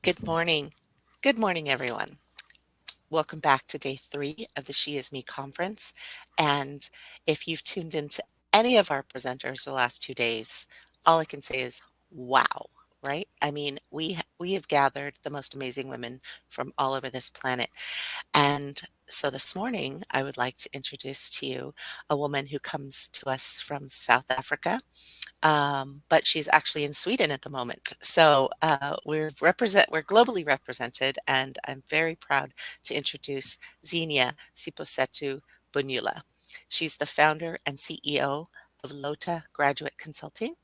Good morning. Good morning, everyone. Welcome back to day 3 of the She Is Me conference. And if you've tuned into any of our presenters the last 2 days, all I can say is wow, right? I mean, we have gathered the most amazing women from all over this planet. And so this morning, I would like to introduce to you a woman who comes to us from South Africa, but she's actually in Sweden at the moment. So we're globally represented, and I'm very proud to introduce Xenia Siposetu Bunyula. She's the founder and CEO of Lota Graduate Consulting,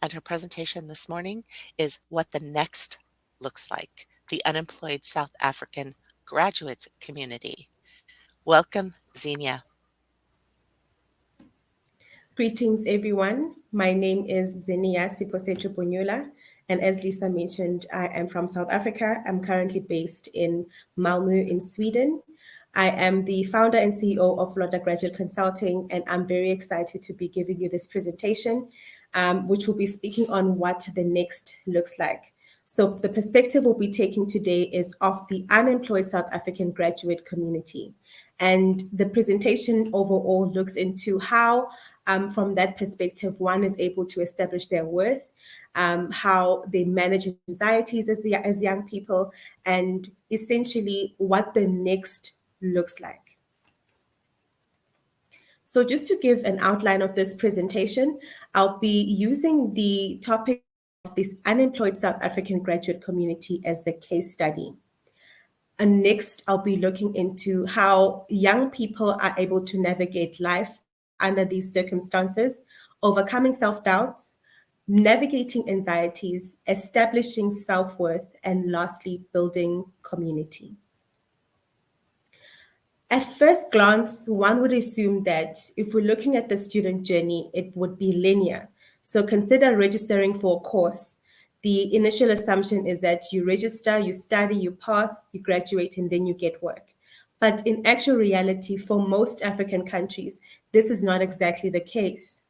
and her presentation this morning is what the next looks like, the unemployed South African graduate community. Welcome, Xenia. Greetings, everyone. My name is Zenia Siposetu Bunyula, and as Lisa mentioned, I am from South Africa. I'm currently based in Malmö in Sweden. I am the founder and CEO of Lota Graduate Consulting, and I'm very excited to be giving you this presentation, which will be speaking on what the next looks like. So the perspective we'll be taking today is of the unemployed South African graduate community. And the presentation overall looks into how, from that perspective, one is able to establish their worth, how they manage anxieties as young people, and essentially what the next looks like. So just to give an outline of this presentation, I'll be using the topic of this unemployed South African graduate community as the case study. And next, I'll be looking into how young people are able to navigate life under these circumstances, overcoming self-doubts, navigating anxieties, establishing self-worth, and lastly, building community. At first glance, one would assume that if we're looking at the student journey, it would be linear. So consider registering for a course. The initial assumption is that you register, you study, you pass, you graduate, and then you get work. But in actual reality, for most African countries, this is not exactly the case.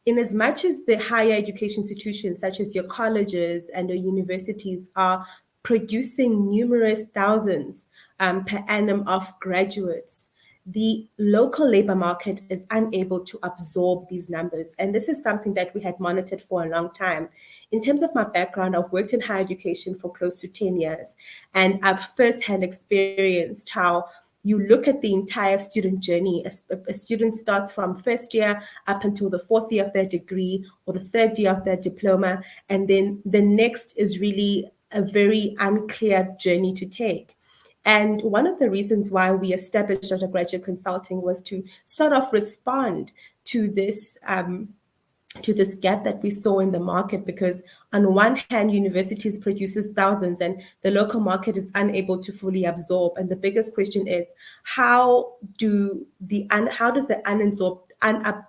In as much as the higher education institutions, such as your colleges and the universities, are producing numerous thousands per annum of graduates, the local labor market is unable to absorb these numbers. And this is something that we had monitored for a long time. In terms of my background, I've worked in higher education for close to 10 years, and I've firsthand experienced how you look at the entire student journey. A student starts from first year up until the fourth year of their degree or the third year of their diploma, and then the next is really a very unclear journey to take. And one of the reasons why we established Dr. Graduate Consulting was to sort of respond to this gap that we saw in the market, because on one hand, universities produces thousands and the local market is unable to fully absorb. And the biggest question is, how does the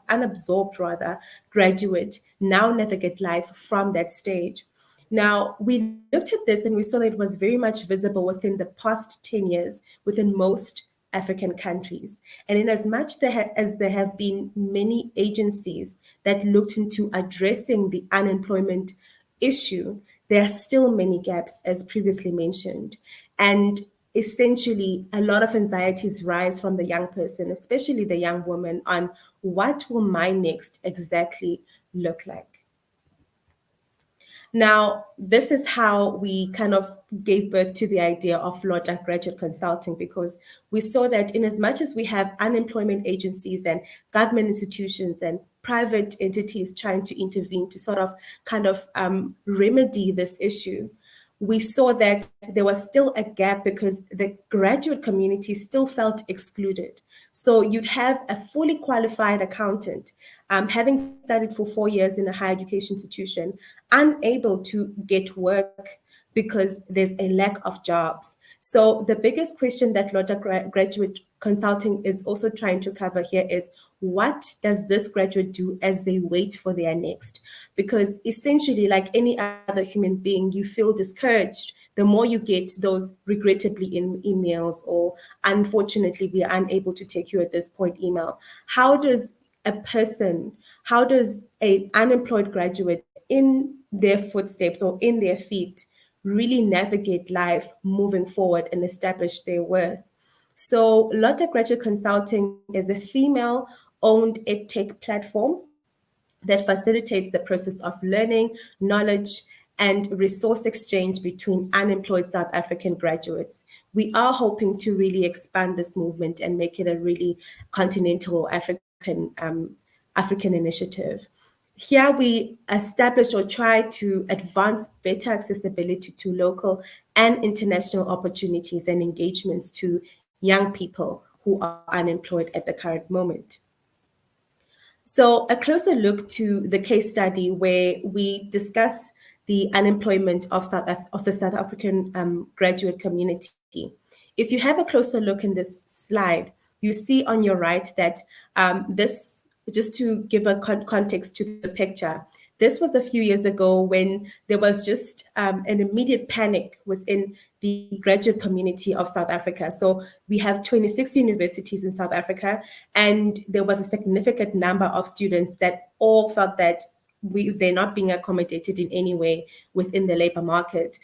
unabsorbed graduate now navigate life from that stage? Now, we looked at this and we saw that it was very much visible within the past 10 years within most African countries. And in as much as there have been many agencies that looked into addressing the unemployment issue, there are still many gaps, as previously mentioned. And essentially, a lot of anxieties rise from the young person, especially the young woman, on what will my next exactly look like. Now, this is how we kind of gave birth to the idea of Lota Graduate Consulting, because we saw that in as much as we have unemployment agencies and government institutions and private entities trying to intervene to sort of kind of remedy this issue, we saw that there was still a gap because the graduate community still felt excluded. So you'd have a fully qualified accountant, having studied for 4 years in a higher education institution, unable to get work because there's a lack of jobs. So the biggest question that Lota Graduate Consulting is also trying to cover here is, what does this graduate do as they wait for their next? Because essentially, like any other human being, you feel discouraged the more you get those regrettably in emails, or unfortunately, we are unable to take you at this point email. How does an unemployed graduate in their footsteps or in their feet really navigate life moving forward and establish their worth. So, Lotta Graduate Consulting is a female owned edtech platform that facilitates the process of learning, knowledge, and resource exchange between unemployed South African graduates. We are hoping to really expand this movement and make it a really continental African initiative. Here we establish or try to advance better accessibility to local and international opportunities and engagements to young people who are unemployed at the current moment. So, a closer look to the case study where we discuss the unemployment of of the South African graduate community. If you have a closer look in this slide, you see on your right that this, just to give a context to the picture, this was a few years ago when there was just an immediate panic within the graduate community of South Africa. So we have 26 universities in South Africa, and there was a significant number of students that all felt that they're not being accommodated in any way within the labor market.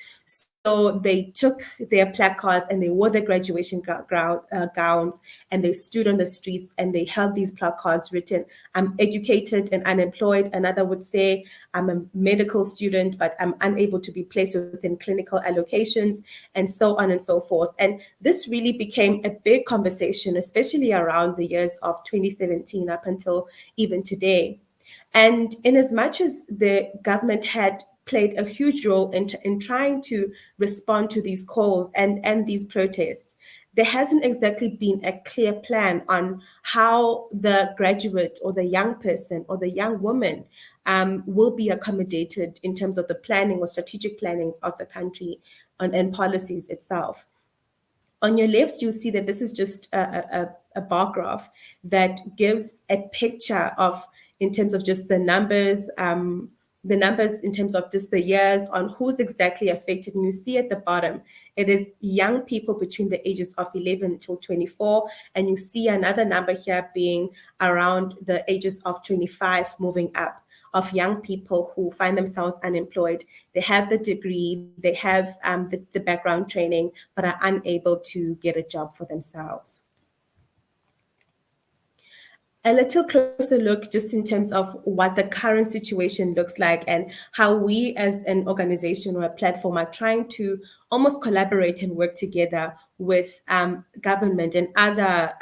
So they took their placards and they wore their graduation gowns and they stood on the streets and they held these placards written, "I'm educated and unemployed." Another would say, "I'm a medical student, but I'm unable to be placed within clinical allocations," and so on and so forth. And this really became a big conversation, especially around the years of 2017 up until even today. And in as much as the government had played a huge role in trying to respond to these calls and these protests, there hasn't exactly been a clear plan on how the graduate or the young person or the young woman will be accommodated in terms of the planning or strategic plannings of the country and policies itself. On your left, you see that this is just a bar graph that gives a picture of, in terms of just the numbers in terms of just the years on who's exactly affected. And you see at the bottom, it is young people between the ages of 11 till 24. And you see another number here being around the ages of 25 moving up, of young people who find themselves unemployed. They have the degree, they have the background training, but are unable to get a job for themselves. A little closer look just in terms of what the current situation looks like and how we as an organization or a platform are trying to almost collaborate and work together with government and other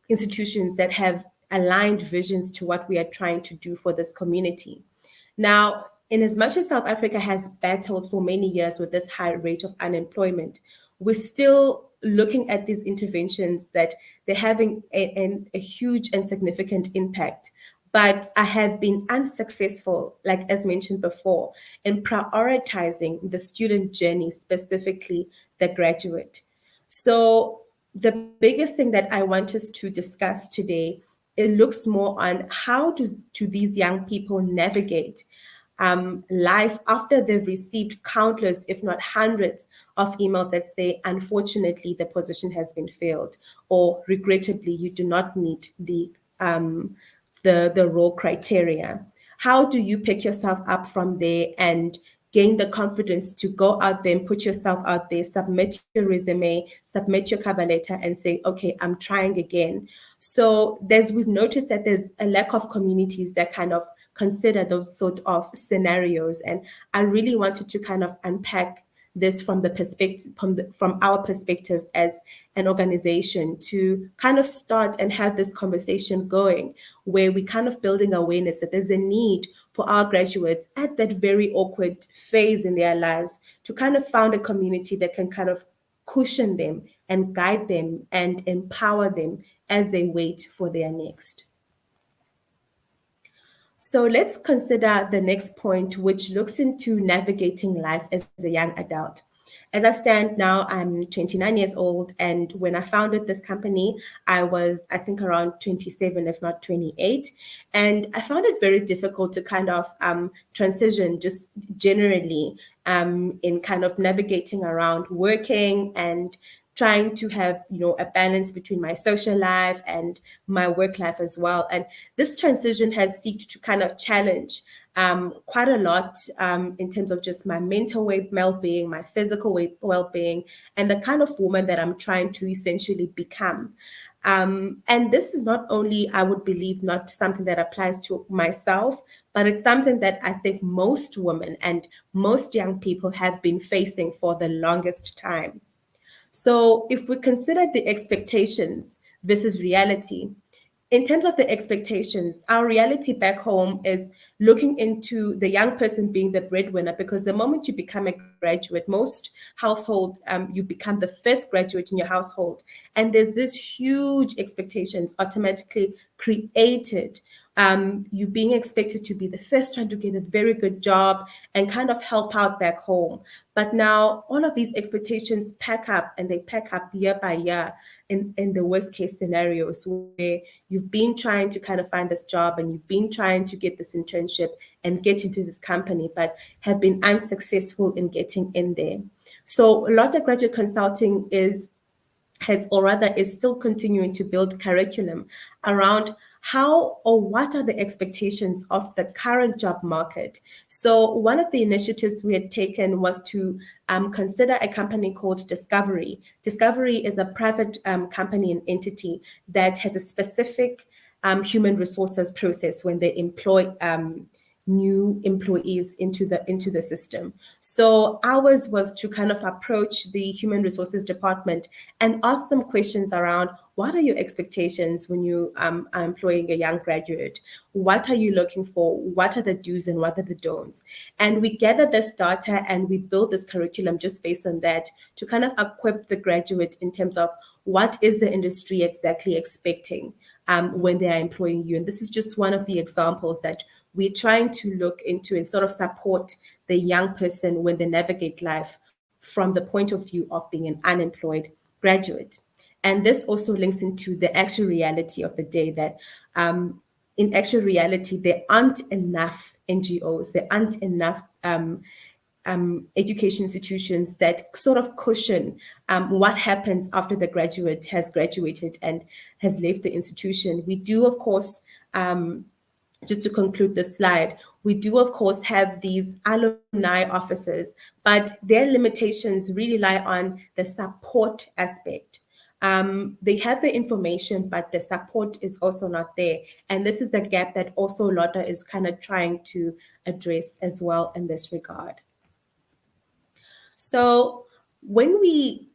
institutions that have aligned visions to what we are trying to do for this community. Now, in as much as South Africa has battled for many years with this high rate of unemployment, we're still looking at these interventions that they're having a huge and significant impact. But I have been unsuccessful, like as mentioned before, in prioritizing the student journey, specifically the graduate. So the biggest thing that I want us to discuss today, it looks more on how do these young people navigate life after they've received countless, if not hundreds, of emails that say, "Unfortunately, the position has been filled," or "Regrettably, you do not meet the role criteria." How do you pick yourself up from there and gain the confidence to go out there and put yourself out there, submit your resume, submit your cover letter, and say, "Okay, I'm trying again"? So we've noticed that there's a lack of communities that kind of consider those sort of scenarios. And I really wanted to kind of unpack this from the perspective from our perspective as an organization, to kind of start and have this conversation going, where we kind of building awareness that there's a need for our graduates at that very awkward phase in their lives to kind of found a community that can kind of cushion them and guide them and empower them as they wait for their next. So let's consider the next point, which looks into navigating life as a young adult. As I stand now, I'm 29 years old. And when I founded this company, I was, I think, around 27, if not 28. And I found it very difficult to kind of transition just generally in kind of navigating around working and trying to have, a balance between my social life and my work life as well. And this transition has seeked to kind of challenge quite a lot in terms of just my mental well-being, my physical well-being, and the kind of woman that I'm trying to essentially become. And this is not only, I would believe, not something that applies to myself, but it's something that I think most women and most young people have been facing for the longest time. So if we consider the expectations versus reality, in terms of the expectations, our reality back home is looking into the young person being the breadwinner, because the moment you become a graduate, most households, you become the first graduate in your household. And there's this huge expectations automatically created. You being expected to be the first one to get a very good job and kind of help out back home. But now all of these expectations pack up, and they pack up year by year in the worst case scenarios, where you've been trying to kind of find this job and you've been trying to get this internship and get into this company, but have been unsuccessful in getting in there. So a lot of graduate consulting is still continuing to build curriculum around how or what are the expectations of the current job market. So one of the initiatives we had taken was to consider a company called Discovery. Discovery is a private company and entity that has a specific human resources process when they employ new employees into the system. So ours was to kind of approach the human resources department and ask them questions around, what are your expectations when you are employing a young graduate? What are you looking for? What are the do's and what are the don'ts? And we gather this data and we build this curriculum just based on that, to kind of equip the graduate in terms of what is the industry exactly expecting when they are employing you. And this is just one of the examples that we're trying to look into and sort of support the young person when they navigate life from the point of view of being an unemployed graduate. And this also links into the actual reality of the day, that in actual reality, there aren't enough NGOs, there aren't enough education institutions that sort of cushion what happens after the graduate has graduated and has left the institution. We do, of course, just to conclude the slide, we do, of course, have these alumni officers, but their limitations really lie on the support aspect. They have the information, but the support is also not there. And this is the gap that also LOTA is kind of trying to address as well in this regard. So when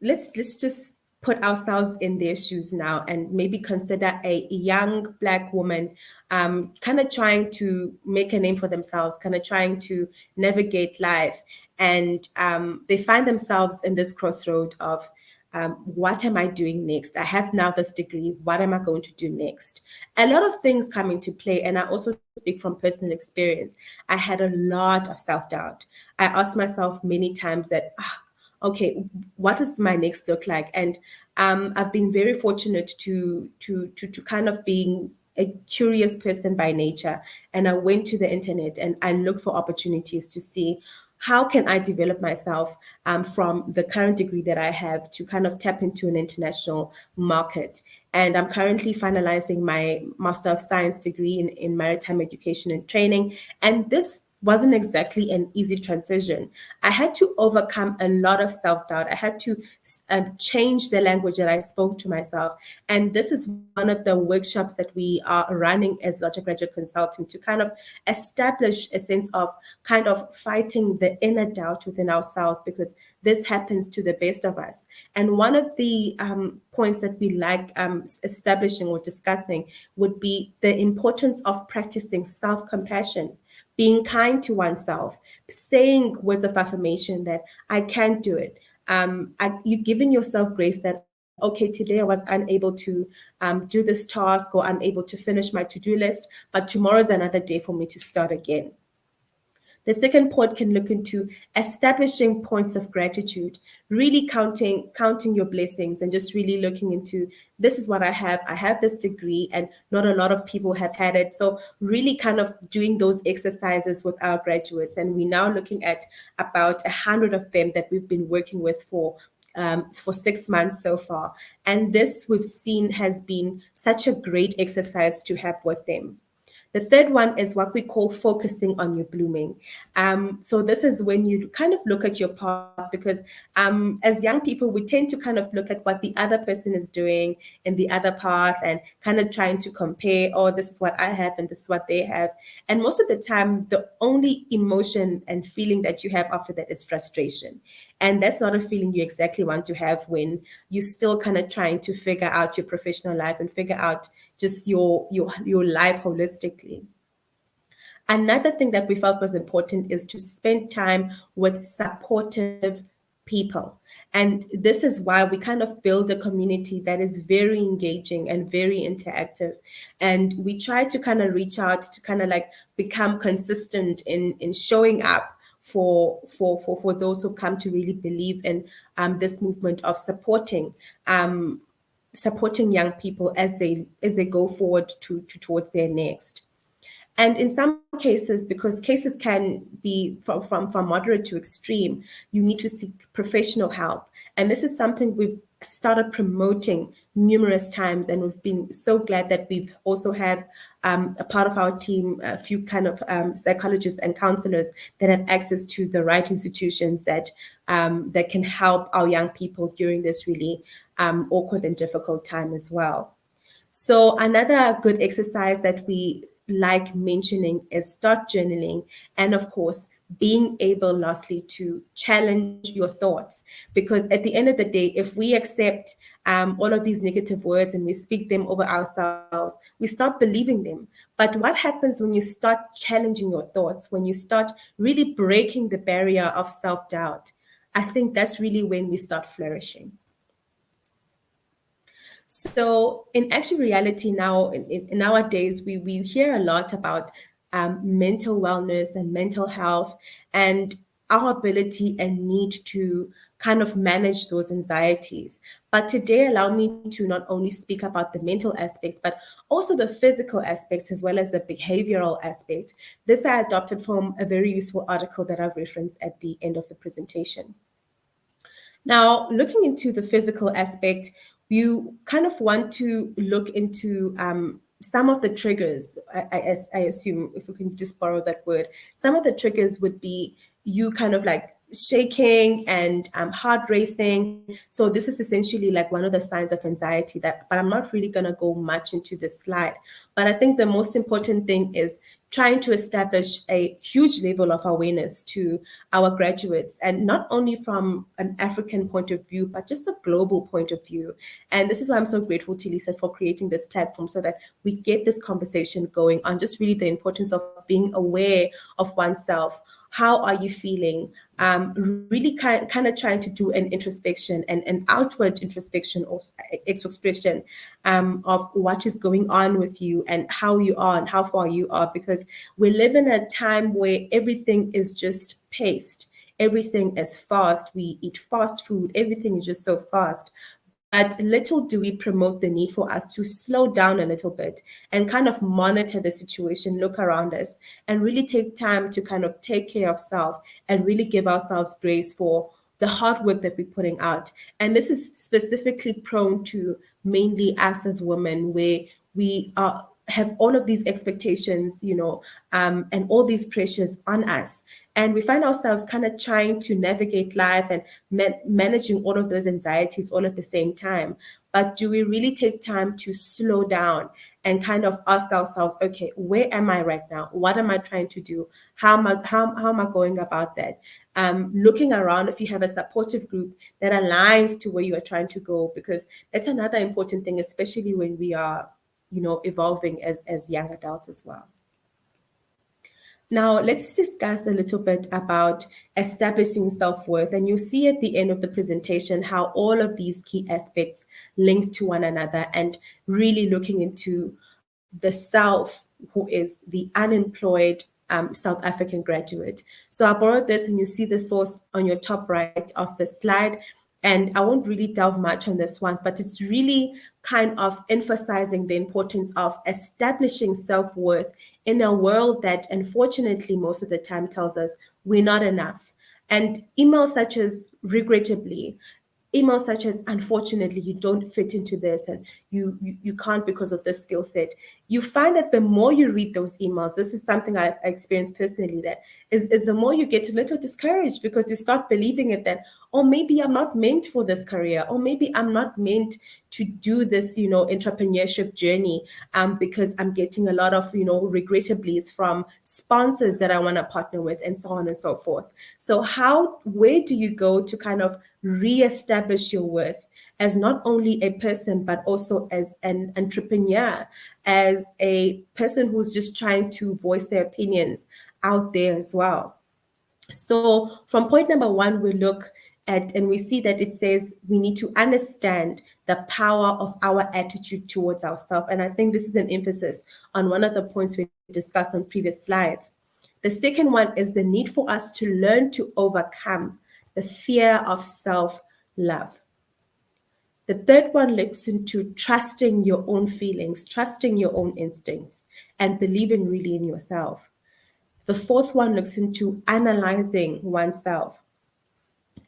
let's just put ourselves in their shoes now and maybe consider a young Black woman kind of trying to make a name for themselves, kind of trying to navigate life. And they find themselves in this crossroad of what am I doing next? I have now this degree. What am I going to do next? A lot of things come into play. And I also speak from personal experience. I had a lot of self-doubt. I asked myself many times that, okay, what does my next look like? And I've been very fortunate to kind of being a curious person by nature. And I went to the internet and I looked for opportunities to see how can I develop myself from the current degree that I have to kind of tap into an international market. And I'm currently finalizing my Master of Science degree in Maritime Education and Training. And this wasn't exactly an easy transition. I had to overcome a lot of self-doubt. I had to change the language that I spoke to myself. And this is one of the workshops that we are running as LOTA Graduate Consulting, to kind of establish a sense of kind of fighting the inner doubt within ourselves, because this happens to the best of us. And one of the points that we like establishing or discussing would be the importance of practicing self-compassion, being kind to oneself, saying words of affirmation that I can do it. You're giving yourself grace that, okay, today I was unable to do this task or unable to finish my to-do list, but tomorrow's another day for me to start again. The second point can look into establishing points of gratitude, really counting your blessings and just really looking into, this is what I have. I have this degree and not a lot of people have had it. So really kind of doing those exercises with our graduates. And we're now looking at about 100 of them that we've been working with for 6 months so far. And this we've seen has been such a great exercise to have with them. The third one is what we call focusing on your blooming. So this is when you kind of look at your path, because as young people, we tend to kind of look at what the other person is doing in the other path and kind of trying to compare, oh, this is what I have and this is what they have. And most of the time, the only emotion and feeling that you have after that is frustration. And that's not a feeling you exactly want to have when you're still kind of trying to figure out your professional life and figure out just your life holistically. Another thing that we felt was important is to spend time with supportive people. And this is why we kind of build a community that is very engaging and very interactive. And we try to kind of reach out to kind of like become consistent in showing up for those who come to really believe in this movement of supporting young people as they go forward towards their next. And in some cases, because cases can be from moderate to extreme, you need to seek professional help. And this is something we've started promoting numerous times. And we've been so glad that we've also had a part of our team, a few kind of psychologists and counselors that have access to the right institutions that can help our young people during this really awkward and difficult time as well. So another good exercise that we like mentioning is start journaling, and of course being able lastly to challenge your thoughts, because at the end of the day, if we accept all of these negative words and we speak them over ourselves, we start believing them. But what happens when you start challenging your thoughts, when you start really breaking the barrier of self-doubt? I think that's really when we start flourishing. So, in actual reality now, in nowadays, we hear a lot about mental wellness and mental health, and our ability and need to kind of manage those anxieties. But today, allow me to not only speak about the mental aspects, but also the physical aspects as well as the behavioral aspect. This I adopted from a very useful article that I've referenced at the end of the presentation. Now, looking into the physical aspect, you kind of want to look into some of the triggers. I assume, if we can just borrow that word, some of the triggers would be you kind of like shaking and heart racing. So this is essentially like one of the signs of anxiety that, but I'm not really going to go much into this slide. But I think the most important thing is trying to establish a huge level of awareness to our graduates, and not only from an African point of view, but just a global point of view. And this is why I'm so grateful to Lisa for creating this platform, so that we get this conversation going on just really the importance of being aware of oneself. How are you feeling? Really kind of trying to do an introspection and an outward introspection or expression of what is going on with you and how you are and how far you are, because we live in a time where everything is just paced. Everything is fast. We eat fast food. Everything is just so fast. But little do we promote the need for us to slow down a little bit and kind of monitor the situation, look around us, and really take time to kind of take care of self and really give ourselves grace for the hard work that we're putting out. And this is specifically prone to mainly us as women, where we are have all of these expectations, and all these pressures on us. And we find ourselves kind of trying to navigate life and managing all of those anxieties all at the same time. But do we really take time to slow down and kind of ask ourselves, okay, where am I right now? What am I trying to do? How am I going about that? Looking around if you have a supportive group that aligns to where you are trying to go, because that's another important thing, especially when we are evolving as young adults as well. Now, let's discuss a little bit about establishing self-worth. And you'll see at the end of the presentation how all of these key aspects link to one another, and really looking into the self, who is the unemployed South African graduate. So I borrowed this, and you see the source on your top right of the slide. And I won't really delve much on this one, but it's really kind of emphasizing the importance of establishing self-worth in a world that unfortunately most of the time tells us we're not enough. And emails such as regrettably, emails such as, unfortunately you don't fit into this, and you can't because of this skill set. You find that the more you read those emails, this is something I experienced personally, that is the more you get a little discouraged, because you start believing it, that, or maybe I'm not meant for this career, or maybe I'm not meant to do this, entrepreneurship journey, because I'm getting a lot of, regrettablies from sponsors that I want to partner with, and so on and so forth. So where do you go to kind of reestablish your worth as not only a person, but also as an entrepreneur, as a person who's just trying to voice their opinions out there as well? So, from point number one, we look at and we see that it says we need to understand the power of our attitude towards ourselves. And I think this is an emphasis on one of the points we discussed on previous slides. The second one is the need for us to learn to overcome the fear of self love. The third one looks into trusting your own feelings, trusting your own instincts, and believing really in yourself. The fourth one looks into analyzing oneself.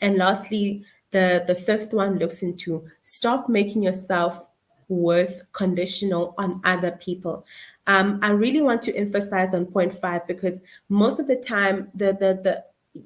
And lastly, the fifth one looks into stop making yourself worth conditional on other people. I really want to emphasize on point five, because most of the time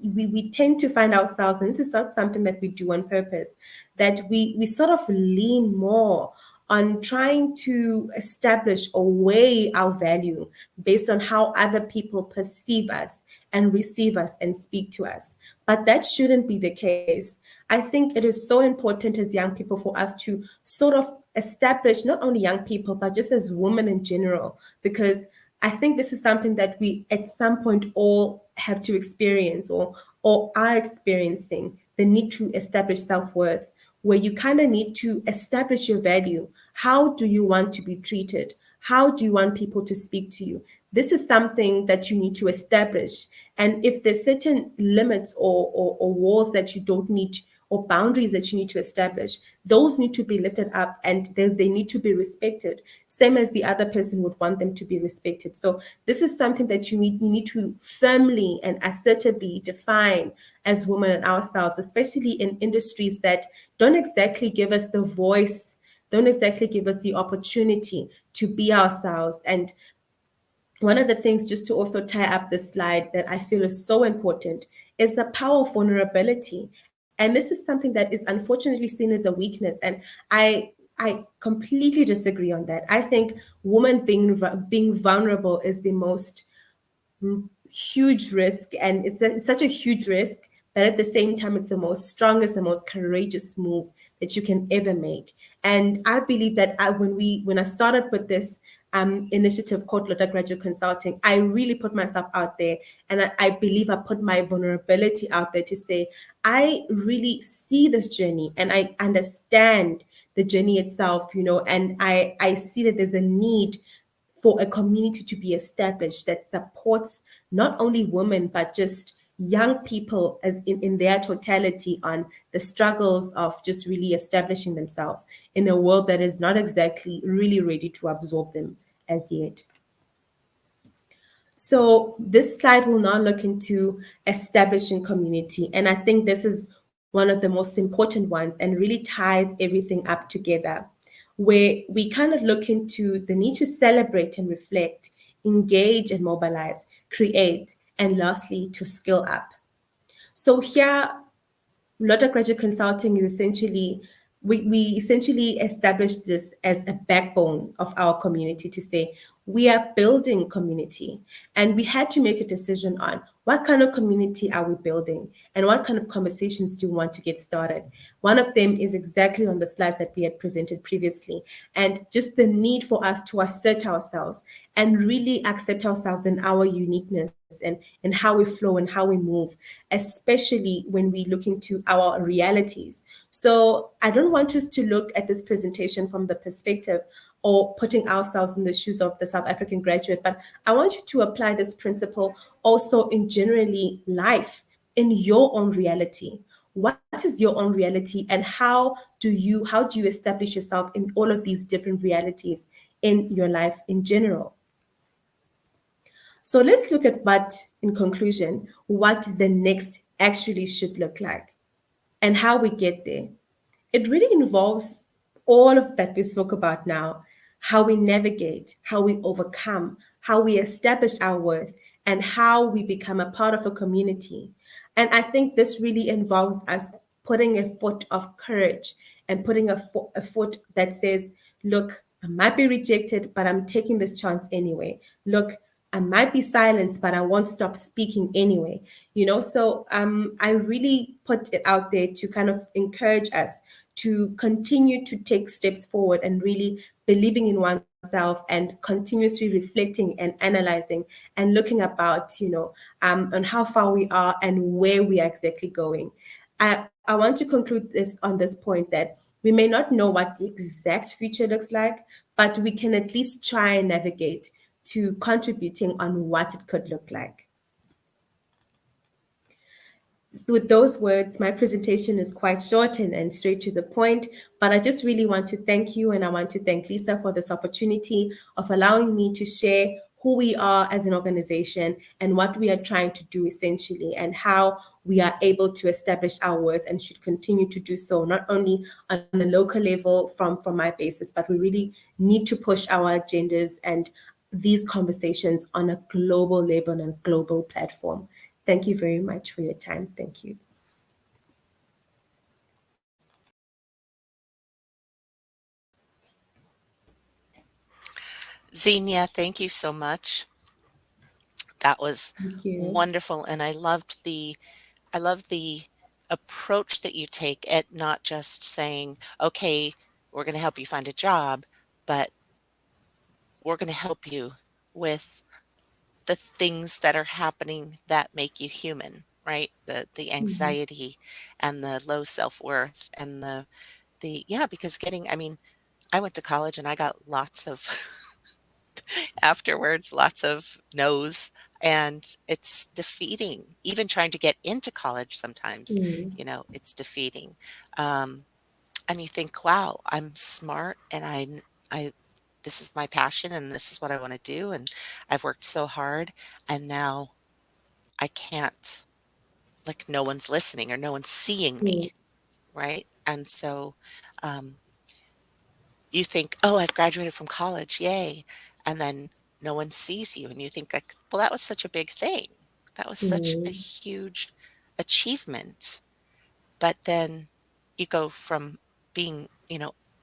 we tend to find ourselves, and this is not something that we do on purpose, that we sort of lean more on trying to establish or weigh our value based on how other people perceive us and receive us and speak to us. But that shouldn't be the case. I think it is so important as young people for us to sort of establish, not only young people, but just as women in general, because I think this is something that we at some point all have to experience, or are experiencing, the need to establish self-worth, where you kind of need to establish your value. How do you want to be treated? How do you want people to speak to you? This is something that you need to establish. And if there's certain limits or walls that you don't need, or boundaries that you need to establish, those need to be lifted up, and they need to be respected, same as the other person would want them to be respected. So this is something that you need to firmly and assertively define as women and ourselves, especially in industries that don't exactly give us the voice, don't exactly give us the opportunity to be ourselves. And one of the things, just to also tie up this slide, that I feel is so important is the power of vulnerability. And this is something that is unfortunately seen as a weakness. And I completely disagree on that. I think women being vulnerable is the most huge risk, and it's such a huge risk, but at the same time it's the most strongest and most courageous move that you can ever make. And I believe that when I started with this initiative called Lotta Graduate Consulting, I really put myself out there, and I believe I put my vulnerability out there to say I really see this journey and I understand the journey itself, and I see that there's a need for a community to be established that supports not only women, but just young people as in their totality, on the struggles of just really establishing themselves in a world that is not exactly really ready to absorb them as yet. So this slide will now look into establishing community. And I think this is one of the most important ones and really ties everything up together, where we kind of look into the need to celebrate and reflect, engage and mobilize, create, and lastly, to skill up. So here, Lotta Graduate Consulting is essentially, we essentially established this as a backbone of our community to say we are building community, and we had to make a decision on what kind of community are we building and what kind of conversations do we want to get started. One of them is exactly on the slides that we had presented previously, and just the need for us to assert ourselves and really accept ourselves and our uniqueness, and how we flow and how we move, especially when we look into our realities. So I don't want us to look at this presentation from the perspective or putting ourselves in the shoes of the South African graduate, but I want you to apply this principle also in generally life, in your own reality. What is your own reality, and how do you establish yourself in all of these different realities in your life in general? So let's look at in conclusion, what the next actually should look like and how we get there. it really involves all of that we spoke about now, how we navigate, how we overcome, how we establish our worth, and how we become a part of a community. And I think this really involves us putting a foot of courage and putting a foot that says, look, I might be rejected, but I'm taking this chance anyway. Look, I might be silenced, but I won't stop speaking anyway. So I really put it out there to kind of encourage us to continue to take steps forward and really believing in oneself and continuously reflecting and analyzing and looking about, on how far we are and where we are exactly going. I want to conclude this on this point that we may not know what the exact future looks like, but we can at least try and navigate to contributing on what it could look like. With those words, my presentation is quite short and straight to the point, but I just really want to thank you and I want to thank Lisa for this opportunity of allowing me to share who we are as an organization and what we are trying to do essentially, and how we are able to establish our worth and should continue to do so, not only on a local level from my basis, but we really need to push our agendas and these conversations on a global level and a global platform. Thank you very much for your time. Thank you. Xenia, thank you so much. That was Thank you. wonderful, and I love the approach that you take at not just saying, "Okay, we're gonna help you find a job," but we're gonna help you with the things that are happening that make you human, right? The Mhm. anxiety and the low self-worth and the yeah, because getting I mean, I went to college and I got lots of afterwards, lots of no's, and it's defeating. Even trying to get into college sometimes, Mm. it's defeating. Um, and you think, "Wow, I'm smart and I this is my passion and this is what I wanna do, and I've worked so hard, and now I can't like, no one's listening or no one's seeing Mm. me," right? And so, um, you think, "Oh, I've graduated from college, yay," and then no one sees you, and you think like, "Well, that was such a big thing. That was such a Mm. huge achievement." But then you go from being,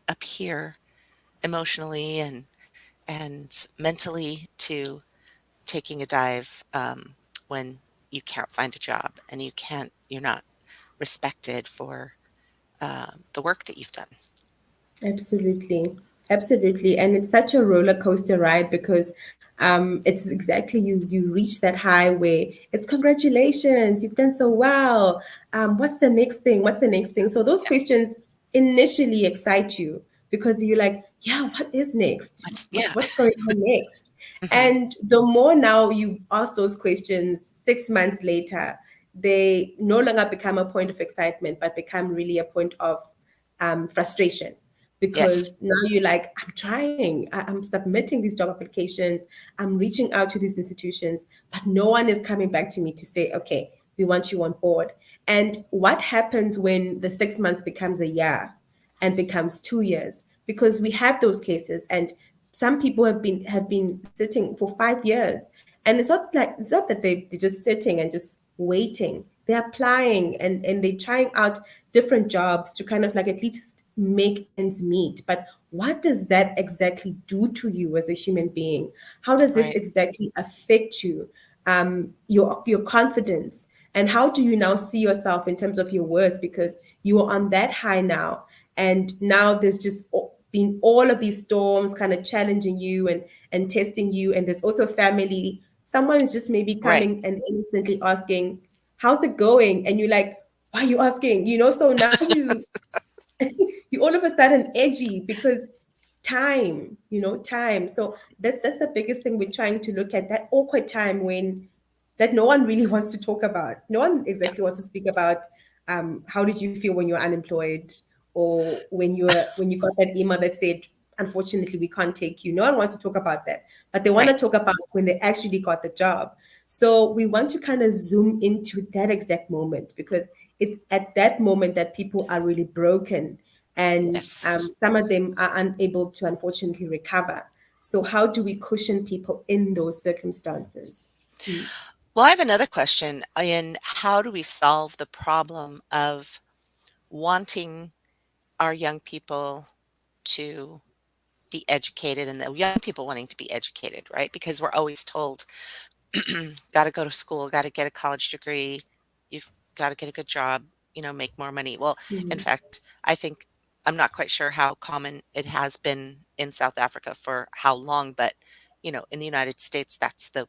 up here emotionally and mentally to taking a dive, when you can't find a job and you're not respected for, the work that you've done. Absolutely. Absolutely. And it's such a roller coaster ride because it's exactly you reach that high where it's congratulations, you've done so well. What's the next thing? What's the next thing? So those Yeah. questions initially excite you because you're like, yeah, what is next? What's What's yeah. what's going on next? Mhm. And the more now you ask those questions 6 months later, they no longer become a point of excitement, but become really a point of frustration, Yes. because now you're like, I'm trying, I'm submitting these job applications, I'm reaching out to these institutions, but no one is coming back to me to say, okay, we want you on board. And what happens when the 6 months becomes a year and becomes 2 years? Because we have those cases, and some people have been sitting for 5 years, and it's not that they're just sitting and just waiting. They're applying and they're trying out different jobs to kind of like at least make ends meet. But what does that exactly do to you as a human being? How does this Right. exactly affect you, your confidence? And how do you now see yourself in terms of your worth? Because you are on that high now, and now there's just been all of these storms kind of challenging you and testing you. And there's also family. Someone is just maybe Right. coming and innocently asking, how's it going? And you're like, why are you asking? So now you all of a sudden edgy because time. So that's the biggest thing we're trying to look at, that awkward time when that no one really wants to talk about. No one Yeah. exactly wants to speak about how did you feel when you were unemployed, or when you got that email that said, unfortunately, we can't take you. No one wants to talk about that, but they want to Right. talk about when they actually got the job. So we want to kind of zoom into that exact moment, because it's at that moment that people are really broken. and Yes. some of them are unable to unfortunately recover. So how do we cushion people in those circumstances? Mm, Well, I have another question in how do we solve the problem of wanting our young people to be educated and the young people wanting to be educated, right? Because we're always told, got to go to school, got to get a college degree, you've got to get a good job, make more money. Well, in mm, fact, I think I'm not quite sure how common it has been in South Africa for how long, but in the United States, that's the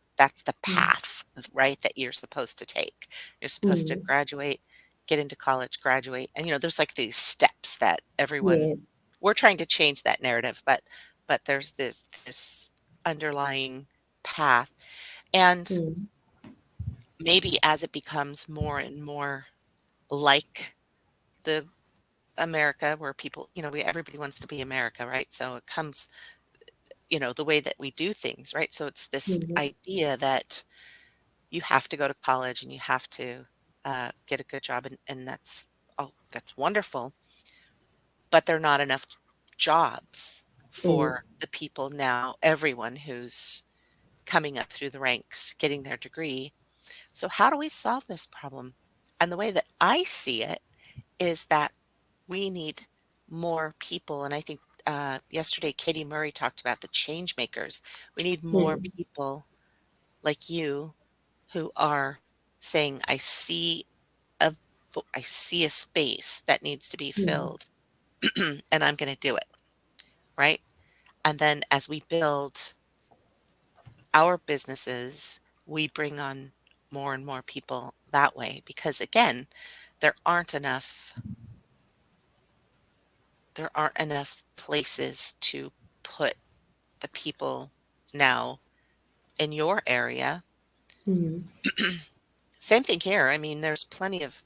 mm, path, right, that you're supposed to take. You're supposed to mm. graduate, get into college, graduate, and there's like these steps that everyone Yes. we're trying to change that narrative, but there's this underlying path. And Mm, maybe as it becomes more and more like the America where people, everybody wants to be America, right? So it comes, the way that we do things, right? So it's this mm, idea that you have to go to college and you have to get a good job, and that's wonderful, but there are not enough jobs mm, for the people now, everyone who's coming up through the ranks, getting their degree. So how do we solve this problem? And the way that I see it is that we need more people. And I think yesterday Katie Murray talked about the change makers. We need more mm, people like you who are saying, a I see a space that needs to be mm, filled, and I'm going to do it, right? And then as we build our businesses, we bring on more and more people that way because again, there aren't enough there aren't enough places to put the people now in your area. mm. Same thing here. I mean, there's plenty of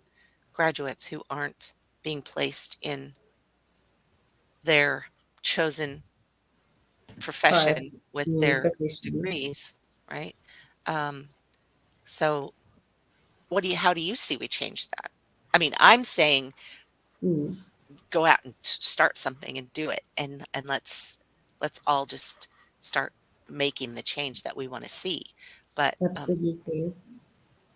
graduates who aren't being placed in their chosen But profession with their professionally. degrees, right? Um, so how do you see we change that? I mean, I'm saying Mm, go out and start something and do it, and let's all just start making the change that we want to see. But absolutely.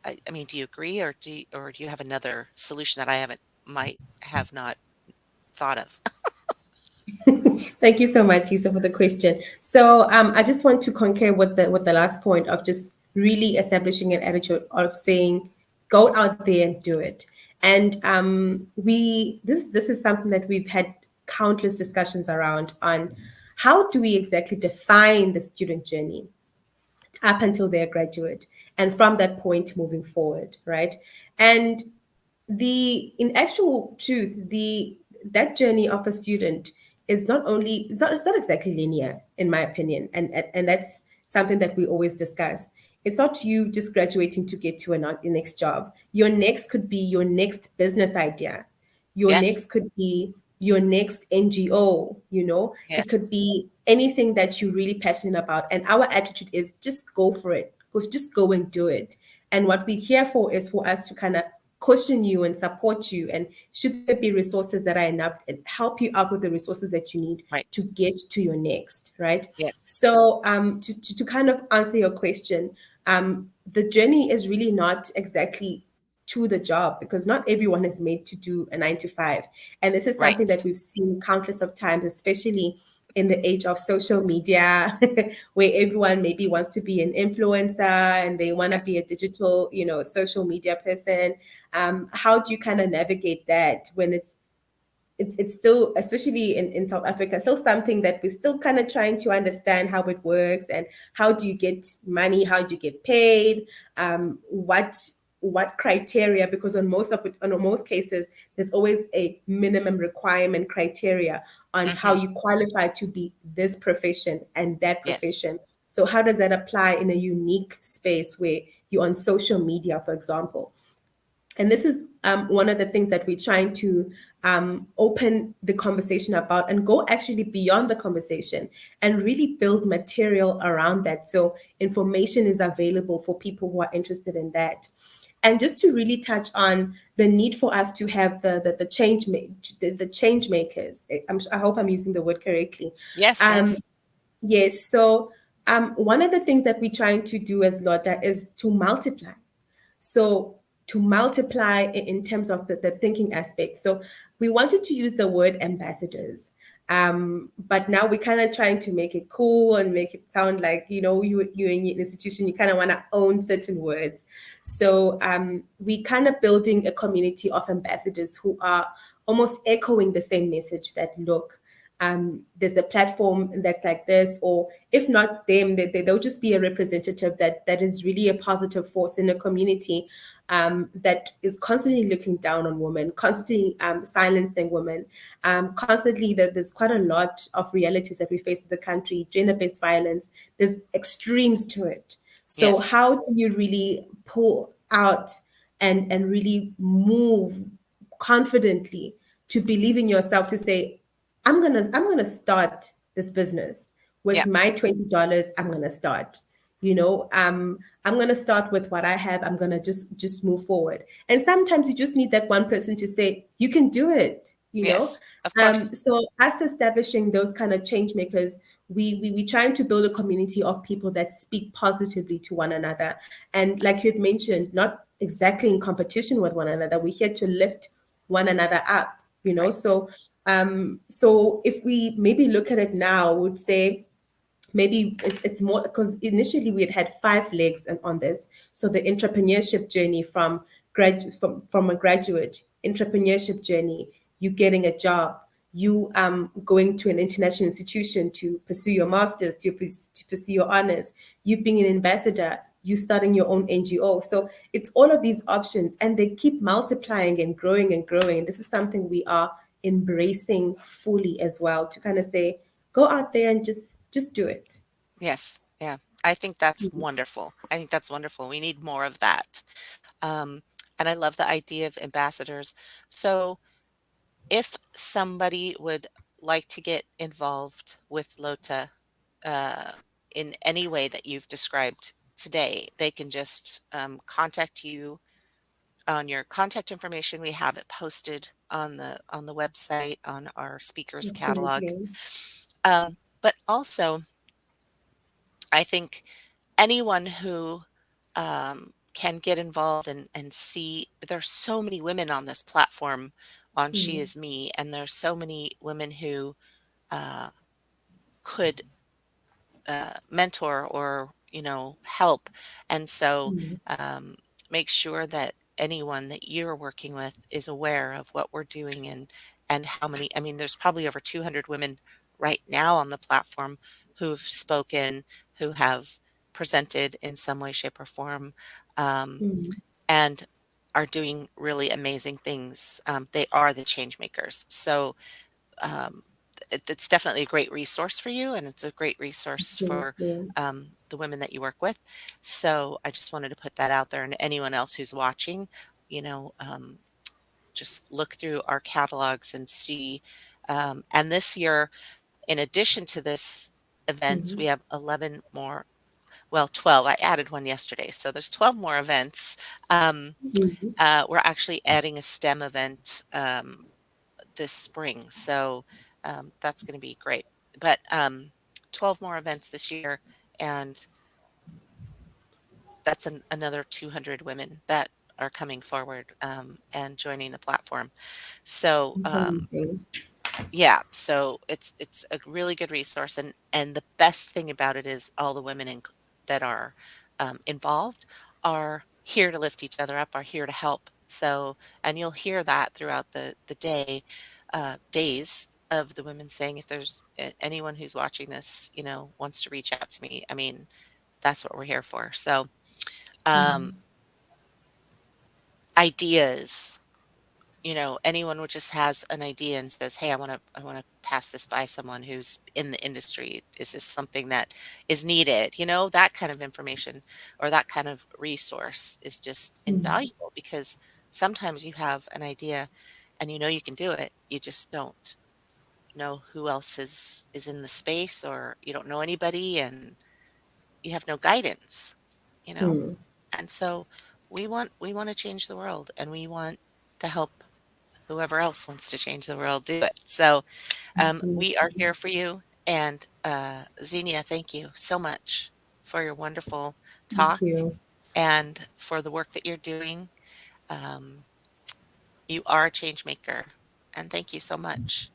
I mean, do you agree, or do you have another solution that I haven't might have not thought of? Thank you so much, Lisa, for the question. So I just want to concur with the last point of just really establishing an attitude of saying, go out there and do it. And we this is something that we've had countless discussions around on how do we exactly define the student journey up until they're graduate, and from that point moving forward, right? And the in actual truth, the that journey of a student is not only it's not exactly linear in my opinion, and that's something that we always discuss. It's not you just graduating to get to the next job. Your next could be your next business idea. Your Yes, next could be your next NGO, it yes, could be anything that you're really passionate about. And our attitude is just go for it. Just go and do it. And what we're here for is for us to kind of cushion you and support you. And should there be resources that are enough, and help you out with the resources that you need right, to get to your next, right? yes, So to kind of answer your question, the journey is really not exactly to the job, because not everyone is made to do a 9 to 5. And this is something right, that we've seen countless of times, especially in the age of social media, where everyone maybe wants to be an influencer and they want to be yes, a digital, social media person. How do you kind of navigate that when it's still, especially in South Africa, still something that we're still kind of trying to understand how it works, and how do you get money, how do you get paid, what criteria, because on most cases there's always a minimum requirement criteria on how hmm, you qualify to be this profession and that yes, profession. So how does that apply in a unique space where you're on social media, for example? And this is one of the things that we're trying to open the conversation about, and go actually beyond the conversation and really build material around that, so information is available for people who are interested in that. And just to really touch on the need for us to have the change makers. I hope I'm using the word correctly. Yes, Um, yes. yes. So one of the things that we're trying to do as Lotta is to multiply. So to multiply in terms of the thinking aspect. So we wanted to use the word ambassadors. But now we're kind of trying to make it cool and make it sound like, you in your institution, you kind of want to own certain words. So we kind of building a community of ambassadors who are almost echoing the same message that look, there's a platform that's like this, or if not them, they'll just be a representative that is really a positive force in a community that is constantly looking down on women, constantly silencing women, constantly that there's quite a lot of realities that we face in the country, gender-based violence, there's extremes to it. So Yes. how do you really pull out and really move confidently to believe in yourself to say, I'm gonna start this business with Yeah. my $20. I'm gonna start. I'm gonna start with what I have. I'm gonna just move forward. And sometimes you just need that one person to say, you can do it. Yes. Of course. So us establishing those kind of change makers, we trying to build a community of people that speak positively to one another. And like you had mentioned, not exactly in competition with one another. We're here to lift one another up. Right. So if we maybe look at it now, would say maybe it's more because initially we had 5 legs on this. So the entrepreneurship journey from a graduate entrepreneurship journey, you getting a job, you going to an international institution to pursue your masters, to pursue your honors, you being an ambassador, you starting your own NGO. So it's all of these options, and they keep multiplying and growing and growing. And this is something we are embracing fully as well, to kind of say, go out there and just do it. Yes. Yeah. I think that's Mhm. wonderful. I think that's wonderful. We need more of that. Um, and I love the idea of ambassadors. So if somebody would like to get involved with LOTA uh, in any way that you've described today, they can just contact you on your contact information. We have it posted on the website on our speakers catalog. Absolutely. But also, I think anyone who can get involved and see there's so many women on this platform on She Mm, Is Me, and there's so many women who uh, could mentor or help. And so mm, um, make sure that anyone that you're working with is aware of what we're doing and how many. I mean, there's probably over 200 women right now on the platform who've spoken, who have presented in some way, shape, or form, um, mm, and are doing really amazing things. They are the change makers. So um, it's definitely a great resource for you, and it's a great resource for absolutely. the women that you work with. So I just wanted to put that out there, and anyone else who's watching, you know, um, just look through our catalogs and see. And this year, in addition to this event, Mhm, we have 11 more. Well, 12. I added one yesterday, so there's 12 more events. Um, mhm, we're actually adding a STEM event this spring. So that's going to be great. But 12 more events this year, and that's another 200 women that are coming forward and joining the platform. So amazing. yeah, so it's a really good resource, and the best thing about it is all the women that are involved are here to lift each other up, are here to help. So, and you'll hear that throughout the days of the women saying, if there's anyone who's watching this, wants to reach out to me. I mean, that's what we're here for. So, um, Mm, ideas, anyone who just has an idea and says, "Hey, I want to pass this by someone who's in the industry. Is this something that is needed?" That kind of information or that kind of resource is just mm, invaluable because sometimes you have an idea and you can do it. You just don't know who else is in the space, or you don't know anybody and you have no guidance, you know? mm, And so we want to change the world, and we want to help whoever else wants to change the world do it. So we are Absolutely. here for you. And Xenia, thank you so much for your wonderful Thank talk you. and for the work that you're doing. Um, you are a change maker, and thank you so much.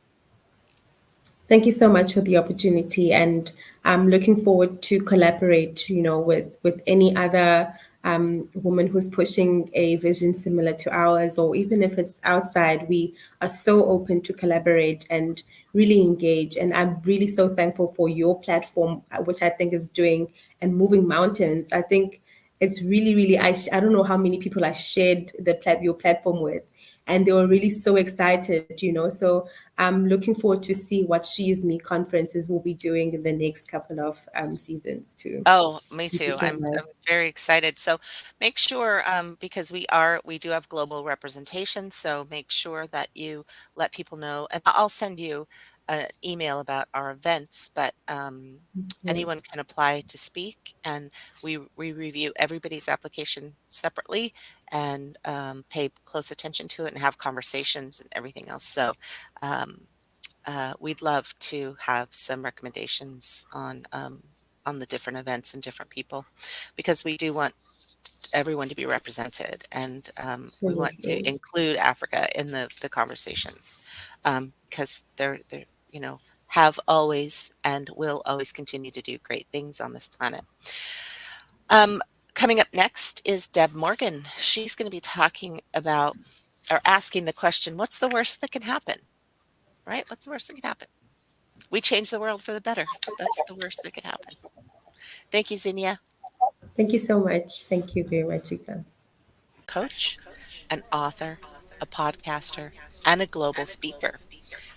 Thank you so much for the opportunity, and I'm looking forward to collaborate, with any other woman who's pushing a vision similar to ours, or even if it's outside, we are so open to collaborate and really engage. And I'm really so thankful for your platform, which I think is doing and moving mountains. I think it's really, really, I don't know how many people I shared your platform with, and they were really so excited. So I'm looking forward to see what She Is Me conferences will be doing in the next couple of seasons too. Oh, me Thank you too. so I'm much. very excited. So make sure, because we do have global representation, so make sure that you let people know. And I'll send you an email about our events, but Yeah, anyone can apply to speak, and we review everybody's application separately and pay close attention to it and have conversations and everything else. So um, we'd love to have some recommendations on the different events and different people, because we do want everyone to be represented, and we want to absolutely. include Africa in the conversations, because they're have always and will always continue to do great things on this planet. Um, Coming up next is Deb Morgan. She's going to be talking about or asking the question, what's the worst that can happen? Right? What's the worst that can happen? We change the world for the better. That's the worst that could happen. Thank you, Zinnia. Thank you so much. Thank you very much, Ika. Coach, an author, a podcaster, and a global speaker.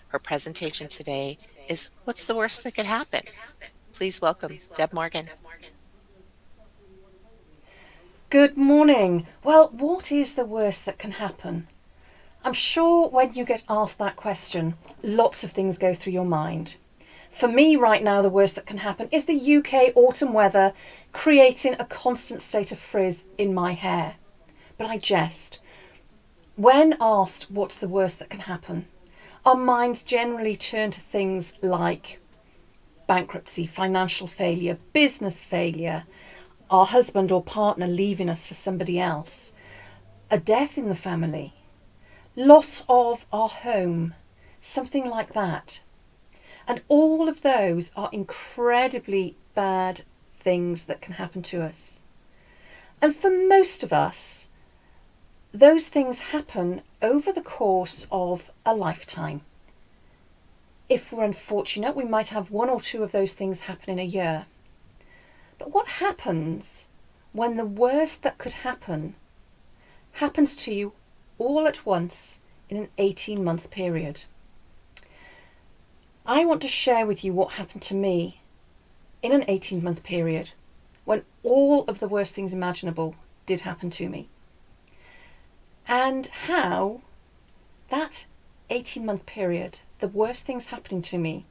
Her presentation today is What's the Worst That Could Happen? Please welcome Deb Morgan. Good morning. Well, what is the worst that can happen? I'm sure when you get asked that question, lots of things go through your mind. For me, right now, the worst that can happen is the UK autumn weather creating a constant state of frizz in my hair. But I jest. When asked what's the worst that can happen, our minds generally turn to things like bankruptcy, financial failure, business failure, our husband or partner leaving us for somebody else, a death in the family, loss of our home, something like that. And all of those are incredibly bad things that can happen to us. And for most of us, those things happen over the course of a lifetime. If we're unfortunate, we might have one or two of those things happen in a year. But what happens when the worst that could happen happens to you all at once in an 18-month period? I want to share with you what happened to me in an 18-month period when all of the worst things imaginable did happen to me, and how that 18-month period, the worst things happening to me,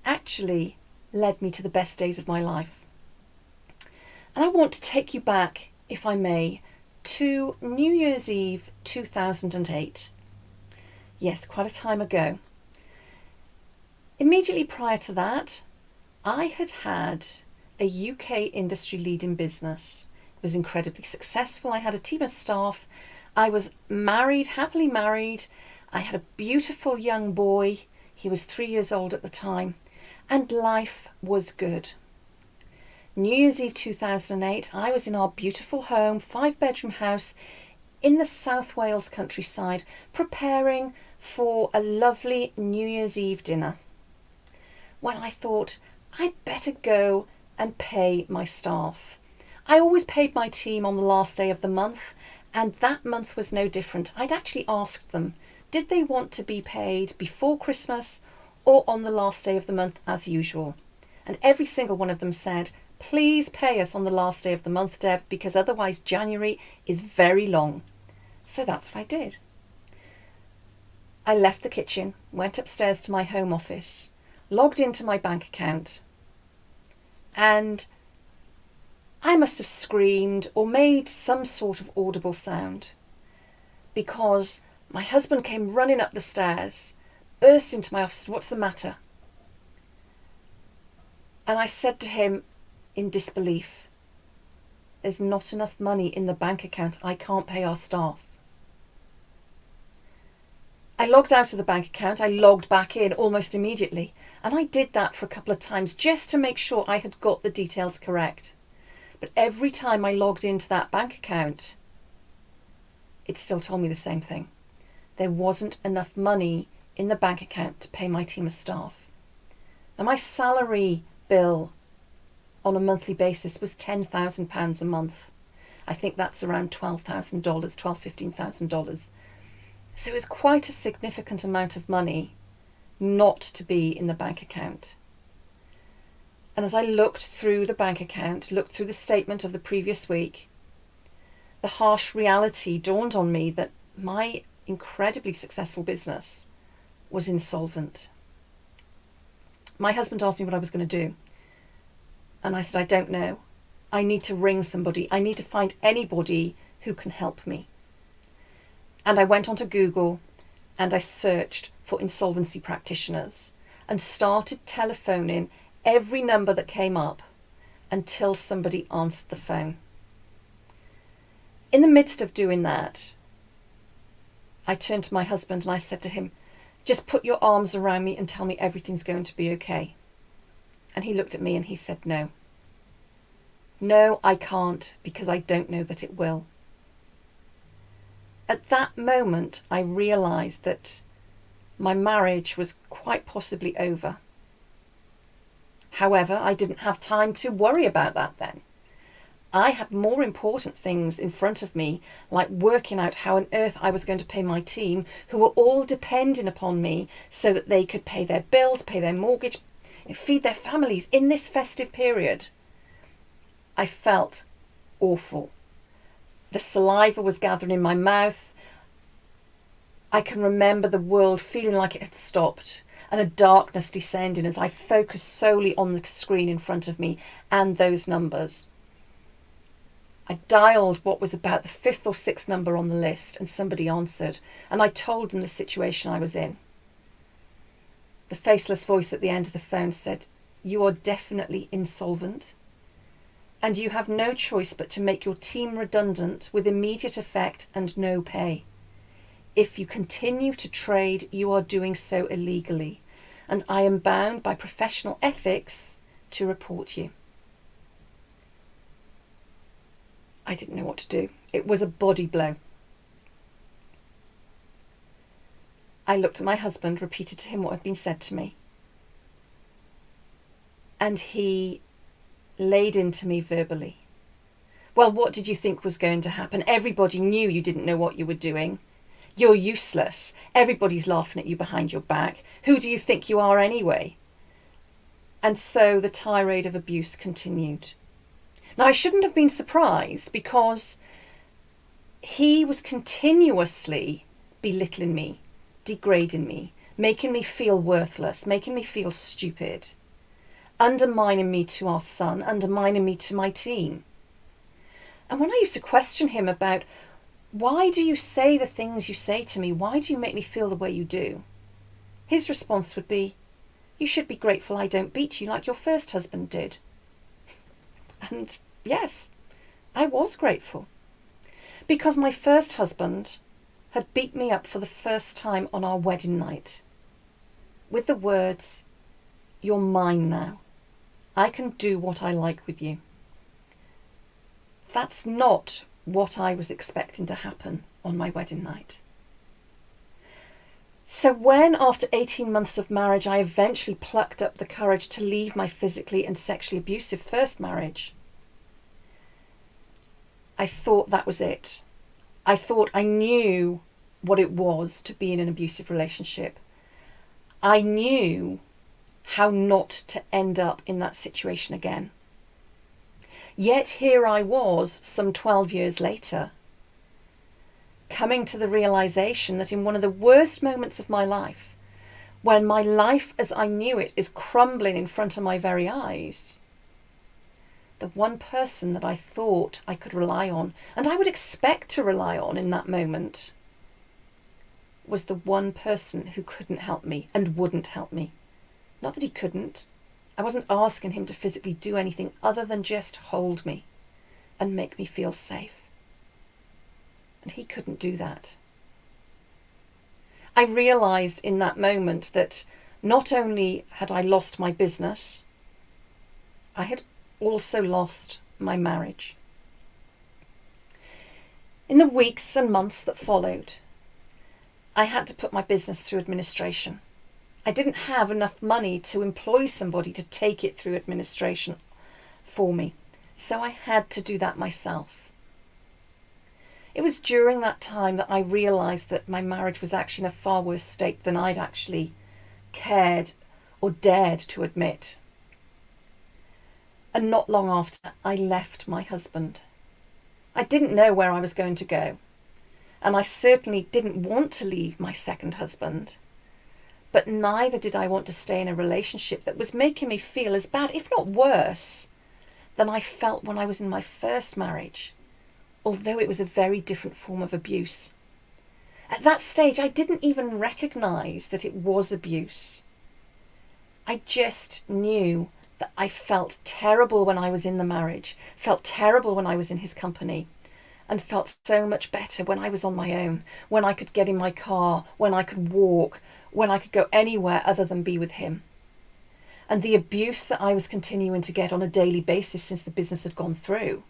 actually led me to the best days of my life. And I want to take you back, if I may, to New Year's Eve 2008. Yes, quite a time ago. Immediately prior to that, I had a UK industry leading business. It was incredibly successful. I had a team of staff. I was married, happily married. I had a beautiful young boy. He was 3 years old at the time, and life was good. New Year's Eve 2008, I was in our beautiful home, 5-bedroom house in the South Wales countryside, preparing for a lovely New Year's Eve dinner, when I thought I'd better go and pay my staff. I always paid my team on the last day of the month, and that month was no different. I'd actually asked them, did they want to be paid before Christmas or on the last day of the month as usual? And every single one of them said, please pay us on the last day of the month, Deb, because otherwise January is very long. So that's what I did. I left the kitchen, went upstairs to my home office, logged into my bank account, and I must have screamed or made some sort of audible sound, because my husband came running up the stairs, burst into my office, "What's the matter?" And I said to him in disbelief, "There's not enough money in the bank account. I can't pay our staff." I logged out of the bank account. I logged back in almost immediately. And I did that for a couple of times just to make sure I had got the details correct. But every time I logged into that bank account, it still told me the same thing. There wasn't enough money in the bank account to pay my team of staff. Now, my salary bill on a monthly basis was £10,000 a month. I think that's around $12,000, $15,000. So it was quite a significant amount of money not to be in the bank account. And as I looked through the bank account, looked through the statement of the previous week, the harsh reality dawned on me that my incredibly successful business was insolvent. My husband asked me what I was going to do. And I said, "I don't know. I need to ring somebody. I need to find anybody who can help me." And I went onto Google and I searched for insolvency practitioners and started telephoning every number that came up until somebody answered the phone. In the midst of doing that, I turned to my husband and I said to him, "Just put your arms around me and tell me everything's going to be okay." And he looked at me and he said, "No. No, I can't, because I don't know that it will." At that moment, I realised that my marriage was quite possibly over. However, I didn't have time to worry about that then. I had more important things in front of me, like working out how on earth I was going to pay my team, who were all depending upon me so that they could pay their bills, pay their mortgage, feed their families in this festive period. I felt awful. The saliva was gathering in my mouth. I can remember the world feeling like it had stopped and a darkness descending as I focused solely on the screen in front of me and those numbers. I dialed what was about the 5th or 6th number on the list and somebody answered, and I told them the situation I was in. The faceless voice at the end of the phone said, "You are definitely insolvent, and you have no choice but to make your team redundant with immediate effect and no pay. If you continue to trade, you are doing so illegally, and I am bound by professional ethics to report you." I didn't know what to do. It was a body blow. I looked at my husband, repeated to him what had been said to me, and he laid into me verbally. "Well, what did you think was going to happen? Everybody knew you didn't know what you were doing. You're useless. Everybody's laughing at you behind your back. Who do you think you are anyway?" And so the tirade of abuse continued. Now, I shouldn't have been surprised, because he was continuously belittling me, degrading me, making me feel worthless, making me feel stupid, undermining me to our son, undermining me to my team. And when I used to question him about, "Why do you say the things you say to me? Why do you make me feel the way you do?" his response would be, "You should be grateful I don't beat you like your first husband did." And yes, I was grateful, because my first husband had beat me up for the first time on our wedding night with the words, "You're mine now. I can do what I like with you." That's not what I was expecting to happen on my wedding night. So when, after 18 months of marriage, I eventually plucked up the courage to leave my physically and sexually abusive first marriage, I thought that was it. I thought I knew what it was to be in an abusive relationship. I knew how not to end up in that situation again. Yet here I was, some 12 years later, coming to the realization that in one of the worst moments of my life, when my life as I knew it is crumbling in front of my very eyes, the one person that I thought I could rely on, and I would expect to rely on in that moment, was the one person who couldn't help me and wouldn't help me. Not that he couldn't. I wasn't asking him to physically do anything other than just hold me and make me feel safe. And he couldn't do that. I realised in that moment that not only had I lost my business, I had also lost my marriage. In the weeks and months that followed, I had to put my business through administration. I didn't have enough money to employ somebody to take it through administration for me, so I had to do that myself. It was during that time that I realised that my marriage was actually in a far worse state than I'd actually cared or dared to admit. And not long after, I left my husband. I didn't know where I was going to go, and I certainly didn't want to leave my second husband. But neither did I want to stay in a relationship that was making me feel as bad, if not worse, than I felt when I was in my first marriage, although it was a very different form of abuse. At that stage, I didn't even recognise that it was abuse. I just knew that I felt terrible when I was in the marriage, felt terrible when I was in his company, and felt so much better when I was on my own, when I could get in my car, when I could walk, when I could go anywhere other than be with him. And the abuse that I was continuing to get on a daily basis since the business had gone through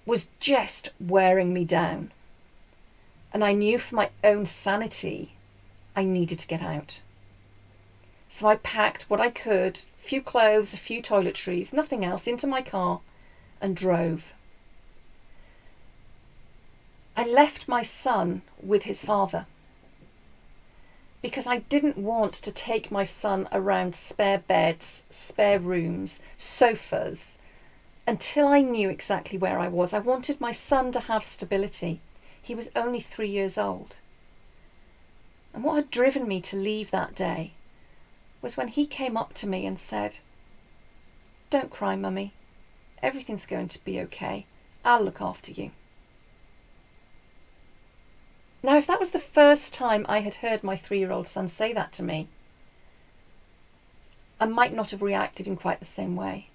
was just wearing me down. And I knew for my own sanity, I needed to get out. So I packed what I could, a few clothes, a few toiletries, nothing else, into my car and drove. I left my son with his father because I didn't want to take my son around spare beds, spare rooms, sofas, until I knew exactly where I was. I wanted my son to have stability. He was only 3 years old. And what had driven me to leave that day was when he came up to me and said, "Don't cry, Mummy. Everything's going to be okay. I'll look after you." Now, if that was the first time I had heard my 3-year-old son say that to me, I might not have reacted in quite the same way.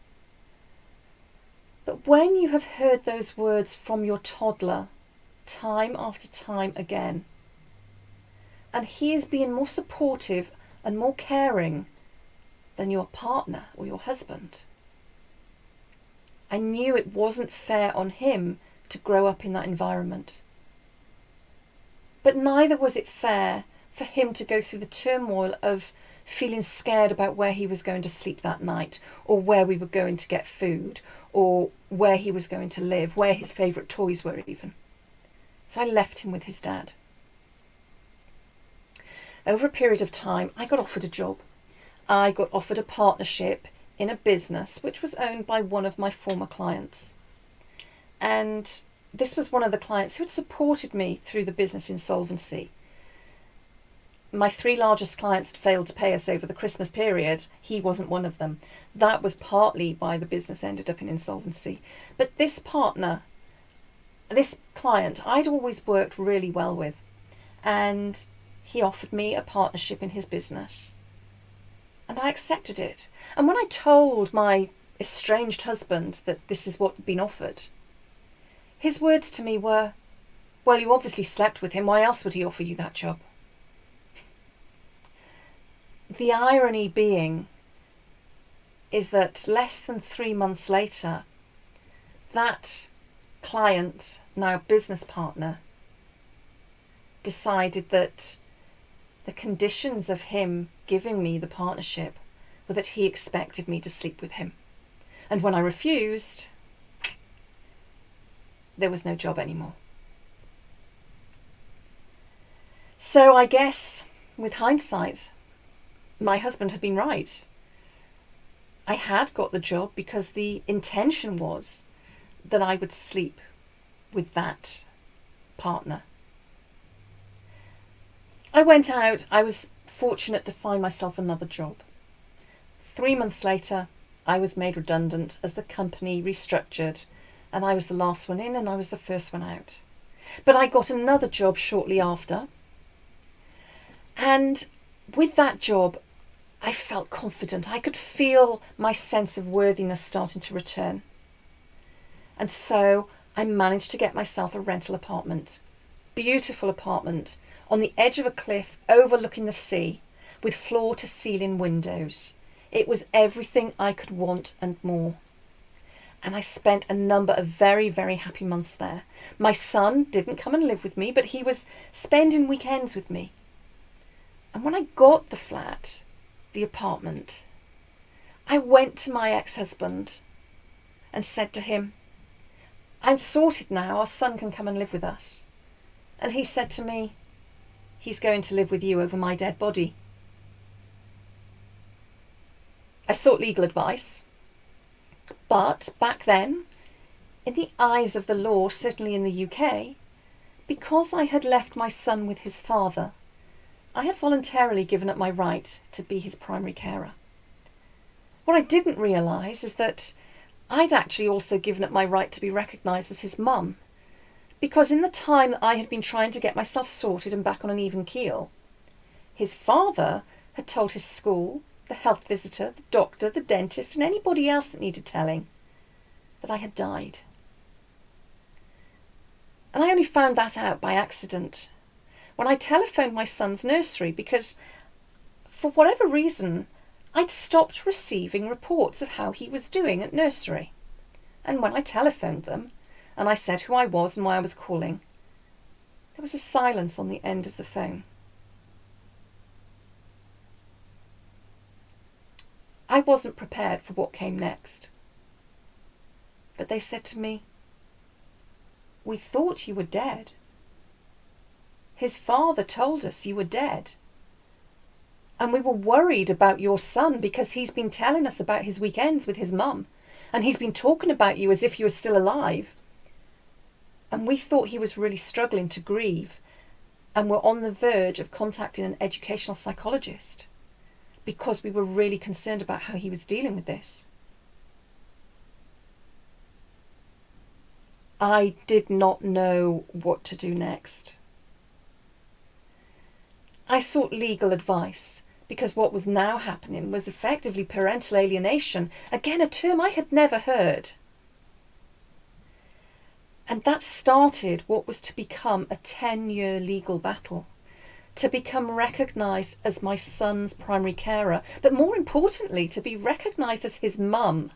But when you have heard those words from your toddler time after time again, and he is being more supportive and more caring than your partner or your husband, I knew it wasn't fair on him to grow up in that environment. But neither was it fair for him to go through the turmoil of feeling scared about where he was going to sleep that night, or where we were going to get food, or where he was going to live, where his favourite toys were even. So I left him with his dad. Over a period of time, I got offered a job. I got offered a partnership in a business which was owned by one of my former clients. And this was one of the clients who had supported me through the business insolvency. My 3 largest clients had failed to pay us over the Christmas period. He wasn't one of them. That was partly why the business ended up in insolvency. But this partner, this client, I'd always worked really well with. And he offered me a partnership in his business. And I accepted it. And when I told my estranged husband that this is what had been offered, his words to me were, "Well, you obviously slept with him. Why else would he offer you that job?" The irony being is that less than 3 months later, that client, now business partner, decided that the conditions of him giving me the partnership were that he expected me to sleep with him. And when I refused, there was no job anymore. So I guess, with hindsight, my husband had been right. I had got the job because the intention was that I would sleep with that partner. I went out. I was fortunate to find myself another job. 3 months later, I was made redundant as the company restructured, and I was the last one in and I was the first one out. But I got another job shortly after, and with that job I felt confident. I could feel my sense of worthiness starting to return. And so I managed to get myself a rental apartment. Beautiful apartment on the edge of a cliff overlooking the sea with floor to ceiling windows. It was everything I could want and more. And I spent a number of very, very happy months there. My son didn't come and live with me, but he was spending weekends with me. And when I got the flat, the apartment, I went to my ex-husband and said to him, I'm sorted now, our son can come and live with us. And he said to me, he's going to live with you over my dead body. I sought legal advice, but back then, in the eyes of the law, certainly in the UK, because I had left my son with his father, I had voluntarily given up my right to be his primary carer. What I didn't realise is that I'd actually also given up my right to be recognised as his mum, because in the time that I had been trying to get myself sorted and back on an even keel, his father had told his school, the health visitor, the doctor, the dentist, and anybody else that needed telling that I had died. And I only found that out by accident when I telephoned my son's nursery, because for whatever reason I'd stopped receiving reports of how he was doing at nursery. And when I telephoned them and I said who I was and why I was calling, there was a silence on the end of the phone. I wasn't prepared for what came next. But they said to me, we thought you were dead. His father told us you were dead. And we were worried about your son because he's been telling us about his weekends with his mum. And he's been talking about you as if you were still alive. And we thought he was really struggling to grieve and were on the verge of contacting an educational psychologist because we were really concerned about how he was dealing with this. I did not know what to do next. I sought legal advice because what was now happening was effectively parental alienation, again a term I had never heard. And that started what was to become a 10-year legal battle, to become recognised as my son's primary carer, but more importantly, to be recognised as his mum.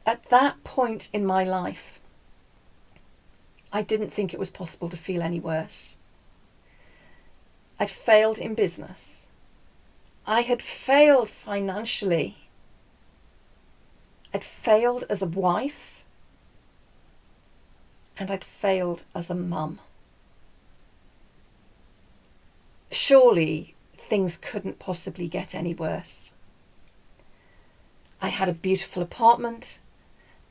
At that point in my life, I didn't think it was possible to feel any worse. I'd failed in business. I had failed financially. I'd failed as a wife. And I'd failed as a mum. Surely things couldn't possibly get any worse. I had a beautiful apartment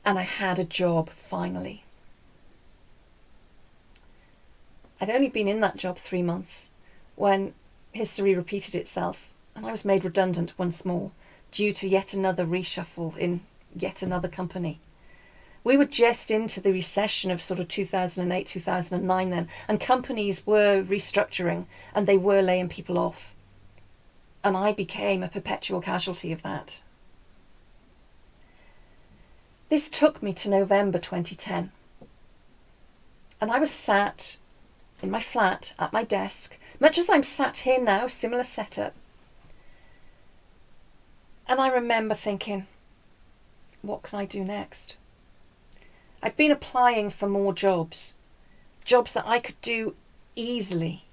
and I had a job finally. I'd only been in that job 3 months when history repeated itself and I was made redundant once more due to yet another reshuffle in yet another company. We were just into the recession of sort of 2008, 2009 then, and companies were restructuring and they were laying people off. And I became a perpetual casualty of that. This took me to November 2010. And I was sat in my flat at my desk, much as I'm sat here now, similar setup. And I remember thinking, what can I do next? I'd been applying for more jobs that I could do easily.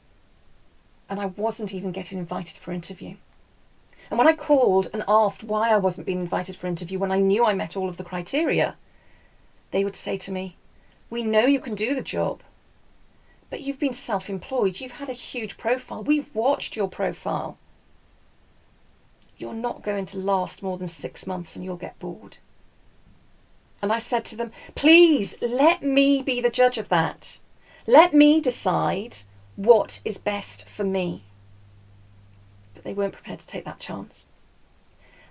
And I wasn't even getting invited for interview. And when I called and asked why I wasn't being invited for interview when I knew I met all of the criteria, they would say to me, we know you can do the job, but you've been self-employed, you've had a huge profile, we've watched your profile. You're not going to last more than 6 months and you'll get bored. And I said to them, please let me be the judge of that. Let me decide what is best for me. But they weren't prepared to take that chance.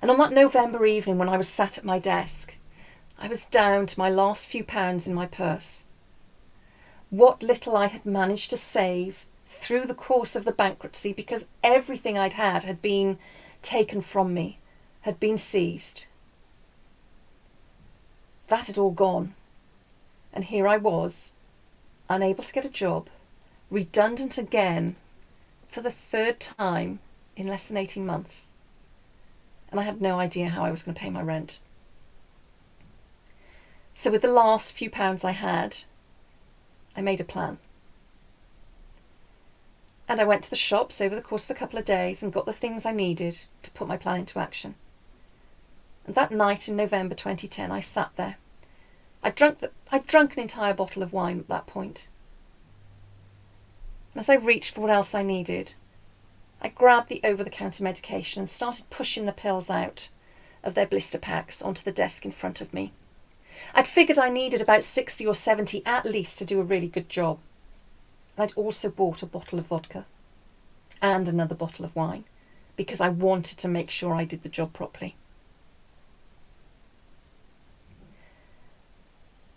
And on that November evening when I was sat at my desk, I was down to my last few pounds in my purse. What little I had managed to save through the course of the bankruptcy, because everything I'd had been taken from me, had been seized. That had all gone. And here I was, unable to get a job, redundant again for the third time in less than 18 months. And I had no idea how I was going to pay my rent. So with the last few pounds I had, I made a plan. And I went to the shops over the course of a couple of days and got the things I needed to put my plan into action. And that night in November 2010, I sat there. I'd drunk an entire bottle of wine at that point. And as I reached for what else I needed, I grabbed the over-the-counter medication and started pushing the pills out of their blister packs onto the desk in front of me. I'd figured I needed about 60 or 70 at least to do a really good job. And I'd also bought a bottle of vodka and another bottle of wine because I wanted to make sure I did the job properly.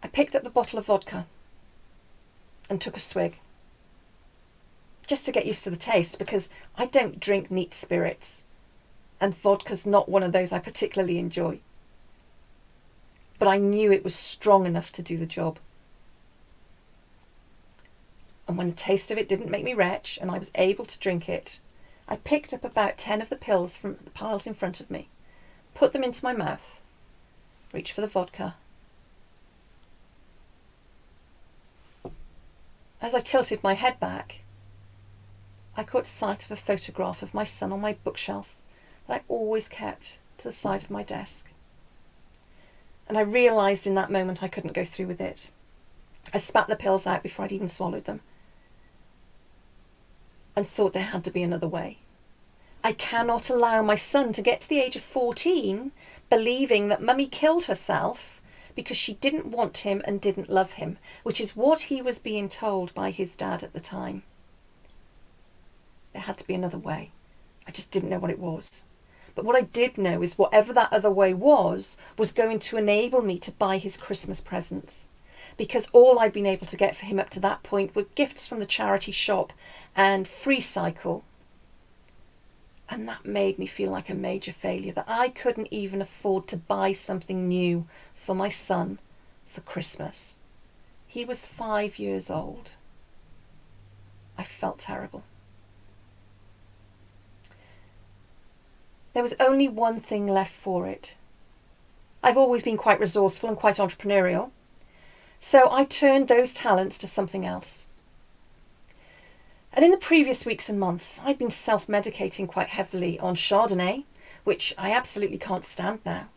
I picked up the bottle of vodka and took a swig, just to get used to the taste, because I don't drink neat spirits, and vodka's not one of those I particularly enjoy. But I knew it was strong enough to do the job. And when the taste of it didn't make me retch and I was able to drink it, I picked up about 10 of the pills from the piles in front of me, put them into my mouth, reached for the vodka. As I tilted my head back, I caught sight of a photograph of my son on my bookshelf that I always kept to the side of my desk. And I realised in that moment I couldn't go through with it. I spat the pills out before I'd even swallowed them and thought there had to be another way. I cannot allow my son to get to the age of 14 believing that mummy killed herself because she didn't want him and didn't love him, which is what he was being told by his dad at the time. There had to be another way. I just didn't know what it was. But what I did know is whatever that other way was going to enable me to buy his Christmas presents. Because all I'd been able to get for him up to that point were gifts from the charity shop and free cycle. And that made me feel like a major failure, that I couldn't even afford to buy something new for my son for Christmas. He was 5 years old. I felt terrible. There was only one thing left for it. I've always been quite resourceful and quite entrepreneurial, so I turned those talents to something else. And in the previous weeks and months, I'd been self-medicating quite heavily on Chardonnay, which I absolutely can't stand now.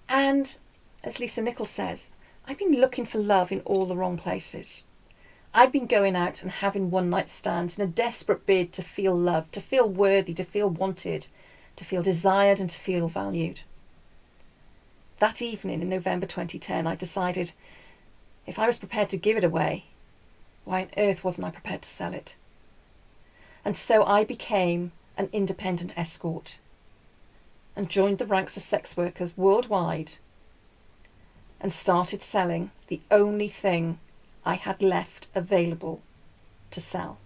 And, as Lisa Nichols says, I'd been looking for love in all the wrong places. I'd been going out and having one-night stands in a desperate bid to feel loved, to feel worthy, to feel wanted, to feel desired and to feel valued. That evening in November 2010, I decided if I was prepared to give it away, why on earth wasn't I prepared to sell it? And so I became an independent escort and joined the ranks of sex workers worldwide and started selling the only thing I had left available to sell.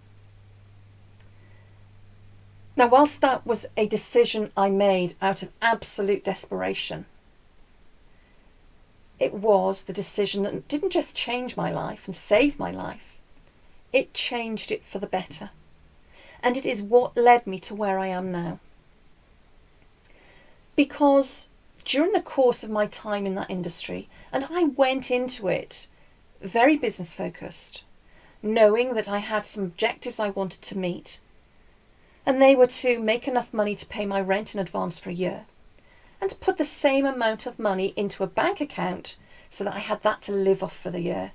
Now, whilst that was a decision I made out of absolute desperation, it was the decision that didn't just change my life and save my life, it changed it for the better. And it is what led me to where I am now. Because during the course of my time in that industry, and I went into it very business focused, knowing that I had some objectives I wanted to meet, and they were to make enough money to pay my rent in advance for a year, and to put the same amount of money into a bank account so that I had that to live off for the year,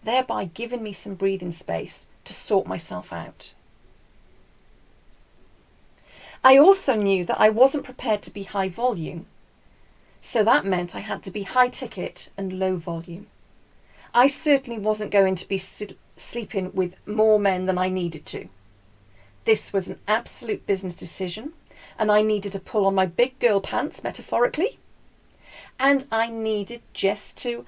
thereby giving me some breathing space to sort myself out. I also knew that I wasn't prepared to be high volume, so that meant I had to be high ticket and low volume. I certainly wasn't going to be sleeping with more men than I needed to. This was an absolute business decision, and I needed to pull on my big girl pants, metaphorically, and I needed just to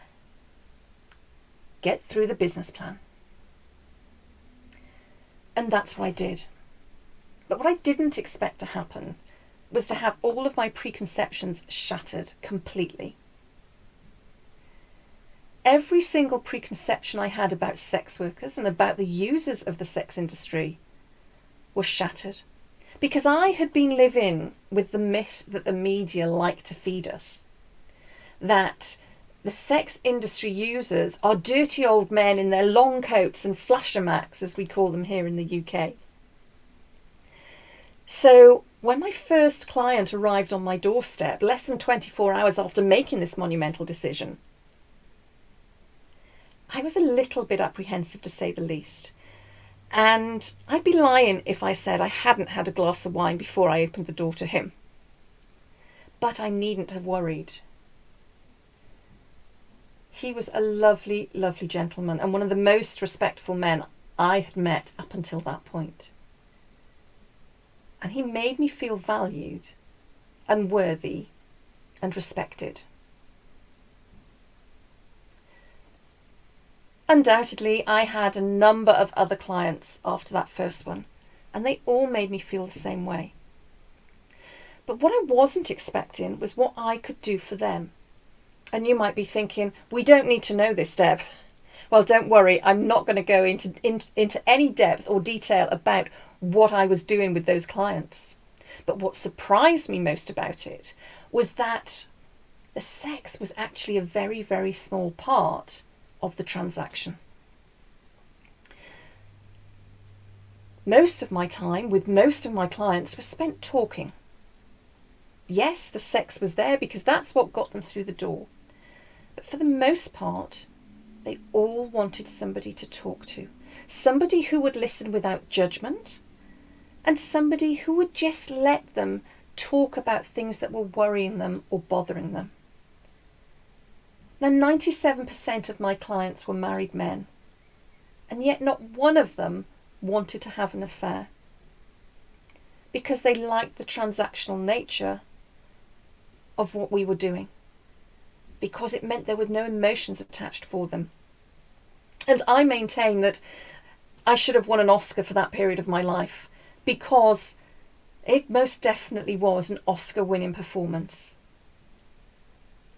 get through the business plan. And that's what I did. But what I didn't expect to happen was to have all of my preconceptions shattered completely. Every single preconception I had about sex workers and about the users of the sex industry was shattered, because I had been living with the myth that the media like to feed us, that the sex industry users are dirty old men in their long coats and flasher-macs, as we call them here in the UK. So when my first client arrived on my doorstep, less than 24 hours after making this monumental decision, I was a little bit apprehensive, to say the least. And I'd be lying if I said I hadn't had a glass of wine before I opened the door to him. But I needn't have worried. He was a lovely, lovely gentleman and one of the most respectful men I had met up until that point. And he made me feel valued and worthy and respected. Undoubtedly, I had a number of other clients after that first one, and they all made me feel the same way. But what I wasn't expecting was what I could do for them. And you might be thinking, we don't need to know this, Deb. Well, don't worry, I'm not going to go into any depth or detail about what I was doing with those clients. But what surprised me most about it was that the sex was actually a very, very small part of the transaction. Most of my time with most of my clients was spent talking. Yes, the sex was there because that's what got them through the door. But for the most part, they all wanted somebody to talk to. Somebody who would listen without judgment, and somebody who would just let them talk about things that were worrying them or bothering them. Now, 97% of my clients were married men, and yet not one of them wanted to have an affair because they liked the transactional nature of what we were doing, because it meant there were no emotions attached for them. And I maintain that I should have won an Oscar for that period of my life, because it most definitely was an Oscar-winning performance.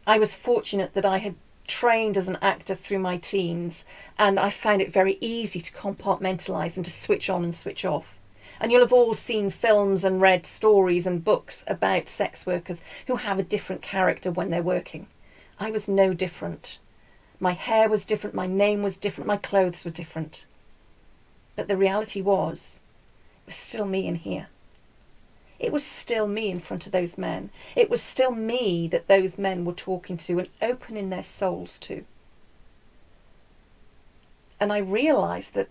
I was fortunate that I had trained as an actor through my teens, and I found it very easy to compartmentalise and to switch on and switch off. And you'll have all seen films and read stories and books about sex workers who have a different character when they're working. I was no different. My hair was different, my name was different, my clothes were different. But the reality was, it was still me in here. It was still me in front of those men. It was still me that those men were talking to and opening their souls to. And I realised that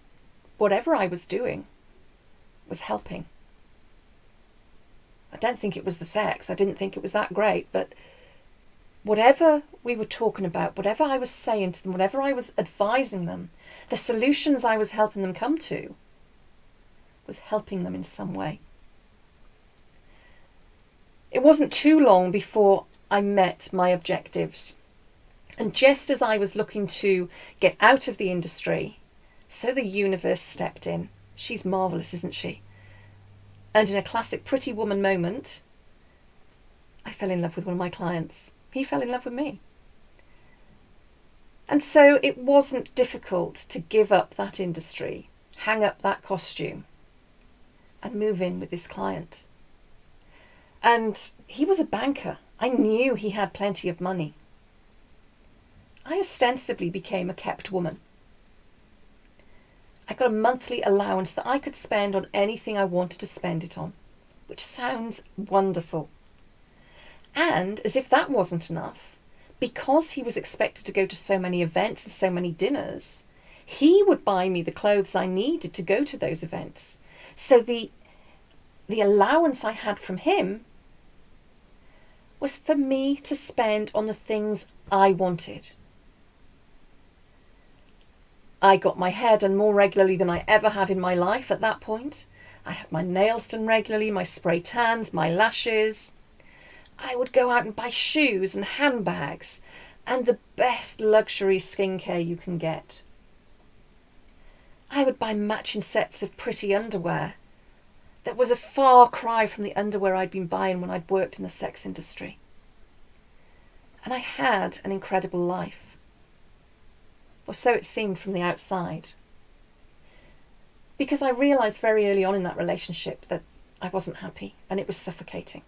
whatever I was doing was helping. I don't think it was the sex. I didn't think it was that great. But whatever we were talking about, whatever I was saying to them, whatever I was advising them, the solutions I was helping them come to was helping them in some way. It wasn't too long before I met my objectives. And just as I was looking to get out of the industry, so the universe stepped in. She's marvellous, isn't she? And in a classic Pretty Woman moment, I fell in love with one of my clients. He fell in love with me. And so it wasn't difficult to give up that industry, hang up that costume, and move in with this client. And he was a banker. I knew he had plenty of money. I ostensibly became a kept woman. I got a monthly allowance that I could spend on anything I wanted to spend it on, which sounds wonderful. And as if that wasn't enough, because he was expected to go to so many events and so many dinners, he would buy me the clothes I needed to go to those events. So the allowance I had from him was for me to spend on the things I wanted. I got my hair done more regularly than I ever have in my life at that point. I had my nails done regularly, my spray tans, my lashes. I would go out and buy shoes and handbags and the best luxury skincare you can get. I would buy matching sets of pretty underwear that was a far cry from the underwear I'd been buying when I'd worked in the sex industry. And I had an incredible life. Or so it seemed from the outside. Because I realised very early on in that relationship that I wasn't happy and it was suffocating.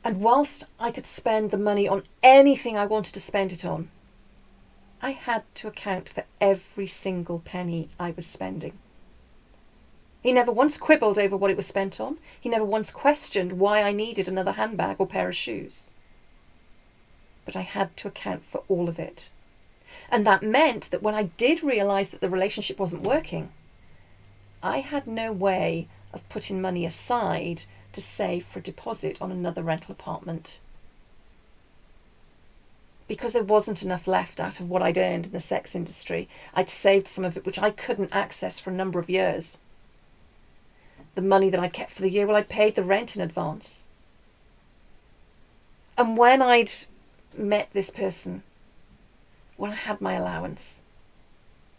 And whilst I could spend the money on anything I wanted to spend it on, I had to account for every single penny I was spending. He never once quibbled over what it was spent on. He never once questioned why I needed another handbag or pair of shoes. But I had to account for all of it. And that meant that when I did realise that the relationship wasn't working, I had no way of putting money aside to save for a deposit on another rental apartment. Because there wasn't enough left out of what I'd earned in the sex industry, I'd saved some of it which I couldn't access for a number of years. The money that I'd kept for the year, well, I'd paid the rent in advance. And when I'd met this person, when I had my allowance,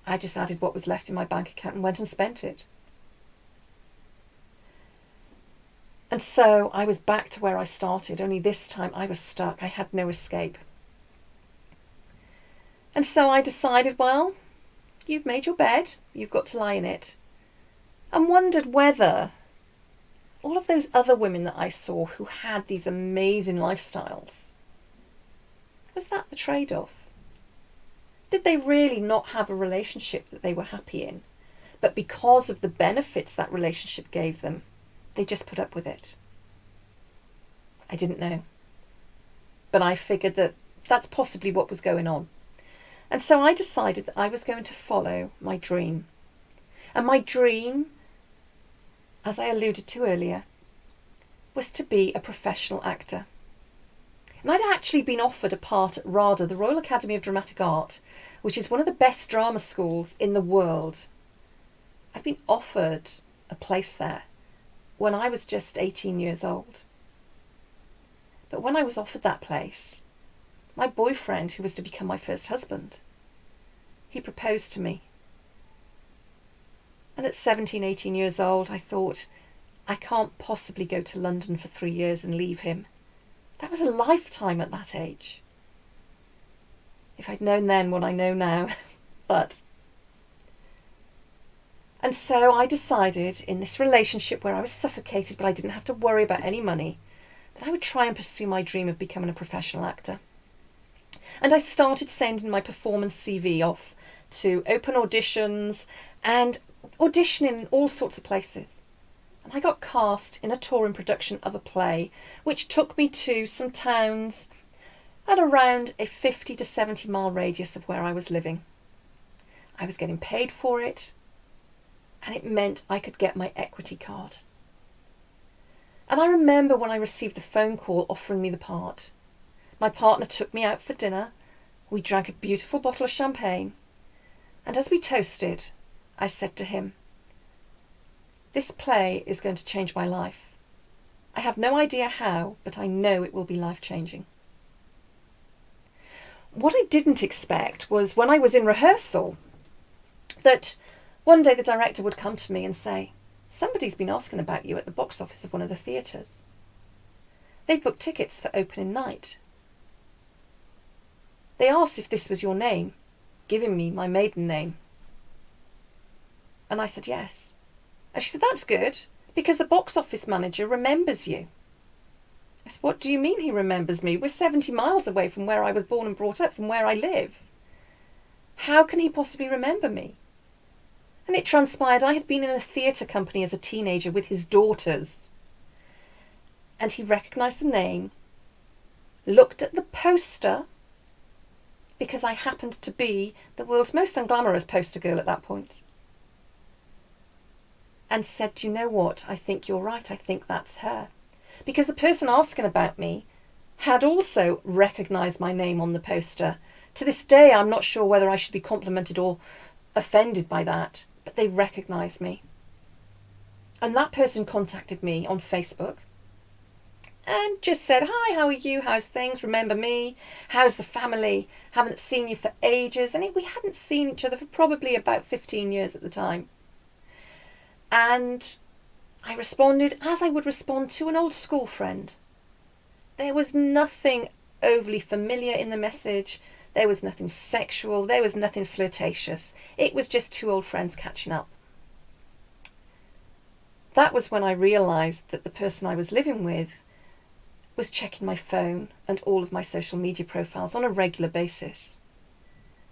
I just added what was left in my bank account and went and spent it. And so I was back to where I started, only this time I was stuck. I had no escape. And so I decided, well, you've made your bed, you've got to lie in it. And wondered whether all of those other women that I saw who had these amazing lifestyles, was that the trade-off? Did they really not have a relationship that they were happy in? But because of the benefits that relationship gave them, they just put up with it? I didn't know. But I figured that that's possibly what was going on. And so I decided that I was going to follow my dream. And my dream, as I alluded to earlier, was to be a professional actor. And I'd actually been offered a part at RADA, the Royal Academy of Dramatic Art, which is one of the best drama schools in the world. I'd been offered a place there when I was just 18 years old. But when I was offered that place, my boyfriend, who was to become my first husband, he proposed to me. And at 17, 18 years old, I thought, I can't possibly go to London for 3 years and leave him. That was a lifetime at that age. If I'd known then what I know now, but. And so I decided in this relationship where I was suffocated, but I didn't have to worry about any money, that I would try and pursue my dream of becoming a professional actor. And I started sending my performance CV off to open auditions and auditioning in all sorts of places. And I got cast in a touring production of a play, which took me to some towns at around a 50 to 70 mile radius of where I was living. I was getting paid for it, and it meant I could get my equity card. And I remember when I received the phone call offering me the part. My partner took me out for dinner. We drank a beautiful bottle of champagne. And as we toasted, I said to him, "This play is going to change my life. I have no idea how, but I know it will be life-changing." What I didn't expect was when I was in rehearsal, that one day the director would come to me and say, "Somebody's been asking about you at the box office of one of the theatres. They've booked tickets for opening night. They asked if this was your name," giving me my maiden name. And I said yes. And she said, "That's good, because the box office manager remembers you." I said, "What do you mean he remembers me? We're 70 miles away from where I was born and brought up, from where I live. How can he possibly remember me?" And it transpired I had been in a theatre company as a teenager with his daughters. And he recognised the name, looked at the poster, because I happened to be the world's most unglamorous poster girl at that point, and said, "Do you know what? I think you're right. I think that's her." Because the person asking about me had also recognised my name on the poster. To this day, I'm not sure whether I should be complimented or offended by that, but they recognised me. And that person contacted me on Facebook and just said, "Hi, how are you? How's things? Remember me? How's the family? Haven't seen you for ages." And we hadn't seen each other for probably about 15 years at the time. And I responded as I would respond to an old school friend. There was nothing overly familiar in the message. There was nothing sexual. There was nothing flirtatious. It was just two old friends catching up. That was when I realised that the person I was living with was checking my phone and all of my social media profiles on a regular basis,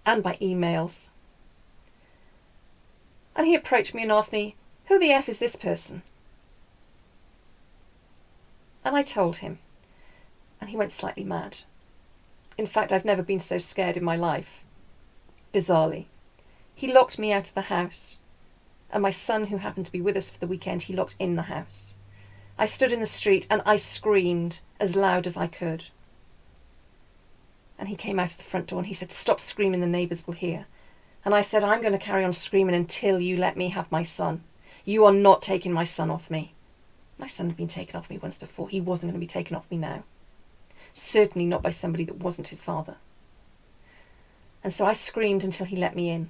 and my emails. And he approached me and asked me, "Who the F is this person?" And I told him, and he went slightly mad. In fact, I've never been so scared in my life. Bizarrely. He locked me out of the house, and my son, who happened to be with us for the weekend, he locked in the house. I stood in the street and I screamed as loud as I could. And he came out of the front door and he said, "Stop screaming, the neighbours will hear." And I said, "I'm going to carry on screaming until you let me have my son. You are not taking my son off me." My son had been taken off me once before. He wasn't going to be taken off me now. Certainly not by somebody that wasn't his father. And so I screamed until he let me in.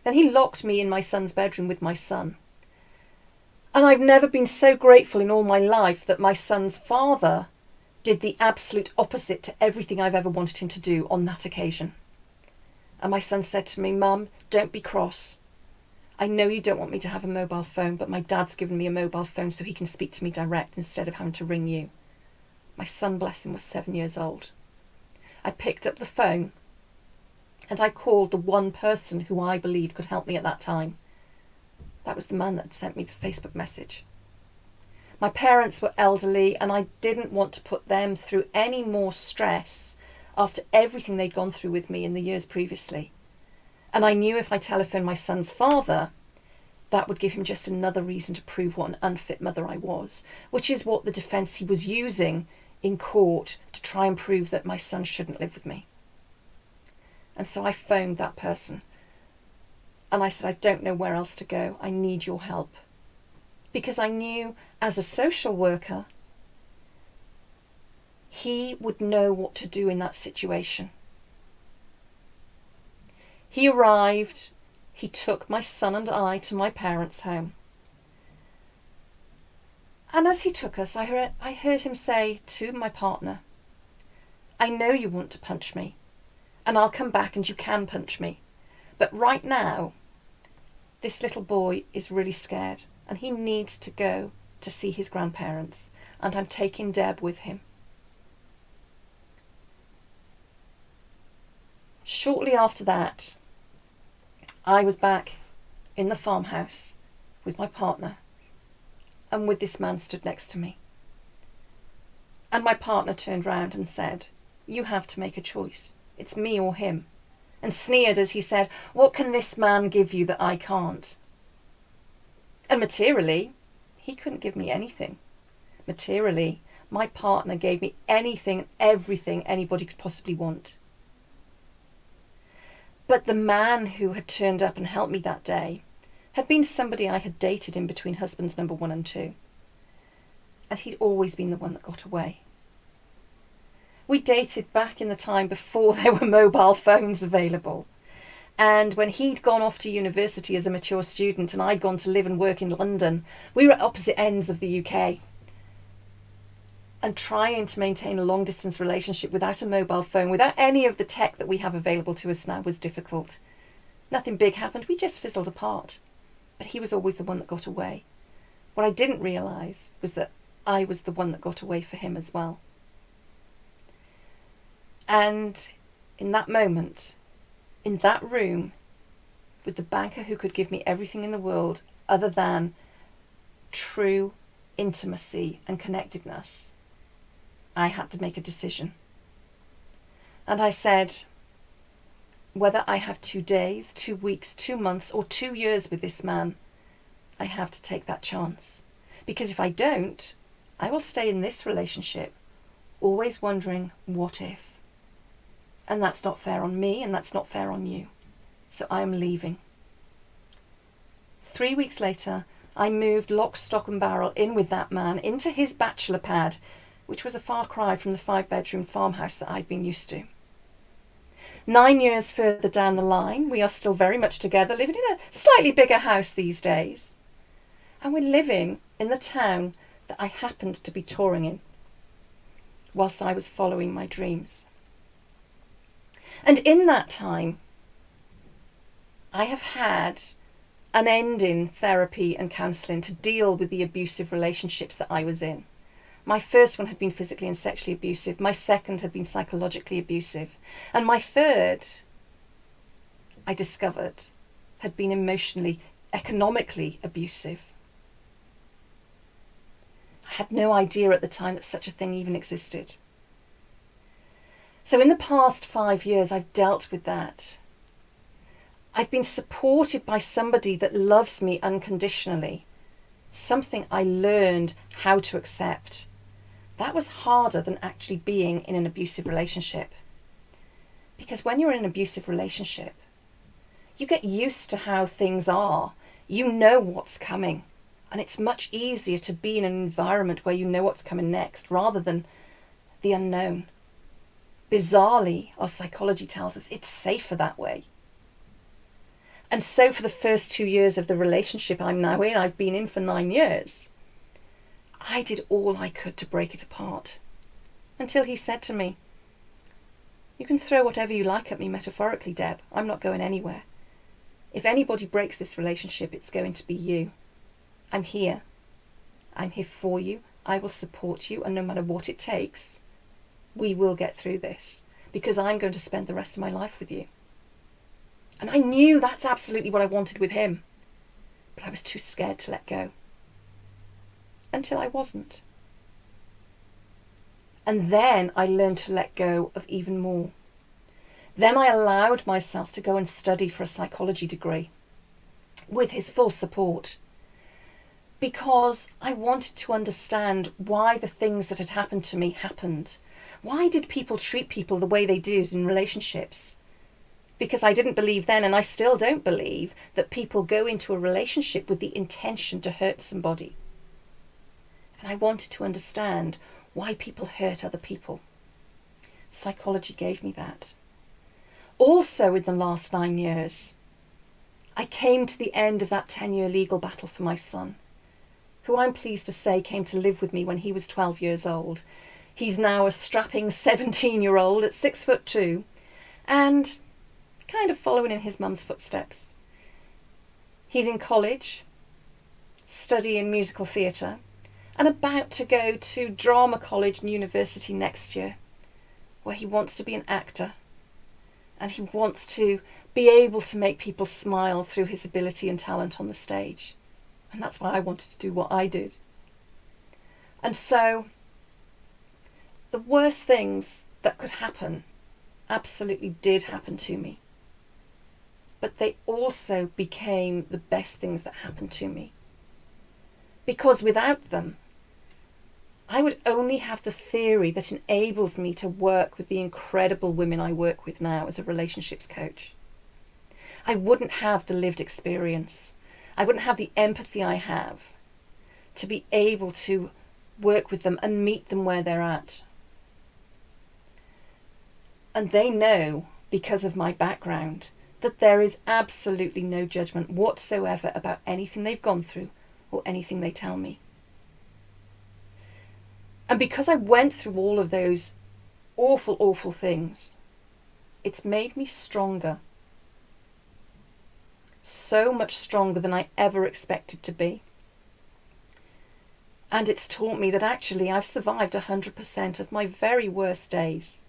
Then he locked me in my son's bedroom with my son. And I've never been so grateful in all my life that my son's father did the absolute opposite to everything I've ever wanted him to do on that occasion. And my son said to me, "Mum, don't be cross. I know you don't want me to have a mobile phone, but my dad's given me a mobile phone so he can speak to me direct instead of having to ring you." My son, bless him, was 7 years old. I picked up the phone and I called the one person who I believed could help me at that time. That was the man that had sent me the Facebook message. My parents were elderly and I didn't want to put them through any more stress after everything they'd gone through with me in the years previously. And I knew if I telephoned my son's father, that would give him just another reason to prove what an unfit mother I was, which is what the defence he was using in court to try and prove that my son shouldn't live with me. And so I phoned that person and I said, "I don't know where else to go. I need your help." Because I knew as a social worker, he would know what to do in that situation. He arrived, he took my son and I to my parents' home. And as he took us, I heard him say to my partner, "I know you want to punch me, and I'll come back and you can punch me. But right now, this little boy is really scared and he needs to go to see his grandparents, and I'm taking Deb with him." Shortly after that, I was back in the farmhouse with my partner, and with this man stood next to me. And my partner turned round and said, "You have to make a choice. It's me or him." And sneered as he said, "What can this man give you that I can't?" And materially, he couldn't give me anything. Materially, my partner gave me anything and everything anybody could possibly want. But the man who had turned up and helped me that day had been somebody I had dated in between husbands number 1 and 2. And he'd always been the one that got away. We dated back in the time before there were mobile phones available. And when he'd gone off to university as a mature student and I'd gone to live and work in London, we were at opposite ends of the UK. And trying to maintain a long distance relationship without a mobile phone, without any of the tech that we have available to us now, was difficult. Nothing big happened, we just fizzled apart. But he was always the one that got away. What I didn't realise was that I was the one that got away for him as well. And in that moment, in that room, with the banker who could give me everything in the world other than true intimacy and connectedness, I had to make a decision. And I said, whether I have 2 days, 2 weeks, 2 months, or 2 years with this man, I have to take that chance. Because if I don't, I will stay in this relationship, always wondering, what if? And that's not fair on me, and that's not fair on you. So I am leaving. 3 weeks later, I moved lock, stock and barrel in with that man into his bachelor pad, which was a far cry from the 5-bedroom farmhouse that I'd been used to. 9 years further down the line, we are still very much together, living in a slightly bigger house these days. And we're living in the town that I happened to be touring in, whilst I was following my dreams. And in that time, I have had an end in therapy and counselling to deal with the abusive relationships that I was in. My first one had been physically and sexually abusive. My second had been psychologically abusive. And my third, I discovered, had been emotionally, economically abusive. I had no idea at the time that such a thing even existed. So in the past 5 years, I've dealt with that. I've been supported by somebody that loves me unconditionally, something I learned how to accept. That was harder than actually being in an abusive relationship. Because when you're in an abusive relationship, you get used to how things are. You know what's coming. And it's much easier to be in an environment where you know what's coming next rather than the unknown. Bizarrely, our psychology tells us it's safer that way. And so for the first 2 years of the relationship I'm now in, I've been in for 9 years, I did all I could to break it apart. Until he said to me, "You can throw whatever you like at me metaphorically, Deb. I'm not going anywhere. If anybody breaks this relationship, it's going to be you. I'm here. I'm here for you. I will support you, and no matter what it takes, we will get through this, because I'm going to spend the rest of my life with you." And I knew that's absolutely what I wanted with him, but I was too scared to let go. Until I wasn't. And then I learned to let go of even more. Then I allowed myself to go and study for a psychology degree with his full support, because I wanted to understand why the things that had happened to me happened. Why did people treat people the way they did in relationships? Because I didn't believe then, and I still don't believe, that people go into a relationship with the intention to hurt somebody. And I wanted to understand why people hurt other people. Psychology gave me that. Also, in the last 9 years, I came to the end of that 10-year legal battle for my son, who I'm pleased to say came to live with me when he was 12 years old. He's now a strapping 17-year-old at 6'2", and kind of following in his mum's footsteps. He's in college, studying musical theatre, and about to go to drama college and university next year, where he wants to be an actor, and he wants to be able to make people smile through his ability and talent on the stage. And that's why I wanted to do what I did. And so the worst things that could happen absolutely did happen to me. But they also became the best things that happened to me. Because without them, I would only have the theory that enables me to work with the incredible women I work with now as a relationships coach. I wouldn't have the lived experience. I wouldn't have the empathy I have to be able to work with them and meet them where they're at. And they know, because of my background, that there is absolutely no judgment whatsoever about anything they've gone through or anything they tell me. And because I went through all of those awful, awful things, it's made me stronger. So much stronger than I ever expected to be. And it's taught me that actually I've survived 100% of my very worst days.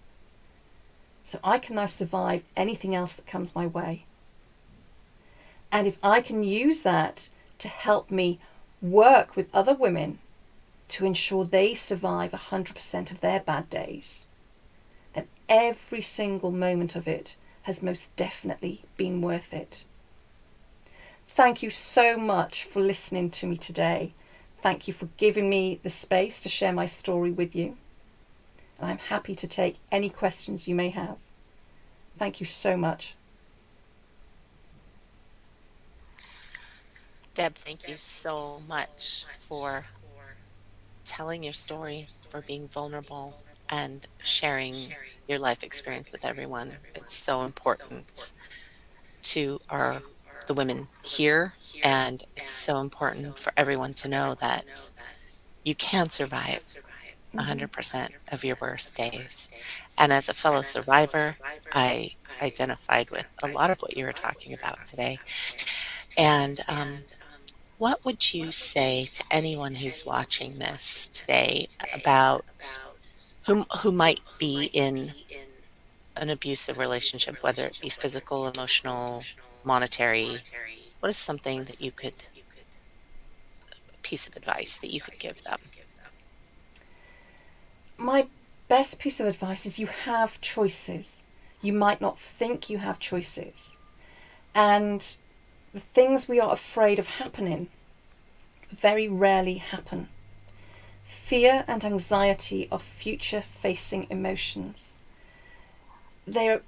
So I can now survive anything else that comes my way. And if I can use that to help me work with other women to ensure they survive 100% of their bad days, then every single moment of it has most definitely been worth it. Thank you so much for listening to me today. Thank you for giving me the space to share my story with you. And I'm happy to take any questions you may have. Thank you so much. Deb, thank you so much for telling your story, for being vulnerable, and sharing your life experience with everyone. It's so important to our the women here, and it's so important for everyone to know that you can survive 100% of your worst days. And as a fellow survivor, I identified with a lot of what you were talking about today. And what would you say to anyone who's watching this today about who might be in an abusive relationship, whether it be physical, emotional, monetary? What is something that you could, piece of advice that you could give them? My best piece of advice is you have choices. You might not think you have choices. And the things we are afraid of happening very rarely happen. Fear and anxiety are future facing emotions. They're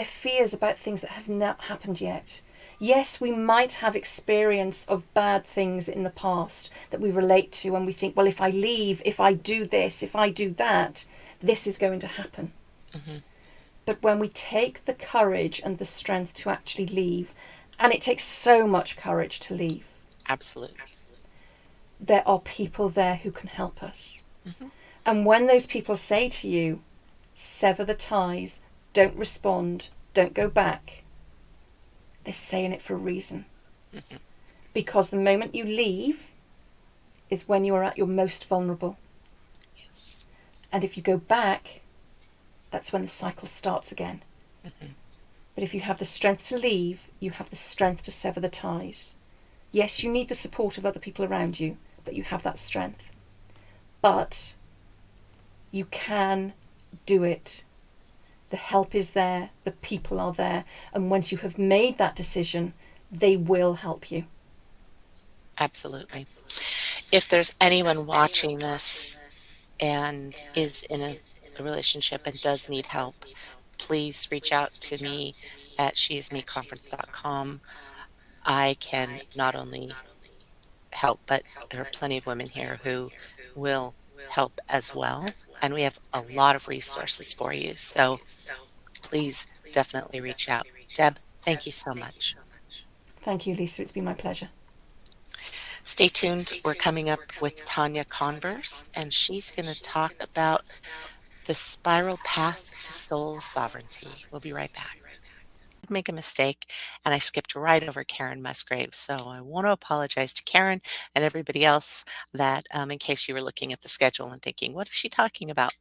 fears about things that have not happened yet. Yes, we might have experience of bad things in the past that we relate to, and we think, well, if I leave, if I do this, if I do that, this is going to happen. Hmm. But when we take the courage and the strength to actually leave, and it takes so much courage to leave, Absolutely. there are people there who can help us. Hmm. And when those people say to you, sever the ties, don't respond, don't go back, they're saying it for a reason. Hmm. Because the moment you leave is when you are at your most vulnerable. Yes. And if you go back, that's when the cycle starts again. Hmm. But if you have the strength to leave, you have the strength to sever the ties. Yes, you need the support of other people around you, but you have that strength. But you can do it. The help is there, the people are there, and once you have made that decision, they will help you. Absolutely. If there's anyone watching this and is in a relationship and does need help, please reach out to me at sheismeconference.com. I can not only help, but there are plenty of women here who will help as well. And we have a lot of resources for you. So please definitely reach out. Deb, thank you so much. Thank you, Lisa. It's been my pleasure. Stay tuned. We're coming up with Tanya Converse, and she's going to talk about the spiral path to soul sovereignty. We'll be right back. Make a mistake, and I skipped right over Karen Musgrave. So I want to apologize to Karen and everybody else that, in case you were looking at the schedule and thinking, what is she talking about?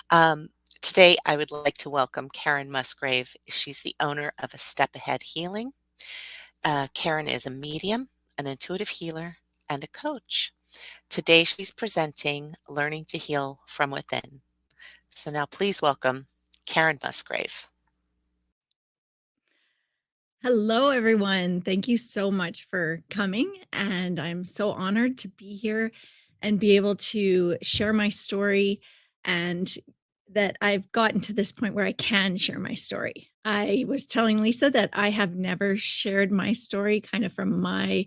Um, Today, I would like to welcome Karen Musgrave. She's the owner of A Step Ahead Healing. Karen is a medium, an intuitive healer, and a coach. Today, she's presenting Learning to Heal from Within. So now please welcome Karen Musgrave. Hello, everyone. Thank you so much for coming. And I'm so honored to be here and be able to share my story, and that I've gotten to this point where I can share my story. I was telling Lisa that I have never shared my story kind of from my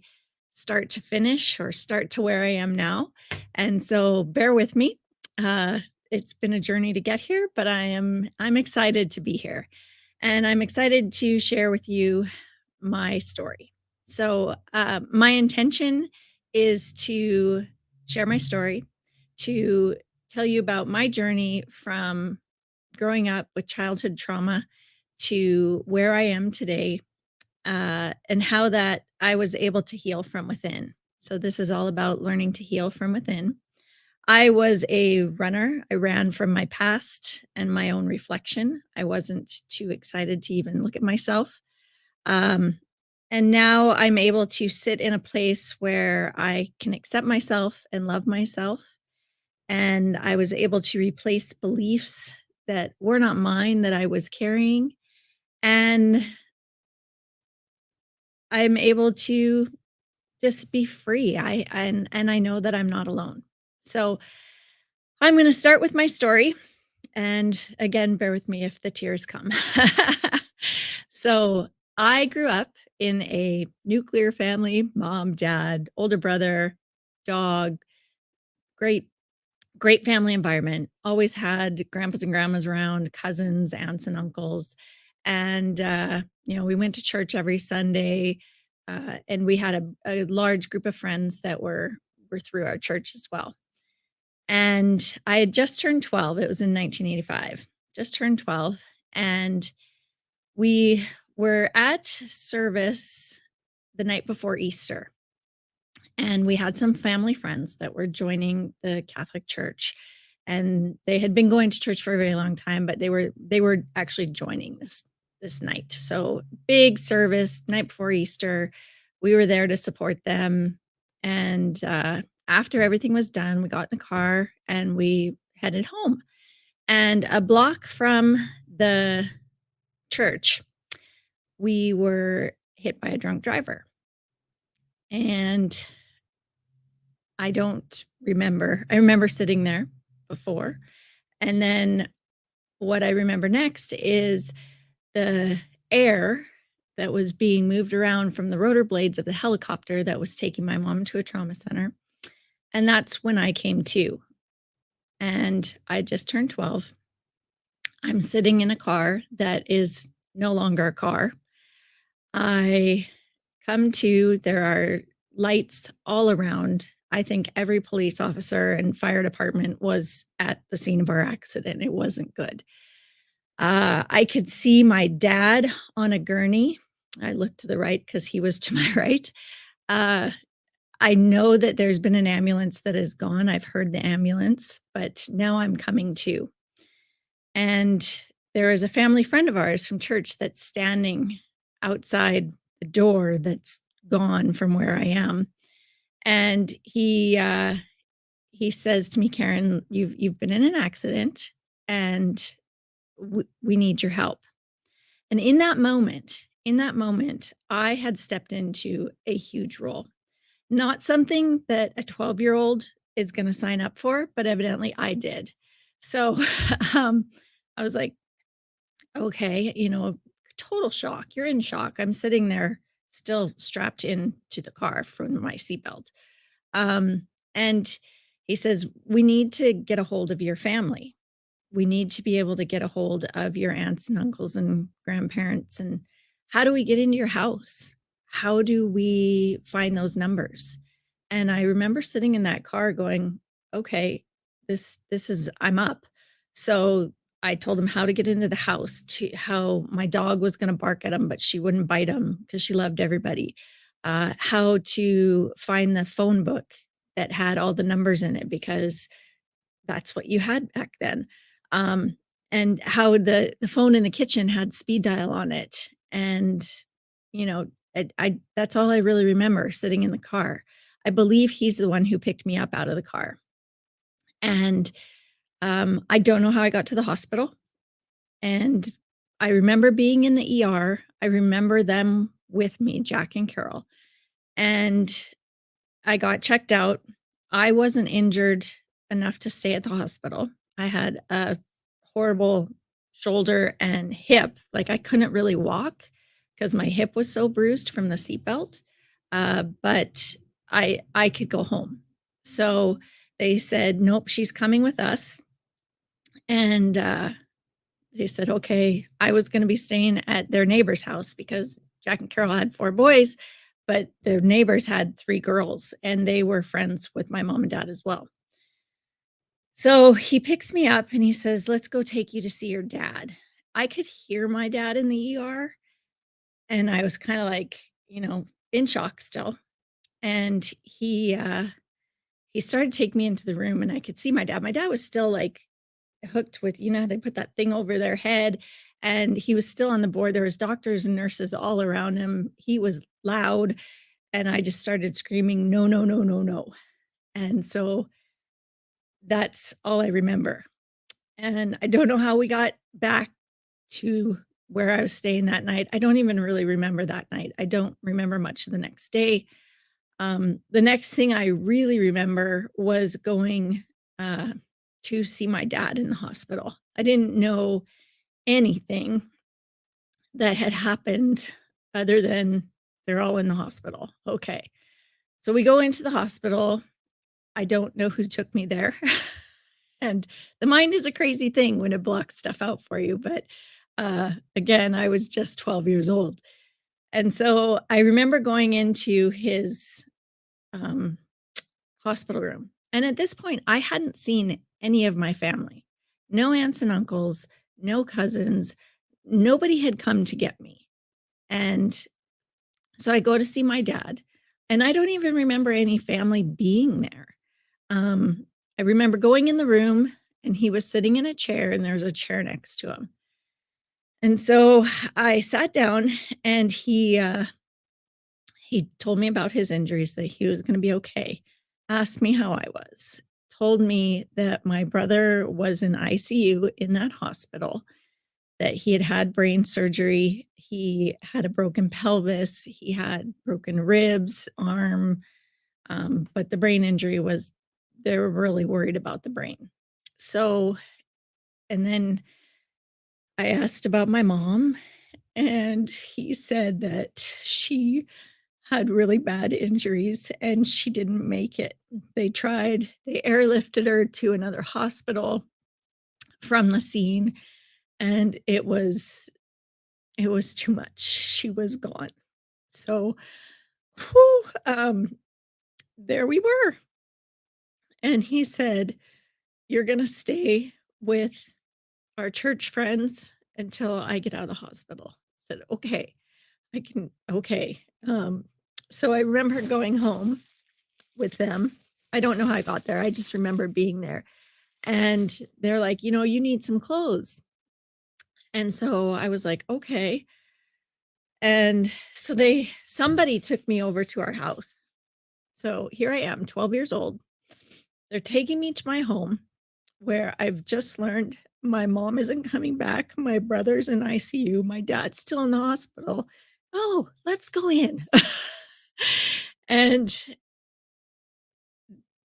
start to finish or start to where I am now. And so bear with me. Uh, it's been a journey to get here, but I'm excited to be here. And I'm excited to share with you my story. So, my intention is to share my story, to tell you about my journey from growing up with childhood trauma to where I am today, and how that I was able to heal from within. So, this is all about learning to heal from within. I was a runner. I ran from my past and my own reflection. I wasn't too excited to even look at myself. Um, and now I'm able to sit in a place where I can accept myself and love myself. And I was able to replace beliefs that were not mine that I was carrying. And I'm able to just be free. And I know that I'm not alone. So I'm going to start with my story. And again, bear with me if the tears come. So I grew up in a nuclear family, mom, dad, older brother, dog, great great family environment. Always had grandpas and grandmas around, cousins, aunts and uncles. And we went to church every Sunday. And we had a large group of friends that were through our church as well. And I had just turned 12. It was in 1985. Just turned 12. And we were at service the night before Easter. And we had some family friends that were joining the Catholic Church. And they had been going to church for a very long time, but they were actually joining this night. So big service night before Easter. We were there to support them. And after everything was done, we got in the car and we headed home. And a block from the church, we were hit by a drunk driver. And I don't remember. I remember sitting there before. And then what I remember next is the air that was being moved around from the rotor blades of the helicopter that was taking my mom to a trauma center. And that's when I came to. And I just turned 12. I'm sitting in a car that is no longer a car. I come to, there are lights all around. I think every police officer and fire department was at the scene of our accident. It wasn't good. I could see my dad on a gurney. I looked to the right because he was to my right. I know that there's been an ambulance that is gone. I've heard the ambulance, but now I'm coming to. And there is a family friend of ours from church that's standing outside the door that's gone from where I am. And he says to me, Karen, you've been in an accident and we need your help. And in that moment, I had stepped into a huge role. Not something that a 12-year-old is going to sign up for, but evidently I did. So I was like, okay, total shock. You're in shock. I'm sitting there still strapped into the car from my seatbelt. And he says, we need to get a hold of your family. We need to be able to get a hold of your aunts and uncles and grandparents. And how do we get into your house? How do we find those numbers? And I remember sitting in that car going, okay, this is, I'm up. So I told him how to get into the house, to how my dog was going to bark at him, but she wouldn't bite him because she loved everybody. How to find the phone book that had all the numbers in it, because that's what you had back then. And how the phone in the kitchen had speed dial on it. And, I that's all I really remember, sitting in the car. I believe he's the one who picked me up out of the car. And I don't know how I got to the hospital. And I remember being in the ER. I remember them with me, Jack and Carol. And I got checked out. I wasn't injured enough to stay at the hospital. I had a horrible shoulder and hip. Like, I couldn't really walk because my hip was so bruised from the seatbelt. But I could go home. So they said, nope, she's coming with us. And they said, okay, I was going to be staying at their neighbor's house because Jack and Carol had 4 boys, but their neighbors had 3 girls, and they were friends with my mom and dad as well. So he picks me up and he says, let's go take you to see your dad. I could hear my dad in the ER, and I was kind of like, in shock still. And he started taking me into the room, and I could see my dad. My dad was still like hooked with, they put that thing over their head, and he was still on the board. There was doctors and nurses all around him. He was loud, and I just started screaming, no, no, no, no, no. And so that's all I remember. And I don't know how we got back to where I was staying that night. I don't even really remember that night. I don't remember much the next day. The next thing I really remember was going to see my dad in the hospital. I didn't know anything that had happened other than they're all in the hospital. Okay. So we go into the hospital. I don't know who took me there. And the mind is a crazy thing when it blocks stuff out for you. But again, I was just 12 years old. And so I remember going into his um, hospital room. And at this point, I hadn't seen any of my family, no aunts and uncles, no cousins. Nobody had come to get me. And so I go to see my dad, and I don't even remember any family being there. I remember going in the room, and he was sitting in a chair, and there was a chair next to him. And so I sat down, and he told me about his injuries, that he was going to be okay. Asked me how I was. Told me that my brother was in ICU in that hospital, that he had had brain surgery. He had a broken pelvis. He had broken ribs, arm, but the brain injury was, they were really worried about the brain. So, and then I asked about my mom, and he said that she had really bad injuries and she didn't make it. They tried, they airlifted her to another hospital from the scene, and it was too much. She was gone. So, whew, there we were. And he said, "You're going to stay with our church friends until I get out of the hospital." I said, "Okay, I can, okay." So I remember going home with them. I don't know how I got there. I just remember being there. And they're like, "You need some clothes." And so I was like, "Okay." And so somebody took me over to our house. So here I am, 12 years old. They're taking me to my home, where I've just learned my mom isn't coming back. My brother's in ICU. My dad's still in the hospital. Oh, let's go in. And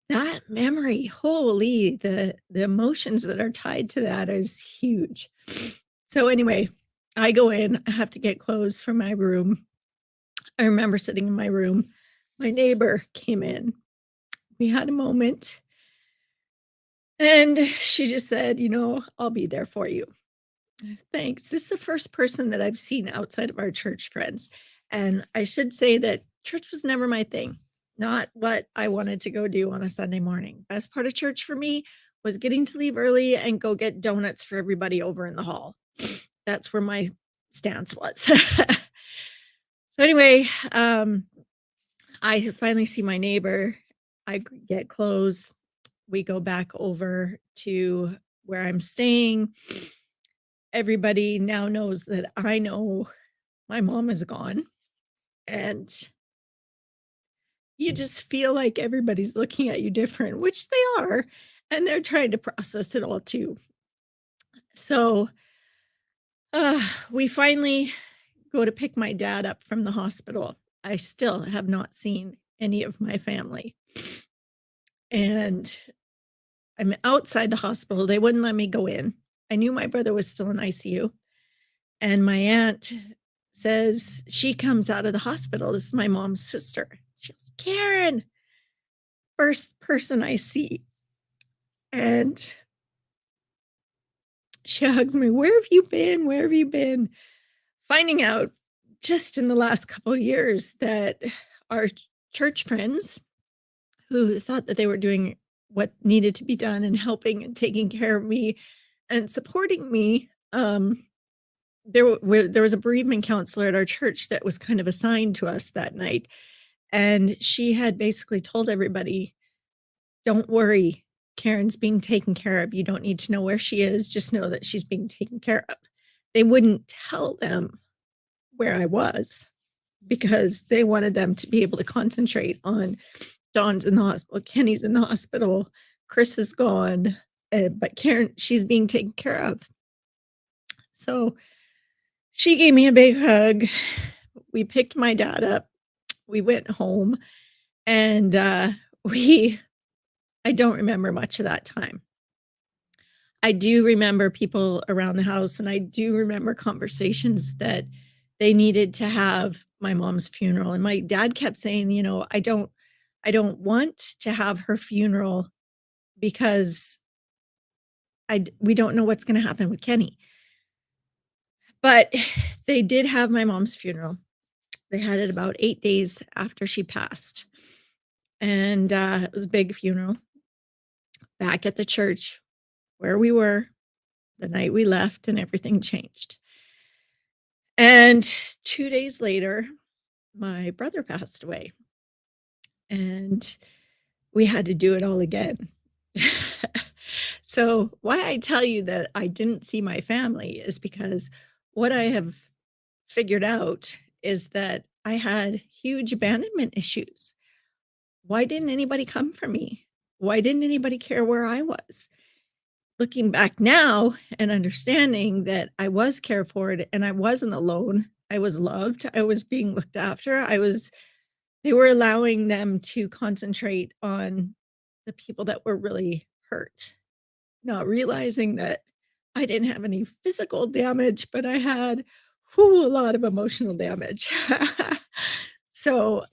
that memory, holy, the emotions that are tied to that is huge. So anyway, I go in, I have to get clothes from my room. I remember sitting in my room. My neighbor came in. We had a moment, and she just said, "I'll be there for you." Thanks. This is the first person that I've seen outside of our church friends. And I should say that church was never my thing, not what I wanted to go do on a Sunday morning. Best part of church for me was getting to leave early and go get donuts for everybody over in the hall. That's where my stance was. So anyway, I finally see my neighbor. I get clothes. We go back over to where I'm staying. Everybody now knows that I know my mom is gone, and you just feel like everybody's looking at you different, which they are, and they're trying to process it all too. So we finally go to pick my dad up from the hospital. I still have not seen any of my family, and I'm outside the hospital. They wouldn't let me go in. I knew my brother was still in ICU. And my aunt says, she comes out of the hospital. This is my mom's sister. She goes, "Karen," first person I see. And she hugs me. "Where have you been? Where have you been?" Finding out just in the last couple of years that our church friends, who thought that they were doing what needed to be done and helping and taking care of me and supporting me, there was a bereavement counselor at our church that was kind of assigned to us that night, and she had basically told everybody, "Don't worry, Karen's being taken care of. You don't need to know where she is. Just know that she's being taken care of." They wouldn't tell them where I was because they wanted them to be able to concentrate on Dawn's in the hospital, Kenny's in the hospital, Chris is gone, but Karen, she's being taken care of. So she gave me a big hug. We picked my dad up. We went home, and I don't remember much of that time. I do remember people around the house, and I do remember conversations that they needed to have my mom's funeral. And my dad kept saying, I don't want to have her funeral because we don't know what's going to happen with Kenny. But they did have my mom's funeral. They had it about 8 days after she passed. And it was a big funeral back at the church where we were the night we left, and everything changed. And 2 days later, my brother passed away, and we had to do it all again. So, why I tell you that I didn't see my family is because what I have figured out is that I had huge abandonment issues. Why didn't anybody come for me? Why didn't anybody care where I was? Looking back now and understanding that I was cared for and I wasn't alone, I was loved, I was being looked after, they were allowing them to concentrate on the people that were really hurt, not realizing that I didn't have any physical damage, but I had a lot of emotional damage. So,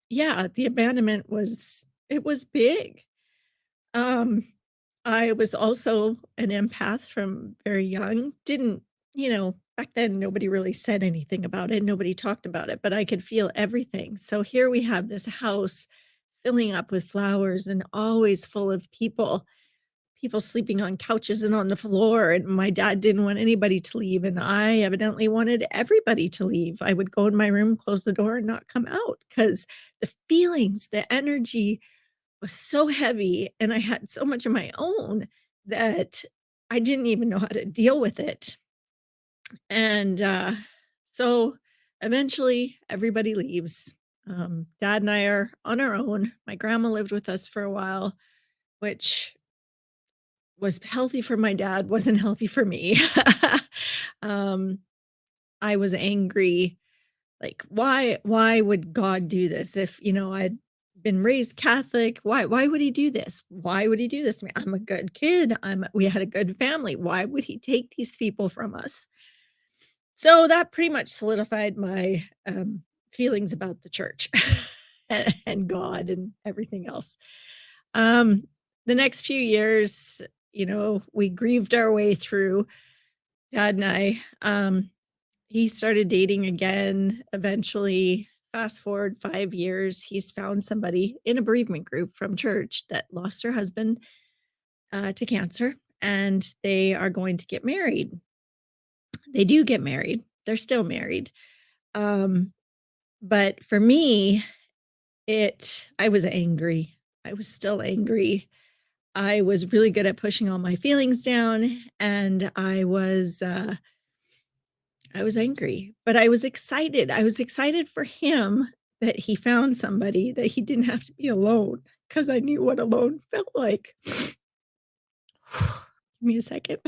yeah, the abandonment was big. Um, I was also an empath from very young. Didn't, back then nobody really said anything about it. Nobody talked about it, but I could feel everything. So here we have this house filling up with flowers and always full of people sleeping on couches and on the floor. And my dad didn't want anybody to leave. And I evidently wanted everybody to leave. I would go in my room, close the door, and not come out because the feelings, the energy was so heavy. And I had so much of my own that I didn't even know how to deal with it. And so eventually everybody leaves. Dad and I are on our own. My grandma lived with us for a while, which was healthy for my dad, wasn't healthy for me. um, I was angry, like, why would God do this? If, I'd been raised Catholic, why would he do this? Why would he do this to me? I'm a good kid. We had a good family. Why would he take these people from us? So that pretty much solidified my feelings about the church and God and everything else. Um, the next few years, we grieved our way through, Dad and I. He started dating again. Eventually, fast forward 5 years, he's found somebody in a bereavement group from church that lost her husband to cancer, and they are going to get married. They do get married. They're still married. Um, but for me, I was angry. I was still angry. I was really good at pushing all my feelings down, and I was angry, but I was excited. I was excited for him that he found somebody, that he didn't have to be alone, because I knew what alone felt like. Give me a second.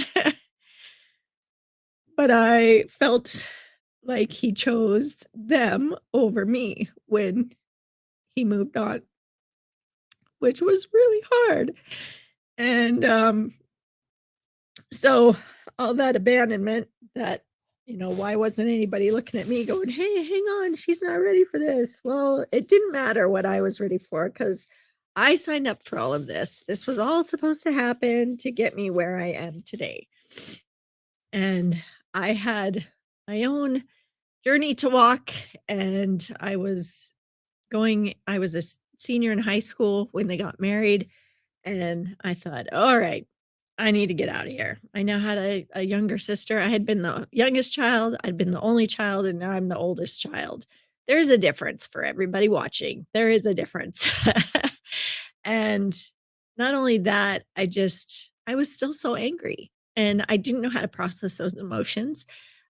But I felt like he chose them over me when he moved on, which was really hard. And so all that abandonment, that, why wasn't anybody looking at me going, hey, hang on, she's not ready for this? Well, it didn't matter what I was ready for, because I signed up for all of this. This was all supposed to happen to get me where I am today. And I had my own journey to walk, and I was a senior in high school when they got married. And I thought, all right, I need to get out of here. I now had a younger sister. I had been the youngest child. I'd been the only child, and now I'm the oldest child. There's a difference for everybody watching. There is a difference. And not only that, I was still so angry, and I didn't know how to process those emotions.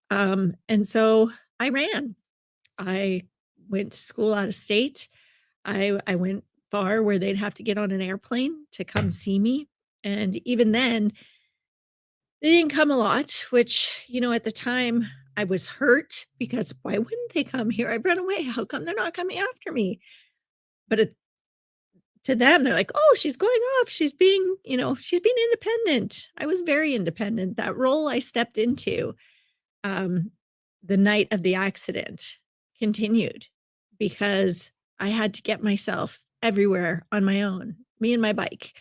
And so I ran. I went to school out of state. I went far where they'd have to get on an airplane to come see me. And even then, they didn't come a lot, which, at the time I was hurt, because why wouldn't they come here? I've run away. How come they're not coming after me? But to them, they're like, oh, she's going off. She's being independent. I was very independent. That role I stepped into, the night of the accident continued because I had to get myself everywhere on my own, me and my bike.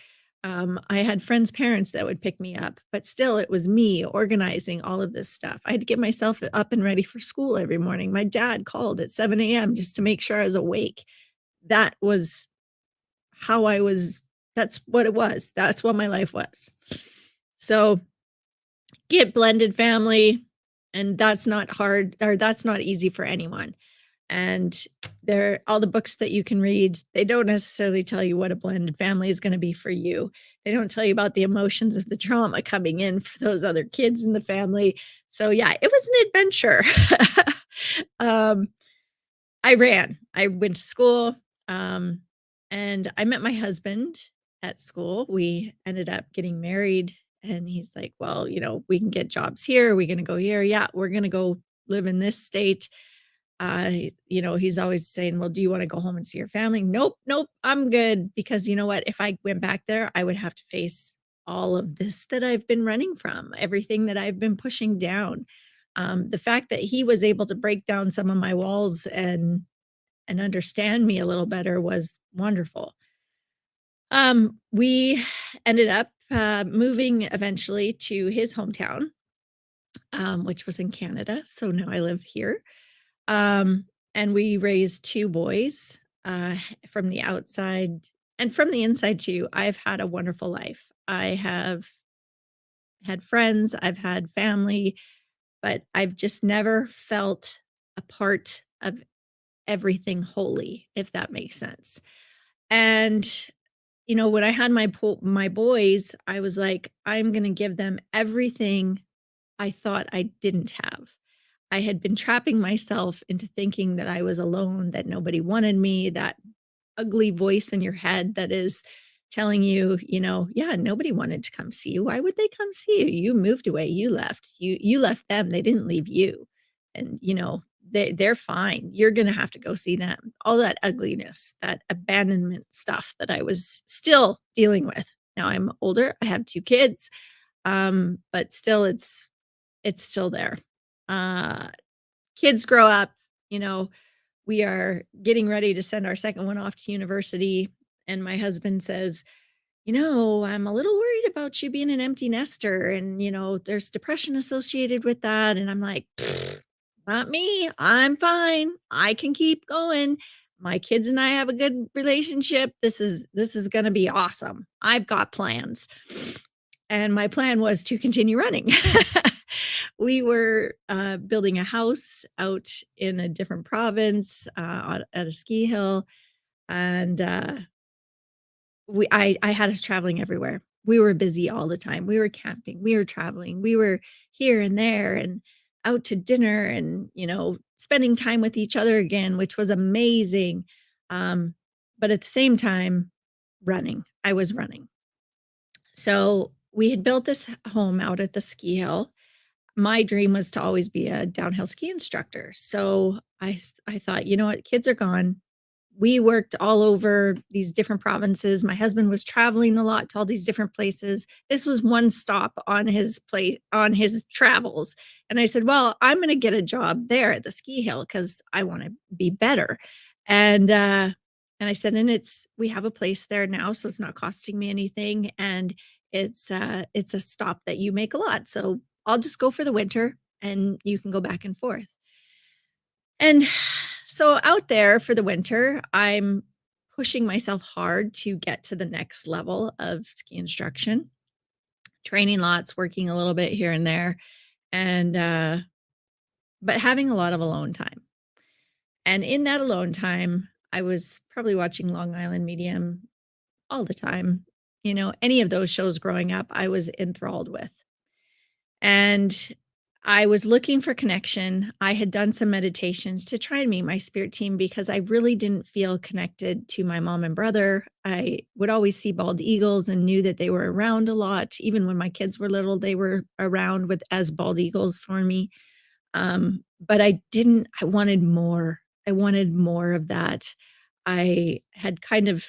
I had friends' parents that would pick me up, but still, it was me organizing all of this stuff. I had to get myself up and ready for school every morning. My dad called at 7 a.m. just to make sure I was awake. That was how I was. That's what it was. That's what my life was. So, get blended family, and that's not hard, or that's not easy for anyone. And there, all the books that you can read, they don't necessarily tell you what a blended family is going to be for you. They don't tell you about the emotions of the trauma coming in for those other kids in the family. So yeah, it was an adventure. um, I ran. I went to school, um, and I met my husband at school. We ended up getting married, and he's like, "Well, we can get jobs here. Are we going to go here? Yeah, we're going to go live in this state." He's always saying, "Well, do you want to go home and see your family?" Nope, nope, I'm good, because you know what? If I went back there, I would have to face all of this that I've been running from, everything that I've been pushing down. The fact that he was able to break down some of my walls and understand me a little better was wonderful. We ended up moving eventually to his hometown, which was in Canada. So now I live here. Um, and we raised 2 boys, from the outside and from the inside too. I've had a wonderful life. I have had friends, I've had family, but I've just never felt a part of everything wholly, if that makes sense. And, when I had my boys, I was like, I'm gonna give them everything I thought I didn't have. I had been trapping myself into thinking that I was alone, that nobody wanted me, that ugly voice in your head that is telling you, yeah, nobody wanted to come see you. Why would they come see you? You moved away, you left. You left them, they didn't leave you. And they're fine. You're going to have to go see them. All that ugliness, that abandonment stuff that I was still dealing with. Now I'm older, I have 2 kids. But still it's still there. Uh, Kids grow up, you know, we are getting ready to send our second one off to university. And my husband says, I'm a little worried about you being an empty nester. And, there's depression associated with that. And I'm like, "Pfft, not me. I'm fine. I can keep going. My kids and I have a good relationship. This is going to be awesome. I've got plans." And my plan was to continue running. We were building a house out in a different province, at a ski hill, and I had us traveling everywhere. We were busy all the time. We were camping, we were traveling, we were here and there and out to dinner and, spending time with each other again, which was amazing. Um, but at the same time, running. I was running. So we had built this home out at the ski hill. My dream was to always be a downhill ski instructor. So I thought, you know what, kids are gone. We worked all over these different provinces. My husband was traveling a lot to all these different places. This was one stop on his plate on his travels. And I said, well, I'm going to get a job there at the ski hill because I want to be better. And I said, and we have a place there now, so it's not costing me anything. And it's a stop that you make a lot. So I'll just go for the winter and you can go back and forth. And so out there for the winter, I'm pushing myself hard to get to the next level of ski instruction, training lots, working a little bit here and there, and but having a lot of alone time. And in that alone time, I was probably watching Long Island Medium all the time. Any of those shows growing up, I was enthralled with. And I was looking for connection. I had done some meditations to try and meet my spirit team because I really didn't feel connected to my mom and brother. I would always see bald eagles and knew that they were around a lot. Even when my kids were little, they were around with as bald eagles for me. But I wanted more. I wanted more of that. I had kind of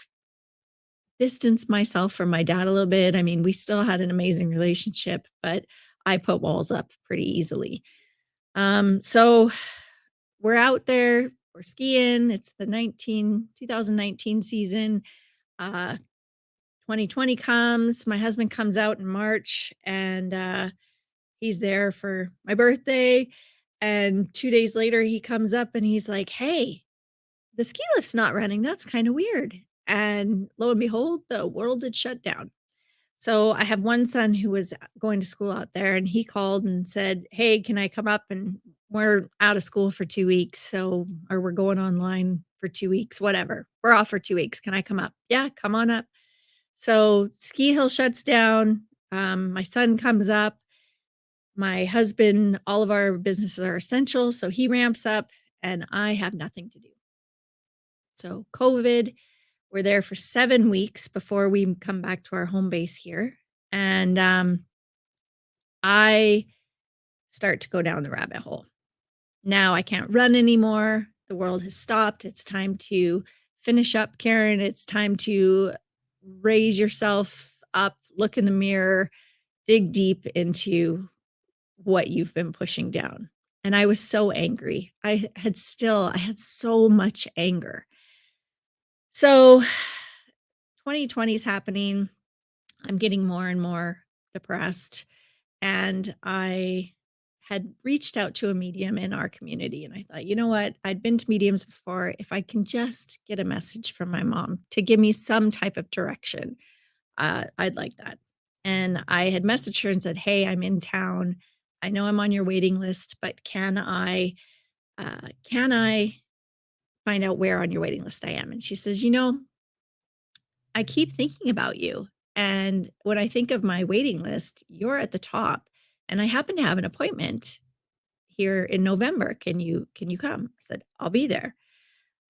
distanced myself from my dad a little bit. I mean, we still had an amazing relationship, but I put walls up pretty easily. So we're out there, we're skiing. It's the 2019 season. 2020 comes. My husband comes out in March, and he's there for my birthday. And 2 days later, he comes up and he's like, "Hey, the ski lift's not running. That's kind of weird." And lo and behold, the world had shut down. So I have one son who was going to school out there, and he called and said, "Hey, can I come up? And we're out of school for 2 weeks. So, or we're going online for 2 weeks, whatever. We're off for 2 weeks. Can I come up?" "Yeah, come on up." So Ski Hill shuts down. My son comes up. My husband, all of our businesses are essential. So he ramps up, and I have nothing to do. So, COVID, we're there for 7 weeks before we come back to our home base here. And I start to go down the rabbit hole. Now I can't run anymore. The world has stopped. It's time to finish up, Karen. It's time to raise yourself up, look in the mirror, dig deep into what you've been pushing down. And I was so angry. I had so much anger. So 2020 is happening. I'm getting more and more depressed. And I had reached out to a medium in our community. And I thought, you know what? I'd been to mediums before. If I can just get a message from my mom to give me some type of direction, I'd like that. And I had messaged her and said, "Hey, I'm in town. I know I'm on your waiting list, but can I find out where on your waiting list I am?" And she says, "I keep thinking about you. And when I think of my waiting list, you're at the top. And I happen to have an appointment here in November. Can you come?" I said, "I'll be there."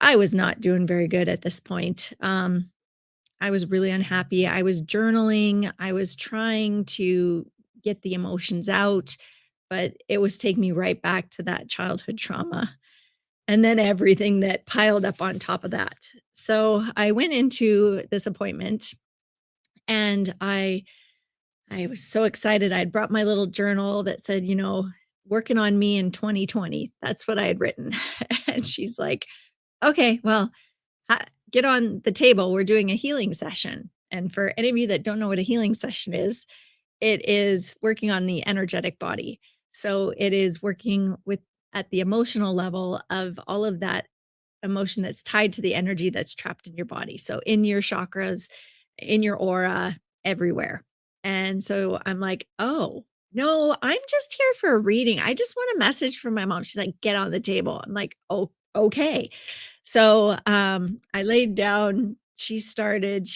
I was not doing very good at this point. I was really unhappy. I was journaling. I was trying to get the emotions out, but it was taking me right back to that childhood trauma and then everything that piled up on top of that. So I went into this appointment, and I was so excited. I had brought my little journal that said, "Working on me in 2020." That's what I had written. And she's like, "Okay, well, get on the table. We're doing a healing session." And for any of you that don't know what a healing session is, it is working on the energetic body. So it is working with at the emotional level of all of that emotion that's tied to the energy that's trapped in your body. So in your chakras, in your aura, everywhere. And so I'm like, "Oh, no, I'm just here for a reading. I just want a message from my mom." She's like, "Get on the table." I'm like, "Oh, okay." So I laid down. She started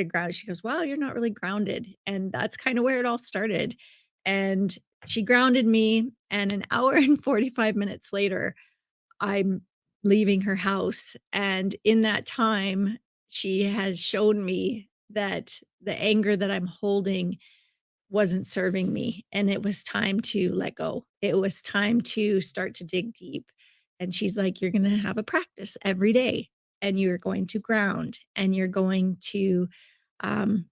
grounding. She goes, "Wow, you're not really grounded." And that's kind of where it all started. And she grounded me. And an hour and 45 minutes later, I'm leaving her house. And in that time, she has shown me that the anger that I'm holding wasn't serving me. And it was time to let go. It was time to start to dig deep. And she's like, "You're going to have a practice every day, and you're going to ground, and you're going to, um,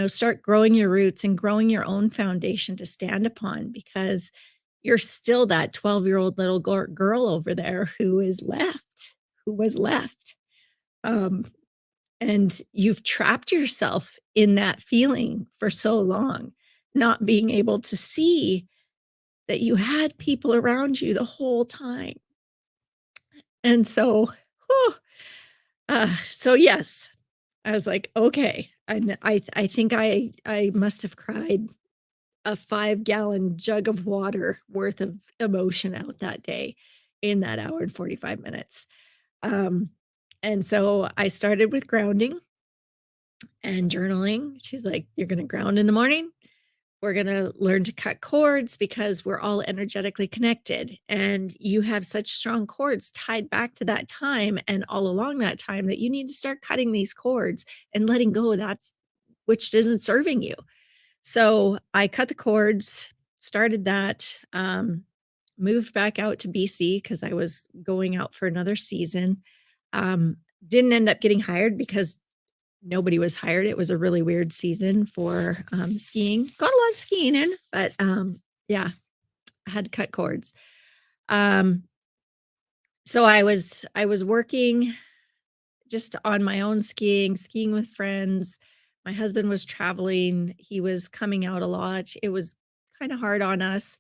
start growing your roots and growing your own foundation to stand upon, because you're still that 12-year-old little girl over there who was left. Um, and you've trapped yourself in that feeling for so long, not being able to see that you had people around you the whole time." And so, whew, so yes, I was like, "Okay." I think I must have cried a 5-gallon jug of water worth of emotion out that day in that hour and 45 minutes. Um, and so I started with grounding and journaling. She's like, "You're going to ground in the morning. We're going to learn to cut cords, because we're all energetically connected. And you have such strong cords tied back to that time and all along that time, that you need to start cutting these cords and letting go of which isn't serving you." So I cut the cords, started that, moved back out to BC because I was going out for another season. Um, didn't end up getting hired because nobody was hired. It was a really weird season for skiing. Got a lot of skiing in, but yeah. had to cut cords. Um, so I was working just on my own skiing with friends. My husband was traveling. He was coming out a lot. It was kind of hard on us.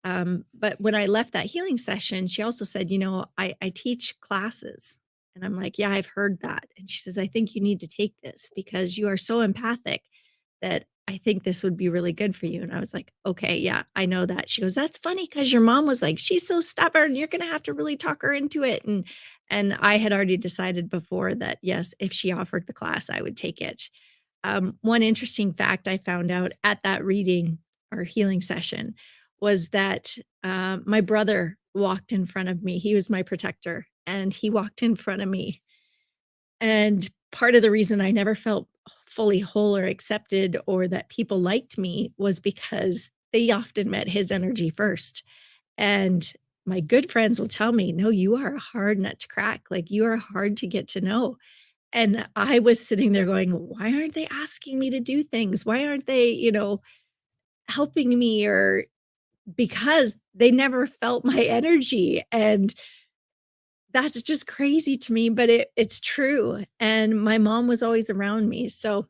But when I left that healing session, she also said, I teach classes. And I'm like, yeah, I've heard that. And she says, I think you need to take this because you are so empathic that I think this would be really good for you. And I was like, okay, yeah, I know that. She goes, that's funny because your mom was like, she's so stubborn. You're going to have to really talk her into it. And I had already decided before that, yes, if she offered the class, I would take it. One interesting fact I found out at that reading or healing session was that my brother walked in front of me. He was my protector, and he walked in front of me. And part of the reason I never felt fully whole or accepted or that people liked me was because they often met his energy first. And my good friends will tell me, no, you are a hard nut to crack. Like you are hard to get to know. And I was sitting there going, why aren't they asking me to do things? Why aren't they, helping me? Or because they never felt my energy. And that's just crazy to me, but it's true, and my mom was always around me. So,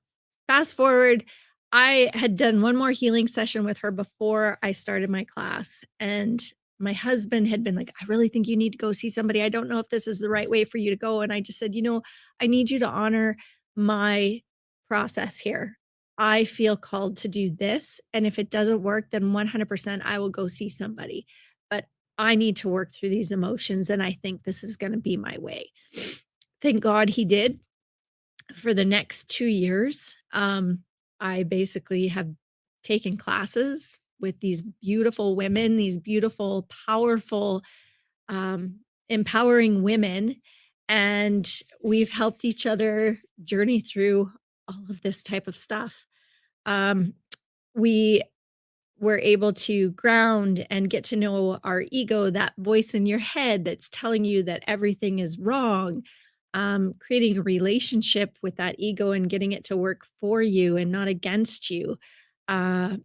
fast forward, I had done one more healing session with her before I started my class, and my husband had been like, "I really think you need to go see somebody. I don't know if this is the right way for you to go," and I just said, I need you to honor my process here. I feel called to do this, and if it doesn't work, then 100% I will go see somebody, but I need to work through these emotions, and I think this is gonna be my way. Thank God he did. For the next 2 years, I basically have taken classes with these beautiful women, these beautiful, powerful, empowering women, and we've helped each other journey through all of this type of stuff. Um, we we're able to ground and get to know our ego, that voice in your head that's telling you that everything is wrong, creating a relationship with that ego and getting it to work for you and not against you. Uh,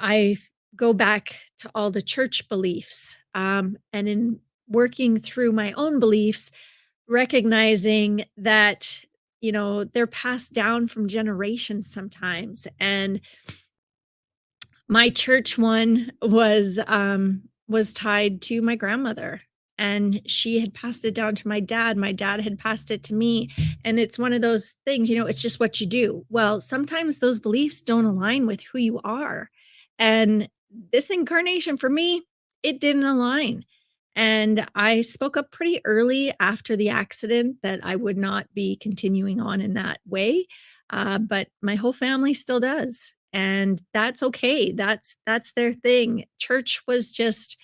I go back to all the church beliefs, and in working through my own beliefs, recognizing that, they're passed down from generations sometimes. And my church one was tied to my grandmother, and she had passed it down to my dad. My dad had passed it to me, and it's one of those things, it's just what you do. Well, sometimes those beliefs don't align with who you are, and this incarnation for me, it didn't align. And I spoke up pretty early after the accident that I would not be continuing on in that way, but my whole family still does, and that's okay. That's their thing. Church was just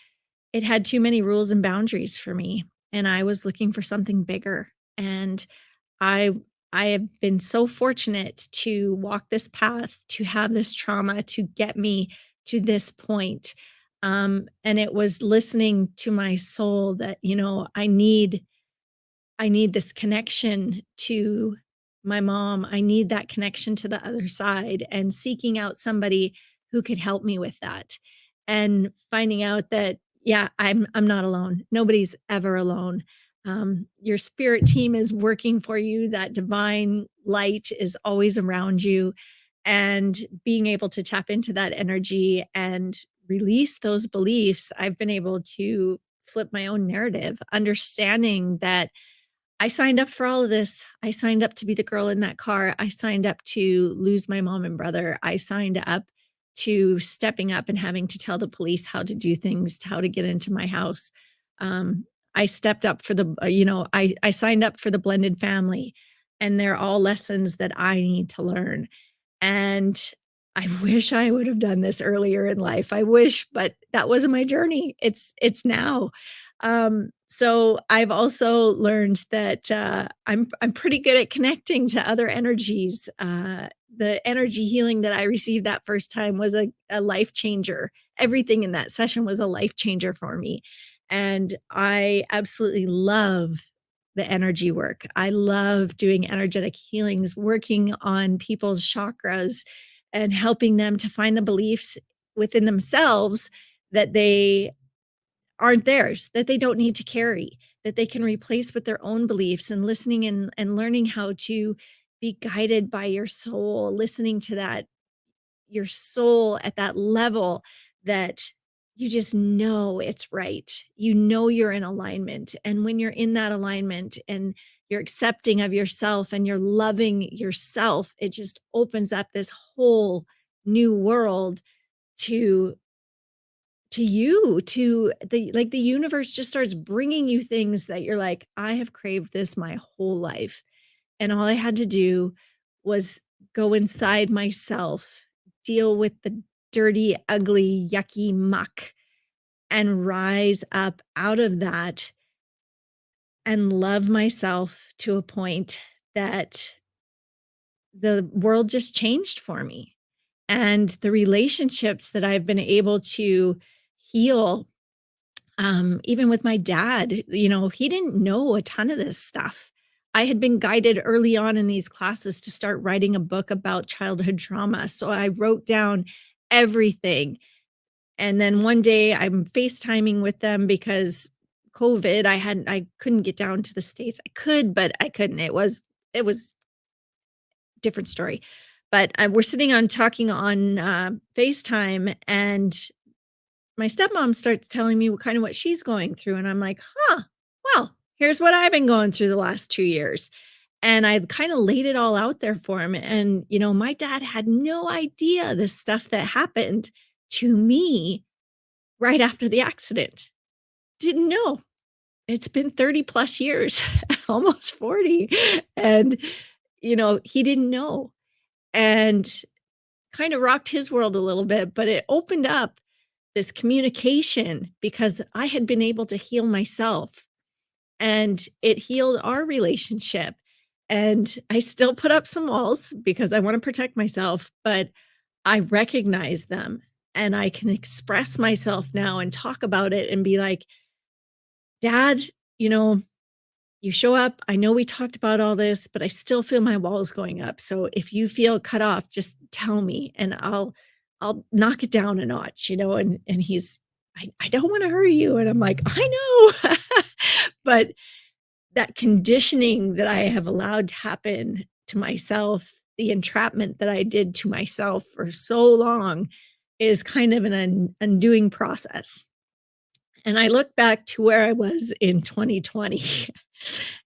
it had too many rules and boundaries for me, and I was looking for something bigger. And I I have been so fortunate to walk this path, to have this trauma, to get me to this point. And it was listening to my soul that, I need this connection to my mom. I need that connection to the other side, and seeking out somebody who could help me with that. And finding out that, yeah, I'm not alone. Nobody's ever alone. Your spirit team is working for you. That divine light is always around you. And being able to tap into that energy and release those beliefs, I've been able to flip my own narrative, understanding that I signed up for all of this. I signed up to be the girl in that car. I signed up to lose my mom and brother. I signed up to stepping up and having to tell the police how to do things, how to get into my house. I stepped up for I signed up for the blended family, and they're all lessons that I need to learn. And I wish I would have done this earlier in life. I wish, but that wasn't my journey. It's now. So I've also learned that I'm pretty good at connecting to other energies. The energy healing that I received that first time was a life changer. Everything in that session was a life changer for me. And I absolutely love the energy work. I love doing energetic healings, working on people's chakras and helping them to find the beliefs within themselves that they aren't theirs, that they don't need to carry, that they can replace with their own beliefs, and listening and learning how to be guided by your soul, listening to that, your soul at that level that you just know it's right. You know you're in alignment. And when you're in that alignment and you're accepting of yourself and you're loving yourself, it just opens up this whole new world to you, to the, like, the universe just starts bringing you things that you're like, I have craved this my whole life. And all I had to do was go inside myself, deal with the dirty, ugly, yucky muck, and rise up out of that and love myself to a point that the world just changed for me. And the relationships that I've been able to heal, even with my dad, he didn't know a ton of this stuff. I had been guided early on in these classes to start writing a book about childhood trauma. So I wrote down everything. And then one day I'm FaceTiming with them because COVID, I couldn't get down to the States. I could, but I couldn't. It was different story. But we're sitting on talking on FaceTime, and my stepmom starts telling me what she's going through. And I'm like, huh, well, here's what I've been going through the last 2 years. And I kind of laid it all out there for him. And, my dad had no idea the stuff that happened to me right after the accident. Didn't know. It's been 30 plus years, almost 40. And, he didn't know. And kind of rocked his world a little bit, but it opened up this communication because I had been able to heal myself, and it healed our relationship. And I still put up some walls because I want to protect myself, but I recognize them and I can express myself now and talk about it and be like, Dad, you know, you show up. I know we talked about all this, but I still feel my walls going up. So if you feel cut off, just tell me and I'll knock it down a notch, and I don't want to hurry you. And I'm like, I know. But that conditioning that I have allowed to happen to myself, the entrapment that I did to myself for so long, is kind of an undoing process. And I look back to where I was in 2020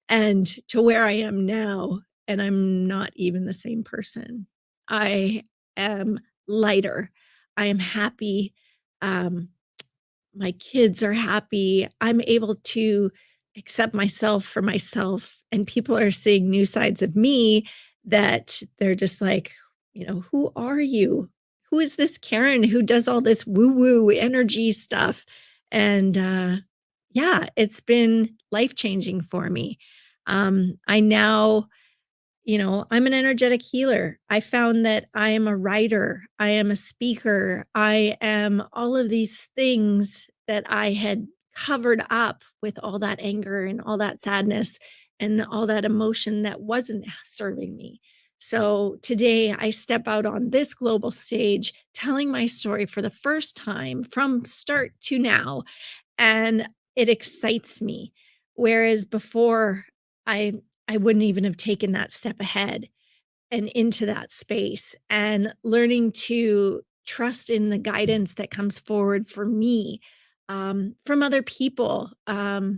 and to where I am now, and I'm not even the same person. I am lighter. I am happy. Um, my kids are happy. I'm able to accept myself for myself, and people are seeing new sides of me that they're just like, who are you? Who is this Karen who does all this woo woo energy stuff? And yeah, it's been life changing for me. I now, I'm an energetic healer. I found that I am a writer, I am a speaker, I am all of these things that I had covered up with all that anger and all that sadness and all that emotion that wasn't serving me. So today I step out on this global stage telling my story for the first time from start to now, and it excites me. Whereas before, I I wouldn't even have taken that step ahead and into that space, and learning to trust in the guidance that comes forward for me, from other people. I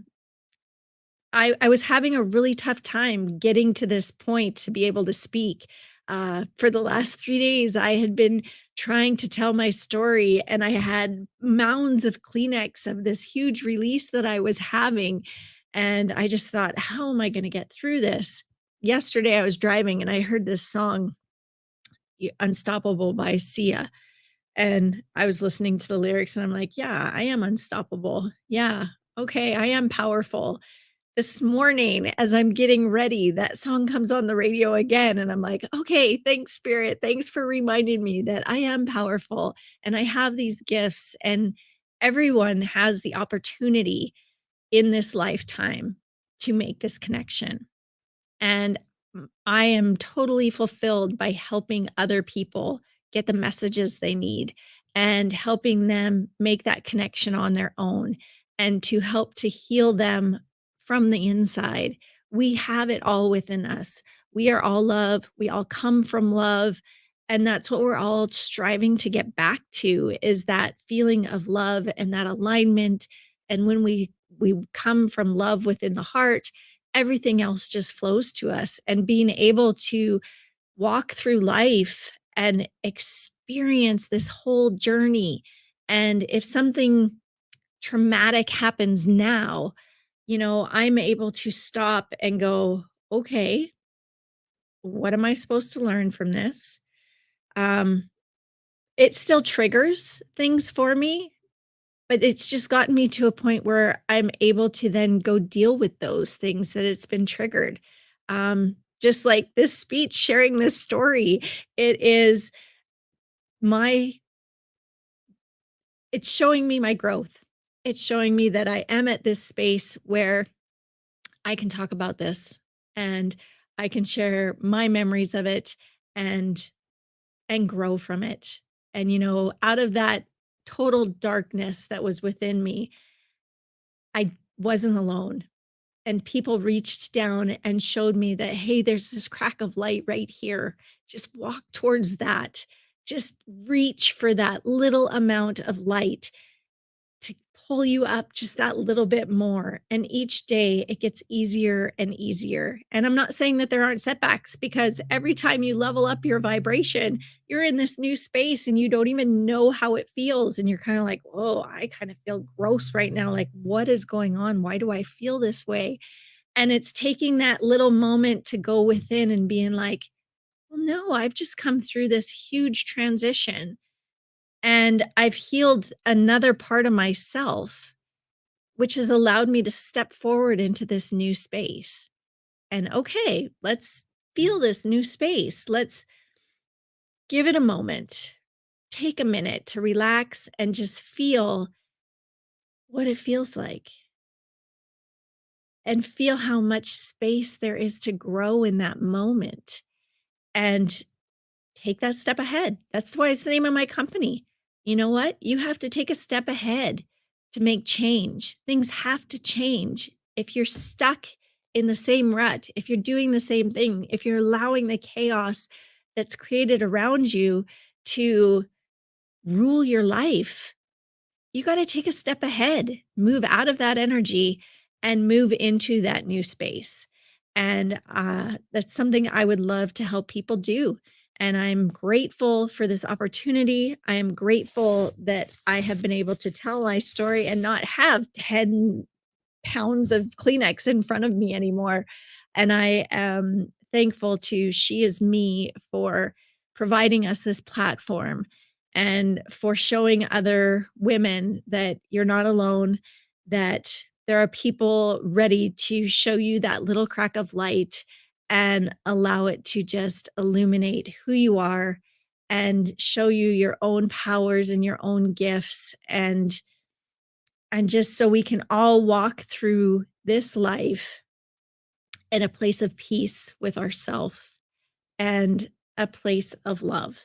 was having a really tough time getting to this point to be able to speak. For the last 3 days, I had been trying to tell my story, and I had mounds of Kleenex of this huge release that I was having. And I just thought, how am I going to get through this? Yesterday, I was driving and I heard this song, Unstoppable by Sia. And I was listening to the lyrics and I'm like, yeah, I am unstoppable. Yeah. Okay. I am powerful. This morning, as I'm getting ready, that song comes on the radio again, and I'm like, "Okay, thanks, Spirit. Thanks for reminding me that I am powerful and I have these gifts, and everyone has the opportunity in this lifetime to make this connection." And I am totally fulfilled by helping other people get the messages they need and helping them make that connection on their own and to help to heal them from the inside. We have it all within us. We are all love. We all come from love. And that's what we're all striving to get back to, is that feeling of love and that alignment. And when we come from love within the heart, everything else just flows to us. And being able to walk through life and experience this whole journey. And if something traumatic happens now, I'm able to stop and go, okay, what am I supposed to learn from this? Um, it still triggers things for me, but it's just gotten me to a point where I'm able to then go deal with those things that it's been triggered. Just like this speech, sharing this story, it is my it's showing me my growth. It's showing me that I am at this space where I can talk about this and I can share my memories of it and grow from it. And out of that total darkness that was within me, I wasn't alone. And people reached down and showed me that, hey, there's this crack of light right here. Just walk towards that. Just reach for that little amount of light to pull you up just that little bit more. And each day it gets easier and easier. And I'm not saying that there aren't setbacks, because every time you level up your vibration, you're in this new space and you don't even know how it feels. And you're kind of like, whoa, I kind of feel gross right now. Like, what is going on? Why do I feel this way? And it's taking that little moment to go within and being like, well, no, I've just come through this huge transition and I've healed another part of myself, which has allowed me to step forward into this new space. And okay, let's feel this new space. Let's give it a moment. Take a minute to relax and just feel what it feels like and feel how much space there is to grow in that moment. And take that step ahead. That's why it's the name of my company. You know what? You have to take a step ahead to make change. Things have to change. If you're stuck in the same rut, if you're doing the same thing, if you're allowing the chaos that's created around you to rule your life, you got to take a step ahead, move out of that energy and move into that new space. And that's something I would love to help people do. And I'm grateful for this opportunity. I am grateful that I have been able to tell my story and not have 10 pounds of Kleenex in front of me anymore. And I am thankful to SheisMe for providing us this platform and for showing other women that you're not alone, that there are people ready to show you that little crack of light and allow it to just illuminate who you are and show you your own powers and your own gifts, and just so we can all walk through this life in a place of peace with ourself and a place of love.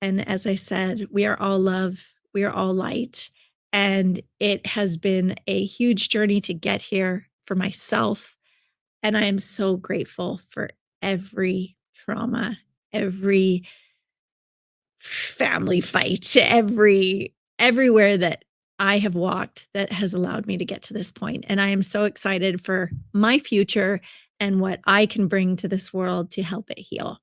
And as I said, we are all love, we are all light. And it has been a huge journey to get here for myself. And I am so grateful for every trauma, every family fight, everywhere that I have walked that has allowed me to get to this point. And I am so excited for my future and what I can bring to this world to help it heal.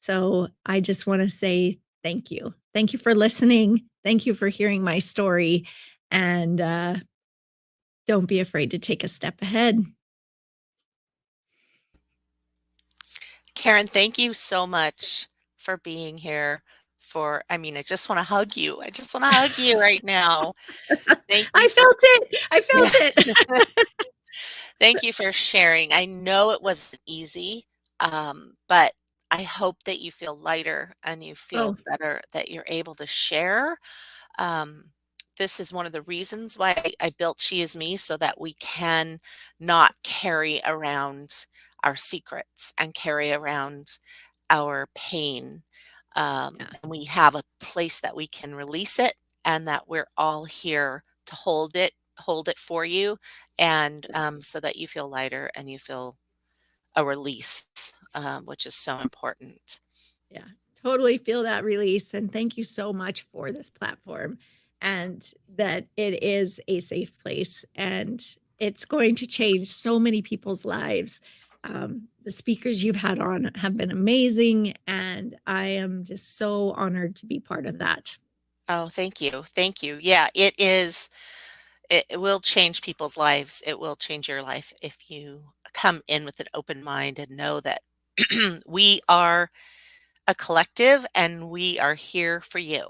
So I just want to say thank you. Thank you for listening. Thank you for hearing my story. And don't be afraid to take a step ahead. Karen, thank you so much for being here. I just want to hug you. I just want to hug you right now. Thank you I for, felt it. I yeah, felt it. thank you for sharing. I know it wasn't easy, but I hope that you feel lighter and you feel Oh, better that you're able to share. Um, this is one of the reasons why I built She Is Me, so that we can not carry around our secrets and carry around our pain. Yeah. and we have a place that we can release it, and that we're all here to hold it for you, and so that you feel lighter and you feel a release, which is so important. Yeah, totally feel that release. And thank you so much for this platform and that it is a safe place and it's going to change so many people's lives. The speakers you've had on have been amazing, and I am just so honored to be part of that. Oh, thank you. Thank you. Yeah, it will change people's lives. It will change your life if you come in with an open mind and know that we are a collective and we are here for you,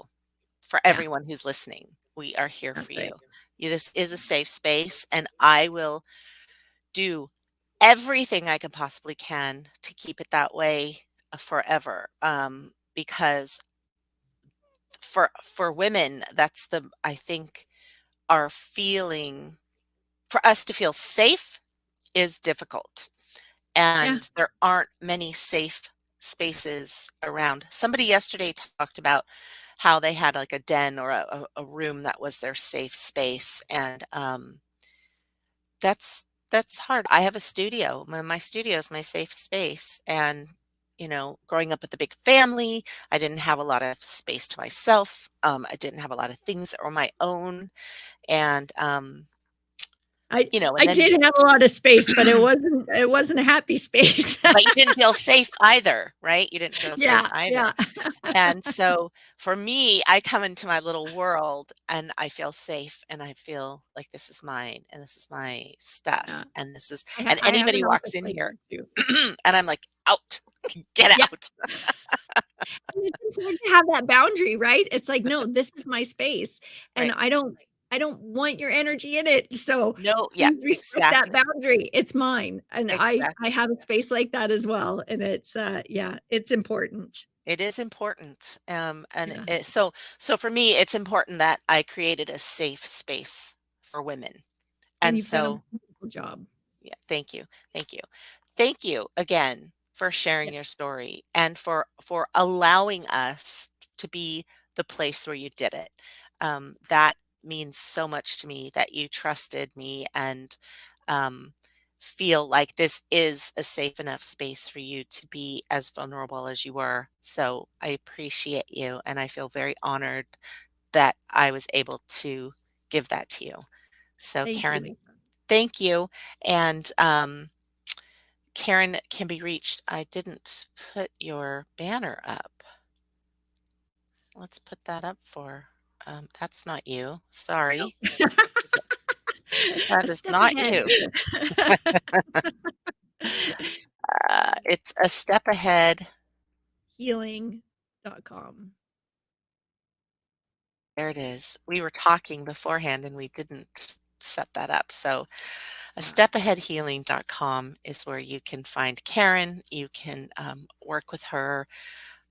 for Yeah, everyone who's listening. We are here that's for you. right. This is a safe space, and I will do everything I can possibly can to keep it that way forever. Because for women, that's the I think our feeling for us to feel safe is difficult, Yeah. and there aren't many safe spaces around. Somebody yesterday talked about how they had like a den or a room that was their safe space, and that's hard. I have a studio. My studio is my safe space, and growing up with a big family, I didn't have a lot of space to myself. I didn't have a lot of things that were my own, and I and I then did have a lot of space, but it wasn't a happy space. but you didn't feel safe either, right? You didn't feel safe Yeah, either. yeah. And so for me, I come into my little world and I feel safe and I feel like this is mine and this is my stuff Yeah. and this is I ha and I have anybody an walks office in like here that too. and I'm like, out, get Yeah. out. And it's important to have that boundary, right? It's like, "No, this is my space, and Right. I don't want your energy in it, so No, yeah, please respect that exactly. boundary. It's mine." And I Exactly. have a space like that as well, and it's, yeah, it's important. It is important. And Yeah, so for me, it's important that I created a safe space for women. and And you've done a so wonderful job. yeah, thank you. Thank you. Thank you again for sharing Yeah, your story and for allowing us to be the place where you did it. That means so much to me that you trusted me and um, feel like this is a safe enough space for you to be as vulnerable as you were. So I appreciate you and I feel very honored that I was able to give that to you. So thank you, Karen, Lisa. thank you. And Karen can be reached. I didn't put your banner up. Let's put that up for. That's not you. Sorry. That A is step not ahead. you. It's a step ahead. Healing.com. There it is. We were talking beforehand and we didn't set that up. So a Yeah. stepaheadhealing.com is where you can find Karen. You can work with her.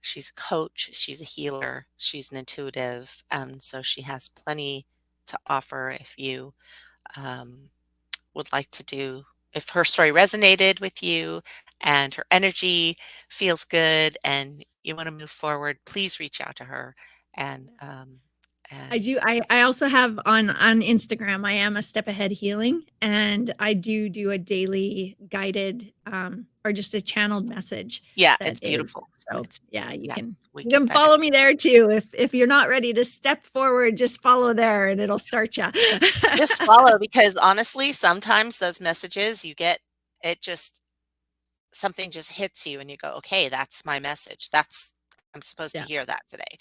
She's a coach, she's a healer, she's an intuitive, so she has plenty to offer if you um, would like to do, if her story resonated with you and her energy feels good and you want to move forward, please reach out to her. And I and do. I also have on Instagram. I am a step ahead healing, and I do a daily guided or just a channeled message yeah, that it's is. beautiful. So It's yeah, you yeah, can we you get can that follow me every there too. If you're not ready to step forward, just follow there, and it'll start you. just follow because honestly, sometimes those messages you get, it just something just hits you and you go, okay, that's my message. I'm supposed to Yeah, hear that today.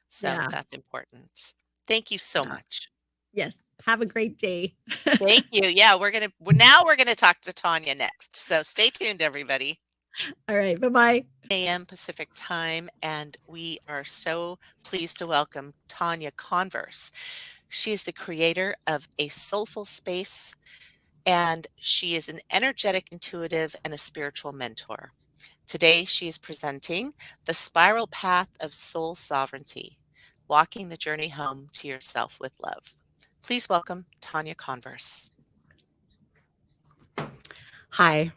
So yeah, that's important. Thank you so yeah. much. Yes. Have a great day. Thank you. Yeah, now we're gonna talk to Tanya next. So stay tuned, everybody. All right. Bye bye. A.m. Pacific time, and we are so pleased to welcome Tanya Converse. She is the creator of A Soulful Space, and she is an energetic intuitive and a spiritual mentor. Today, she is presenting The Spiral Path of Soul Sovereignty, Walking the Journey Home to Yourself with Love. Please welcome Tanya Converse. Hi.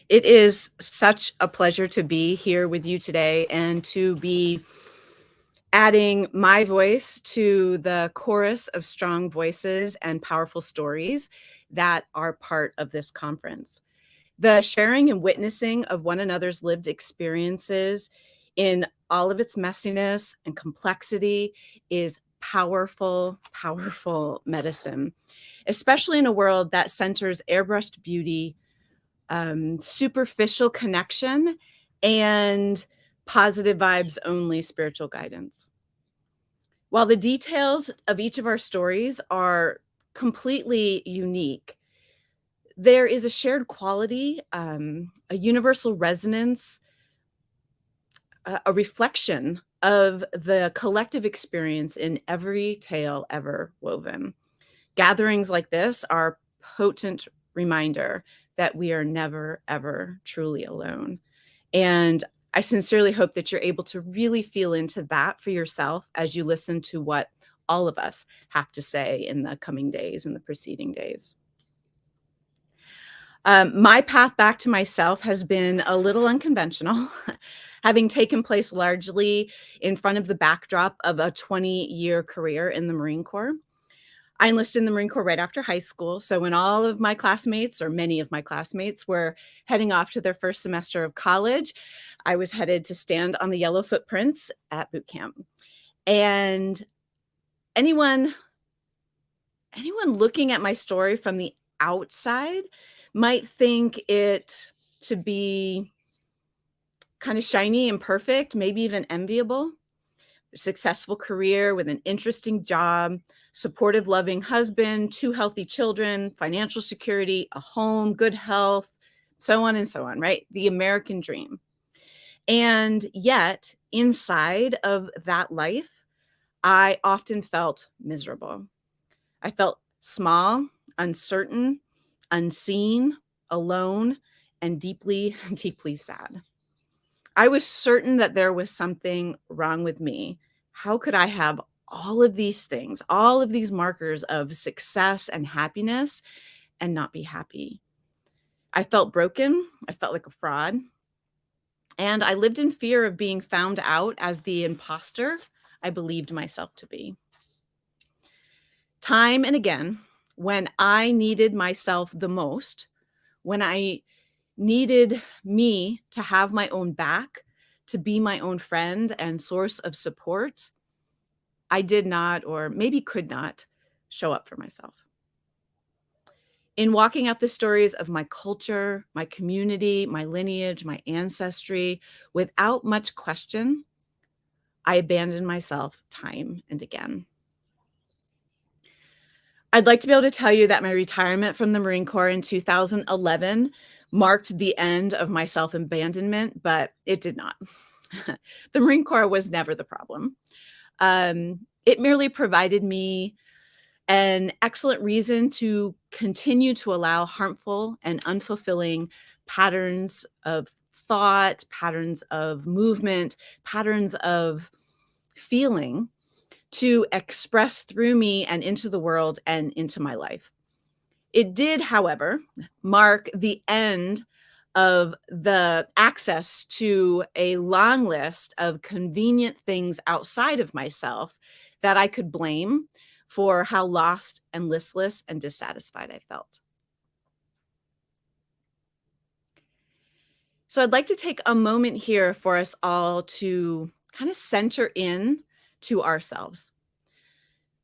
It is such a pleasure to be here with you today and to be adding my voice to the chorus of strong voices and powerful stories that are part of this conference. The sharing and witnessing of one another's lived experiences in all of its messiness and complexity is powerful, powerful medicine, especially in a world that centers airbrushed beauty, superficial connection, and positive vibes only spiritual guidance. While the details of each of our stories are completely unique, there is a shared quality, a universal resonance, a reflection of the collective experience in every tale ever woven. Gatherings like this are a potent reminder that we are never, ever truly alone. And I sincerely hope that you're able to really feel into that for yourself as you listen to what all of us have to say in the coming days and the preceding days. My path back to myself has been a little unconventional, having taken place largely in front of the backdrop of a 20-year career in the Marine Corps. I enlisted in the Marine Corps right after high school. So when all of my classmates, or many of my classmates, were heading off to their first semester of college, I was headed to stand on the yellow footprints at boot camp. And anyone looking at my story from the outside might think it to be kind of shiny and perfect, maybe even enviable. Successful career with an interesting job, supportive, loving husband, 2 healthy children, financial security, a home, good health, so on, right? The American dream. And yet, inside of that life, I often felt miserable. I felt small, uncertain, unseen, alone, and deeply, deeply sad. I was certain that there was something wrong with me. How could I have all of these things, all of these markers of success and happiness, and not be happy? I felt broken. I felt like a fraud. And I lived in fear of being found out as the imposter I believed myself to be. Time and again, when I needed myself the most, when I needed me to have my own back, to be my own friend and source of support, I did not, or maybe could not, show up for myself. In walking out the stories of my culture, my community, my lineage, my ancestry, without much question, I abandoned myself time and again. I'd like to be able to tell you that my retirement from the Marine Corps in 2011 marked the end of my self-abandonment, but it did not. The Marine Corps was never the problem. It merely provided me an excellent reason to continue to allow harmful and unfulfilling patterns of thought, patterns of movement, patterns of feeling to express through me and into the world and into my life. It did, however, mark the end of the access to a long list of convenient things outside of myself that I could blame for how lost and listless and dissatisfied I felt. So I'd like to take a moment here for us all to kind of center in to ourselves.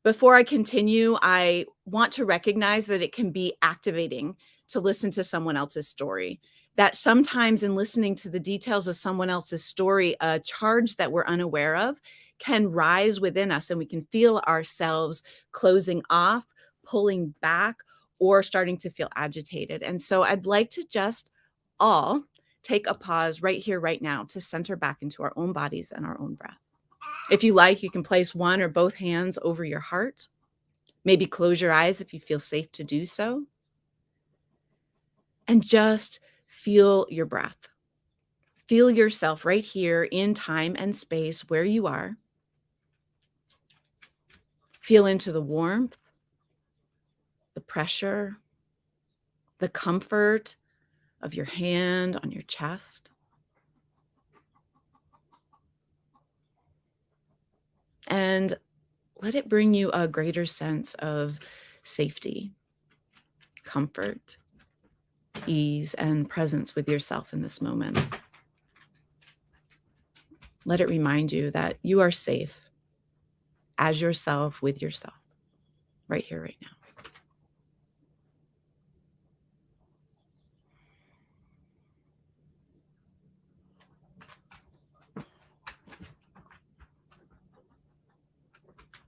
Before I continue, I want to recognize that it can be activating to listen to someone else's story. That sometimes in listening to the details of someone else's story, a charge that we're unaware of can rise within us and we can feel ourselves closing off, pulling back, or starting to feel agitated. And so I'd like to just all take a pause right here, right now, to center back into our own bodies and our own breath. If you like, you can place one or both hands over your heart. Maybe close your eyes if you feel safe to do so. And just feel your breath. Feel yourself right here in time and space where you are. Feel into the warmth, the pressure, the comfort of your hand on your chest. And let it bring you a greater sense of safety, comfort, ease, and presence with yourself in this moment. Let it remind you that you are safe as yourself with yourself, right here, right now.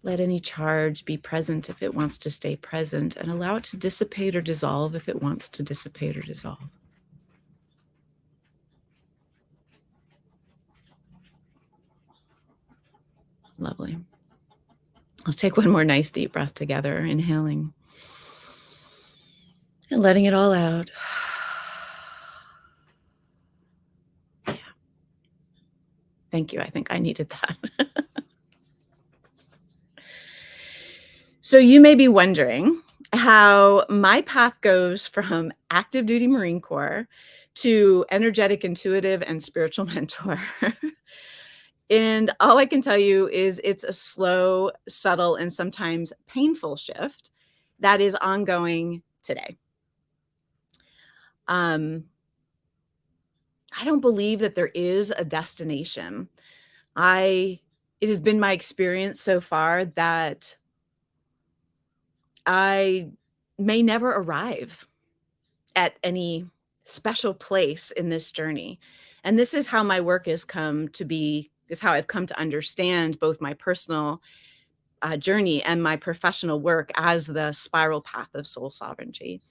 Let any charge be present if it wants to stay present, and allow it to dissipate or dissolve if it wants to dissipate or dissolve. Lovely. Let's take one more nice deep breath together, inhaling and letting it all out. Yeah. Thank you. I think I needed that. So you may be wondering how my path goes from active duty Marine Corps to energetic, intuitive, and spiritual mentor. And all I can tell you is it's a slow, subtle, and sometimes painful shift that is ongoing today. I don't believe that there is a destination. It has been my experience so far that I may never arrive at any special place in this journey. And this is how my work has come to be, is how I've come to understand both my personal journey and my professional work as the spiral path of soul sovereignty.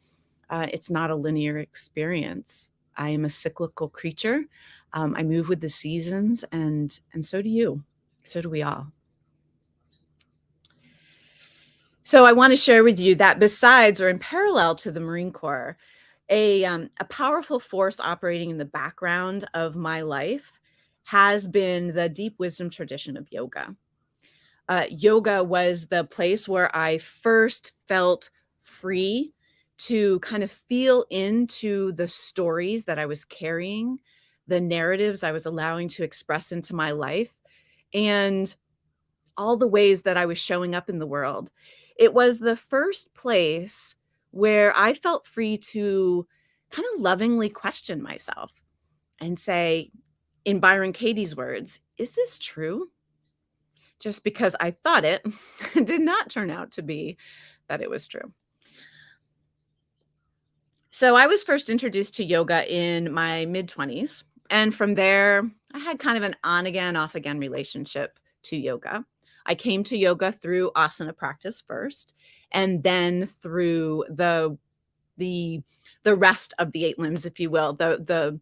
It's not a linear experience. I am a cyclical creature. I move with the seasons, and so do you. So do we all. So I want to share with you that besides or in parallel to the Marine Corps, a powerful force operating in the background of my life has been the deep wisdom tradition of yoga. Yoga was the place where I first felt free to kind of feel into the stories that I was carrying, the narratives I was allowing to express into my life, and all the ways that I was showing up in the world. It was the first place where I felt free to kind of lovingly question myself and say, in Byron Katie's words, is this true? Just because I thought it did not turn out to be that it was true. So I was first introduced to yoga in my mid-20s. And from there, I had kind of an on-again, off-again relationship to yoga. I came to yoga through asana practice first, and then through the rest of the 8 limbs, if you will, the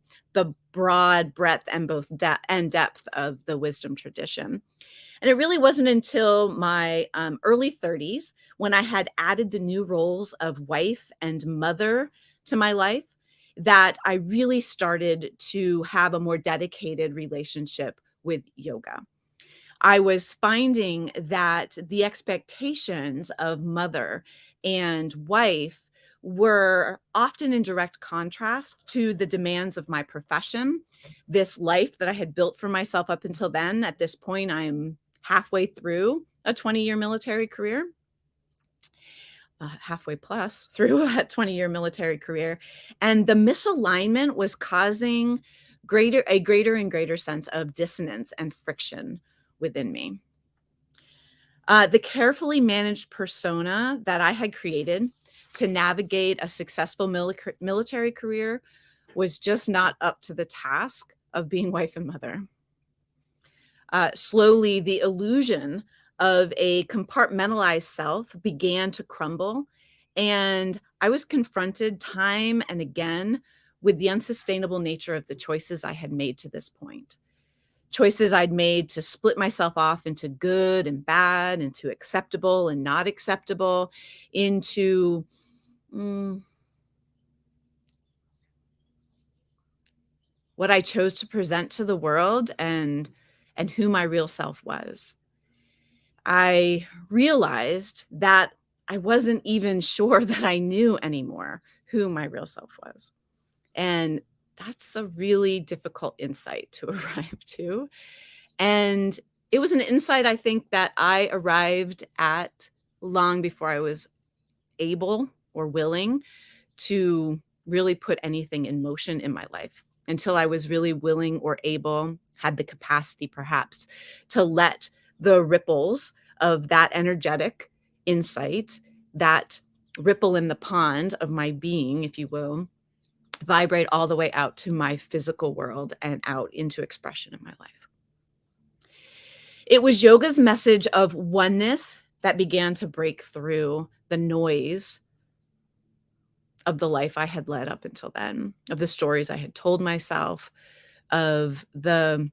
broad breadth and both depth of the wisdom tradition. And it really wasn't until my early 30s when I had added the new roles of wife and mother to my life that I really started to have a more dedicated relationship with yoga. I was finding that the expectations of mother and wife were often in direct contrast to the demands of my profession, this life that I had built for myself up until then. At this point, I'm halfway through a 20-year military career, halfway plus through a 20-year military career. And the misalignment was causing a greater and greater sense of dissonance and friction within me. The carefully managed persona that I had created to navigate a successful military career was just not up to the task of being wife and mother. Slowly, the illusion of a compartmentalized self began to crumble, and I was confronted time and again with the unsustainable nature of the choices I had made to this point. Choices I'd made to split myself off into good and bad, into acceptable and not acceptable, into what I chose to present to the world and who my real self was. I realized that I wasn't even sure that I knew anymore who my real self was. And that's a really difficult insight to arrive to. And it was an insight, I think, that I arrived at long before I was able or willing to really put anything in motion in my life, until I was really willing or able, had the capacity perhaps, to let the ripples of that energetic insight, that ripple in the pond of my being, if you will, vibrate all the way out to my physical world and out into expression in my life. It was yoga's message of oneness that began to break through the noise of the life I had led up until then, of the stories I had told myself, of the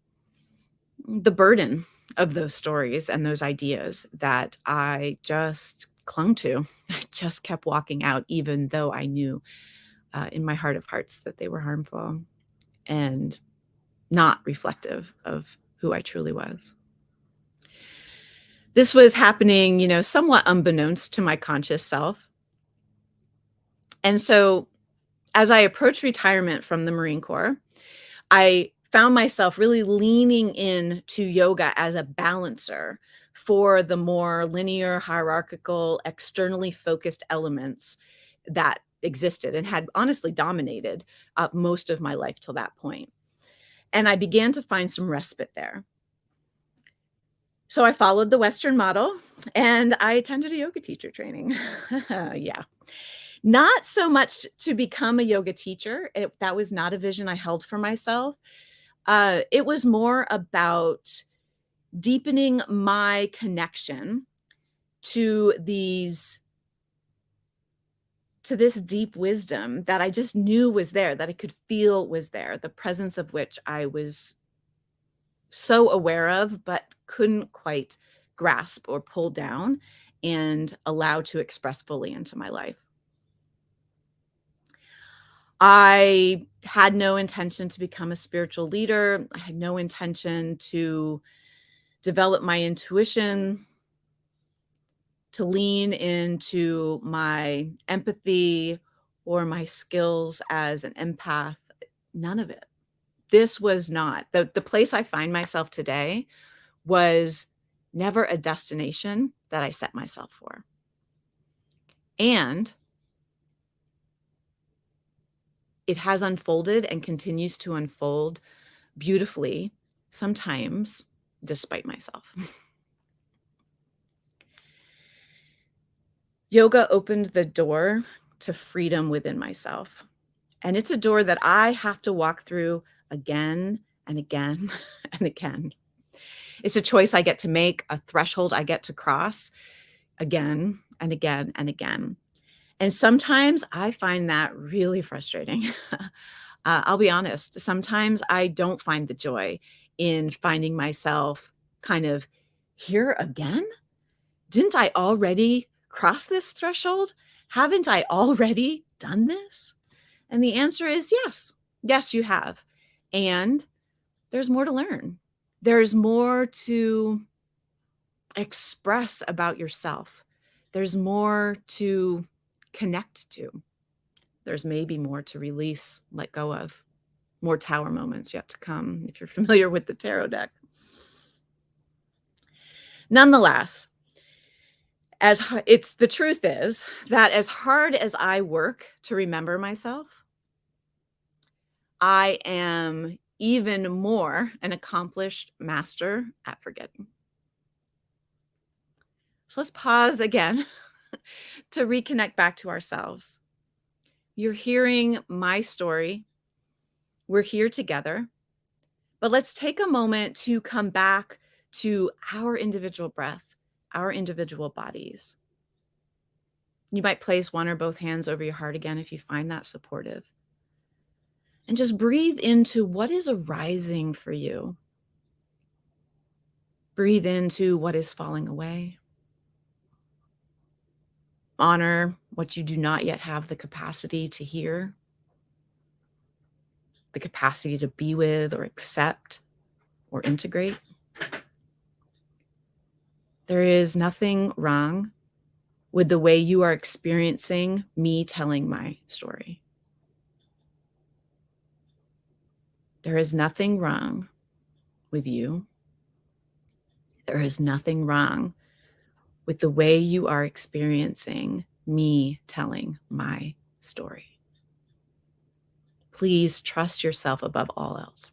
burden of those stories and those ideas that I just clung to. I just kept walking out, even though I knew in my heart of hearts that they were harmful and not reflective of who I truly was. This was happening, somewhat unbeknownst to my conscious self. And so as I approached retirement from the Marine Corps, I found myself really leaning into yoga as a balancer for the more linear, hierarchical, externally focused elements that existed and had honestly dominated most of my life till that point. And I began to find some respite there. So I followed the Western model and I attended a yoga teacher training. Yeah. Not so much to become a yoga teacher. That was not a vision I held for myself. It was more about deepening my connection to this deep wisdom that I just knew was there, that I could feel was there, the presence of which I was so aware of, but couldn't quite grasp or pull down and allow to express fully into my life. I had no intention to become a spiritual leader. I had no intention to develop my intuition, to lean into my empathy or my skills as an empath. None of it. This was not the place I find myself today was never a destination that I set myself for. And it has unfolded and continues to unfold beautifully, sometimes despite myself. Yoga opened the door to freedom within myself. And it's a door that I have to walk through again and again and again. It's a choice I get to make, a threshold I get to cross again and again and again. And sometimes I find that really frustrating. I'll be honest. Sometimes I don't find the joy in finding myself kind of here again. Didn't I already cross this threshold? Haven't I already done this? And the answer is yes. Yes, you have. And there's more to learn. There's more to express about yourself. There's more to connect to. There's maybe more to release, let go of. More tower moments yet to come, if you're familiar with the tarot deck. Nonetheless, the truth is that as hard as I work to remember myself, I am even more an accomplished master at forgetting. So let's pause again to reconnect back to ourselves. You're hearing my story. We're here together. But let's take a moment to come back to our individual breath, our individual bodies. You might place one or both hands over your heart again if you find that supportive. And just breathe into what is arising for you. Breathe into what is falling away. Honor what you do not yet have the capacity to hear, the capacity to be with or accept or integrate. There is nothing wrong with the way you are experiencing me telling my story. There is nothing wrong with you. There is nothing wrong with the way you are experiencing me telling my story. Please trust yourself above all else.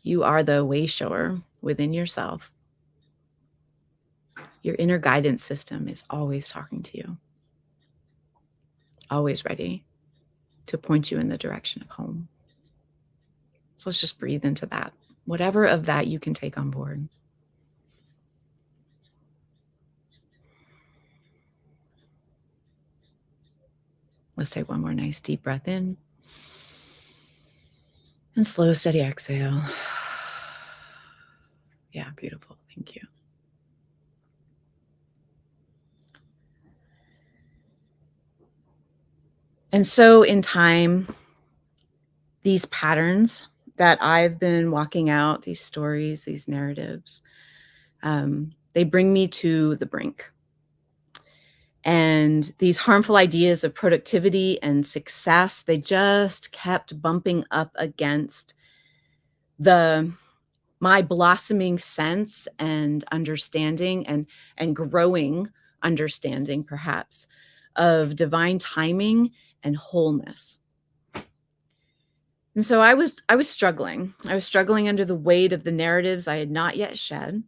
You are the way shower within yourself. Your inner guidance system is always talking to you, always ready to point you in the direction of home. So let's just breathe into that. Whatever of that you can take on board. Let's take one more nice deep breath in. And slow, steady exhale. Yeah, beautiful. Thank you. And so in time, these patterns that I've been walking out, these stories, these narratives, they bring me to the brink. And these harmful ideas of productivity and success, they just kept bumping up against my blossoming sense and understanding and growing understanding, perhaps, of divine timing and wholeness. And so I was struggling. I was struggling under the weight of the narratives I had not yet shed,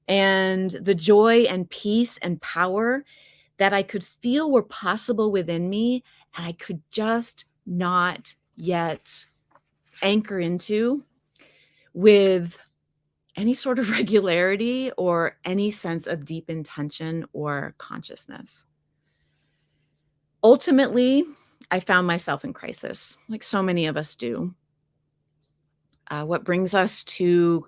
and the joy and peace and power that I could feel were possible within me, and I could just not yet anchor into with any sort of regularity or any sense of deep intention or consciousness. Ultimately, I found myself in crisis, like so many of us do. What brings us to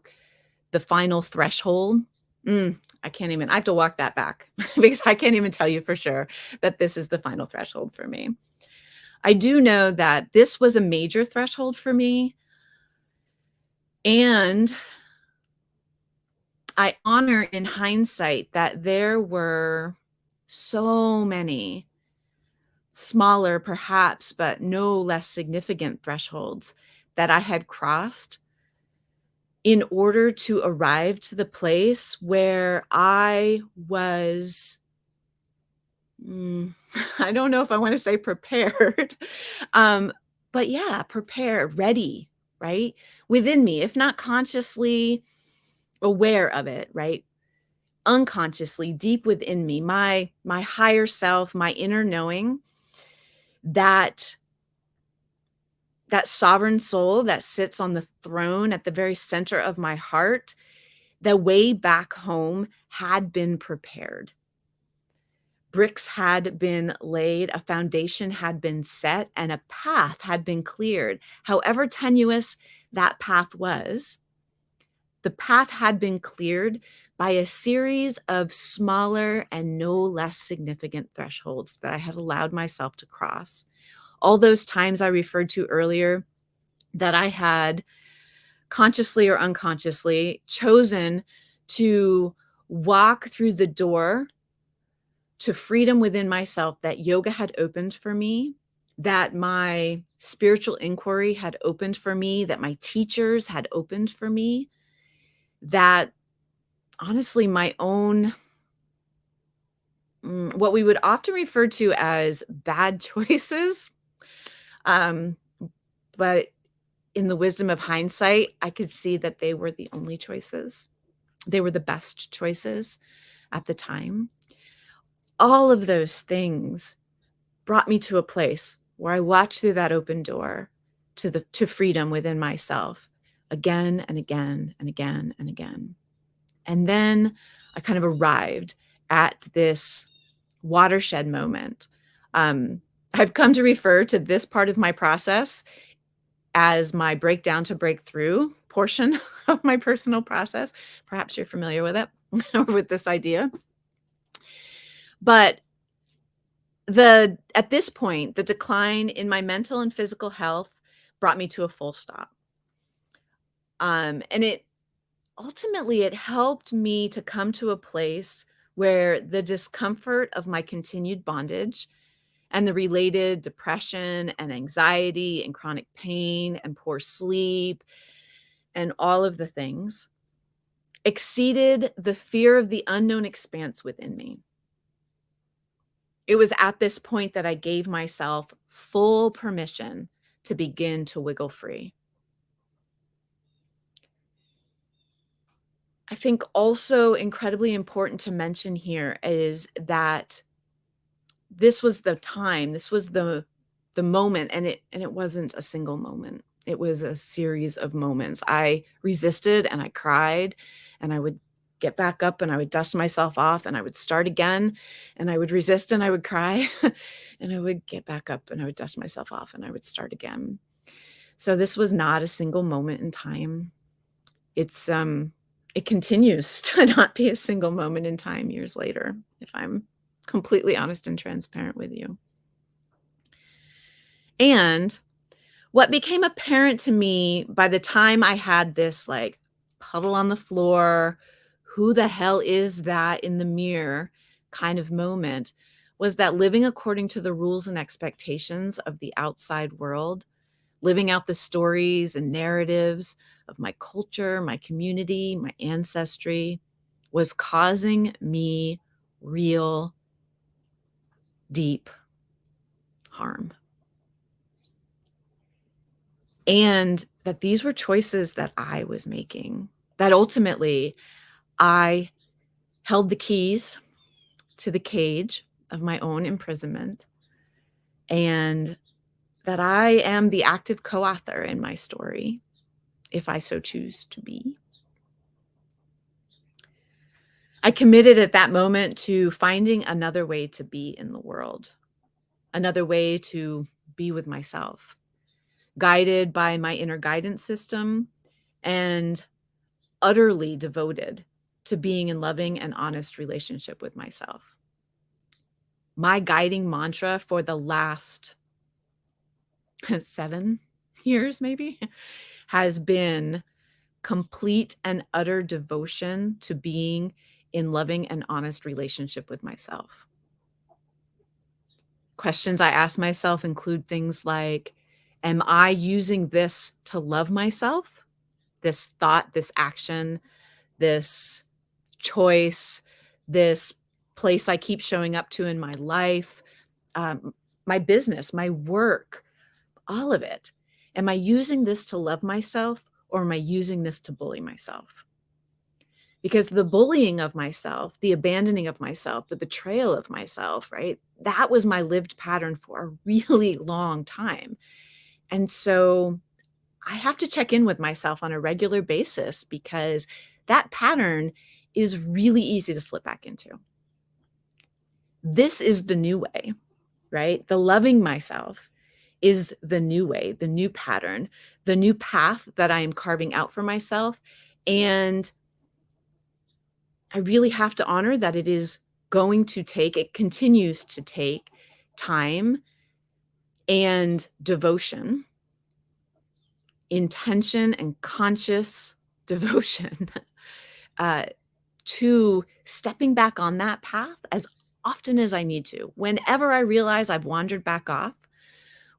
the final threshold? I can't even, I have to walk that back because I can't even tell you for sure that this is the final threshold for me. I do know that this was a major threshold for me. And I honor in hindsight that there were so many smaller, perhaps, but no less significant thresholds that I had crossed in order to arrive to the place where I was, I don't know if I want to say prepared, but yeah, prepared, ready, right? Within me, if not consciously aware of it, right? Unconsciously, deep within me, my higher self, my inner knowing, that sovereign soul that sits on the throne at the very center of my heart, the way back home had been prepared. Bricks had been laid, a foundation had been set, and a path had been cleared. However tenuous that path was, the path had been cleared by a series of smaller and no less significant thresholds that I had allowed myself to cross. All those times I referred to earlier that I had consciously or unconsciously chosen to walk through the door to freedom within myself that yoga had opened for me, that my spiritual inquiry had opened for me, that my teachers had opened for me, that honestly my own, what we would often refer to as bad choices, but in the wisdom of hindsight, I could see that they were the only choices. They were the best choices at the time. All of those things brought me to a place where I walked through that open door to freedom within myself again and again and again and again. And then I kind of arrived at this watershed moment. I've come to refer to this part of my process as my breakdown to breakthrough portion of my personal process. Perhaps you're familiar with it or with this idea. But at this point, the decline in my mental and physical health brought me to a full stop. And it ultimately helped me to come to a place where the discomfort of my continued bondage and the related depression and anxiety and chronic pain and poor sleep and all of the things exceeded the fear of the unknown expanse within me. It was at this point that I gave myself full permission to begin to wiggle free. I think also incredibly important to mention here is that this was the time, this was the moment, and it wasn't a single moment. It was a series of moments. I resisted and I cried, and I would get back up and I would dust myself off and I would start again, and I would resist and I would cry and I would get back up and I would dust myself off and I would start again. So this was not a single moment in time. It's it continues to not be a single moment in time years later, if I'm completely honest and transparent with you. And what became apparent to me by the time I had this like puddle on the floor, who the hell is that in the mirror kind of moment, was that living according to the rules and expectations of the outside world, living out the stories and narratives of my culture, my community, my ancestry, was causing me real, deep harm. And that these were choices that I was making, that ultimately I held the keys to the cage of my own imprisonment, and that I am the active co-author in my story, if I so choose to be. I committed at that moment to finding another way to be in the world, another way to be with myself, guided by my inner guidance system and utterly devoted to being in loving and honest relationship with myself. My guiding mantra for the last 7 years, maybe, has been complete and utter devotion to being in loving and honest relationship with myself. Questions I ask myself include things like, am I using this to love myself? This thought, this action, this choice, this place I keep showing up to in my life, my business, my work, all of it. Am I using this to love myself, or am I using this to bully myself? Because the bullying of myself, the abandoning of myself, the betrayal of myself, right? That was my lived pattern for a really long time. And so I have to check in with myself on a regular basis, because that pattern is really easy to slip back into. This is the new way, right? The loving myself is the new way, the new pattern, the new path that I am carving out for myself. And I really have to honor that it continues to take time and devotion, intention and conscious devotion to stepping back on that path as often as I need to. Whenever I realize I've wandered back off,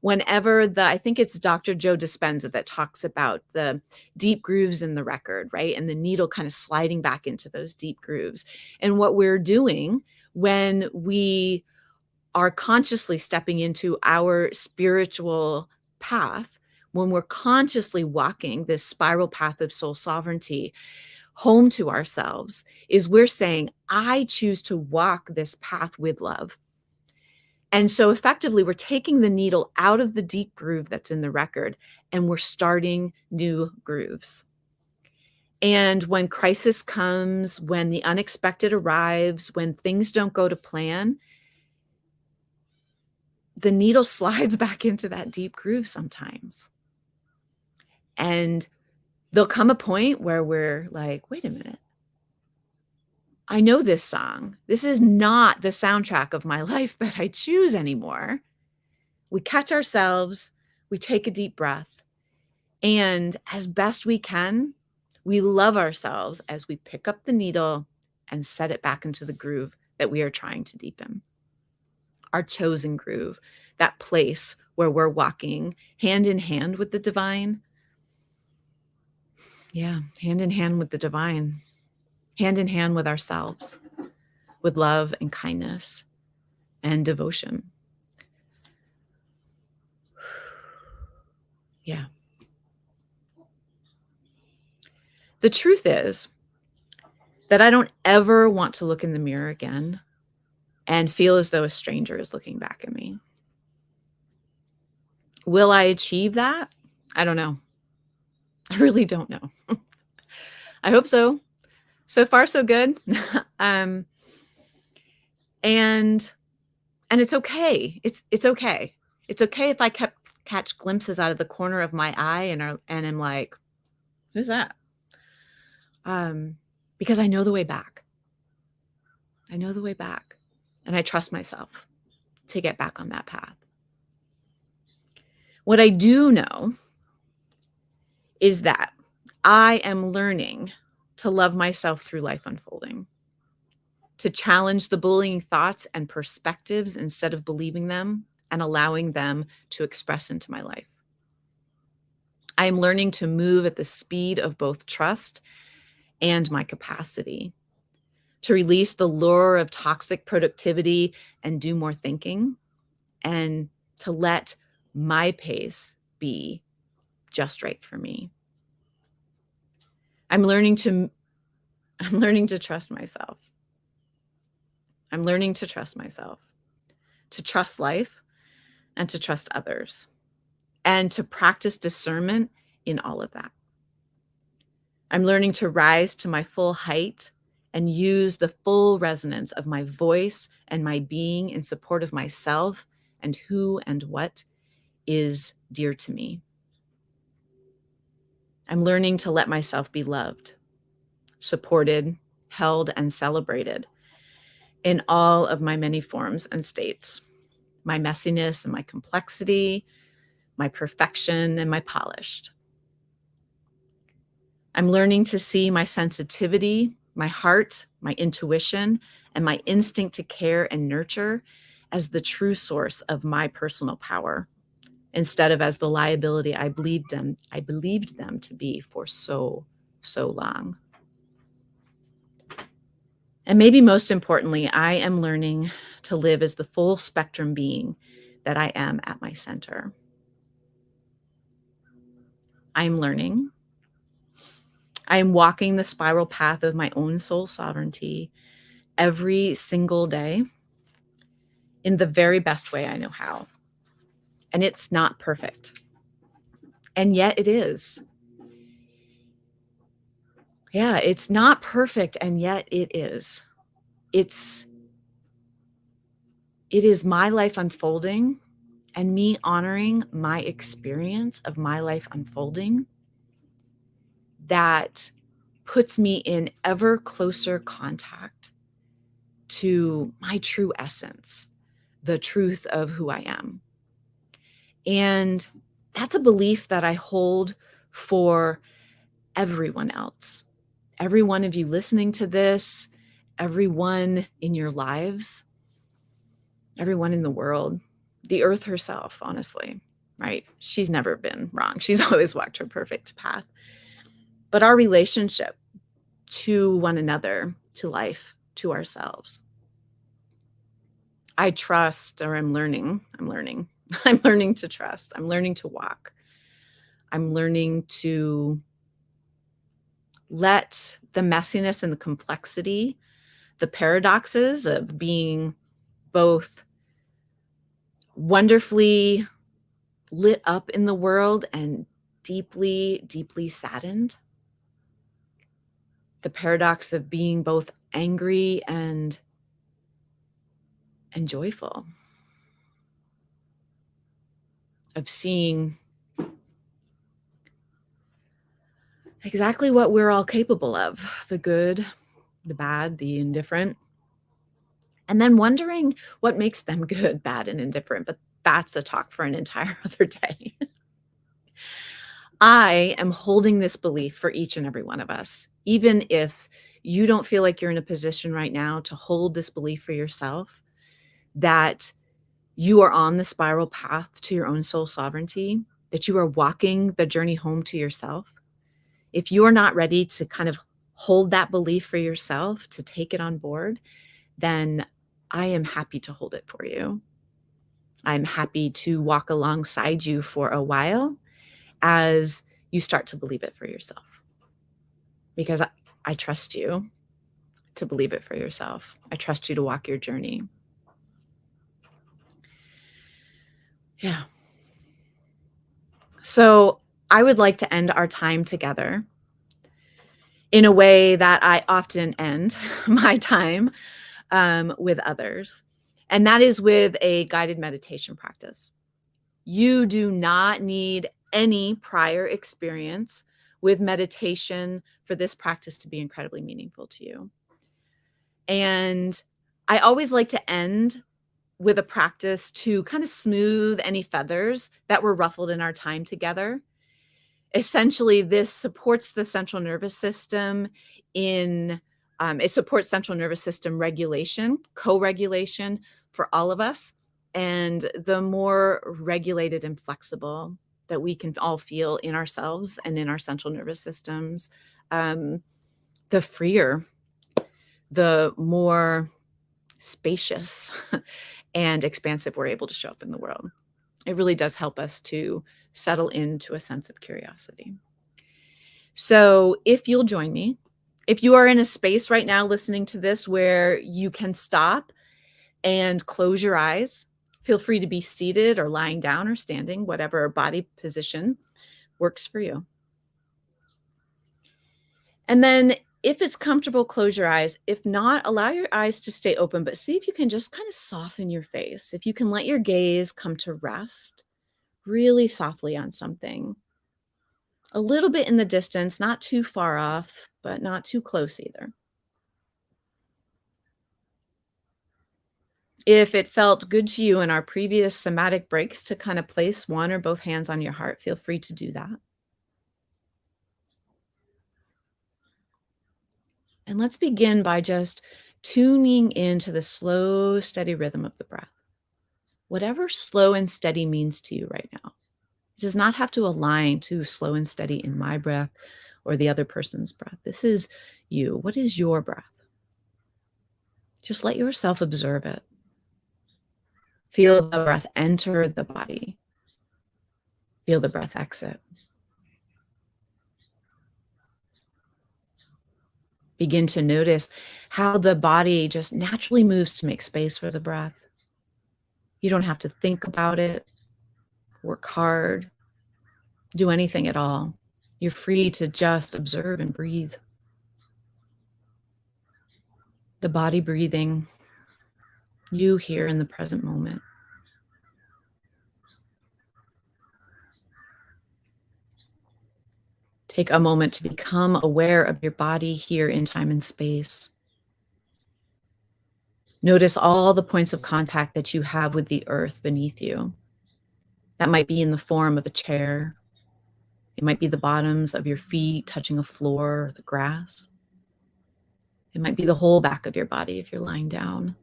whenever I think it's Dr. Joe Dispenza that talks about the deep grooves in the record, right? And the needle kind of sliding back into those deep grooves. And what we're doing when we are consciously stepping into our spiritual path, when we're consciously walking this spiral path of soul sovereignty home to ourselves, is we're saying, I choose to walk this path with love. And so effectively, we're taking the needle out of the deep groove that's in the record, and we're starting new grooves. And when crisis comes, when the unexpected arrives, when things don't go to plan, the needle slides back into that deep groove sometimes. And there'll come a point where we're like, wait a minute. I know this song. This is not the soundtrack of my life that I choose anymore. We catch ourselves, we take a deep breath, and as best we can, we love ourselves as we pick up the needle and set it back into the groove that we are trying to deepen. our chosen groove, that place where we're walking hand in hand with the divine. Yeah, hand in hand with the divine, hand in hand with ourselves, with love and kindness and devotion. Yeah. The truth is that I don't ever want to look in the mirror again and feel as though a stranger is looking back at me. Will I achieve that? I don't know. I really don't know. I hope so. So far, so good. And it's okay. It's okay. It's okay if I catch glimpses out of the corner of my eye and am like, who's that? Because I know the way back. I know the way back, and I trust myself to get back on that path. What I do know is that I am learning to love myself through life unfolding, to challenge the bullying thoughts and perspectives instead of believing them and allowing them to express into my life. I am learning to move at the speed of both trust and my capacity, to release the lure of toxic productivity and do more thinking, and to let my pace be just right for me. I'm learning to trust myself. I'm learning to trust myself, to trust life, and to trust others, and to practice discernment in all of that. I'm learning to rise to my full height and use the full resonance of my voice and my being in support of myself and who and what is dear to me. I'm learning to let myself be loved, supported, held, and celebrated in all of my many forms and states, my messiness and my complexity, my perfection and my polished. I'm learning to see my sensitivity, my heart, my intuition, and my instinct to care and nurture as the true source of my personal power, instead of as the liability I believed them to be for so long. And maybe most importantly, I am learning to live as the full spectrum being that I am at my center. I'm learning. I am walking the spiral path of my own soul sovereignty every single day in the very best way I know how. And it's not perfect. And yet it is. Yeah, it's not perfect, and yet it is. It is my life unfolding and me honoring my experience of my life unfolding that puts me in ever closer contact to my true essence, the truth of who I am. And that's a belief that I hold for everyone else. Every one of you listening to this, everyone in your lives, everyone in the world, the earth herself, honestly, right? She's never been wrong. She's always walked her perfect path. But our relationship to one another, to life, to ourselves. I trust, or I'm learning. I'm learning to trust. I'm learning to walk. I'm learning to let the messiness and the complexity, the paradoxes of being both wonderfully lit up in the world and deeply, deeply saddened. The paradox of being both angry and joyful. Of seeing exactly what we're all capable of, the good, the bad, the indifferent, and then wondering what makes them good, bad, and indifferent. But that's a talk for an entire other day. I am holding this belief for each and every one of us, even if you don't feel like you're in a position right now to hold this belief for yourself, that you are on the spiral path to your own soul sovereignty, that you are walking the journey home to yourself, if you are not ready to kind of hold that belief for yourself, to take it on board, then I am happy to hold it for you. I'm happy to walk alongside you for a while as you start to believe it for yourself. Because I trust you to believe it for yourself. I trust you to walk your journey. Yeah. So I would like to end our time together in a way that I often end my time with others. And that is with a guided meditation practice. You do not need any prior experience with meditation for this practice to be incredibly meaningful to you. And I always like to end with a practice to kind of smooth any feathers that were ruffled in our time together. Essentially, this supports the central nervous system it supports central nervous system regulation, co-regulation for all of us. And the more regulated and flexible that we can all feel in ourselves and in our central nervous systems, the freer, the more spacious and expansive we're able to show up in the world. It really does help us to settle into a sense of curiosity. So if you'll join me, if you are in a space right now listening to this where you can stop and close your eyes, feel free to be seated or lying down or standing, whatever body position works for you. And then if it's comfortable, close your eyes. If not, allow your eyes to stay open, but see if you can just kind of soften your face. If you can let your gaze come to rest really softly on something, a little bit in the distance, not too far off, but not too close either. If it felt good to you in our previous somatic breaks to kind of place one or both hands on your heart, feel free to do that. And let's begin by just tuning into the slow, steady rhythm of the breath. Whatever slow and steady means to you right now. It does not have to align to slow and steady in my breath or the other person's breath. This is you. What is your breath? Just let yourself observe it. Feel the breath enter the body. Feel the breath exit. Begin to notice how the body just naturally moves to make space for the breath. You don't have to think about it, work hard, do anything at all. You're free to just observe and breathe. The body breathing, you here in the present moment. Take a moment to become aware of your body here in time and space. Notice all the points of contact that you have with the earth beneath you. That might be in the form of a chair. It might be the bottoms of your feet touching a floor or the grass. It might be the whole back of your body if you're lying down.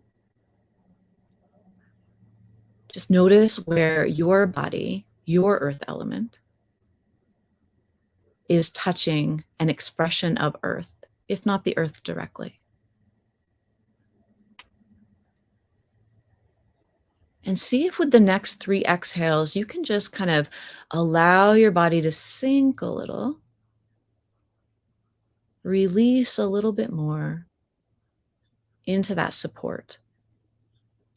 Just notice where your body, your earth element, is touching an expression of earth, if not the earth directly. And see if with the next 3 exhales, you can just kind of allow your body to sink a little, release a little bit more into that support.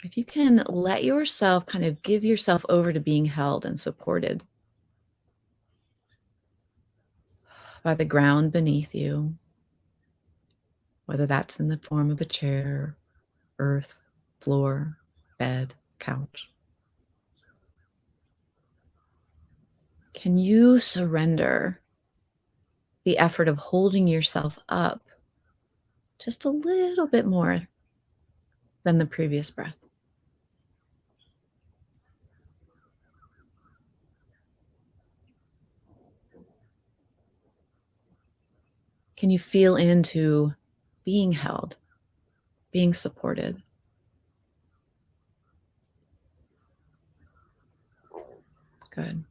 If you can let yourself kind of give yourself over to being held and supported by the ground beneath you, whether that's in the form of a chair, earth, floor, bed, couch. Can you surrender the effort of holding yourself up just a little bit more than the previous breath? Can you feel into being held, being supported? Good.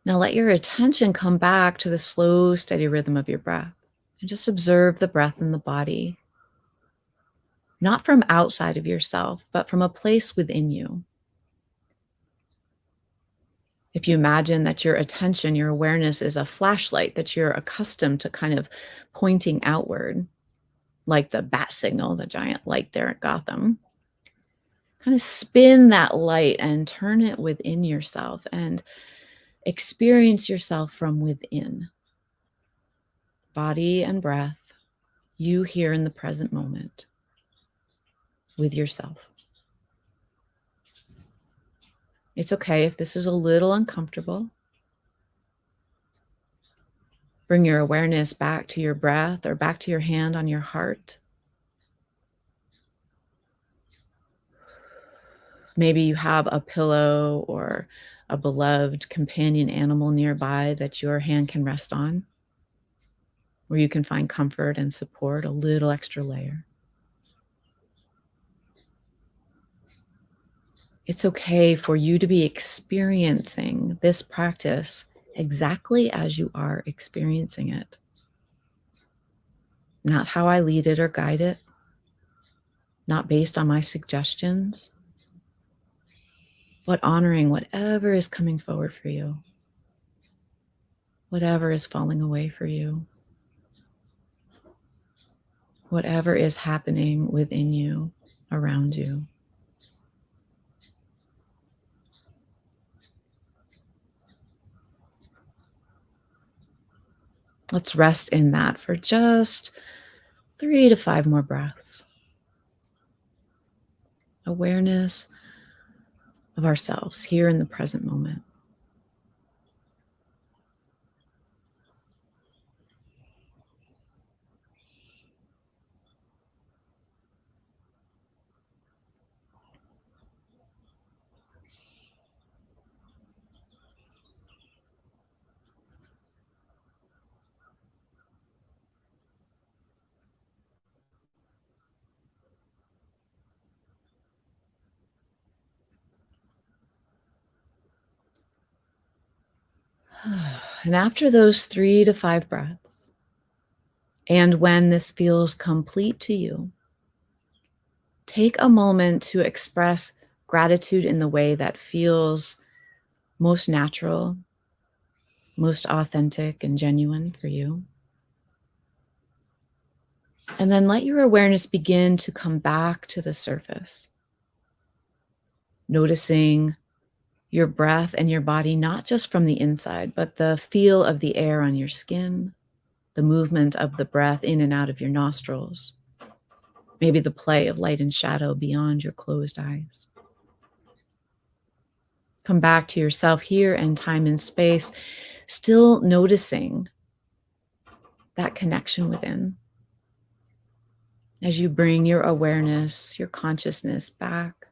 Now let your attention come back to the slow, steady rhythm of your breath. And just observe the breath in the body, not from outside of yourself, but from a place within you. If you imagine that your attention, your awareness is a flashlight that you're accustomed to kind of pointing outward, like the bat signal, the giant light there at Gotham, kind of spin that light and turn it within yourself and experience yourself from within. Body and breath, you here in the present moment with yourself. It's okay if this is a little uncomfortable. Bring your awareness back to your breath or back to your hand on your heart. Maybe you have a pillow or a beloved companion animal nearby that your hand can rest on, where you can find comfort and support, a little extra layer. It's okay for you to be experiencing this practice exactly as you are experiencing it. Not how I lead it or guide it, not based on my suggestions, but honoring whatever is coming forward for you, whatever is falling away for you, whatever is happening within you, around you. Let's rest in that for just 3 to 5 more breaths. Awareness of ourselves here in the present moment. And after those 3 to 5 breaths, and when this feels complete to you, take a moment to express gratitude in the way that feels most natural, most authentic and genuine for you. And then let your awareness begin to come back to the surface, noticing your breath and your body, not just from the inside, but the feel of the air on your skin, the movement of the breath in and out of your nostrils, maybe the play of light and shadow beyond your closed eyes. Come back to yourself here in time and space, still noticing that connection within as you bring your awareness, your consciousness back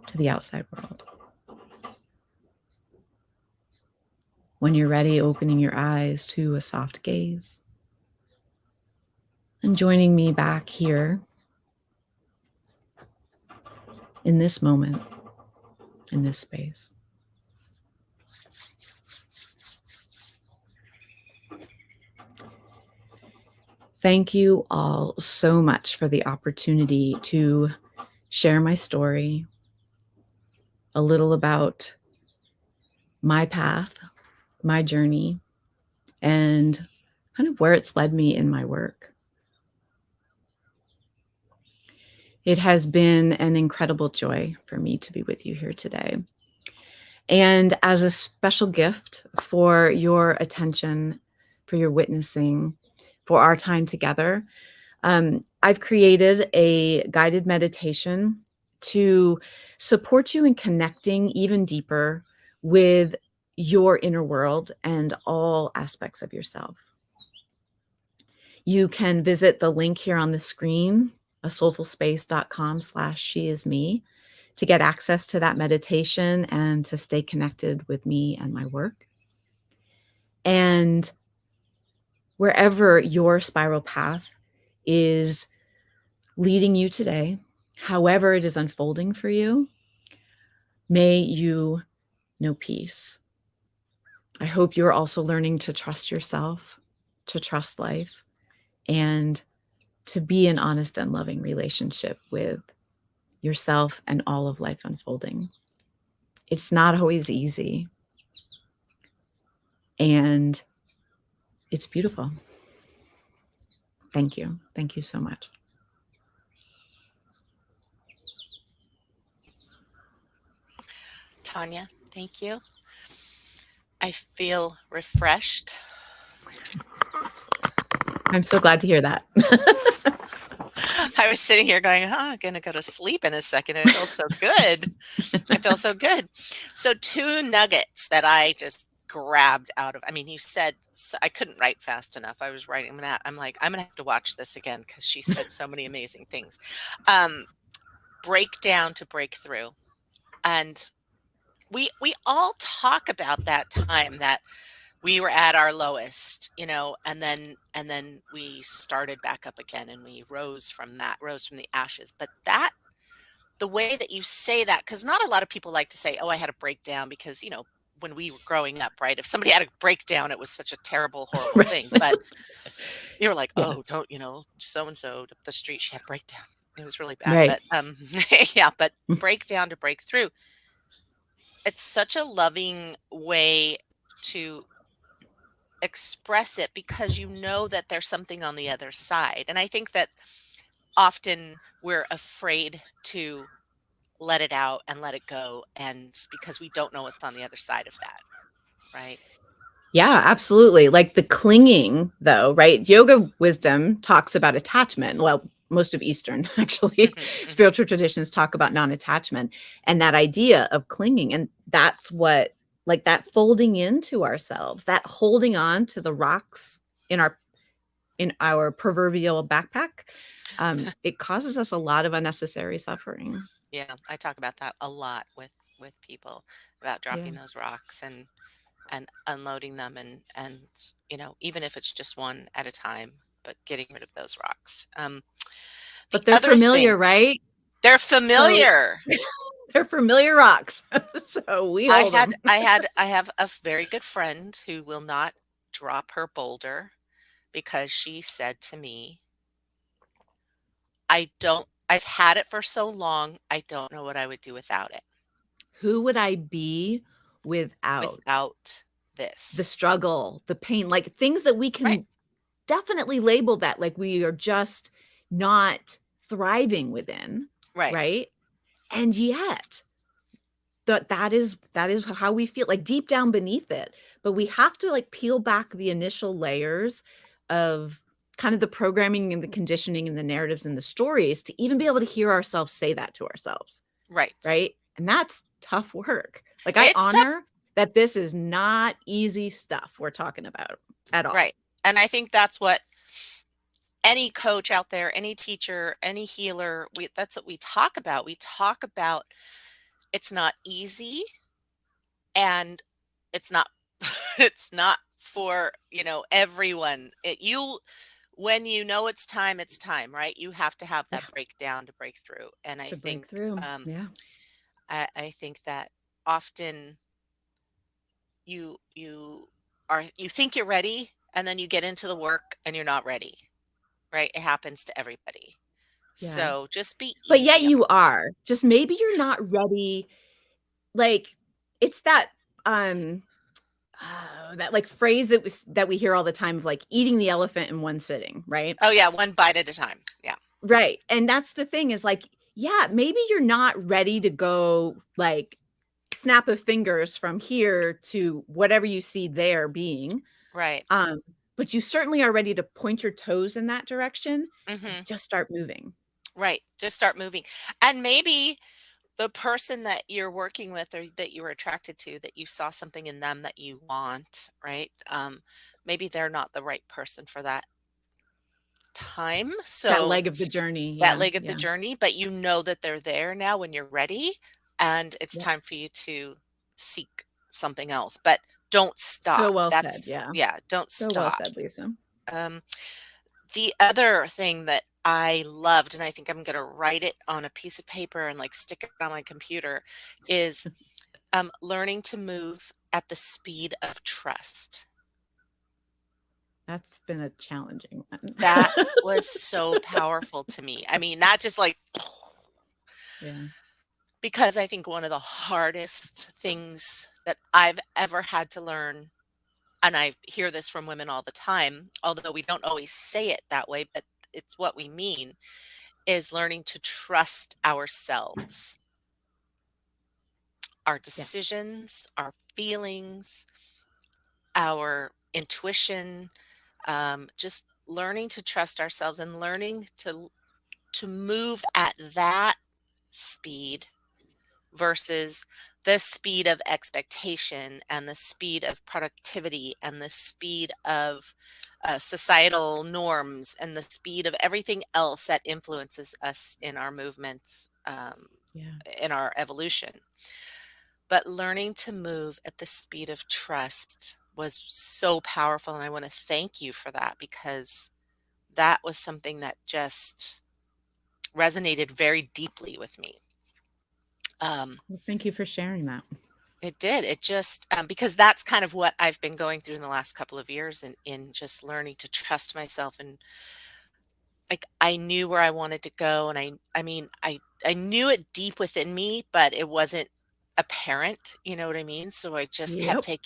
to the outside world. When you're ready, opening your eyes to a soft gaze and joining me back here in this moment, in this space. Thank you all so much for the opportunity to share my story, a little about my path, my journey, and kind of where it's led me in my work. It has been an incredible joy for me to be with you here today. And as a special gift for your attention, for your witnessing, for our time together, I've created a guided meditation to support you in connecting even deeper with your inner world and all aspects of yourself. You can visit the link here on the screen, asoulfulspace.com/SheisMe, to get access to that meditation and to stay connected with me and my work. And wherever your spiral path is leading you today, however it is unfolding for you, May you know peace. I hope you're also learning to trust yourself, to trust life, and to be in honest and loving relationship with yourself and all of life unfolding. It's not always easy, and it's beautiful. Thank you. Thank you so much. Tanya, thank you. I feel refreshed. I'm so glad to hear that. I was sitting here going, oh, I'm going to go to sleep in a second. I feel so good. I feel so good. So 2 nuggets that I just grabbed out of, I mean, you said, I couldn't write fast enough. I was writing, I'm like, I'm going to have to watch this again because she said so many amazing things. Break down to break through. And we all talk about that time that we were at our lowest, you know, and then we started back up again and we rose from the ashes. But that, the way that you say that, because not a lot of people like to say, oh, I had a breakdown, because, you know, when we were growing up, right, if somebody had a breakdown, it was such a terrible, horrible Right. thing. But you were like, Yeah. oh, don't, you know, so and so up the street, she had a breakdown. It was really bad. Right. But yeah, but breakdown to break through. It's such a loving way to express it, because you know that there's something on the other side. And I think that often we're afraid to let it out and let it go, and because we don't know what's on the other side of that, right? Yeah, absolutely. Like the clinging, though, right? Yoga wisdom talks about attachment. Well, most of Eastern, actually, spiritual traditions talk about non-attachment and that idea of clinging. And that's what, like that folding into ourselves, that holding on to the rocks in our proverbial backpack, it causes us a lot of unnecessary suffering. Yeah, I talk about that a lot with people, about Yeah. dropping those rocks and unloading them, and you know, even if it's just one at a time, but getting rid of those rocks. The But they're other familiar, thing, right? they're So familiar. they're familiar rocks. So we hold them. I have a very good friend who will not drop her boulder, because she said to me, I've had it for so long, I don't know what I would do without it. Who would I be without Without the this. struggle, the pain, like things that we Right. can definitely label that like we are just not thriving within, Right. right? And yet that is how we feel, like deep down beneath it. But we have to like peel back the initial layers of kind of the programming and the conditioning and the narratives and the stories to even be able to hear ourselves say that to ourselves. Right. Right. And that's tough work. Like I It's tough. honor that this is not easy stuff we're talking about at all. Right. And I think that's what any coach out there, any teacher, any healer, that's what we talk about. We talk about it's not easy, and it's not it's not for, you know, everyone. When you know it's time, right? You have to have Yeah. that breakdown to break through. And I To break think through. Yeah. I think that often you think you're ready, and then you get into the work and you're not ready, right? It happens to everybody. Yeah. So just be But yet easy on you are. Just maybe you're not ready. Like it's um that like phrase that we hear all the time of like eating the elephant in one sitting, right? Oh yeah, one bite at a time. Yeah. Right. And that's the thing is like, yeah, maybe you're not ready to go like snap of fingers from here to whatever you see there being. Right. But you certainly are ready to point your toes in that direction and Hmm. just start moving. Right. Just start moving. And maybe the person that you're working with, or that you were attracted to, that you saw something in them that you want, right? Maybe they're not the right person for that time. That So leg of the journey. that Yeah. leg of the Yeah. journey, but you know that they're there now when you're ready, and it's Yep. time for you to seek something else. But don't So stop. well said. That's, Yeah. yeah, don't So well stop. said, Lisa. Um, The other thing that I loved, and I think I'm gonna write it on a piece of paper and like stick it on my computer, is learning to move at the speed of trust. That's been a challenging one. That was so powerful to me. I mean, not just like, Yeah. because I think one of the hardest things that I've ever had to learn, and I hear this from women all the time, although we don't always say it that way, but it's what we mean, is learning to trust ourselves, our Yeah. decisions, our feelings, our intuition, just learning to trust ourselves and learning to move at that speed versus the speed of expectation and the speed of productivity and the speed of societal norms and the speed of everything else that influences us in our movements, Yeah. in our evolution. But learning to move at the speed of trust was so powerful. And I want to thank you for that, because that was something that just resonated very deeply with me. Well, thank you for sharing that. It did. It just because that's kind of what I've been going through in the last couple of years, in just learning to trust myself. And like, I knew where I wanted to go, and I mean, I knew it deep within me, but it wasn't apparent, you know what I mean? So I just kept Yep.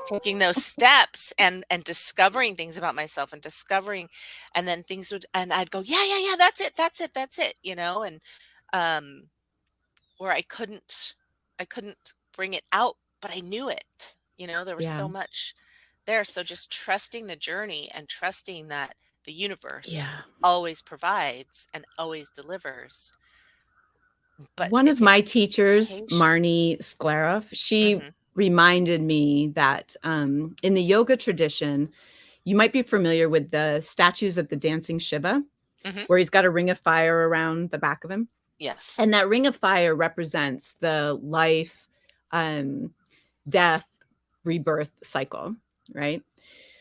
taking those steps and discovering things about myself and discovering, and then things would, and I'd go, yeah, yeah, yeah, that's it, you know, and um where I couldn't bring it out, but I knew it. You know, there was Yeah. so much there. So just trusting the journey and trusting that the universe Yeah. always provides and always delivers. But One it of takes my teachers, patience. Marnie Sklarov, she Mhm. reminded me that in the yoga tradition, you might be familiar with the statues of the dancing Shiva, Mhm. where he's got a ring of fire around the back of him. Yes. And that ring of fire represents the life, death, rebirth cycle, right?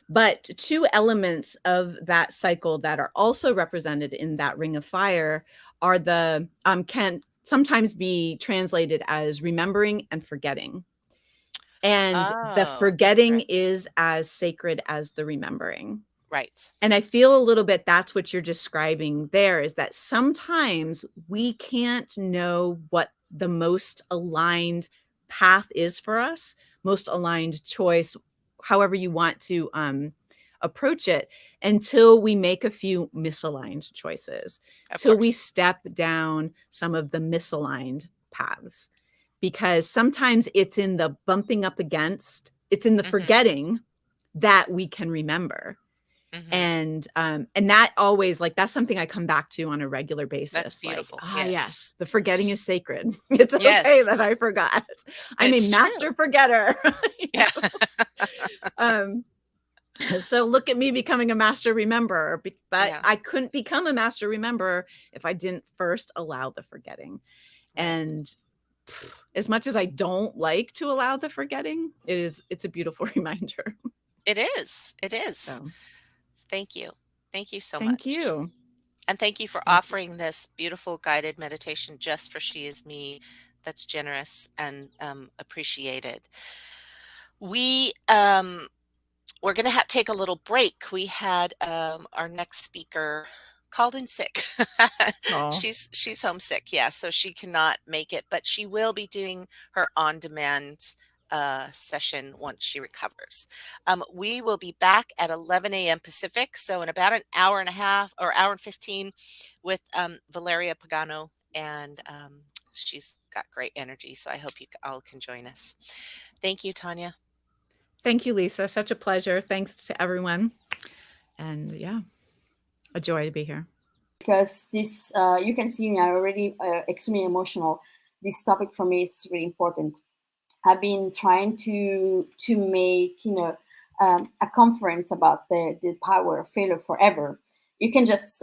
But two elements of that cycle that are also represented in that ring of fire are the can sometimes be translated as remembering and forgetting. And the Oh, forgetting right. is as sacred as the remembering. Right. And I feel a little bit that's what you're describing there, is that sometimes we can't know what the most aligned path is for us, most aligned choice, however you want to approach it, until we make a few misaligned choices, Of till we course. step down some of the misaligned paths. Because sometimes it's in the bumping up against, it's in the Mhm. forgetting that we can remember. Mhm. And that always, like, that's something I come back to on a regular That's basis, like, beautiful. ah, Yes. yes, the forgetting is sacred. It's okay that Yes. I forgot. I'm a It's master true. forgetter. You Yeah. know? um so look at me becoming a master rememberer, but Yeah. I couldn't become a master rememberer if I didn't first allow the forgetting. Right. And as much as I don't like to allow the forgetting, it's a beautiful reminder. It is. It is. So Thank you. Thank you so thank much. you. And thank you for Thank you. offering this beautiful guided meditation just for She Is Me, that's generous and appreciated. We we're going to take a little break. We had our next speaker called in sick. Oh, She's homesick, yeah, so she cannot make it, but she will be doing her on-demand session once she recovers. We will be back at 11 a.m. Pacific, so in about an hour and a half or hour and 15 with Valeria Pagano, and she's got great energy, so I hope you all can join us. Thank you, Tanya. thank you, Lisa. Such a pleasure. Thanks to everyone. And yeah, a joy to be here. Because this, you can see me, I'm already extremely emotional. This topic for me is really important. I've been trying to make, a conference about the power of failure forever. You can just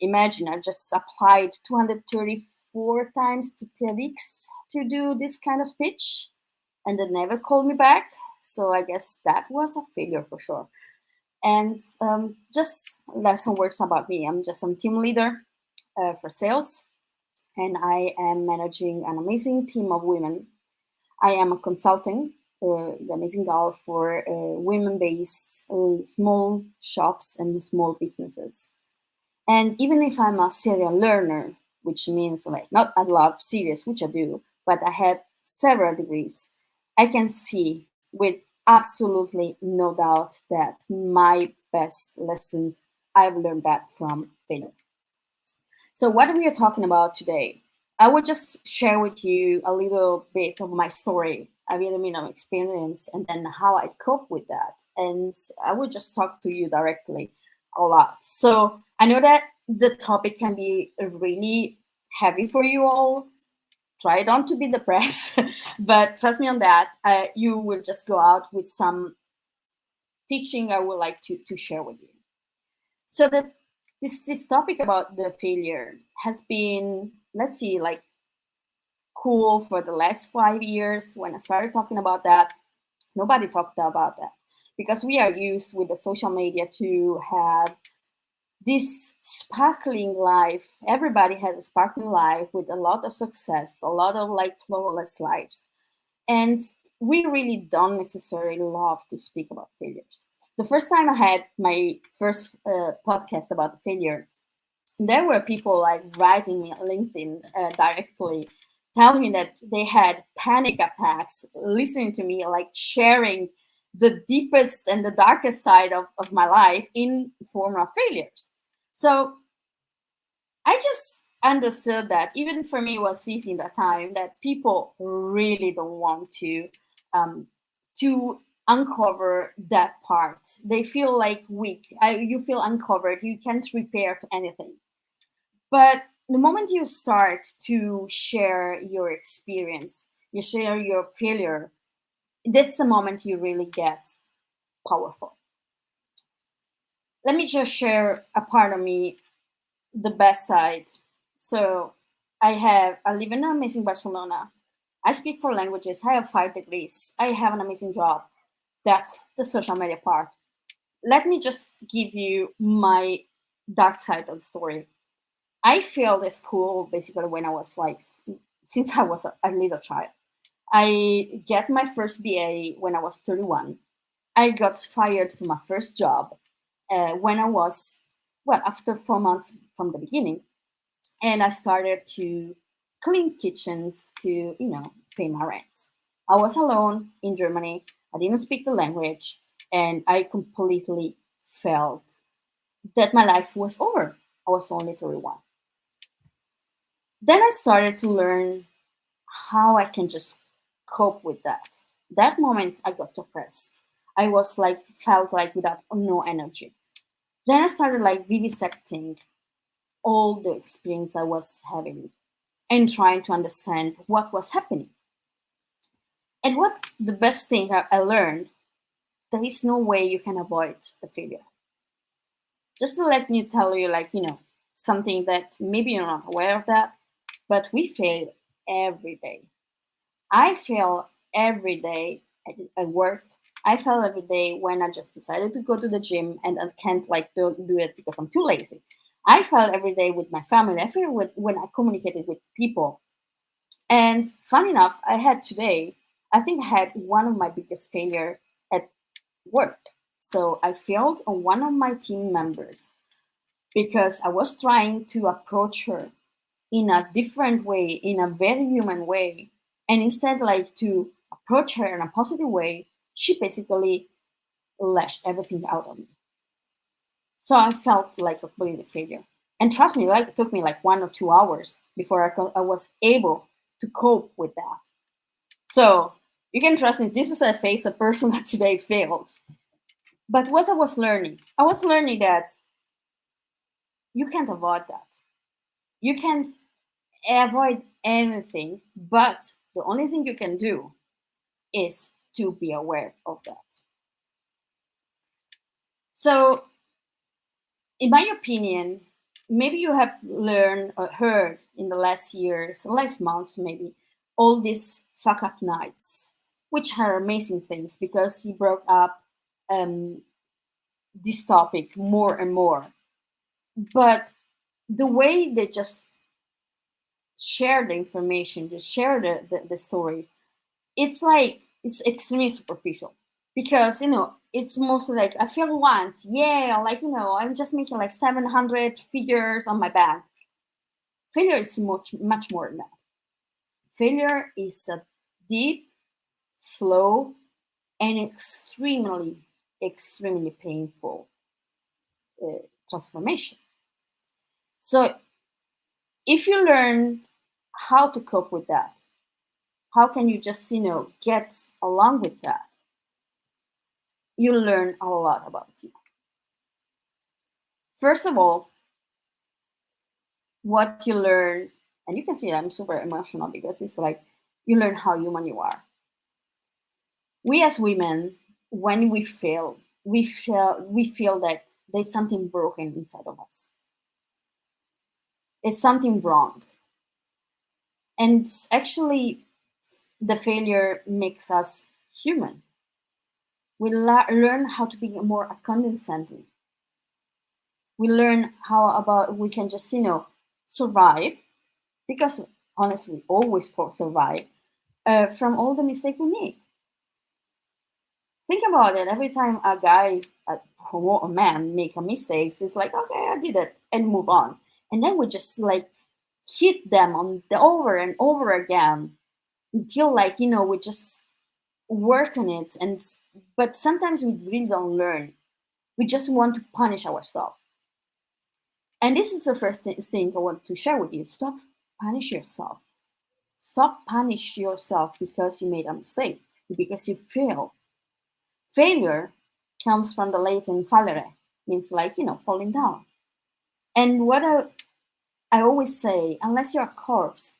imagine, I just applied 234 times to TEDx to do this kind of speech, and they never called me back. So I guess that was a failure for sure. And just some words about me. I'm just a team leader for sales, and I am managing an amazing team of women. I am a consultant, the amazing gal for women-based small shops and small businesses. And even if I'm a serial learner, which means like not I love serious, which I do, but I have several degrees, I can see with absolutely no doubt that my best lessons I've learned that from failure. So what we are talking about today, I will just share with you a little bit of my story, a little bit of experience, and then how I cope with that. And I will just talk to you directly a lot. So I know that the topic can be really heavy for you all. Try not to be depressed, but trust me on that. You will just go out with some teaching I would like to share with you. So that this topic about the failure has been, let's see, like cool for the last 5 years. When I started talking about that, nobody talked about that because we are used with the social media to have this sparkling life. Everybody has a sparkling life with a lot of success, a lot of like flawless lives. And we really don't necessarily love to speak about failures. The first time I had my first podcast about failure, there were people like writing me on LinkedIn directly, telling me that they had panic attacks listening to me, like sharing the deepest and the darkest side of my life in form of failures. So I just understood that even for me it was easy in that time that people really don't want um, to uncover that part. They feel like weak. You feel uncovered. You can't repair to anything. But the moment you start to share your experience, you share your failure, that's the moment you really get powerful. Let me just share a part of me, the best side. So I live in amazing Barcelona. I speak 4 languages. I have 5 degrees. I have an amazing job. That's the social media part. Let me just give you my dark side of the story. I failed at school basically when I was like, since I was a little child. I get my first BA when I was 31. I got fired from my first job when I was, well, after 4 months from the beginning. And I started to clean kitchens to, pay my rent. I was alone in Germany. I didn't speak the language. And I completely felt that my life was over. I was only 31. Then I started to learn how I can just cope with that. That moment I got depressed. I was like, felt like without no energy. Then I started like vivisecting all the experience I was having and trying to understand what was happening. And what the best thing I learned, there is no way you can avoid the failure. Just to let me tell you, like, something that maybe you're not aware of that, but we fail every day. I fail every day at work. I fail every day when I just decided to go to the gym and I can't like do it because I'm too lazy. I fail every day with my family. I fail when I communicated with people. And fun enough, I think I had one of my biggest failure at work. So I failed on one of my team members because I was trying to approach her in a different way, in a very human way. And instead, like to approach her in a positive way, she basically lashed everything out on me. So I felt like a complete failure. And trust me, like it took me like 1 or 2 hours before I was able to cope with that. So you can trust me, this is a face a person that today failed. But what I was learning that you can't avoid that. You can't avoid anything, but the only thing you can do is to be aware of that. So, in my opinion, maybe you have learned or heard in the last years, last months, maybe, all these fuck up nights, which are amazing things because you broke up this topic more and more. But the way they just share the information, just share the stories, it's like it's extremely superficial, because it's mostly like, I feel once, yeah, like I'm just making like 700 figures on my back. Failure is much more than that. Failure is a deep, slow, and extremely painful transformation. So if you learn how to cope with that, how can you just get along with that, you learn a lot about you. First of all, what you learn, and you can see I'm super emotional because it's like you learn how human you are. We as women, when we fail, we feel that there's something broken inside of us. There's something wrong. And actually, the failure makes us human. We learn how to be more condescending. We learn how about we can just survive, because honestly, we always survive from all the mistakes we make. Think about it. Every time a guy, a man, make a mistake, it's like, okay, I did it, and move on. And then we just like hit them on the over and over again until like we just work on it. But sometimes we really don't learn. We just want to punish ourselves. And this is the first thing I want to share with you. Stop punish yourself. Stop punish yourself because you made a mistake, because you fail. Failure comes from the Latin fallere, means like, falling down. And what I always say, unless you're a corpse,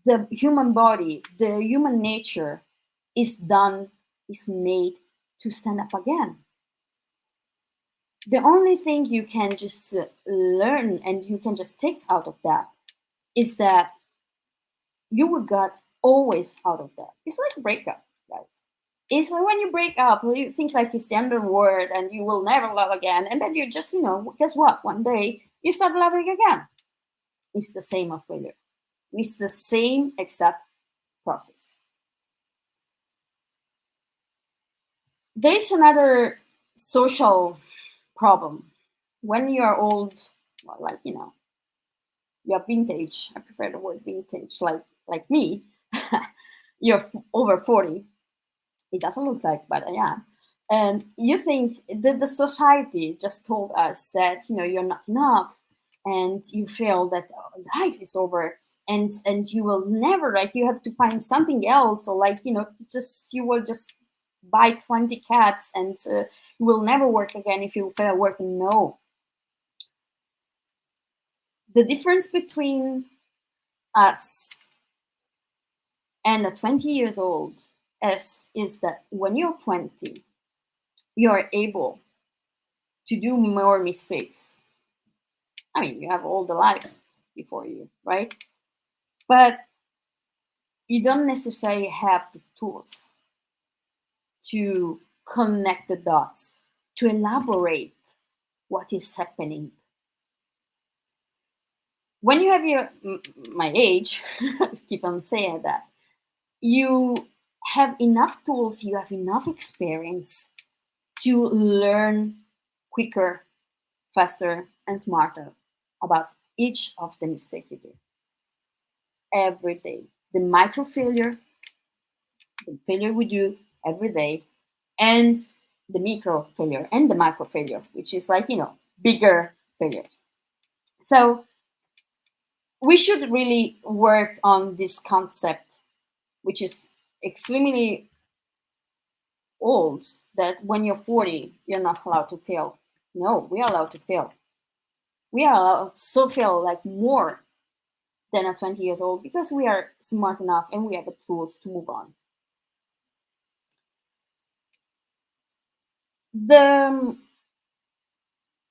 the human body, the human nature is made to stand up again. The only thing you can just learn and you can just take out of that is that you will get always out of that. It's like a breakup, guys. It's like when you break up, you think like it's the end of the world and you will never love again. And then you just, guess what? One day you start loving again. It's the same of failure. It's the same exact process. There is another social problem. When you are old, well, like, you're vintage. I prefer the word vintage, like me. You're over 40. It doesn't look like, but I am. And you think that the society just told us that you're not enough, and you feel that life is over, and you will never, like, you have to find something else, or like just you will just buy 20 cats and you will never work again if you fail working. No, the difference between us and a 20 years old is that when you're 20, you're able to do more mistakes. I mean, you have all the life before you, right? But you don't necessarily have the tools to connect the dots, to elaborate what is happening. When you have my age, I keep on saying that, you have enough tools, you have enough experience to learn quicker, faster, and smarter about each of the mistakes you do every day. The micro failure, the failure we do every day, and the micro failure and the micro failure, which is like, bigger failures. So we should really work on this concept, which is extremely old, that when you're 40, you're not allowed to fail. No, we are allowed to fail. We are allowed to fail like more than at 20 years old, because we are smart enough and we have the tools to move on.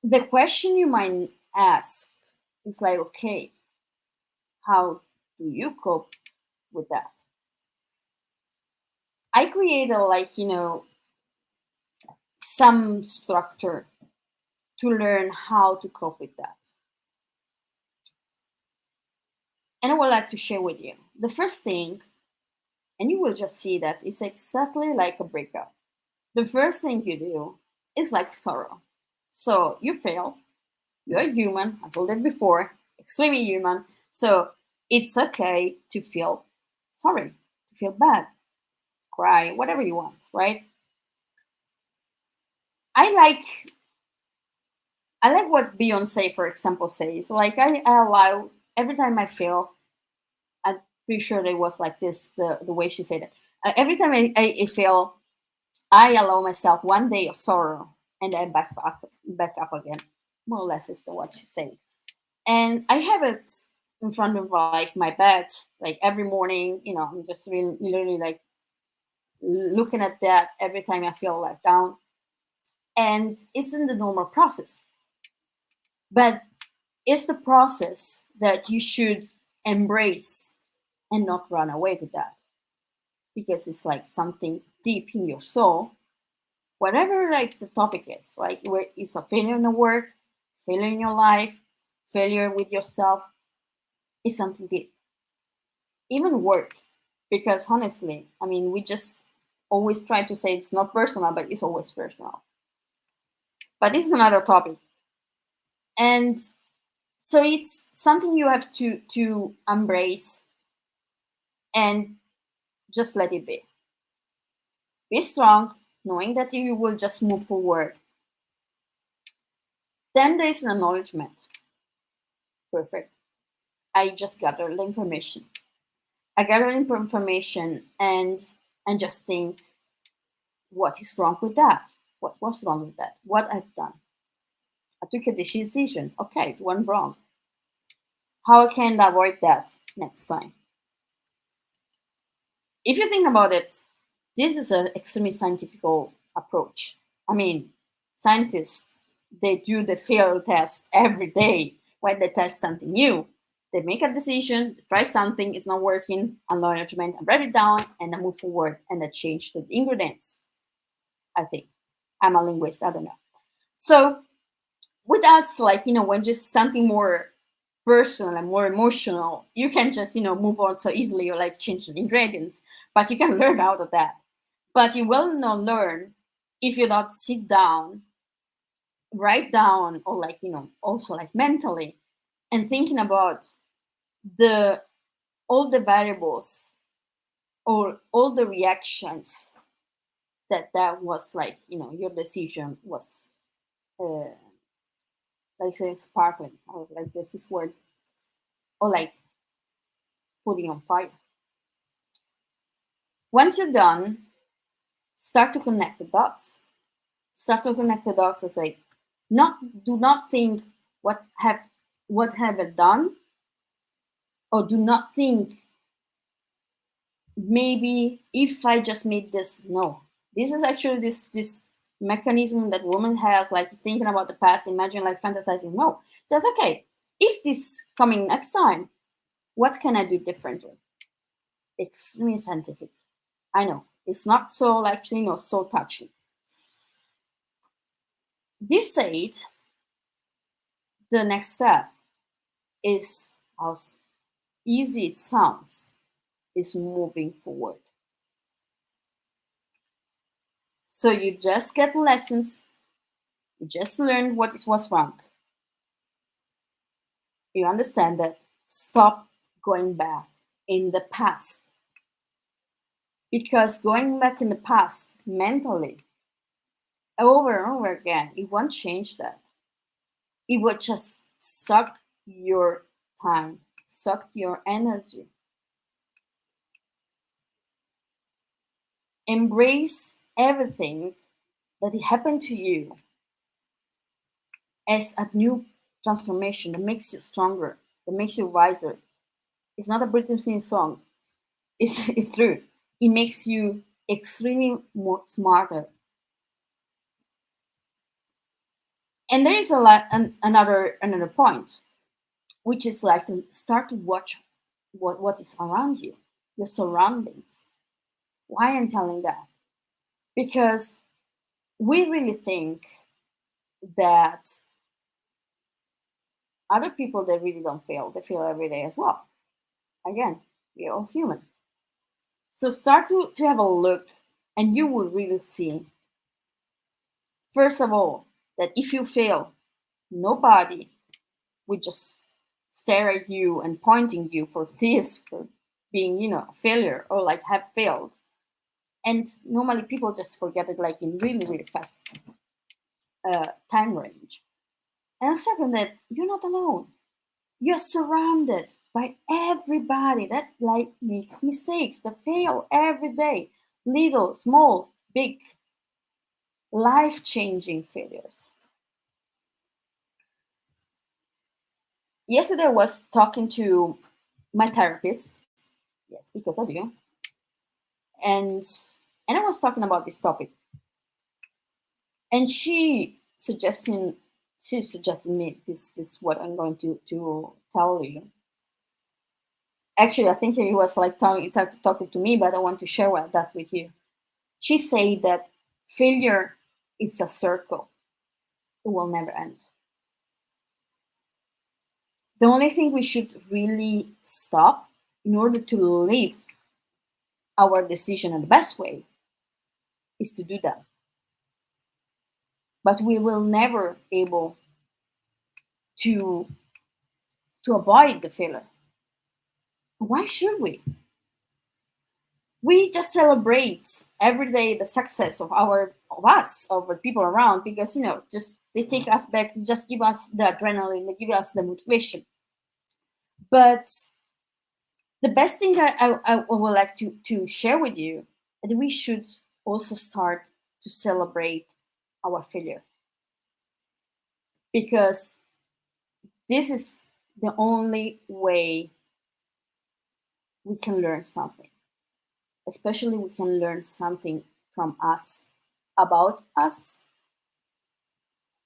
The question you might ask is like, okay, how do you cope with that? I created like, some structure to learn how to cope with that. And I would like to share with you the first thing, and you will just see that it's exactly like a breakup. The first thing you do is like sorrow. So you fail, you're human, I told it before, extremely human. So it's okay to feel sorry, to feel bad, cry, whatever you want, right? I like I like what Beyonce, for example, says. Like I allow every time I feel, I'm pretty sure it was like this, the way she said it. Every time I feel, I allow myself one day of sorrow and then back up again. More or less is the what she said. And I have it in front of like my bed, like every morning. I'm just really, literally like looking at that every time I feel like down, and it's in the normal process. But it's the process that you should embrace and not run away with that, because it's like something deep in your soul, whatever like the topic is, like where it's a failure in the work, failure in your life, failure with yourself, is something deep. Even work, because honestly, I mean, we just always try to say it's not personal, but it's always personal. But this is another topic. And so it's something you have to embrace and just let it be. Be strong, knowing that you will just move forward. Then there is an acknowledgement. Perfect. I just gathered the information. I gathered information and just think, what is wrong with that? What was wrong with that? What I've done? I took a decision. Okay, it went wrong. How I can avoid that next time? If you think about it, this is an extremely scientific approach. I mean, scientists, they do the field test every day when they test something new. They make a decision, they try something, it's not working, acknowledgement, and write it down, and then move forward and then change the ingredients. I think. I'm a linguist, I don't know. So with us, like, when just something more personal and more emotional, you can just, move on so easily, or like change the ingredients, but you can learn out of that. But you will not learn if you don't sit down, write down, or like, also like mentally, and thinking about the all the variables or all the reactions that was like, your decision was like say sparkling, or like this is word, or like putting on fire. Once you're done, start to connect the dots. Start to connect the dots as like, do not think what have I done, or do not think maybe if I just made this. No, this is actually this mechanism that woman has, like thinking about the past, imagine, like fantasizing. No, so it's okay. If this coming next time, what can I do differently? Extremely scientific. I know it's not so like so touchy. This said, the next step is, as easy it sounds, is moving forward. So you just get lessons, you just learned what was wrong. You understand that. Stop going back in the past. Because going back in the past mentally, over and over again, it won't change that. It would just suck your time, suck your energy. Embrace everything that happened to you as a new transformation that makes you stronger, that makes you wiser. It's not a Britney Spears song. It's true. It makes you extremely more smarter. And there is another point, which is like start to watch what is around you, your surroundings. Why I'm telling that? Because we really think that other people that really don't fail, they fail every day as well. Again, we're all human. So start to have a look, and you will really see, first of all, that if you fail, nobody would just stare at you and pointing you for this, for being, a failure or like have failed. And normally people just forget it like in really, really fast time range. And second, that you're not alone. You're surrounded by everybody that like makes mistakes, that fail every day, little, small, big, life-changing failures. Yesterday I was talking to my therapist. Yes, because I do. And I was talking about this topic. And she suggested me this what I'm going to tell you. Actually, I think he was like talking to me, but I want to share that with you. She said that failure is a circle; it will never end. The only thing we should really stop in order to live our decision in the best way is to do that. But we will never able to avoid the failure. Why should we? We just celebrate every day the success of us, of the people around, because just they take us back, just give us the adrenaline, they give us the motivation. But the best thing I would like to share with you, that we should also start to celebrate our failure, because this is the only way we can learn something. Especially we can learn something from us, about us,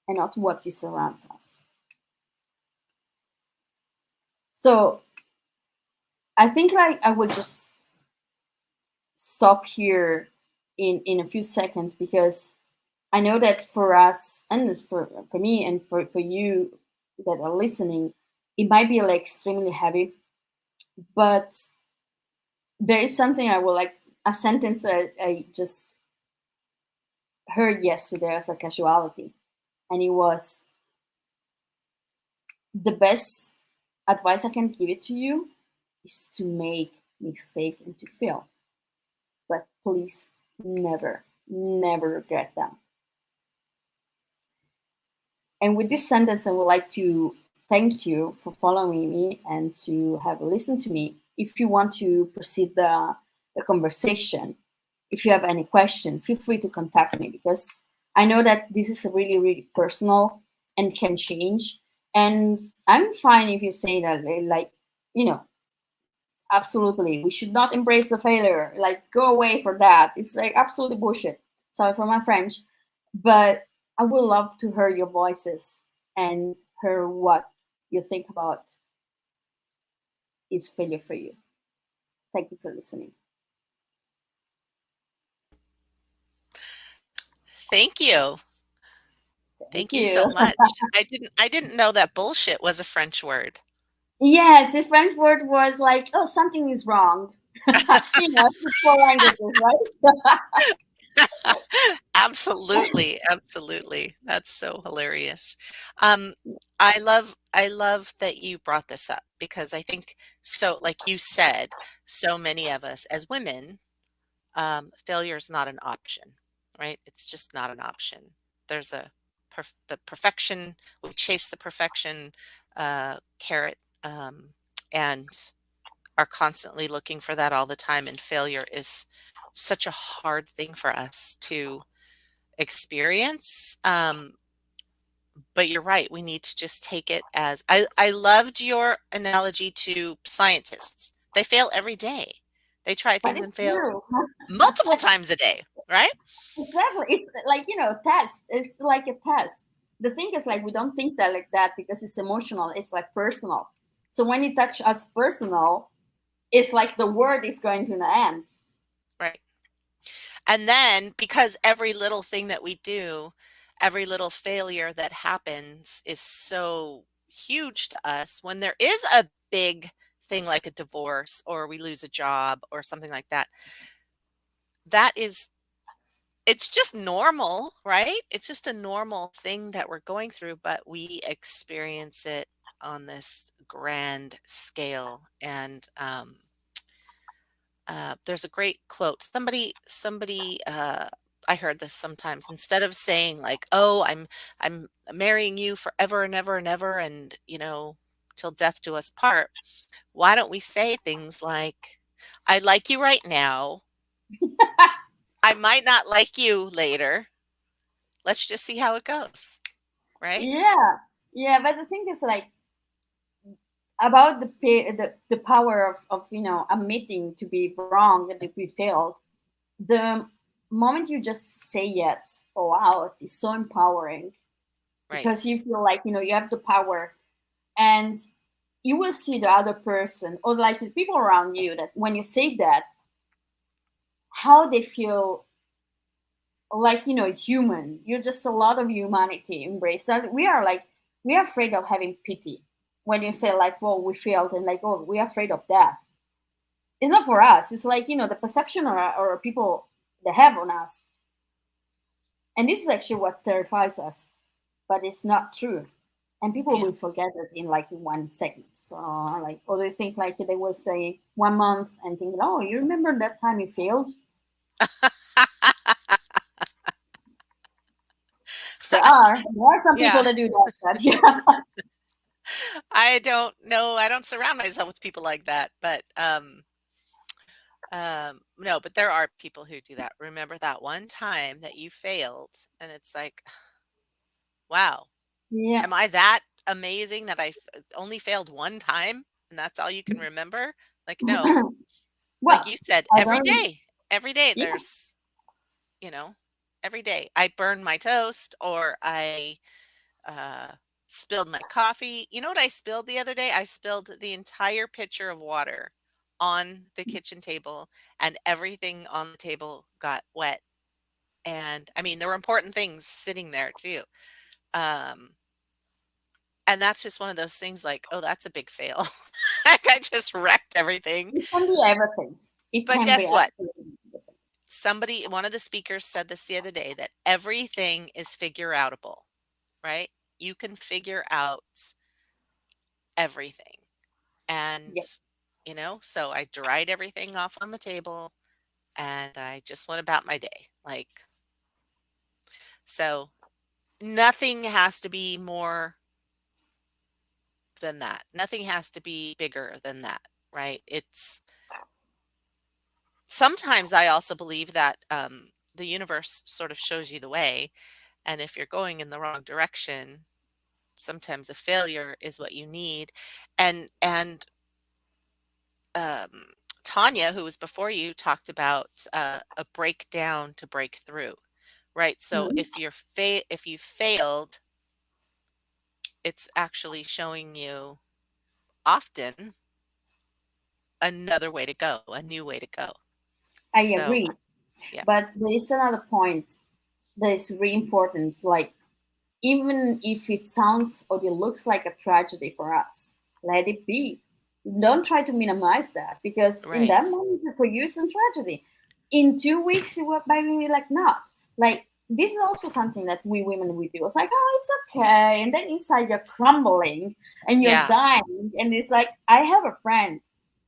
and not what surrounds us. So I think like I will just stop here in a few seconds, because I know that for us, and for me, and for you that are listening, it might be like extremely heavy. But there is something I will like, a sentence that I just heard yesterday as a casualty, and it was, the best advice I can give it to you is to make mistake and to fail, but please never, never regret them. And with this sentence, I would like to thank you for following me and to have listened to me. If you want to proceed the conversation, if you have any question, feel free to contact me, because I know that this is really, really personal and can change. And I'm fine if you say that, like, absolutely, we should not embrace the failure. Like, go away for that. It's like absolutely bullshit. Sorry for my French, but I would love to hear your voices and hear what you think about is failure for you. Thank you for listening. Thank you. Thank Thank you so you. much. I didn't know that bullshit was a French word. Yes, the French word was like, oh, something is wrong. It's four languages, right? Absolutely, absolutely. That's so hilarious. Um, I love that you brought this up, because I think, so like you said, so many of us as women, failure is not an option, right? It's just not an option. There's the perfection. We chase the perfection carrot, and are constantly looking for that all the time. And failure is such a hard thing for us to experience. But you're right. We need to just take it as, I loved your analogy to scientists. They fail every day. They try But things it's and fail true. multiple times a day, right? Exactly. It's like, test. It's like a test. The thing is, like, we don't think that like that because it's emotional. It's like personal. So when you touch us personal, it's like the word is going to the end. Right. And then, because every little thing that we do, every little failure that happens is so huge to us when there is a big thing like a divorce or we lose a job or something like that. That is it's just normal, right? It's just a normal thing that we're going through, but we experience it on this grand scale. And there's a great quote. Somebody, I heard this sometimes. Instead of saying like, "Oh, I'm marrying you forever and ever and ever, and till death do us part," why don't we say things like, "I like you right now. I might not like you later. Let's just see how it goes." Right? Yeah, yeah. But the thing is, like, about the power of admitting to be wrong and if we failed. The moment you just say yes, oh wow, it is so empowering Right. because you feel like you have the power, and you will see the other person or like the people around you that when you say that, how they feel like human. You're just a lot of humanity embrace that. We are afraid of having pity when you say like, well, we failed, and like, oh, we're afraid of that. It's not for us. It's like the perception or people they have on us, and this is actually what terrifies us, but it's not true, and people Yeah. will forget it in like 1 second. So like, or they think like they will say 1 month and think, oh, you remember that time you failed? There are some people Yeah. that do that, but yeah. I don't know. I don't surround myself with people like that, but no, but there are people who do that. Remember that one time that you failed, and it's like, wow, Yeah. am I that amazing that only failed one time and that's all you can remember? Like, no. Like Well, you said, I don't. every day Yeah. you know, every day I burn my toast or I uh, spilled my coffee. You know what I spilled the other day? I spilled the entire pitcher of water on the kitchen table, and everything on the table got wet. And I mean, there were important things sitting there too. Um, and that's just one of those things like, oh, that's a big fail. Like I just wrecked everything. It can be everything. It But can be guess what? absolutely everything. One of the speakers said this the other day that everything is figure outable, right? You can figure out everything. And, Yeah. so I dried everything off on the table and I just went about my day. Like, so nothing has to be more than that. Nothing has to be bigger than that, right? It's sometimes I also believe that the universe sort of shows you the way. And if you're going in the wrong direction, sometimes a failure is what you need. And um, Tanya, who was before you, talked about a breakdown to break through, right? So Mhm. if you failed, it's actually showing you often another way to go, a new way to go. I So agree. yeah, But there is another point that is really important. Like, even if it sounds or it looks like a tragedy for us, let it be. Don't try to minimize that because in that right. moment for you it's a tragedy. In 2 weeks it will maybe be like not. Like, this is also something that we women we do. It's like, oh, it's okay. And then inside you're crumbling and you're Yeah, dying. And it's like, I have a friend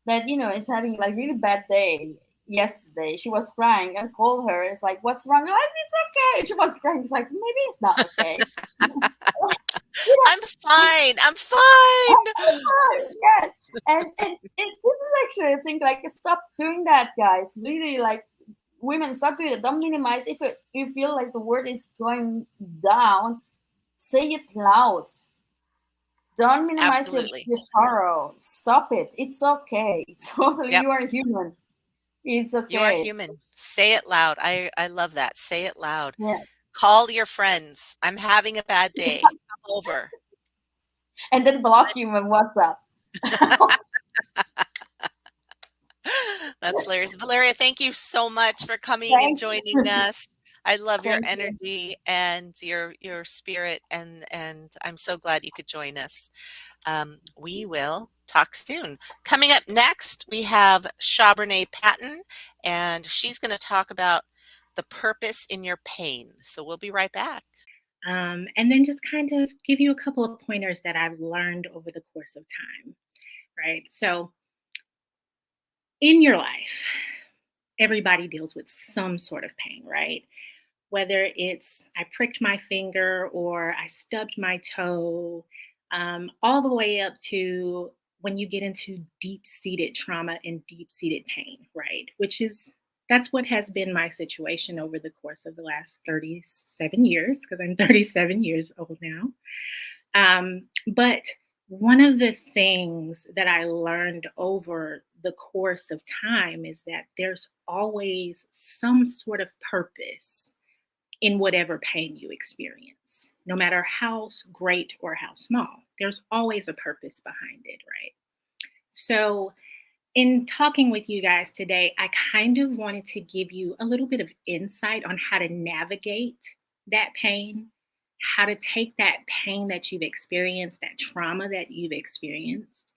that, is having like really bad day yesterday. She was crying and called her. It's like, what's wrong? I'm like, it's okay. She was crying. It's like, maybe it's not okay. You know, I'm fine. I'm oh fine. my God, yes. And this is actually I think like stop doing that, guys. Really, like, women, stop doing it. Don't minimize. If you feel like the word is going down, say it loud. Don't minimize Absolutely. your sorrow. Stop it. It's okay. It's totally, Yep. you are human. It's You are okay. human. Say it loud. I love that. Say it loud. Yeah. Call your friends. I'm having a bad day. Come over. And then block him on WhatsApp. That's hilarious. Valeria, thank you so much for coming and Thank joining you. us. I love your Thank you. energy and your spirit, and I'm so glad you could join us. We will talk soon. Coming up next, we have Chabrene Patton, and she's going to talk about the purpose in your pain. So we'll be right back. And then just kind of give you a couple of pointers that I've learned over the course of time, right? So, in your life, everybody deals with some sort of pain, right? Whether it's I pricked my finger or I stubbed my toe, all the way up to when you get into deep seated trauma and deep seated pain, right? That's what has been my situation over the course of the last 37 years, because I'm 37 years old now. But one of the things that I learned over the course of time is that there's always some sort of purpose in whatever pain you experience, no matter how great or how small. There's always a purpose behind it, right? So, in talking with you guys today, I kind of wanted to give you a little bit of insight on how to navigate that pain, how to take that pain that you've experienced, that trauma that you've experienced,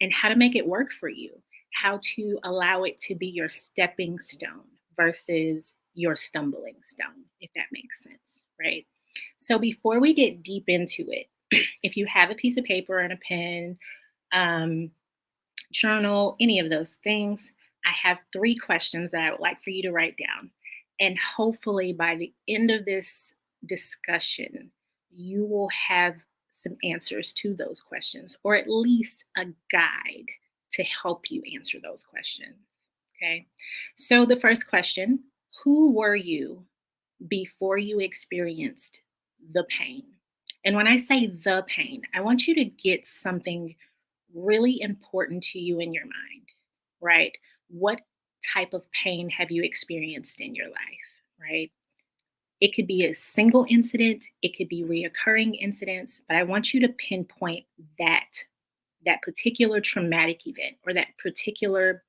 and how to make it work for you, how to allow it to be your stepping stone versus your stumbling stone, if that makes sense, right? So before we get deep into it, if you have a piece of paper and a pen, um, journal, any of those things, I have 3 questions that I would like for you to write down. And hopefully by the end of this discussion, you will have some answers to those questions, or at least a guide to help you answer those questions. Okay. So the first question: who were you before you experienced the pain? And when I say the pain, I want you to get something really important to you in your mind, right? What type of pain have you experienced in your life, right? It could be a single incident, it could be reoccurring incidents, but I want you to pinpoint that particular traumatic event or that particular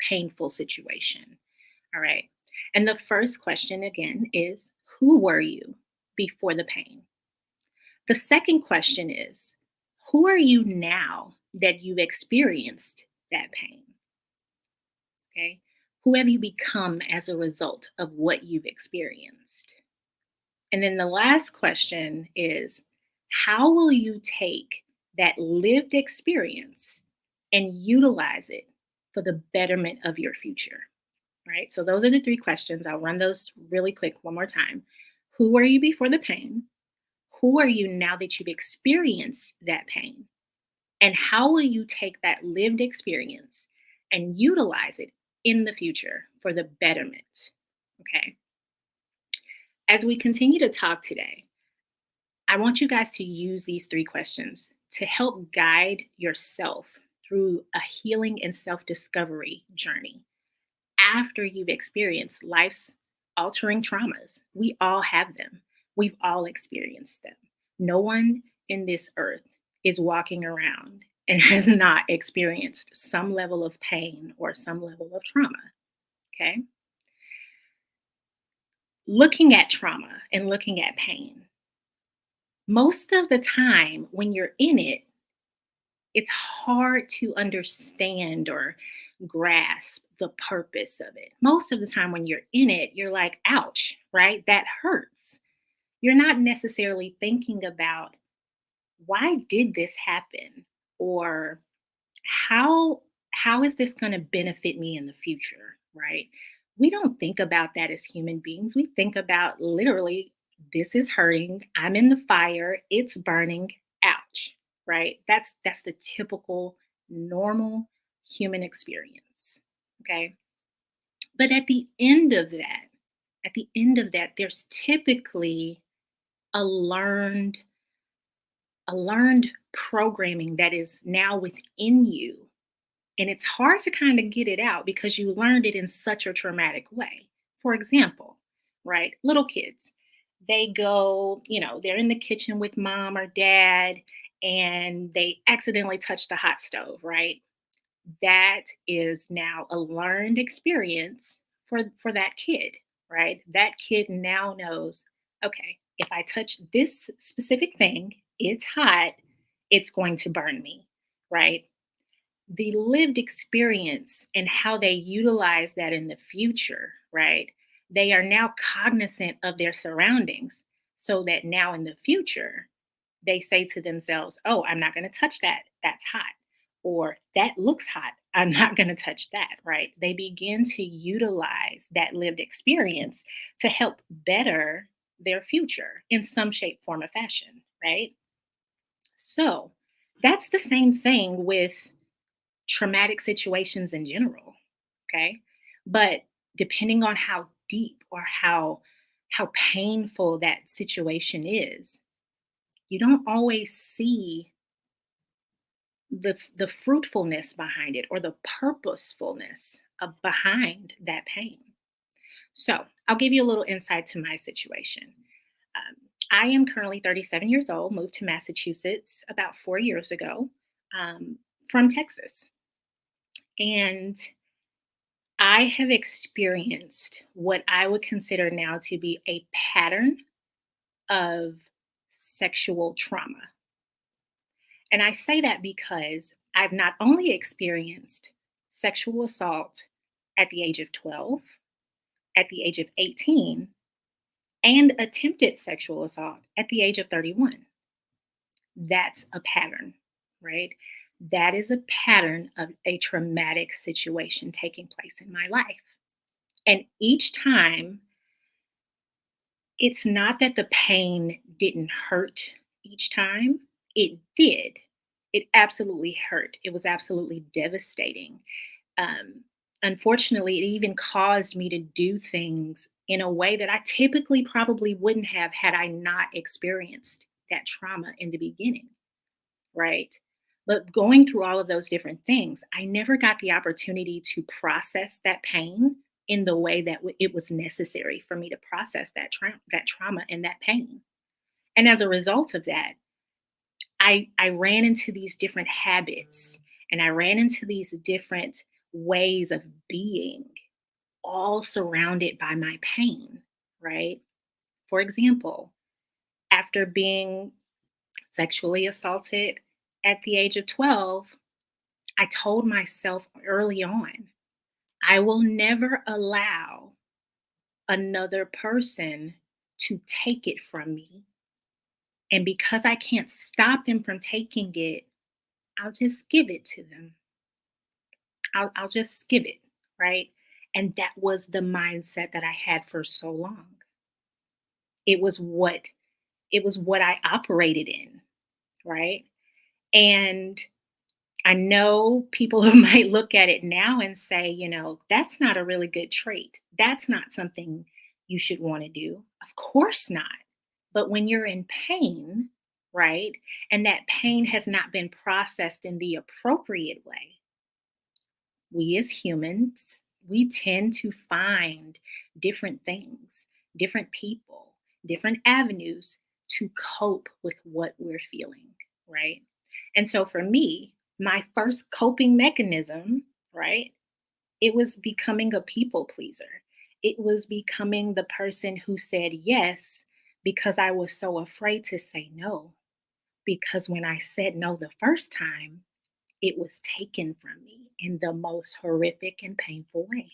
painful situation. All right. And the first question again is, who were you before the pain? The second question is, who are you now that you've experienced that pain? Okay. Who have you become as a result of what you've experienced? And then the last question is, how will you take that lived experience and utilize it for the betterment of your future? Right. So those are the 3 questions. I'll run those really quick one more time. Who were you before the pain? Who are you now that you've experienced that pain? And how will you take that lived experience and utilize it in the future for the betterment? Okay. As we continue to talk today, I want you guys to use these 3 questions to help guide yourself through a healing and self discovery journey after you've experienced life's altering traumas. We all have them, we've all experienced them. No one in this earth is walking around and has not experienced some level of pain or some level of trauma. Okay. Looking at trauma and looking at pain, most of the time when you're in it, it's hard to understand or grasp the purpose of it. Most of the time when you're in it, you're like, ouch, right? That hurts. You're not necessarily thinking about, why did this happen? Or how is this going to benefit me in the future, right? We don't think about that as human beings. We think about literally, this is hurting, I'm in the fire, it's burning, ouch, right? That's the typical normal human experience. Okay? But at the end of that, there's typically a learned programming that is now within you. And it's hard to kind of get it out because you learned it in such a traumatic way. For example, right? Little kids, they go, they're in the kitchen with mom or dad and they accidentally touch the hot stove, right? That is now a learned experience for that kid, right? That kid now knows, okay, if I touch this specific thing, it's hot, it's going to burn me, right? The lived experience and how they utilize that in the future, right? They are now cognizant of their surroundings so that now in the future, they say to themselves, oh, I'm not going to touch that. That's hot. Or that looks hot. I'm not going to touch that, right? They begin to utilize that lived experience to help better their future in some shape, form, or fashion, right? So that's the same thing with traumatic situations in general, okay? But depending on how deep or how painful that situation is, you don't always see the fruitfulness behind it or the purposefulness of behind that pain. So, I'll give you a little insight to my situation. Um, I am currently 37 years old, moved to Massachusetts about 4 years ago from Texas. And I have experienced what I would consider now to be a pattern of sexual trauma. And I say that because I've not only experienced sexual assault at the age of 12, at the age of 18, and attempted sexual assault at the age of 31. That's a pattern, right? That is a pattern of a traumatic situation taking place in my life. And each time, it's not that the pain didn't hurt each time, it did. It absolutely hurt. It was absolutely devastating. Um, Unfortunately, it even caused me to do things in a way that I typically probably wouldn't have had I not experienced that trauma in the beginning, right? But going through all of those different things, I never got the opportunity to process that pain in the way that it was necessary for me to process that trauma and that pain. And as a result of that, I ran into these different habits and I ran into these different ways of being, all surrounded by my pain, right? For example, after being sexually assaulted at the age of 12, I told myself early on, I will never allow another person to take it from me. And because I can't stop them from taking it, I'll just give it to them. I'll just give it, right? And that was the mindset that I had for so long. It was what I operated in, right? And I know people who might look at it now and say, that's not a really good trait. That's not something you should want to do. Of course not. But when you're in pain, right, and that pain has not been processed in the appropriate way, we as humans, we tend to find different things, different people, different avenues to cope with what we're feeling, right? And so for me, my first coping mechanism, right, it was becoming a people pleaser. It was becoming the person who said yes because I was so afraid to say no. Because when I said no the first time, it was taken from me in the most horrific and painful way.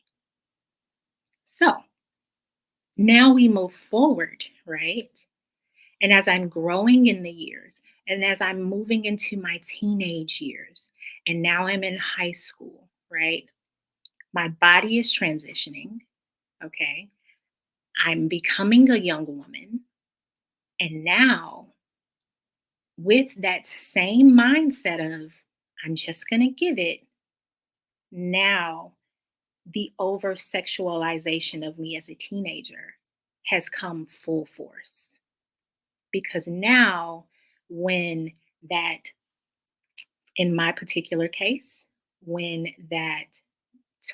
So now we move forward, right? And as I'm growing in the years, and as I'm moving into my teenage years, and now I'm in high school, right? My body is transitioning, okay? I'm becoming a young woman. And now, with that same mindset of, I'm just going to give it, now the over sexualization of me as a teenager has come full force. Because now, when that, in my particular case, when that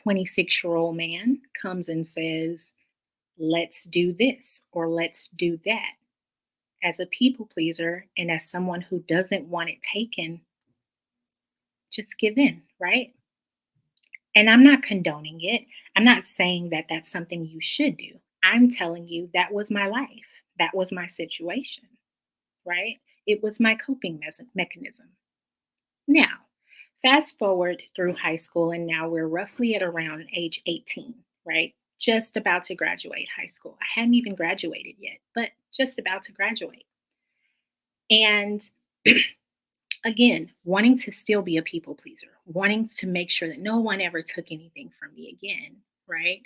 26-year-old man comes and says, let's do this or let's do that, as a people pleaser and as someone who doesn't want it taken, just give in, right? And I'm not condoning it. I'm not saying that that's something you should do. I'm telling you that was my life. That was my situation, right? It was my coping mechanism. Now, fast forward through high school, and now we're roughly at around age 18, right? Just about to graduate high school. I hadn't even graduated yet, but just about to graduate. And again, wanting to still be a people pleaser, wanting to make sure that no one ever took anything from me again, right?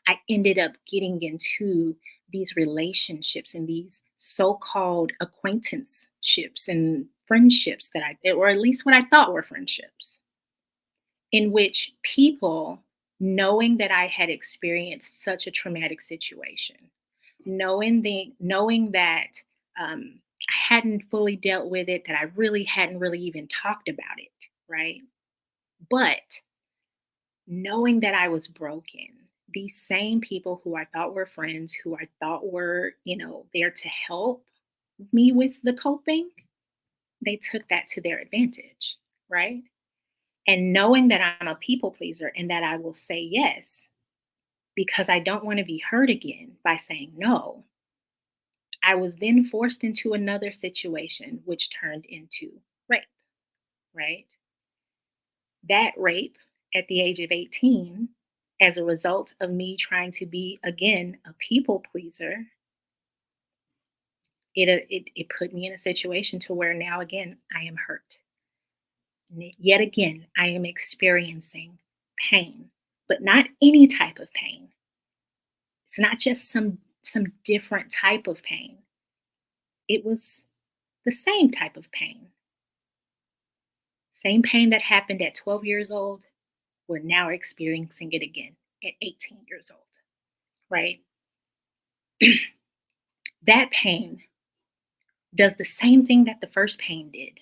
I ended up getting into these relationships and these so-called acquaintanceships and friendships or at least what I thought were friendships, in which people, knowing that I had experienced such a traumatic situation, knowing that I hadn't fully dealt with it, that I really hadn't really even talked about it, right? But knowing that I was broken, these same people who I thought were friends, who I thought were, there to help me with the coping, they took that to their advantage, right? And knowing that I'm a people pleaser and that I will say yes because I don't want to be hurt again by saying no, I was then forced into another situation, which turned into rape, right? That rape at the age of 18, as a result of me trying to be, again, a people pleaser, it put me in a situation to where now, again, I am hurt. Yet again, I am experiencing pain, but not any type of pain. It's not just some different type of pain. It was the same type of pain. Same pain that happened at 12 years old, we're now experiencing it again at 18 years old, right? That pain does the same thing that the first pain did,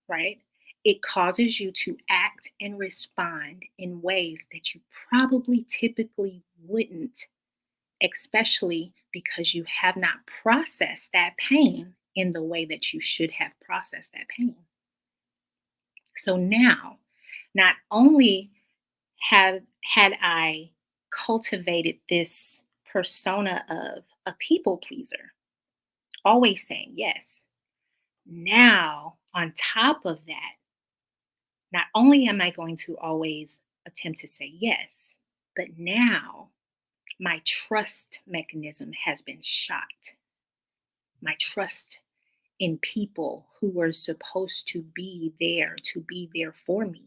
right? It causes you to act and respond in ways that you probably typically wouldn't, especially because you have not processed that pain in the way that you should have processed that pain. So now, not only had I cultivated this persona of a people pleaser, always saying yes. Now, on top of that, not only am I going to always attempt to say yes, but now my trust mechanism has been shot. My trust in people who were supposed to be there for me,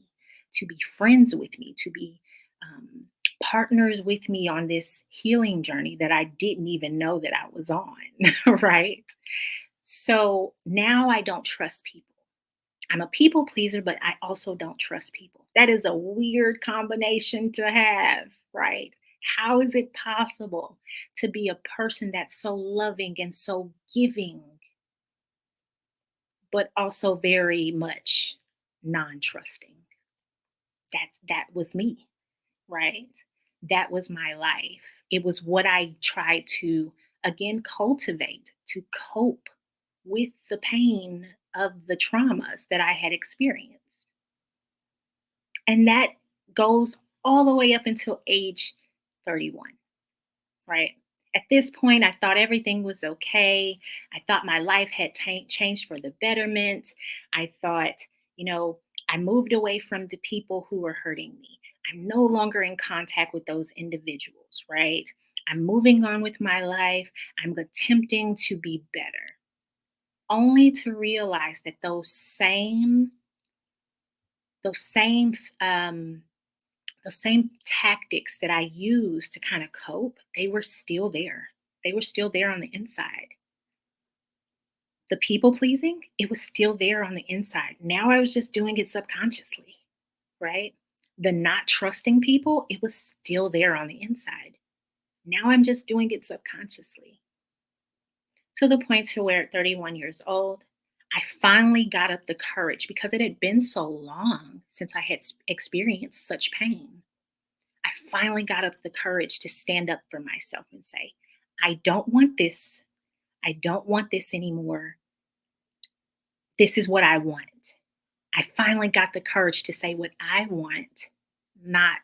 to be friends with me, to be partners with me on this healing journey that I didn't even know that I was on, right? So now I don't trust people. I'm a people pleaser, but I also don't trust people. That is a weird combination to have, right? How is it possible to be a person that's so loving and so giving, but also very much non-trusting? That was me, right? That was my life. It was what I tried to, again, cultivate to cope with the pain of the traumas that I had experienced. And that goes all the way up until age 31, right? At this point, I thought everything was okay. I thought my life had changed for the betterment. I thought, I moved away from the people who were hurting me. I'm no longer in contact with those individuals, right? I'm moving on with my life. I'm attempting to be better, only to realize that those same tactics that I used to kind of cope, they were still there. They were still there on the inside. The people pleasing, it was still there on the inside. Now I was just doing it subconsciously, right? The not trusting people, it was still there on the inside. Now I'm just doing it subconsciously. To the point to where at 31 years old, I finally got up the courage because it had been so long since I had experienced such pain. I finally got up the courage to stand up for myself and say, I don't want this. I don't want this anymore. This is what I want. I finally got the courage to say what I want, not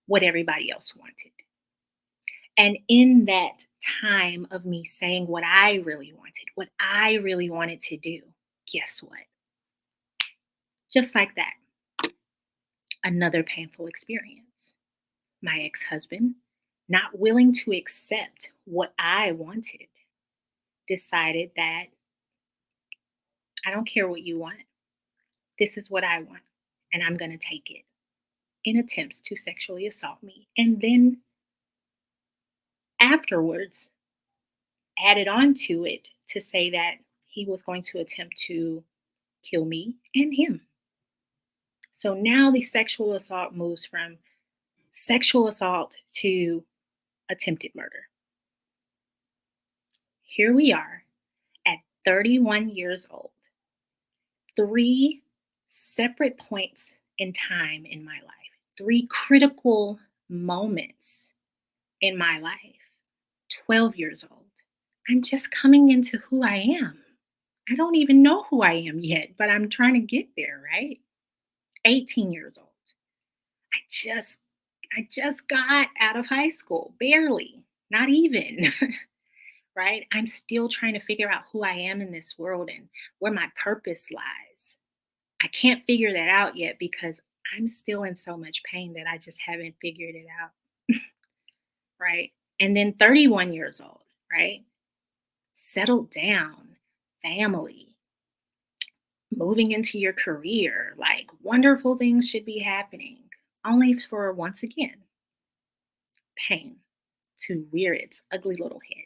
what everybody else wanted. And in that time of me saying what I really wanted to do, guess what? Just like that, another painful experience. My ex-husband, not willing to accept what I wanted, decided that I don't care what you want. This is what I want, and I'm going to take it, in attempts to sexually assault me. And then afterwards, added on to it to say that he was going to attempt to kill me and him. So now the sexual assault moves from sexual assault to attempted murder. Here we are at 31 years old, 3 separate points in time in my life, 3 critical moments in my life, 12 years old. I'm just coming into who I am. I don't even know who I am yet, but I'm trying to get there, right? 18 years old. I just got out of high school, barely, not even. Right? I'm still trying to figure out who I am in this world and where my purpose lies. I can't figure that out yet because I'm still in so much pain that I just haven't figured it out. Right? And then 31 years old, right? Settled down, family, moving into your career, like wonderful things should be happening, only for once again, pain to rear its ugly little head.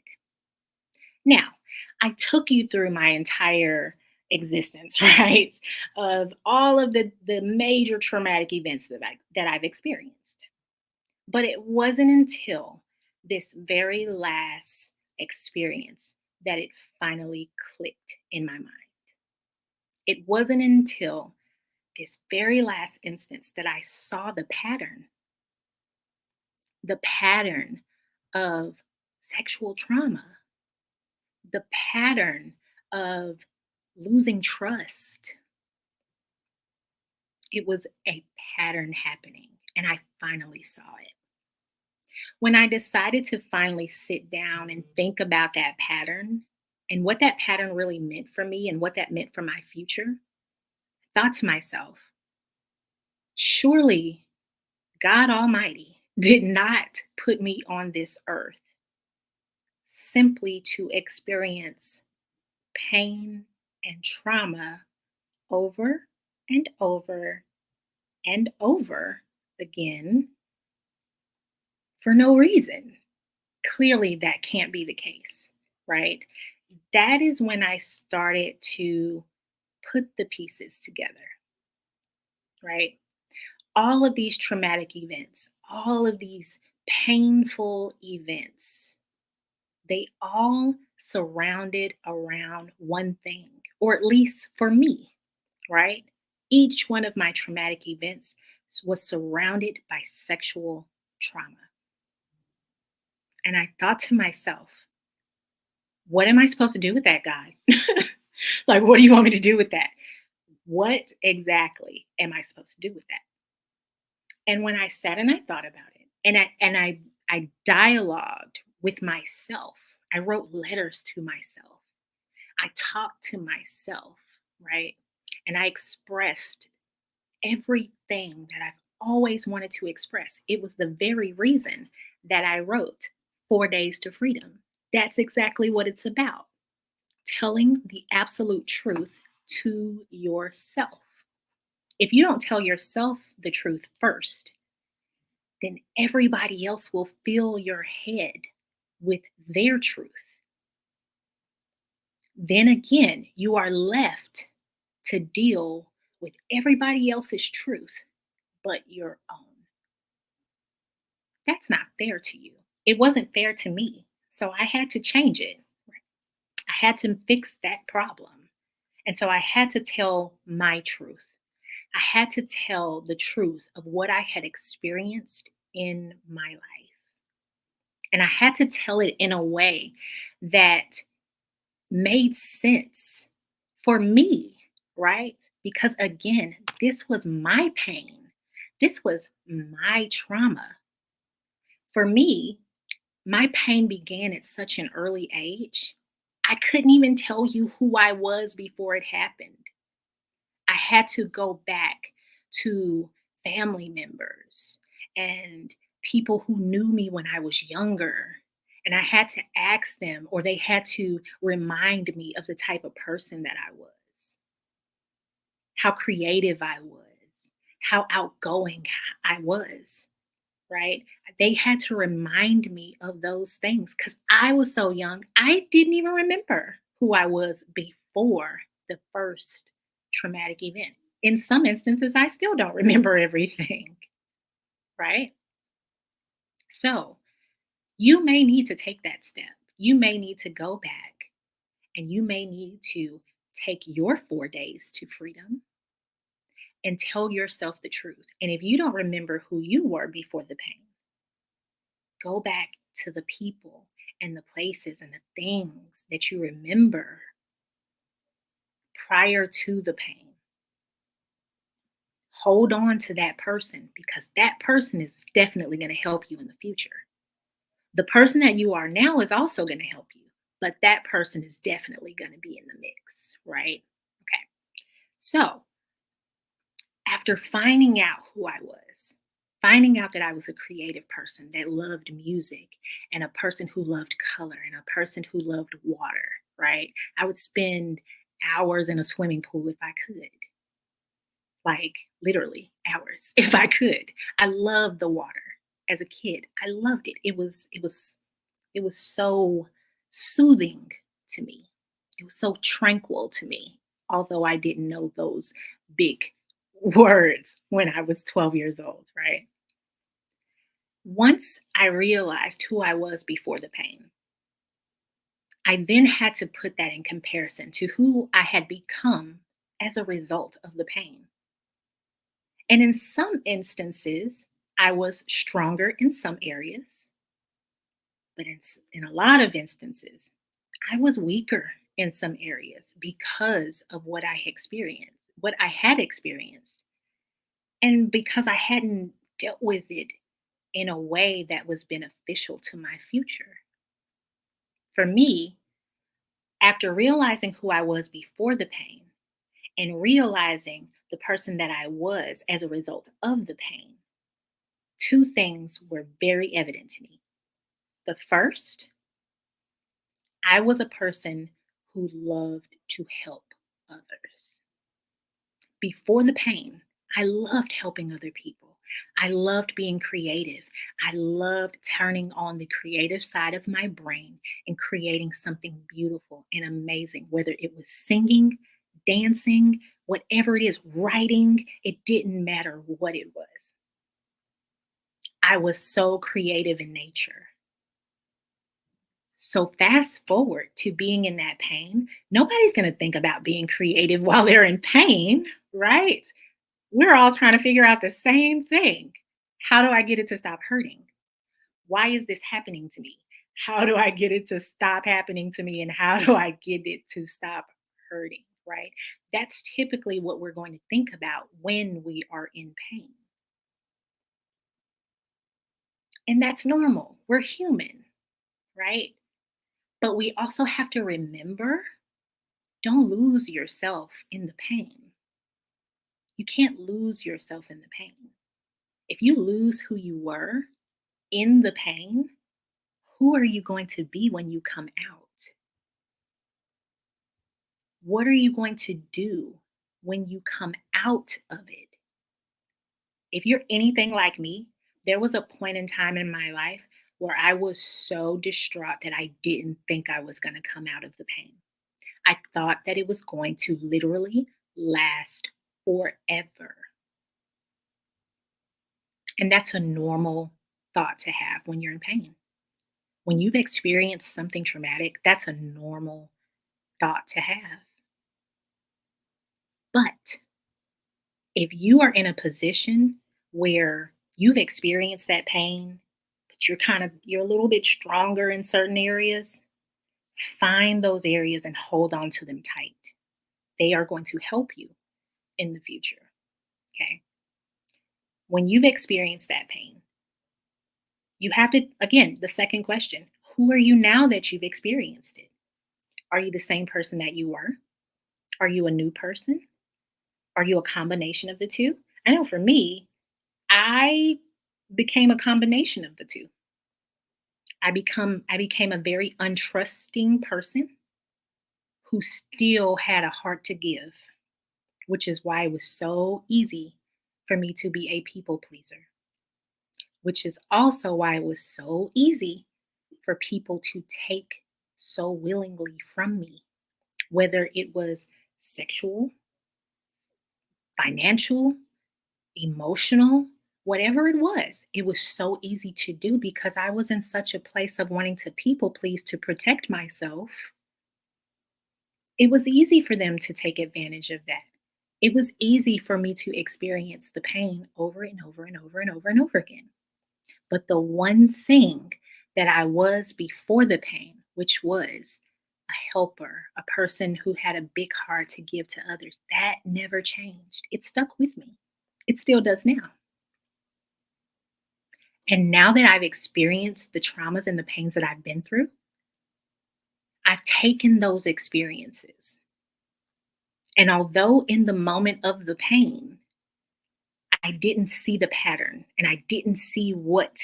Now, I took you through my entire existence, right? Of all of the major traumatic events that I've experienced. But it wasn't until this very last experience that it finally clicked in my mind. It wasn't until this very last instance that I saw the pattern of sexual trauma, the pattern of losing trust. It was a pattern happening, and I finally saw it. When I decided to finally sit down and think about that pattern and what that pattern really meant for me and what that meant for my future, I thought to myself, surely God Almighty did not put me on this earth simply to experience pain and trauma over and over and over again for no reason. Clearly, that can't be the case, right? That is when I started to put the pieces together, right? All of these traumatic events, all of these painful events, they all surrounded around one thing, or at least for me, right? Each one of my traumatic events was surrounded by sexual trauma. And I thought to myself, what am I supposed to do with that, God? Like, what do you want me to do with that? What exactly am I supposed to do with that? And when I sat and I thought about it, and I dialogued with myself, I wrote letters to myself. I talked to myself, right? And I expressed everything that I've always wanted to express. It was the very reason that I wrote 4 Days to Freedom. That's exactly what it's about. Telling the absolute truth to yourself. If you don't tell yourself the truth first, then everybody else will fill your head with their truth. Then again, you are left to deal with everybody else's truth but your own. That's not fair to you. It wasn't fair to me. So I had to change it. I had to fix that problem. And so I had to tell my truth. I had to tell the truth of what I had experienced in my life. And I had to tell it in a way that made sense for me, right? Because again, this was my pain. This was my trauma. For me, my pain began at such an early age. I couldn't even tell you who I was before it happened. I had to go back to family members and people who knew me when I was younger. And I had to ask them, or they had to remind me of the type of person that I was, how creative I was, how outgoing I was, right? They had to remind me of those things because I was so young. I didn't even remember who I was before the first traumatic event. In some instances, I still don't remember everything, right? So you may need to take that step. You may need to go back and you may need to take your 4 days to freedom and tell yourself the truth. And if you don't remember who you were before the pain, go back to the people and the places and the things that you remember prior to the pain. Hold on to that person because that person is definitely going to help you in the future. The person that you are now is also going to help you, but that person is definitely going to be in the mix, right? Okay. So, after finding out who I was, finding out that I was a creative person that loved music and a person who loved color and a person who loved water, right? I would spend hours in a swimming pool if I could. Like literally hours if I could. I loved the water as a kid. I loved it. It was so soothing to me. It was so tranquil to me, although I didn't know those big words when I was 12 years old, right? Once I realized who I was before the pain, I then had to put that in comparison to who I had become as a result of the pain. And in some instances, I was stronger in some areas, but in a lot of instances, I was weaker in some areas because of what I had experienced, and because I hadn't dealt with it in a way that was beneficial to my future. For me, after realizing who I was before the pain and realizing the person that I was as a result of the pain, two things were very evident to me. The first, I was a person who loved to help others. Before the pain, I loved helping other people. I loved being creative. I loved turning on the creative side of my brain and creating something beautiful and amazing, whether it was singing, dancing, whatever it is, writing, it didn't matter what it was. I was so creative in nature. So fast forward to being in that pain. Nobody's going to think about being creative while they're in pain, right? We're all trying to figure out the same thing. How do I get it to stop hurting? Why is this happening to me? How do I get it to stop happening to me? And how do I get it to stop hurting, right? That's typically what we're going to think about when we are in pain. And that's normal. We're human, right? But we also have to remember, don't lose yourself in the pain. You can't lose yourself in the pain. If you lose who you were in the pain, who are you going to be when you come out? What are you going to do when you come out of it? If you're anything like me, there was a point in time in my life where I was so distraught that I didn't think I was going to come out of the pain. I thought that it was going to literally last forever. And that's a normal thought to have when you're in pain. When you've experienced something traumatic, that's a normal thought to have. But if you are in a position where you've experienced that pain, but you're a little bit stronger in certain areas, find those areas and hold on to them tight. They are going to help you in the future. Okay. When you've experienced that pain, You have to, again, the second question, who are you now that you've experienced it? Are you the same person that you were? Are you a new person? Are you a combination of the two? I know for me, I became a combination of the two. I became a very untrusting person who still had a heart to give, which is why it was so easy for me to be a people pleaser, which is also why it was so easy for people to take so willingly from me, whether it was sexual, financial, emotional, whatever it was so easy to do because I was in such a place of wanting to people please to protect myself. It was easy for them to take advantage of that. It was easy for me to experience the pain over and over and over and over and over again. But the one thing that I was before the pain, which was a helper, a person who had a big heart to give to others, that never changed. It stuck with me. It still does now. And now that I've experienced the traumas and the pains that I've been through, I've taken those experiences. And although in the moment of the pain, I didn't see the pattern and I didn't see what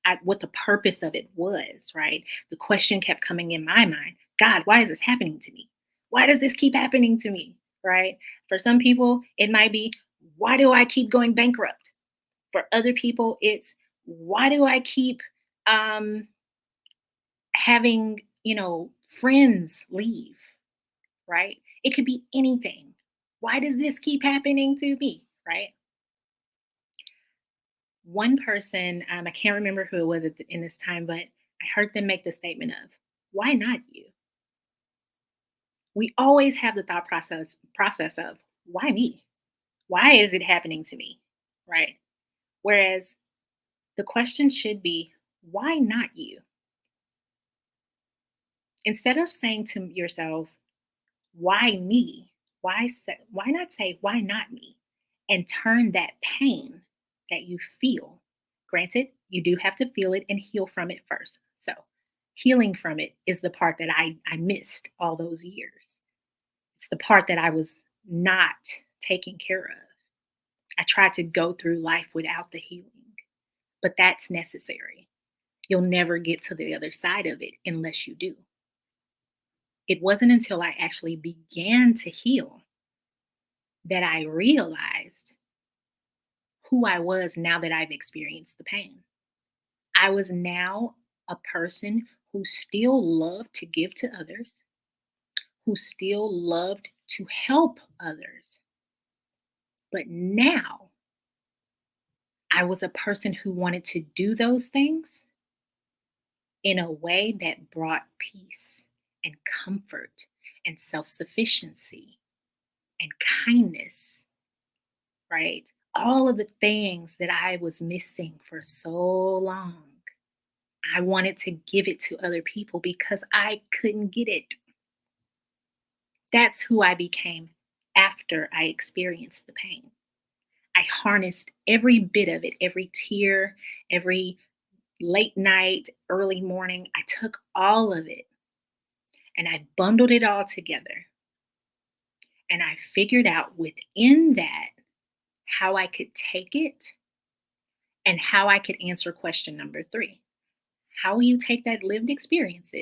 the purpose of it was, right? The question kept coming in my mind, God, why is this happening to me? Why does this keep happening to me, right? For some people, it might be, why do I keep going bankrupt? For other people, it's, why do I keep having, friends leave, right? It could be anything. Why does this keep happening to me, right? One person, I can't remember who it was in this time, but I heard them make the statement of, why not you? We always have the thought process of, why me? Why is it happening to me? Right? Whereas the question should be, why not you? Instead of saying to yourself, why me? Why not say, why not me? And turn that pain that you feel. Granted, you do have to feel it and heal from it first. So, healing from it is the part that I missed all those years. It's the part that I was not taking care of. I tried to go through life without the healing, but that's necessary. You'll never get to the other side of it unless you do. It wasn't until I actually began to heal that I realized who I was now that I've experienced the pain. I was now a person who still loved to give to others, who still loved to help others. But now I was a person who wanted to do those things in a way that brought peace and comfort and self sufficiency and kindness, right? All of the things that I was missing for so long. I wanted to give it to other people because I couldn't get it. That's who I became after I experienced the pain. I harnessed every bit of it, every tear, every late night, early morning. I took all of it and I bundled it all together. And I figured out within that how I could take it and how I could answer question number 3. How will you take that lived experience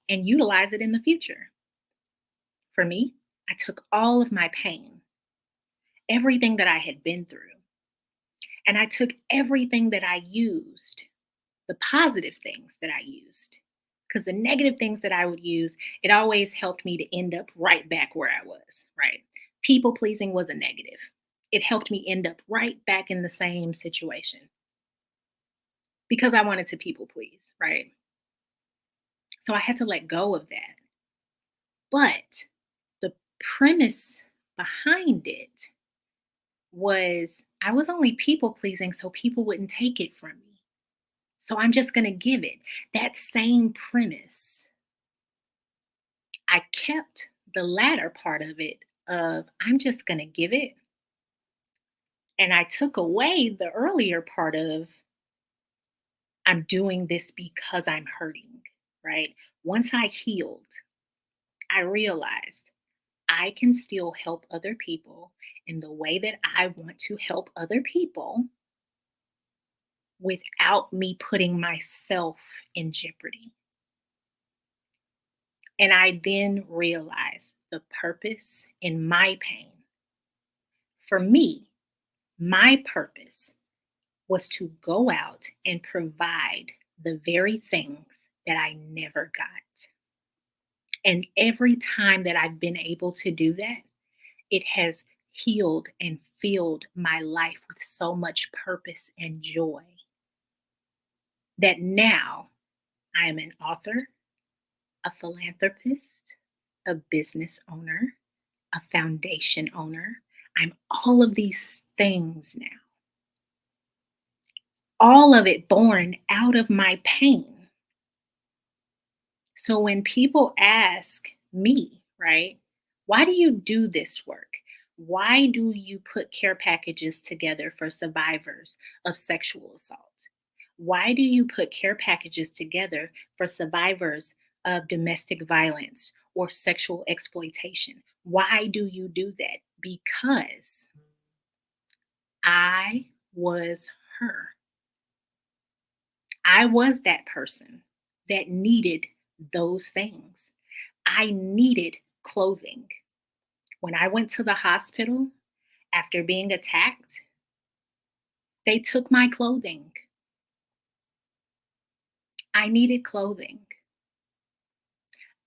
and utilize it in the future? For me, I took all of my pain, everything that I had been through, and I took everything that I used, the positive things that I used, because the negative things that I would use, it always helped me to end up right back where I was, right? People pleasing was a negative. It helped me end up right back in the same situation because I wanted to people please, right? So I had to let go of that. But the premise behind it was I was only people pleasing so people wouldn't take it from me. So I'm just going to give it. That same premise. I kept the latter part of it of I'm just going to give it. And I took away the earlier part of I'm doing this because I'm hurting, right? Once I healed, I realized I can still help other people in the way that I want to help other people without me putting myself in jeopardy. And I then realized the purpose in my pain. For me, my purpose was to go out and provide the very things that I never got. And every time that I've been able to do that, it has healed and filled my life with so much purpose and joy that now I am an author, a philanthropist, a business owner, a foundation owner. I'm all of these things now. All of it born out of my pain. So when people ask me, right, why do you do this work? Why do you put care packages together for survivors of sexual assault? Why do you put care packages together for survivors of domestic violence or sexual exploitation? Why do you do that? Because I was her. I was that person that needed those things. I needed clothing. When I went to the hospital after being attacked, they took my clothing. I needed clothing.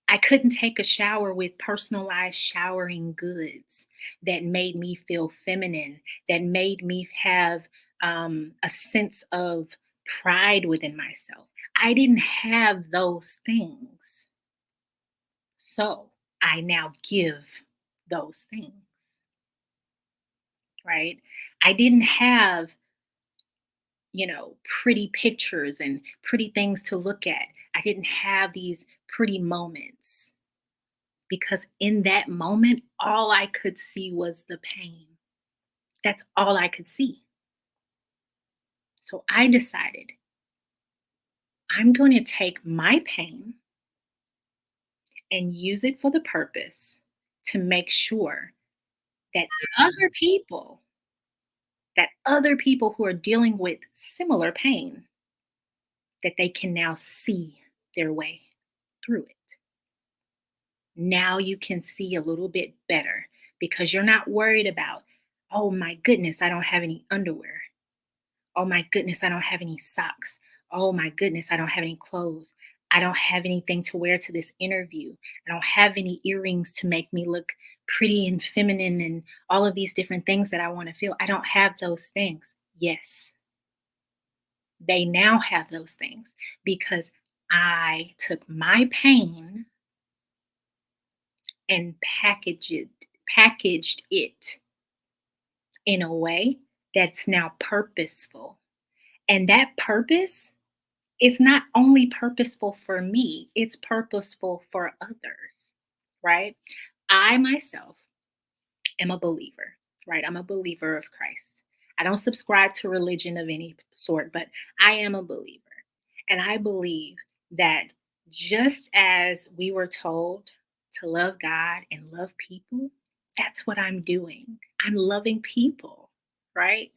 I couldn't take a shower with personalized showering goods that made me feel feminine, that made me have a sense of pride within myself. I didn't have those things. So I now give those things, right? I didn't have, pretty pictures and pretty things to look at. I didn't have these pretty moments because in that moment, all I could see was the pain. That's all I could see. So I decided I'm going to take my pain and use it for the purpose to make sure that other people, who are dealing with similar pain, that they can now see their way through it. Now you can see a little bit better because you're not worried about, oh my goodness, I don't have any underwear. Oh my goodness, I don't have any socks. Oh my goodness, I don't have any clothes. I don't have anything to wear to this interview. I don't have any earrings to make me look pretty and feminine and all of these different things that I want to feel. I don't have those things. Yes, they now have those things because I took my pain and packaged it in a way that's now purposeful. And that purpose is not only purposeful for me, it's purposeful for others, right? I myself am a believer, right? I'm a believer of Christ. I don't subscribe to religion of any sort, but I am a believer. And I believe that just as we were told to love God and love people, that's what I'm doing. I'm loving people, right?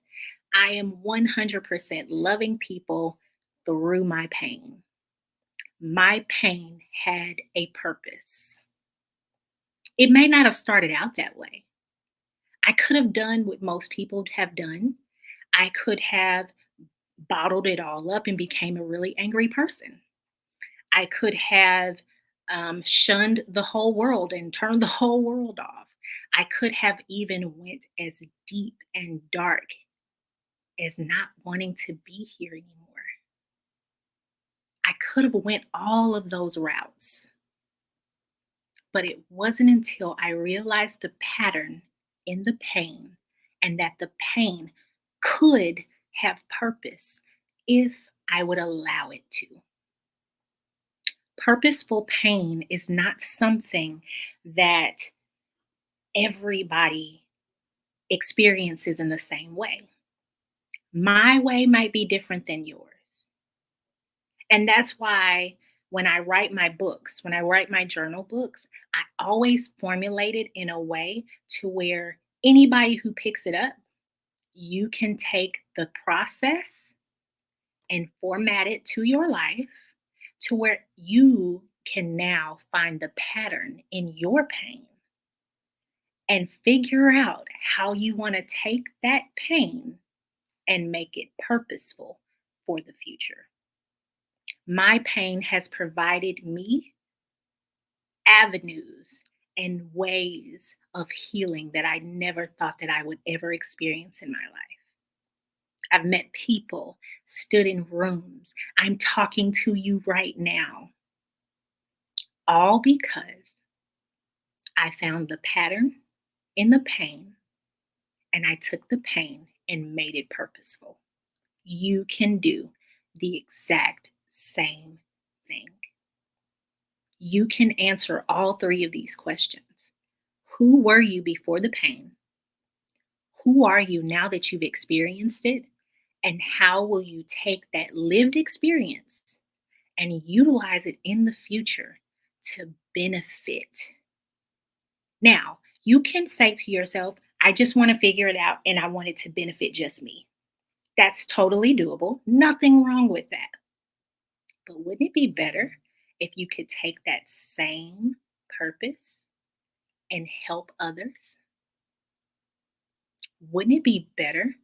I am 100% loving people through my pain. My pain had a purpose. It may not have started out that way. I could have done what most people have done. I could have bottled it all up and became a really angry person. I could have shunned the whole world and turned the whole world off. I could have even went as deep and dark as not wanting to be here anymore. I could have went all of those routes. But it wasn't until I realized the pattern in the pain and that the pain could have purpose if I would allow it to. Purposeful pain is not something that everybody experiences in the same way. My way might be different than yours. And that's why when I write my books, when I write my journal books, I always formulate it in a way to where anybody who picks it up, you can take the process and format it to your life to where you can now find the pattern in your pain and figure out how you want to take that pain and make it purposeful for the future. My pain has provided me avenues and ways of healing that I never thought that I would ever experience in my life. I've met people, stood in rooms. I'm talking to you right now, all because I found the pattern in the pain and I took the pain and made it purposeful. You can do the exact same thing. You can answer all three of these questions. Who were you before the pain? Who are you now that you've experienced it? And how will you take that lived experience and utilize it in the future to benefit? Now, you can say to yourself, I just want to figure it out and I want it to benefit just me. That's totally doable. Nothing wrong with that. But wouldn't it be better if you could take that same purpose and help others? Wouldn't it be better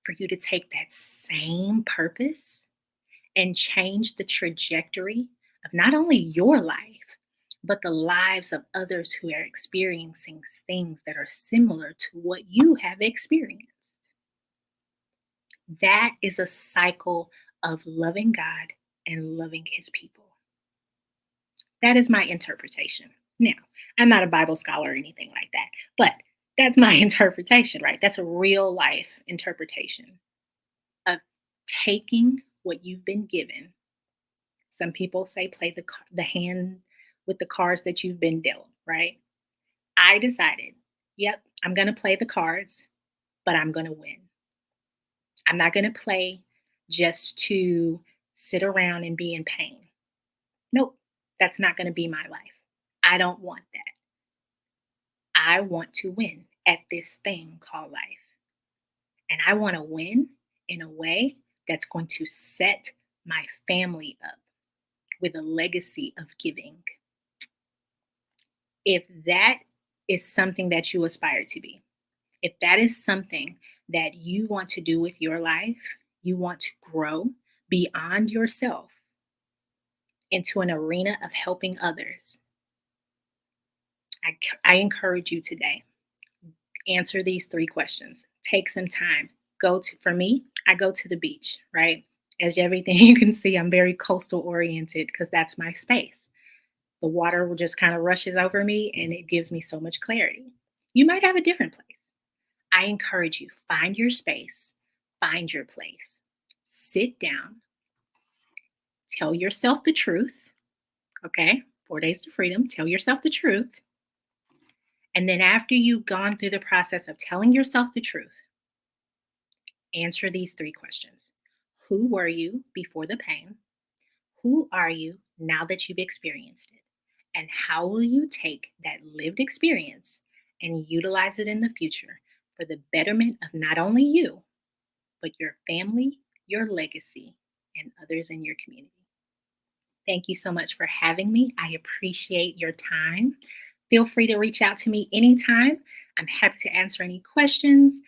for you to take that same purpose and change the trajectory of not only your life, but the lives of others who are experiencing things that are similar to what you have experienced? That is a cycle of loving God and loving his people. That is my interpretation. Now, I'm not a Bible scholar or anything like that, but that's my interpretation, right? That's a real life interpretation of taking what you've been given. Some people say play the hand with the cards that you've been dealt, right? I decided, yep, I'm going to play the cards, but I'm going to win. I'm not going to play just to sit around and be in pain. Nope, that's not going to be my life. I don't want that. I want to win at this thing called life. And I want to win in a way that's going to set my family up with a legacy of giving. If that is something that you aspire to be, if that is something that you want to do with your life, you want to grow beyond yourself into an arena of helping others, I encourage you today, answer these three questions. Take some time. For me, I go to the beach, right? As everything you can see, I'm very coastal oriented because that's my space. The water just kind of rushes over me and it gives me so much clarity. You might have a different place. I encourage you, find your space, find your place. Sit down, tell yourself the truth, okay? 4 days to freedom, tell yourself the truth. And then after you've gone through the process of telling yourself the truth, answer these three questions. Who were you before the pain? Who are you now that you've experienced it? And how will you take that lived experience and utilize it in the future for the betterment of not only you, but your family, your legacy, and others in your community? Thank you so much for having me. I appreciate your time. Feel free to reach out to me anytime. I'm happy to answer any questions.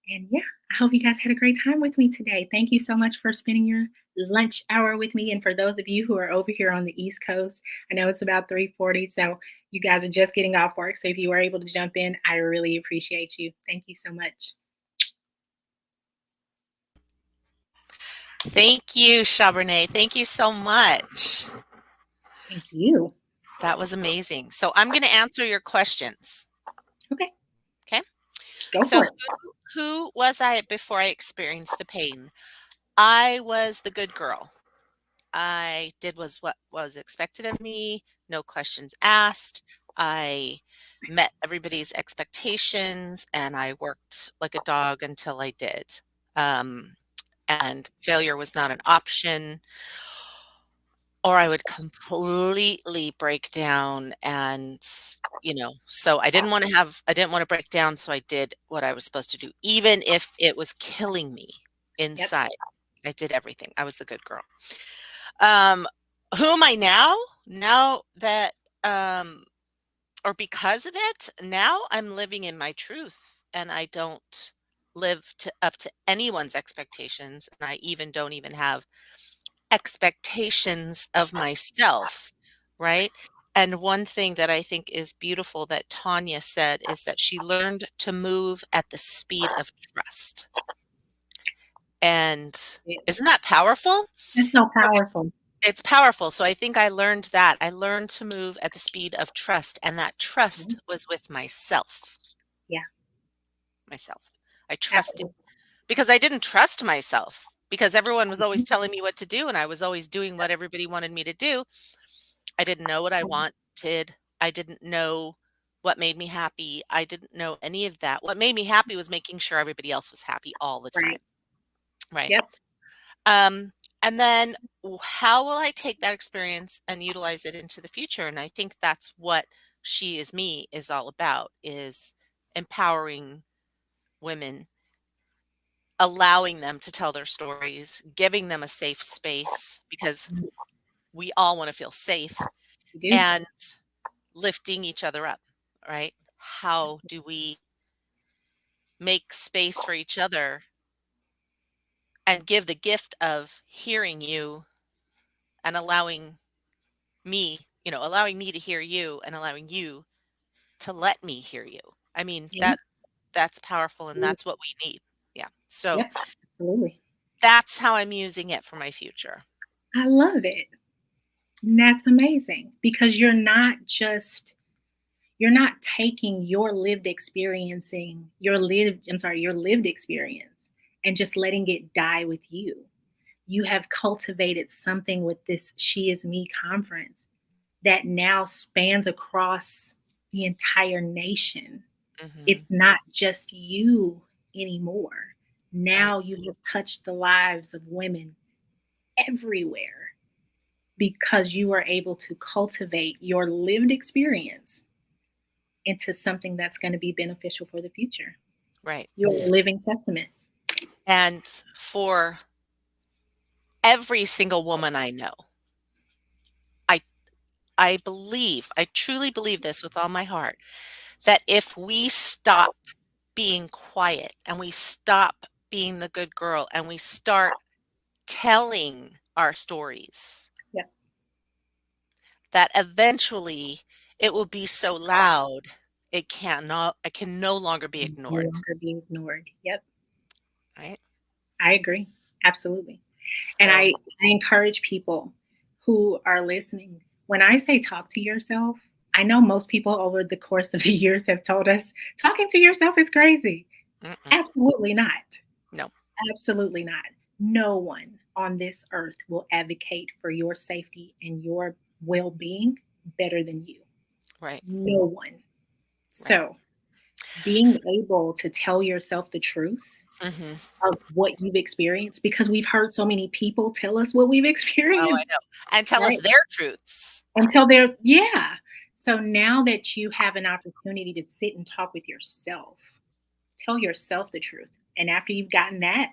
And yeah, I hope you guys had a great time with me today. Thank you so much for spending your lunch hour with me. And for those of you who are over here on the East Coast, I know it's about 3:40, so you guys are just getting off work. So if you were able to jump in, I really appreciate you. Thank you so much. Thank you, Chabernet. Thank you so much. Thank you. That was amazing. So I'm going to answer your questions. Okay. Okay. Go So for it. who was I before I experienced the pain? I was the good girl. I did what was expected of me, no questions asked. I met everybody's expectations and I worked like a dog until I did. And failure was not an option. or I would completely break down and, so I didn't wanna break down, so I did what I was supposed to do, even if it was killing me Yep. inside. I did everything. I was the good girl. Um, who am I now? Now that, um or because of it, now I'm living in my truth, and I don't live up to anyone's expectations, and I even don't even have expectations of myself, right? And one thing that I think is beautiful that Tanya said is that she learned to move at the speed of trust. And Yes. isn't that powerful? That's so powerful. It's powerful. So I think I learned that. I learned to move at the speed of trust, and that trust Mhm. was with myself. Yeah, Myself. I trusted absolutely. because I didn't trust myself because everyone was always Mhm. telling me what to do and I was always doing what everybody wanted me to do. I didn't know what I wanted. I didn't know what made me happy. I didn't know any of that. What made me happy was making sure everybody else was happy all the time, Right. right? Yep. Um, and then how will I take that experience and utilize it into the future? And I think that's what She Is Me is all about, is empowering women, allowing them to tell their stories, giving them a safe space because Mhm. we all want to feel safe, You do. and lifting each other up, right? How do we make space for each other and give the gift of hearing you and allowing me to hear you and allowing you to let me hear you. I mean, Yeah. that's powerful and that's what we need. Yeah. So Yep. Absolutely. that's how I'm using it for my future. I love it. And that's amazing because you're not taking your lived experience and just letting it die with you. You have cultivated something with this She Is Me conference that now spans across the entire nation. Mhm. It's not just you anymore. Right. Now you have touched the lives of women everywhere because you are able to cultivate your lived experience into something that's going to be beneficial for the future. Right. You're a living testament. And for every single woman I know, I I truly believe this with all my heart, that if we stop being quiet and we stop being the good girl and we start telling our stories, Yep. that eventually it will be so loud it can no longer be No ignored, longer be ignored. Yep. right? I agree. Absolutely. And So, I encourage people who are listening, when I say talk to yourself, I know most people over the course of the years have told us talking to yourself is crazy. mm-mm, Absolutely not. no, Absolutely not. No one on this earth will advocate for your safety and your well being better than you. right, No one. right. So, being able to tell yourself the truth Mhm. of what you've experienced, because we've heard so many people tell us what we've Oh, I experienced, know. And tell us right? their truths. Until they're, yeah. So now that you have an opportunity to sit and talk with yourself, tell yourself the truth. And after you've gotten that,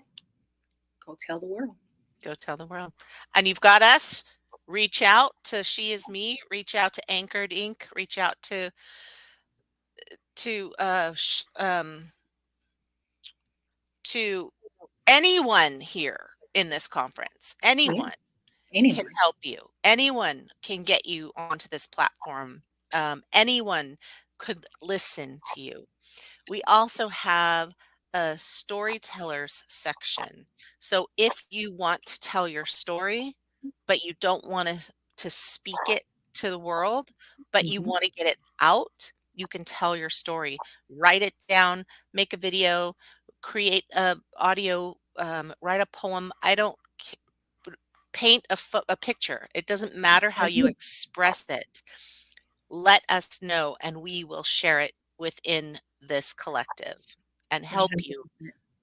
go tell the world. Go tell the world. And you've got us. Reach out to She Is Me, reach out to Anchored Inc., reach out to, to anyone here in this conference. Yeah, Anyone can anyone. help you. Anyone can get you onto this platform. Anyone could listen to you. We also have a storytellers section. So if you want to tell your story, but you don't want to speak it to the world, but you Mhm. want to get it out, you can tell your story. Write it down, make a video, create a audio, write a poem. I don't c- paint a picture. It doesn't matter how you Mhm. express it. Let us know and we will share it within this collective and $100.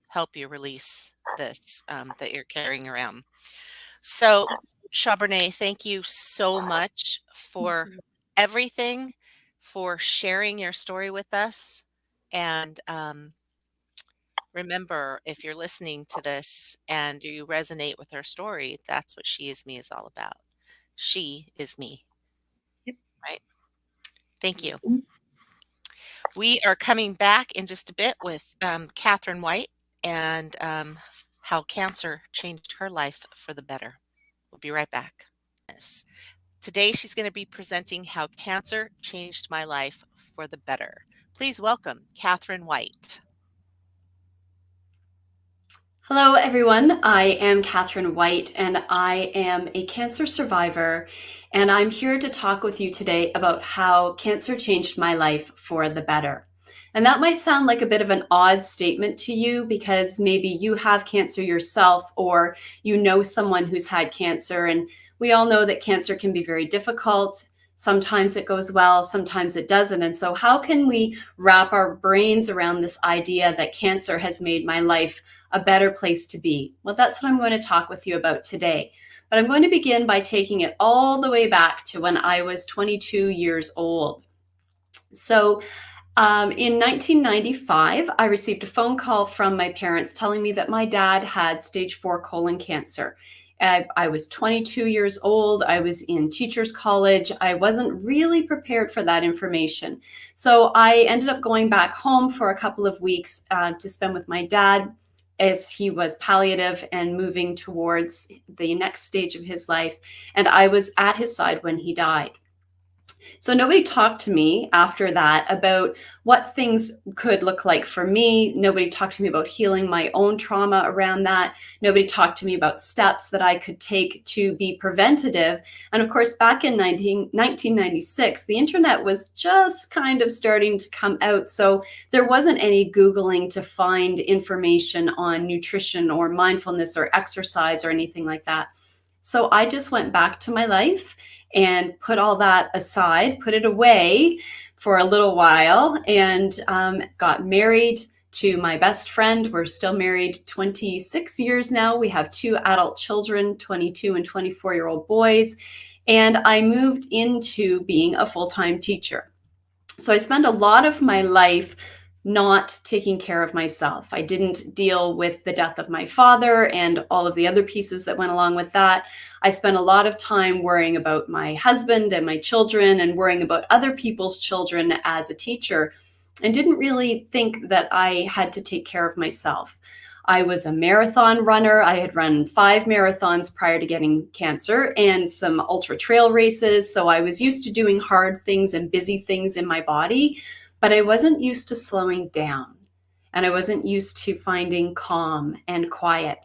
help you release this that you're carrying around. So Chabernet, thank you so much for everything, for sharing your story with us. And remember, if you're listening to this and you resonate with her story, that's what She Is Me is all about. She is me, Yep. right? Thank you. We are coming back in just a bit with Catherine White and how cancer changed her life for the better. We'll be right back. Yes. Today, she's going to be presenting how cancer changed my life for the better. Please welcome Catherine White. Hello, everyone. I am Catherine White, and I am a cancer survivor. And I'm here to talk with you today about how cancer changed my life for the better. And that might sound like a bit of an odd statement to you because maybe you have cancer yourself or you know someone who's had cancer. And we all know that cancer can be very difficult. Sometimes it goes well, sometimes it doesn't. And so, how can we wrap our brains around this idea that cancer has made my life a better place to be? Well, that's what I'm going to talk with you about today. But I'm going to begin by taking it all the way back to when I was 22 years old. So in 1995, I received a phone call from my parents telling me that my dad had stage 4 colon cancer. I was 22 years old. I was in teachers college. I wasn't really prepared for that information. So I ended up going back home for a couple of weeks to spend with my dad as he was palliative and moving towards the next stage of his life. And I was at his side when he died. So nobody talked to me after that about what things could look like for me. Nobody talked to me about healing my own trauma around that. Nobody talked to me about steps that I could take to be preventative. And of course, back in 1996, the internet was just kind of starting to come out. So there wasn't any Googling to find information on nutrition or mindfulness or exercise or anything like that. So I just went back to my life and put all that aside, put it away for a little while, and got married to my best friend. We're still married 26 years now. We have 2 adult children, 22 and 24-year-old boys, and I moved into being a full-time teacher. So I spent a lot of my life not taking care of myself. I didn't deal with the death of my father and all of the other pieces that went along with that. I spent a lot of time worrying about my husband and my children and worrying about other people's children as a teacher, and didn't really think that I had to take care of myself. I was a marathon runner. I had run 5 marathons prior to getting cancer and some ultra trail races. So I was used to doing hard things and busy things in my body, but I wasn't used to slowing down. And I wasn't used to finding calm and quiet.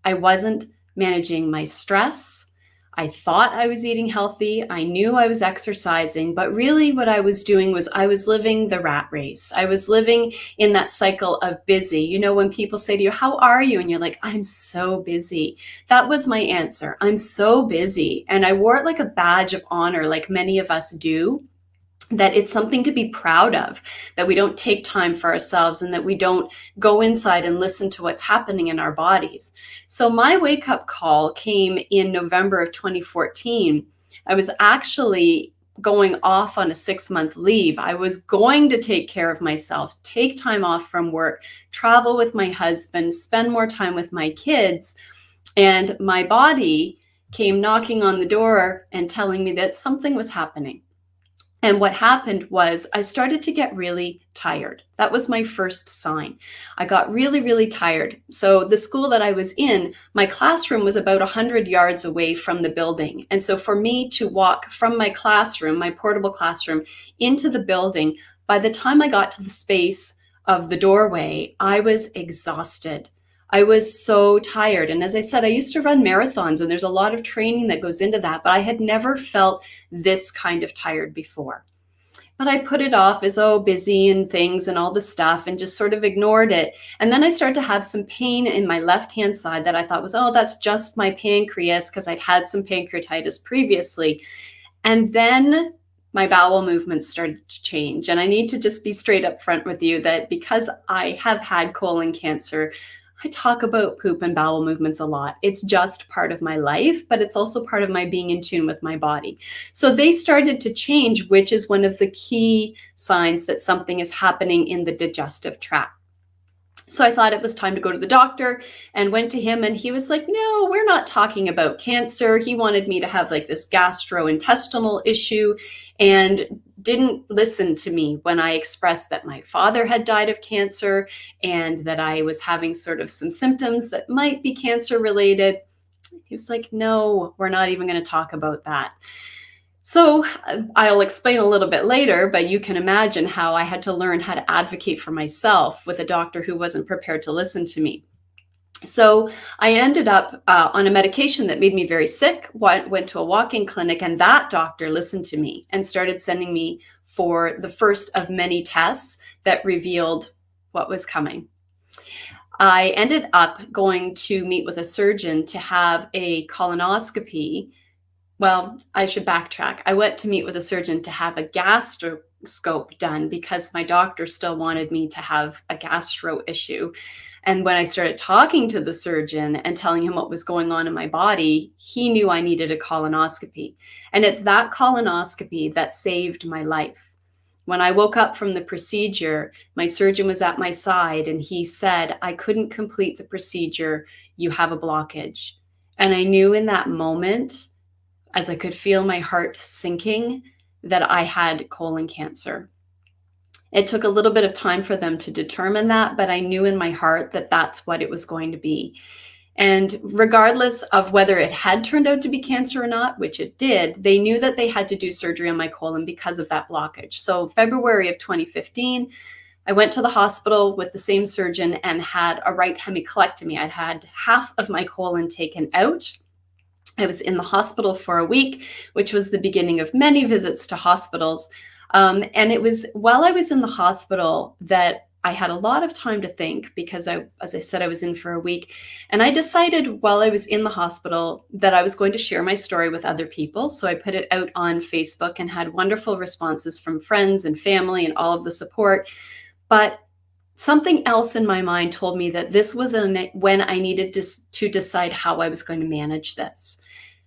I wasn't managing my stress. I thought I was eating healthy. I knew I was exercising, but really what I was doing was I was living the rat race. I was living in that cycle of busy. You know, when people say to you, "How are you?" And you're like, "I'm so busy." That was my answer. I'm so busy. And I wore it like a badge of honor, like many of us do. That it's something to be proud of, that we don't take time for ourselves and that we don't go inside and listen to what's happening in our bodies. So my wake-up call came in November of 2014. I was actually going off on a 6-month leave. I was going to take care of myself, take time off from work, travel with my husband, spend more time with my kids, and my body came knocking on the door and telling me that something was happening. And what happened was I started to get really tired. That was my first sign. I got really, really tired. So the school that I was in, my classroom was about 100 yards away from the building. And so for me to walk from my classroom, my portable classroom, into the building, by the time I got to the space of the doorway, I was exhausted. I was so tired. And as I said, I used to run marathons and there's a lot of training that goes into that, but I had never felt this kind of tired before. But I put it off as, oh, busy and things and all the stuff and just sort of ignored it. And then I started to have some pain in my left-hand side that I thought was, oh, that's just my pancreas because I'd had some pancreatitis previously. And then my bowel movements started to change. And I need to just be straight up front with you that because I have had colon cancer, I talk about poop and bowel movements a lot. It's just part of my life, but it's also part of my being in tune with my body. So they started to change, which is one of the key signs that something is happening in the digestive tract. So I thought it was time to go to the doctor and went to him, and he was like, no, we're not talking about cancer. He wanted me to have like this gastrointestinal issue and didn't listen to me when I expressed that my father had died of cancer and that I was having sort of some symptoms that might be cancer related. He was like, no, we're not even going to talk about that. So I'll explain a little bit later, but you can imagine how I had to learn how to advocate for myself with a doctor who wasn't prepared to listen to me. So I ended up on a medication that made me very sick, went to a walk-in clinic, and that doctor listened to me and started sending me for the first of many tests that revealed what was coming. I ended up going to meet with a surgeon to have a colonoscopy. Well, I should backtrack. I went to meet with a surgeon to have a gastroscope done because my doctor still wanted me to have a gastro issue. And when I started talking to the surgeon and telling him what was going on in my body, he knew I needed a colonoscopy. And it's that colonoscopy that saved my life. When I woke up from the procedure, my surgeon was at my side and he said, I couldn't complete the procedure. You have a blockage. And I knew in that moment, as I could feel my heart sinking, that I had colon cancer. It took a little bit of time for them to determine that, but I knew in my heart that that's what it was going to be. And regardless of whether it had turned out to be cancer or not, which it did, they knew that they had to do surgery on my colon because of that blockage. So February of 2015, I went to the hospital with the same surgeon and had a right hemicolectomy. I'd had half of my colon taken out. I was in the hospital for a week, which was the beginning of many visits to hospitals. And it was while I was in the hospital that I had a lot of time to think because as I said, I was in for a week. And I decided while I was in the hospital that I was going to share my story with other people. So I put it out on Facebook and had wonderful responses from friends and family and all of the support. But something else in my mind told me that this was when I needed to decide how I was going to manage this.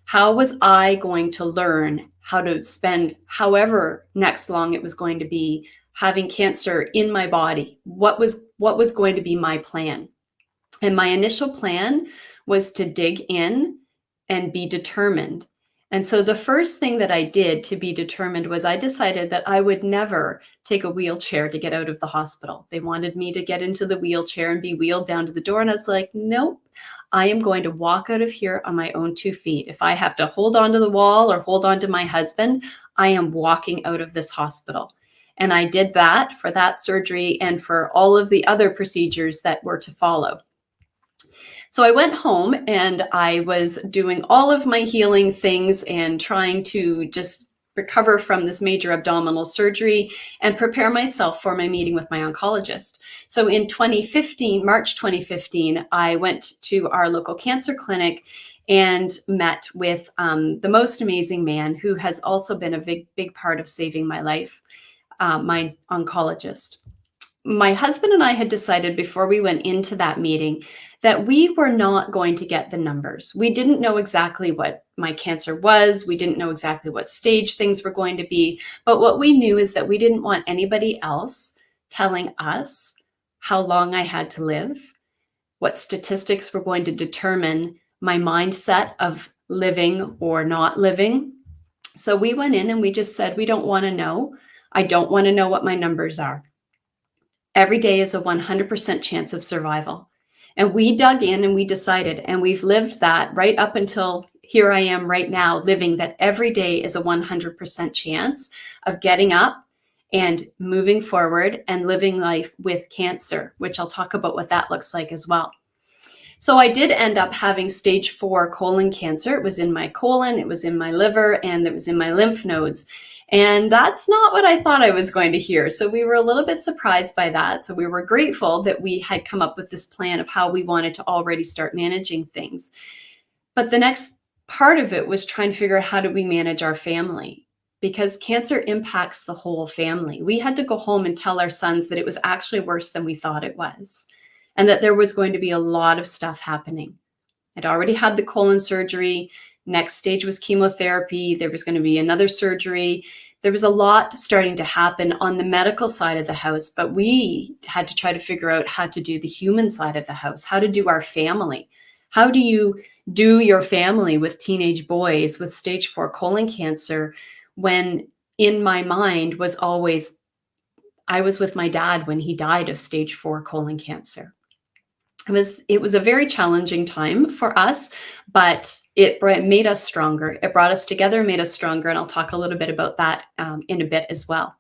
How was I going to learn how to spend however next long it was going to be having cancer in my body? What was going to be my plan? And my initial plan was to dig in and be determined. And so the first thing that I did to be determined was I decided that I would never take a wheelchair to get out of the hospital. They wanted me to get into the wheelchair and be wheeled down to the door. And I was like, nope, I am going to walk out of here on my own 2 feet. If I have to hold onto the wall or hold on to my husband, I am walking out of this hospital. And I did that for that surgery and for all of the other procedures that were to follow. So I went home and I was doing all of my healing things and trying to just recover from this major abdominal surgery and prepare myself for my meeting with my oncologist. So in 2015, March 2015, I went to our local cancer clinic and met with the most amazing man who has also been a big part of saving my life, my oncologist. My husband and I had decided before we went into that meeting that we were not going to get the numbers. We didn't know exactly what my cancer was. We didn't know exactly what stage things were going to be. But what we knew is that we didn't want anybody else telling us how long I had to live, what statistics were going to determine my mindset of living or not living. So we went in and we just said, we don't want to know. I don't want to know what my numbers are. Every day is a 100% chance of survival. And we dug in and we decided, and we've lived that right up until here I am right now, living that every day is a 100% chance of getting up and moving forward and living life with cancer, which I'll talk about what that looks like as well. So I did end up having stage 4 colon cancer. It was in my colon, it was in my liver, and it was in my lymph nodes. And that's not what I thought I was going to hear. So we were a little bit surprised by that. So we were grateful that we had come up with this plan of how we wanted to already start managing things. But the next part of it was trying to figure out how do we manage our family, because cancer impacts the whole family. We had to go home and tell our sons that it was actually worse than we thought it was. and that there was going to be a lot of stuff happening. I'd already had the colon surgery. Next stage was chemotherapy. There was going to be another surgery. There was a lot starting to happen on the medical side of the house, but we had to try to figure out how to do the human side of the house, how to do our family. How do you do your family with teenage boys with stage 4 colon cancer when in my mind was always, I was with my dad when he died of stage 4 colon cancer. It was a very challenging time for us, but it made us stronger. It brought us together, made us stronger, and I'll talk a little bit about that in a bit as well.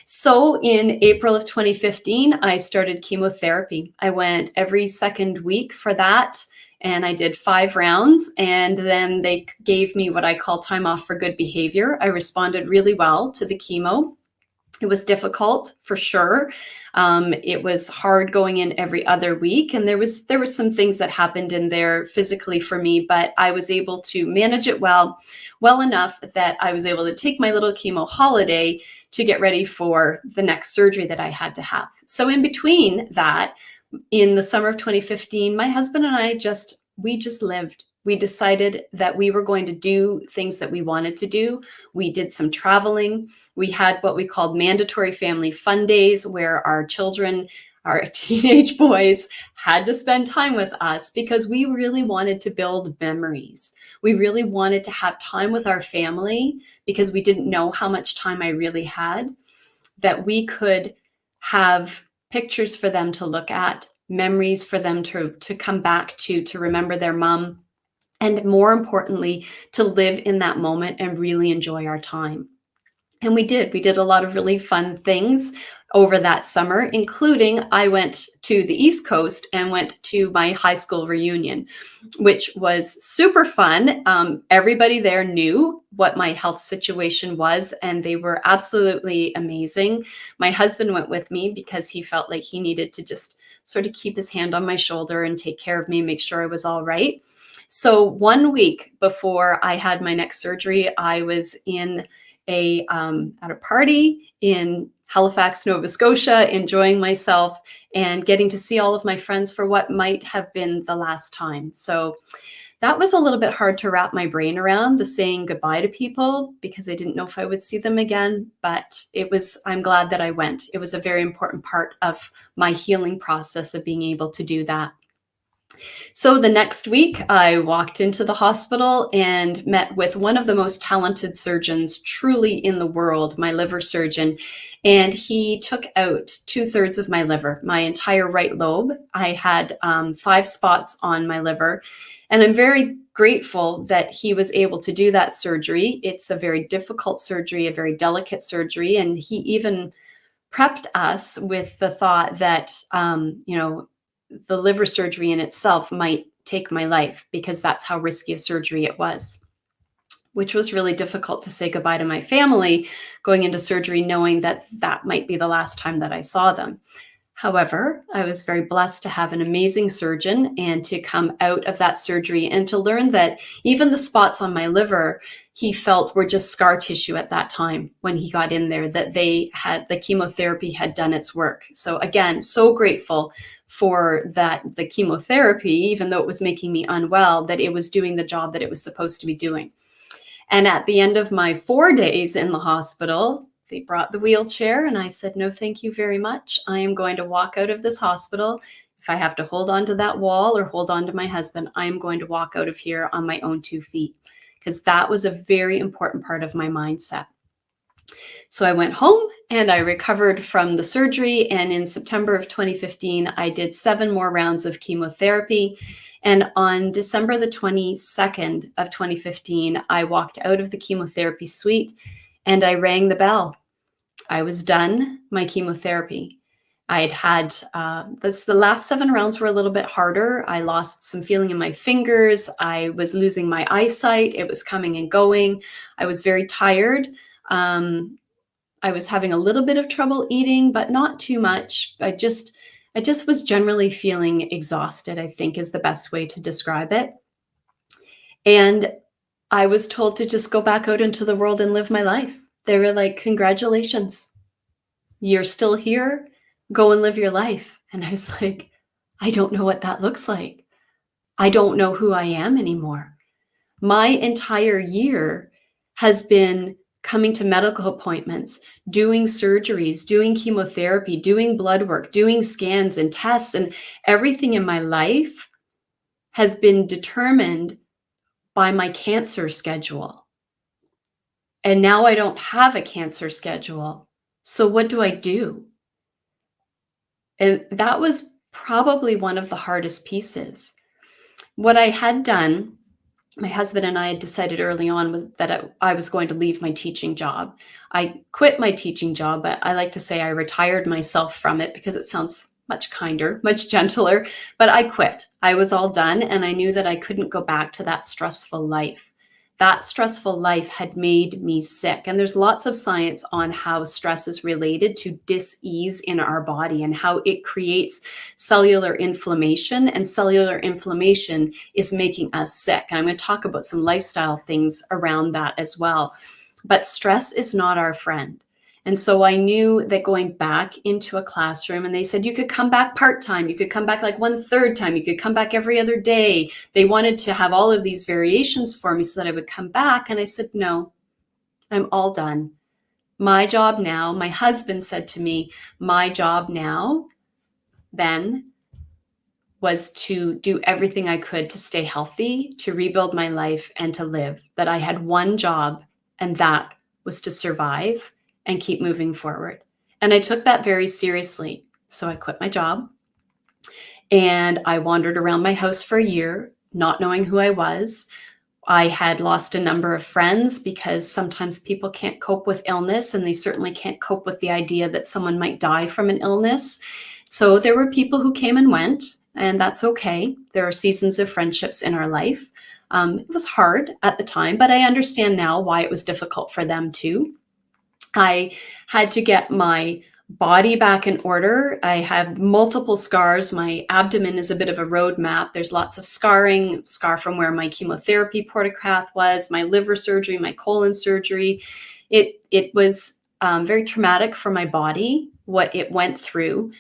So in April of 2015, I started chemotherapy. I went every second week for that, and I did 5 rounds, and then they gave me what I call time off for good behavior. I responded really well to the chemo. It was difficult for sure. It was hard going in every other week, and there were some things that happened in there physically for me, but I was able to manage it well enough that I was able to take my little chemo holiday to get ready for the next surgery that I had to have. So in between that, in the summer of 2015, my husband and I we just lived. We decided that we were going to do things that we wanted to do. We did some traveling. We had what we called mandatory family fun days, where our children, our teenage boys, had to spend time with us because we really wanted to build memories. We really wanted to have time with our family because we didn't know how much time I really had, that we could have pictures for them to look at, memories for them to come back to remember their mom, and more importantly, to live in that moment and really enjoy our time. And we did a lot of really fun things over that summer, including I went to the East Coast and went to my high school reunion, which was super fun. Everybody there knew what my health situation was, and they were absolutely amazing. My husband went with me because he felt like he needed to just sort of keep his hand on my shoulder and take care of me, make sure I was all right. So 1 week before I had my next surgery, I was at a party in Halifax, Nova Scotia, enjoying myself and getting to see all of my friends for what might have been the last time. So that was a little bit hard to wrap my brain around, the saying goodbye to people, because I didn't know if I would see them again. But I'm glad that I went. It was a very important part of my healing process of being able to do that. So the next week, I walked into the hospital and met with one of the most talented surgeons truly in the world, my liver surgeon. And he took out 2/3 of my liver, my entire right lobe. I had 5 spots on my liver. And I'm very grateful that he was able to do that surgery. It's a very difficult surgery, a very delicate surgery. And he even prepped us with the thought that, the liver surgery in itself might take my life, because that's how risky a surgery it was, which was really difficult to say goodbye to my family going into surgery, knowing that that might be the last time that I saw them. However, I was very blessed to have an amazing surgeon and to come out of that surgery and to learn that even the spots on my liver, he felt were just scar tissue at that time when he got in there, that the chemotherapy had done its work. So again, so grateful for that, the chemotherapy, even though it was making me unwell, that it was doing the job that it was supposed to be doing. And at the end of my 4 days in the hospital, they brought the wheelchair and I said, no, thank you very much. I am going to walk out of this hospital. If I have to hold on to that wall or hold on to my husband, I am going to walk out of here on my own 2 feet, because that was a very important part of my mindset. So I went home and I recovered from the surgery. And in September of 2015, I did 7 more rounds of chemotherapy. And on December the 22nd of 2015, I walked out of the chemotherapy suite and I rang the bell. I was done my chemotherapy. I had the last 7 rounds were a little bit harder. I lost some feeling in my fingers. I was losing my eyesight. It was coming and going. I was very tired. I was having a little bit of trouble eating, but not too much. I just was generally feeling exhausted, I think is the best way to describe it. And I was told to just go back out into the world and live my life. They were like, congratulations, you're still here. Go and live your life. And I was like, I don't know what that looks like. I don't know who I am anymore. My entire year has been coming to medical appointments, doing surgeries, doing chemotherapy, doing blood work, doing scans and tests, and everything in my life has been determined by my cancer schedule. And now I don't have a cancer schedule. So what do I do? And that was probably one of the hardest pieces. What I had done, my husband and I had decided early on was that I was going to leave my teaching job. I quit my teaching job, but I like to say I retired myself from it because it sounds much kinder, much gentler, but I quit. I was all done, and I knew that I couldn't go back to that stressful life. That stressful life had made me sick. And there's lots of science on how stress is related to dis-ease in our body and how it creates cellular inflammation, and cellular inflammation is making us sick. And I'm going to talk about some lifestyle things around that as well. But stress is not our friend. And so I knew that going back into a classroom, and they said, you could come back part-time, you could come back like 1/3 time, you could come back every other day. They wanted to have all of these variations for me so that I would come back. And I said, no, I'm all done. My job now, my husband said to me, my job now then was to do everything I could to stay healthy, to rebuild my life, and to live. That I had one job, and that was to survive and keep moving forward. And I took that very seriously. So I quit my job and I wandered around my house for a year, not knowing who I was. I had lost a number of friends because sometimes people can't cope with illness, and they certainly can't cope with the idea that someone might die from an illness. So there were people who came and went, and that's okay. There are seasons of friendships in our life. It was hard at the time, but I understand now why it was difficult for them too. I had to get my body back in order. I have multiple scars. My abdomen is a bit of a roadmap. There's lots of scarring, scar from where my chemotherapy portocath was, my liver surgery, my colon surgery. It was very traumatic for my body, what it went through.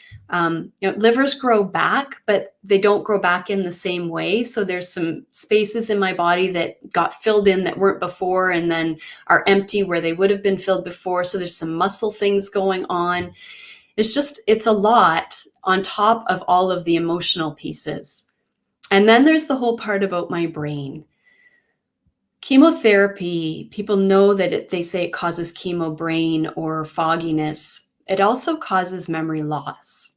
Livers grow back, but they don't grow back in the same way. So there's some spaces in my body that got filled in that weren't before, and then are empty where they would have been filled before. So there's some muscle things going on. It's a lot on top of all of the emotional pieces. And then there's the whole part about my brain. Chemotherapy, people know that they say it causes chemo brain or fogginess. It also causes memory loss.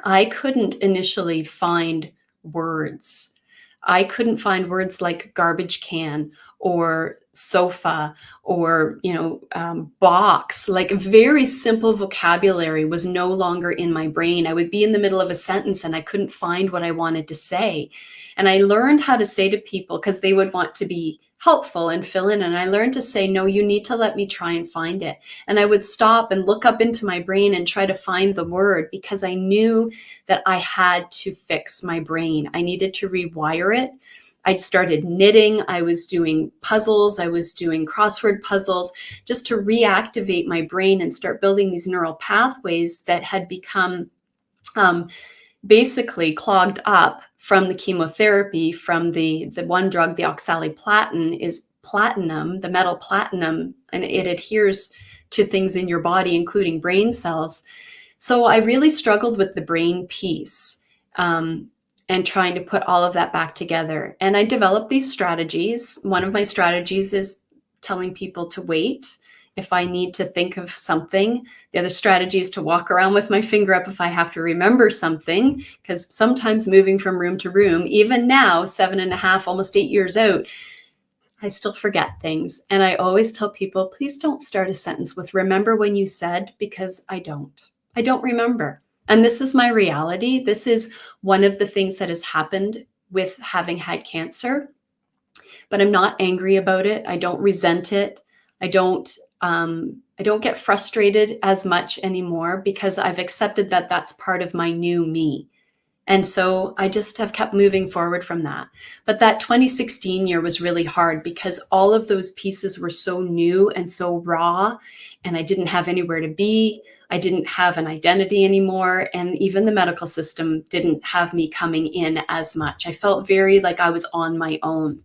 I couldn't initially find words. I couldn't find words like garbage can or sofa or, box. Like very simple vocabulary was no longer in my brain. I would be in the middle of a sentence and I couldn't find what I wanted to say. And I learned how to say to people, because they would want to be helpful and fill in. And I learned to say, no, you need to let me try and find it. And I would stop and look up into my brain and try to find the word, because I knew that I had to fix my brain. I needed to rewire it. I started knitting. I was doing puzzles. I was doing crossword puzzles just to reactivate my brain and start building these neural pathways that had become basically clogged up from the chemotherapy, from the one drug, the oxaliplatin, is platinum, the metal platinum, and it adheres to things in your body, including brain cells. So I really struggled with the brain piece and trying to put all of that back together. And I developed these strategies. One of my strategies is telling people to wait if I need to think of something. The other strategy is to walk around with my finger up if I have to remember something, because sometimes moving from room to room, even now, 7.5, almost 8 years out, I still forget things. And I always tell people, please don't start a sentence with remember when you said, because I don't remember. And this is my reality. This is one of the things that has happened with having had cancer, but I'm not angry about it. I don't resent it. I don't get frustrated as much anymore, because I've accepted that that's part of my new me. And so I just have kept moving forward from that. But that 2016 year was really hard because all of those pieces were so new and so raw, and I didn't have anywhere to be. I didn't have an identity anymore. And even the medical system didn't have me coming in as much. I felt very like I was on my own.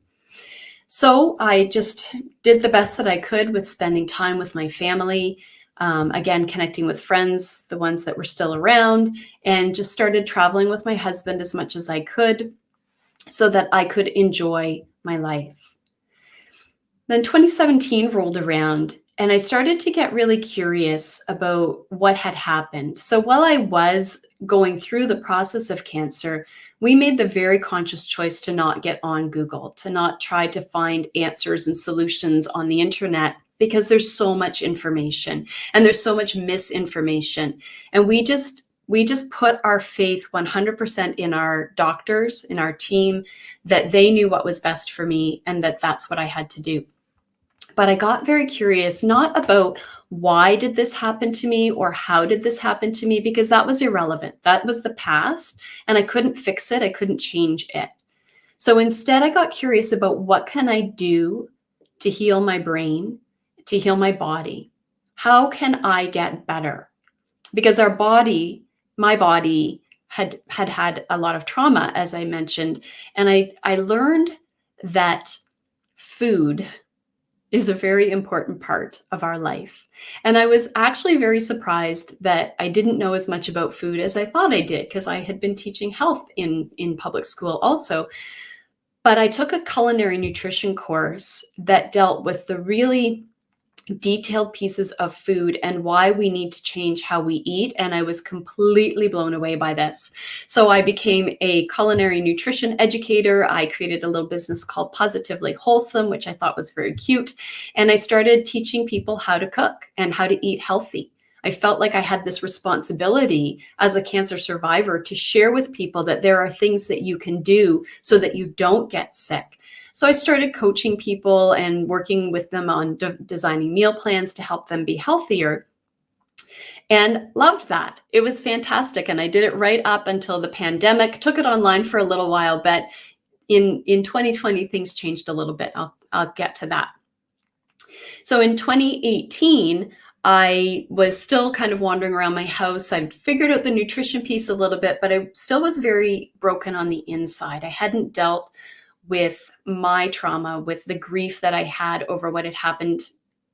So I just did the best that I could with spending time with my family, again, connecting with friends, the ones that were still around, and just started traveling with my husband as much as I could so that I could enjoy my life. Then 2017 rolled around and I started to get really curious about what had happened. So while I was going through the process of cancer, we made the very conscious choice to not get on Google, to not try to find answers and solutions on the internet, because there's so much information and there's so much misinformation. And we just put our faith 100% in our doctors, in our team, that they knew what was best for me and that that's what I had to do. But I got very curious, not about why did this happen to me or how did this happen to me, because that was irrelevant. That was the past and I couldn't fix it. I couldn't change it. So instead, I got curious about what can I do to heal my brain, to heal my body? How can I get better? Because my body had a lot of trauma, as I mentioned. And I learned that food is a very important part of our life. And I was actually very surprised that I didn't know as much about food as I thought I did, because I had been teaching health in public school also. But I took a culinary nutrition course that dealt with the really detailed pieces of food and why we need to change how we eat. And I was completely blown away by this. So I became a culinary nutrition educator. I created a little business called Positively Wholesome, which I thought was very cute. And I started teaching people how to cook and how to eat healthy. I felt like I had this responsibility as a cancer survivor to share with people that there are things that you can do so that you don't get sick. So I started coaching people and working with them on designing meal plans to help them be healthier, and loved that. It was fantastic. And I did it right up until the pandemic. Took it online for a little while, but in 2020, things changed a little bit. I'll get to that. So in 2018, I was still kind of wandering around my house. I'd figured out the nutrition piece a little bit, but I still was very broken on the inside. I hadn't dealt with my trauma, with the grief that I had over what had happened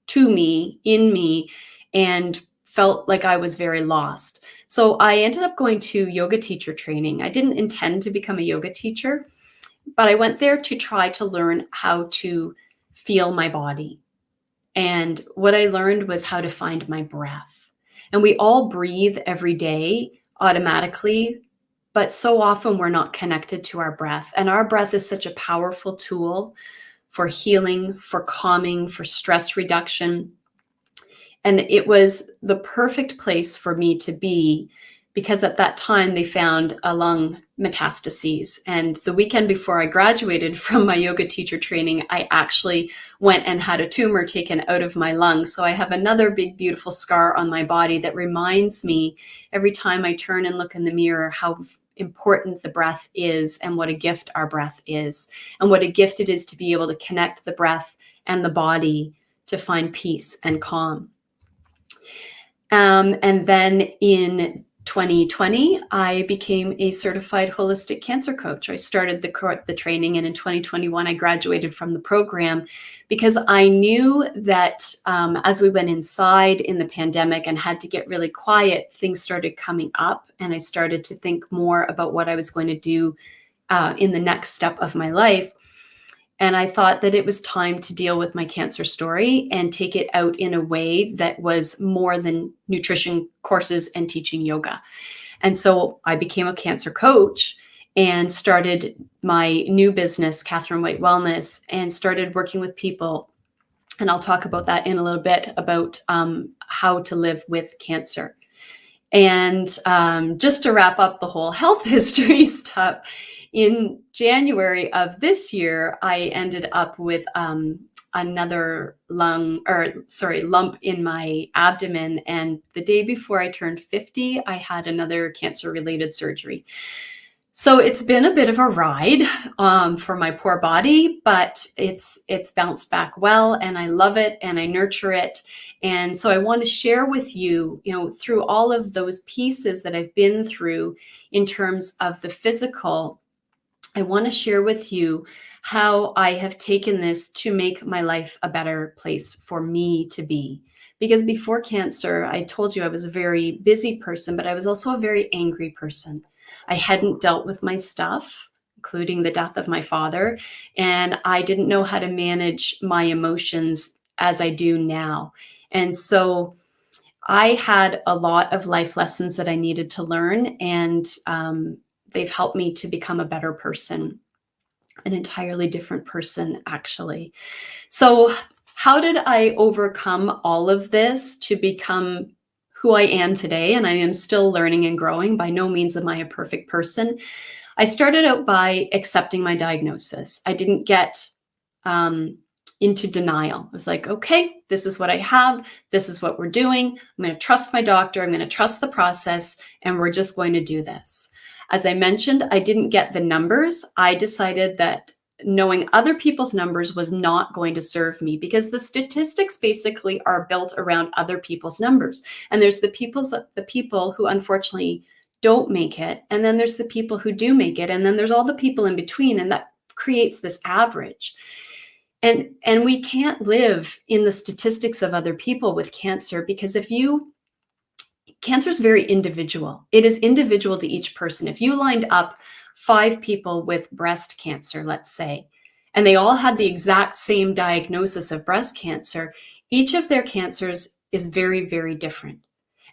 to me, in me, and felt like I was very lost. So I ended up going to yoga teacher training. I didn't intend to become a yoga teacher, but I went there to try to learn how to feel my body. And what I learned was how to find my breath. And we all breathe every day automatically, but so often we're not connected to our breath. And our breath is such a powerful tool for healing, for calming, for stress reduction. And it was the perfect place for me to be, because at that time they found a lung metastases. And the weekend before I graduated from my yoga teacher training, I actually went and had a tumor taken out of my lung. So I have another big, beautiful scar on my body that reminds me every time I turn and look in the mirror how important the breath is and what a gift our breath is, and what a gift it is to be able to connect the breath and the body to find peace and calm. And then in 2020, I became a certified holistic cancer coach. I started the training, and in 2021, I graduated from the program because I knew that as we went inside in the pandemic and had to get really quiet, things started coming up, and I started to think more about what I was going to do in the next step of my life. And I thought that it was time to deal with my cancer story and take it out in a way that was more than nutrition courses and teaching yoga. And so I became a cancer coach and started my new business, Catherine White Wellness, and started working with people. And I'll talk about that in a little bit, about how to live with cancer. And just to wrap up the whole health history stuff, in January of this year, I ended up with another lump in my abdomen. And the day before I turned 50, I had another cancer-related surgery. So it's been a bit of a ride for my poor body, but it's bounced back well, and I love it and I nurture it. And so I want to share with you, through all of those pieces that I've been through in terms of the physical, I want to share with you how I have taken this to make my life a better place for me to be. Because before cancer, I told you I was a very busy person, but I was also a very angry person. I hadn't dealt with my stuff, including the death of my father, and I didn't know how to manage my emotions as I do now. And so I had a lot of life lessons that I needed to learn, and they've helped me to become a better person, an entirely different person, actually. So, how did I overcome all of this to become who I am today? And I am still learning and growing. By no means am I a perfect person. I started out by accepting my diagnosis. I didn't get into denial. I was like, okay, this is what I have. This is what we're doing. I'm going to trust my doctor. I'm going to trust the process, and we're just going to do this. As I mentioned, I didn't get the numbers. I decided that knowing other people's numbers was not going to serve me, because the statistics basically are built around other people's numbers. And there's the people who unfortunately don't make it. And then there's the people who do make it. And then there's all the people in between. And that creates this average. And we can't live in the statistics of other people with cancer, because cancer is very individual. It is individual to each person. If you lined up 5 people with breast cancer, let's say, and they all had the exact same diagnosis of breast cancer, each of their cancers is very, very different.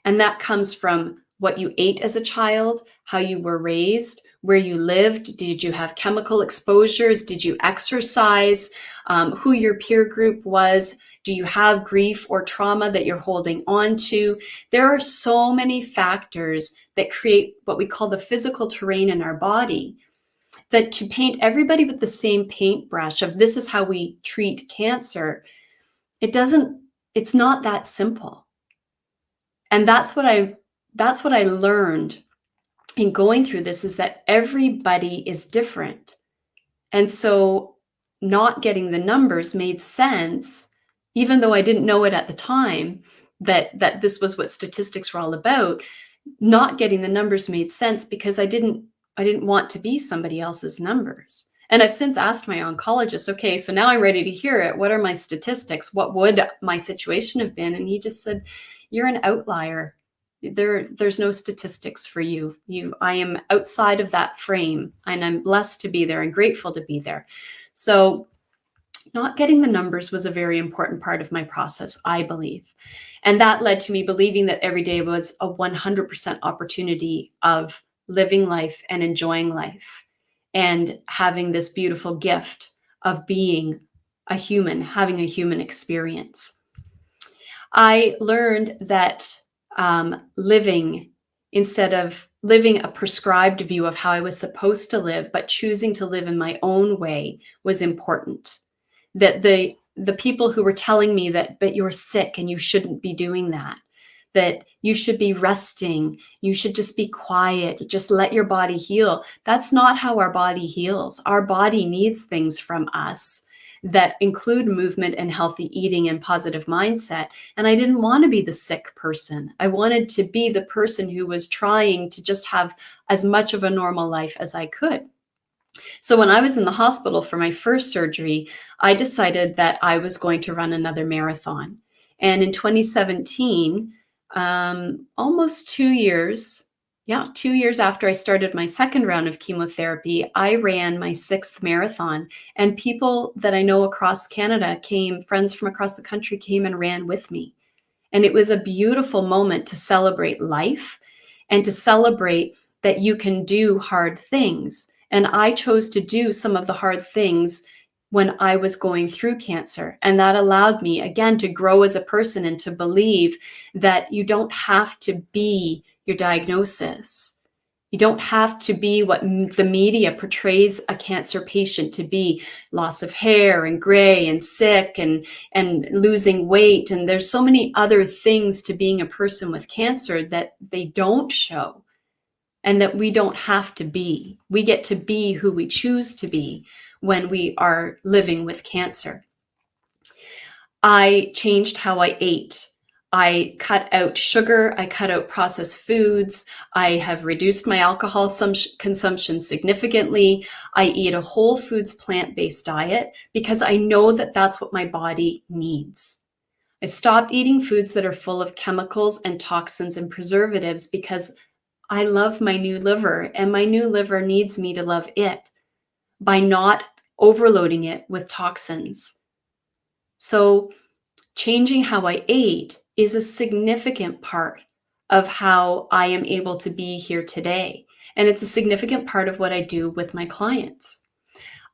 And that comes from what you ate as a child, how you were raised, where you lived. Did you have chemical exposures? Did you exercise? Who your peer group was? Do you have grief or trauma that you're holding on to? There are so many factors that create what we call the physical terrain in our body, that to paint everybody with the same paintbrush of this is how we treat cancer, it's not that simple. And that's what I learned in going through this, is that everybody is different. And so not getting the numbers made sense, even though I didn't know it at the time, that this was what statistics were all about. Not getting the numbers made sense because I didn't want to be somebody else's numbers. And I've since asked my oncologist, okay, so now I'm ready to hear it. What are my statistics? What would my situation have been? And he just said, you're an outlier. There's no statistics for you. I am outside of that frame, and I'm blessed to be there and grateful to be there. So not getting the numbers was a very important part of my process, I believe. And that led to me believing that every day was a 100% opportunity of living life and enjoying life and having this beautiful gift of being a human, having a human experience. I learned that living, instead of living a prescribed view of how I was supposed to live, but choosing to live in my own way, was important. That the people who were telling me that, but you're sick and you shouldn't be doing that you should be resting, you should just be quiet, just let your body heal. That's not how our body heals. Our body needs things from us that include movement and healthy eating and positive mindset. And I didn't want to be the sick person. I wanted to be the person who was trying to just have as much of a normal life as I could. So when I was in the hospital for my first surgery, I decided that I was going to run another marathon. And in 2017, almost 2 years, 2 years after I started my second round of chemotherapy, I ran my 6th marathon. And people that I know across Canada friends from across the country came and ran with me. And it was a beautiful moment to celebrate life and to celebrate that you can do hard things. And I chose to do some of the hard things when I was going through cancer. And that allowed me, again, to grow as a person and to believe that you don't have to be your diagnosis. You don't have to be what the media portrays a cancer patient to be: loss of hair and gray and sick and losing weight. And there's so many other things to being a person with cancer that they don't show. and that we don't have to be. We get to be who we choose to be when we are living with cancer. I changed how I ate. I cut out sugar. I cut out processed foods. I have reduced my alcohol consumption significantly. I eat a whole foods plant-based diet because I know that that's what my body needs. I stopped eating foods that are full of chemicals and toxins and preservatives because I love my new liver, and my new liver needs me to love it by not overloading it with toxins. So changing how I ate is a significant part of how I am able to be here today. And it's a significant part of what I do with my clients.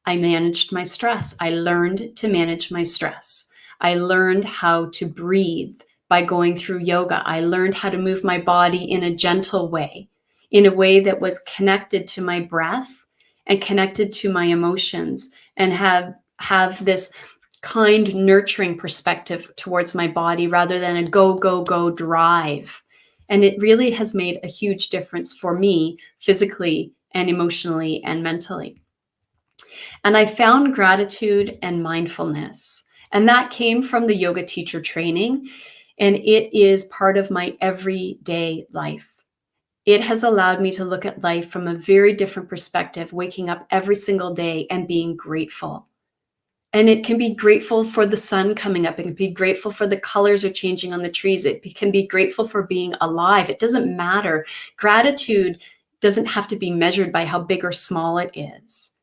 I managed my stress. I learned to manage my stress. I learned how to breathe by going through yoga. I learned how to move my body in a gentle way, in a way that was connected to my breath and connected to my emotions, and have this kind, nurturing perspective towards my body rather than a go, go, go drive. And it really has made a huge difference for me physically and emotionally and mentally. And I found gratitude and mindfulness. And that came from the yoga teacher training. And it is part of my everyday life. It has allowed me to look at life from a very different perspective, waking up every single day and being grateful. And it can be grateful for the sun coming up. It can be grateful for the colors are changing on the trees. It can be grateful for being alive. It doesn't matter. Gratitude doesn't have to be measured by how big or small it is.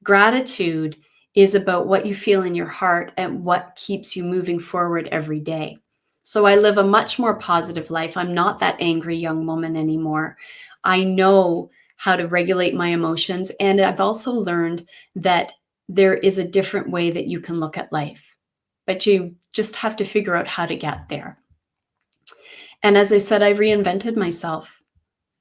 Gratitude is about what you feel in your heart and what keeps you moving forward every day. So I live a much more positive life. I'm not that angry young woman anymore. I know how to regulate my emotions. And I've also learned that there is a different way that you can look at life, but you just have to figure out how to get there. And as I said, I reinvented myself.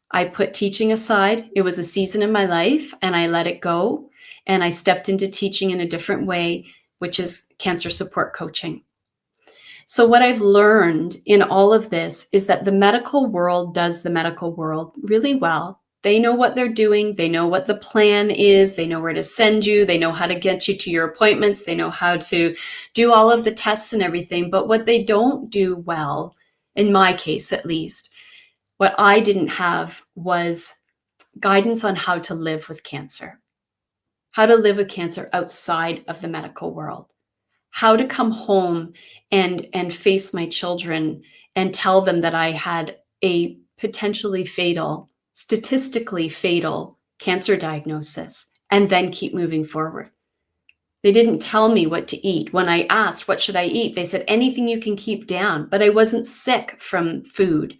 I put teaching aside. It was a season in my life and I let it go. And I stepped into teaching in a different way, which is cancer support coaching. So what I've learned in all of this is that the medical world does the medical world really well. They know what they're doing. They know what the plan is. They know where to send you. They know how to get you to your appointments. They know how to do all of the tests and everything. But what they don't do well, in my case at least, what I didn't have was guidance on how to live with cancer, how to live with cancer outside of the medical world, how to come home and face my children and tell them that I had a potentially fatal, statistically fatal cancer diagnosis, and then keep moving forward. They didn't tell me what to eat. When I asked, what should I eat? They said, anything you can keep down. But I wasn't sick from food.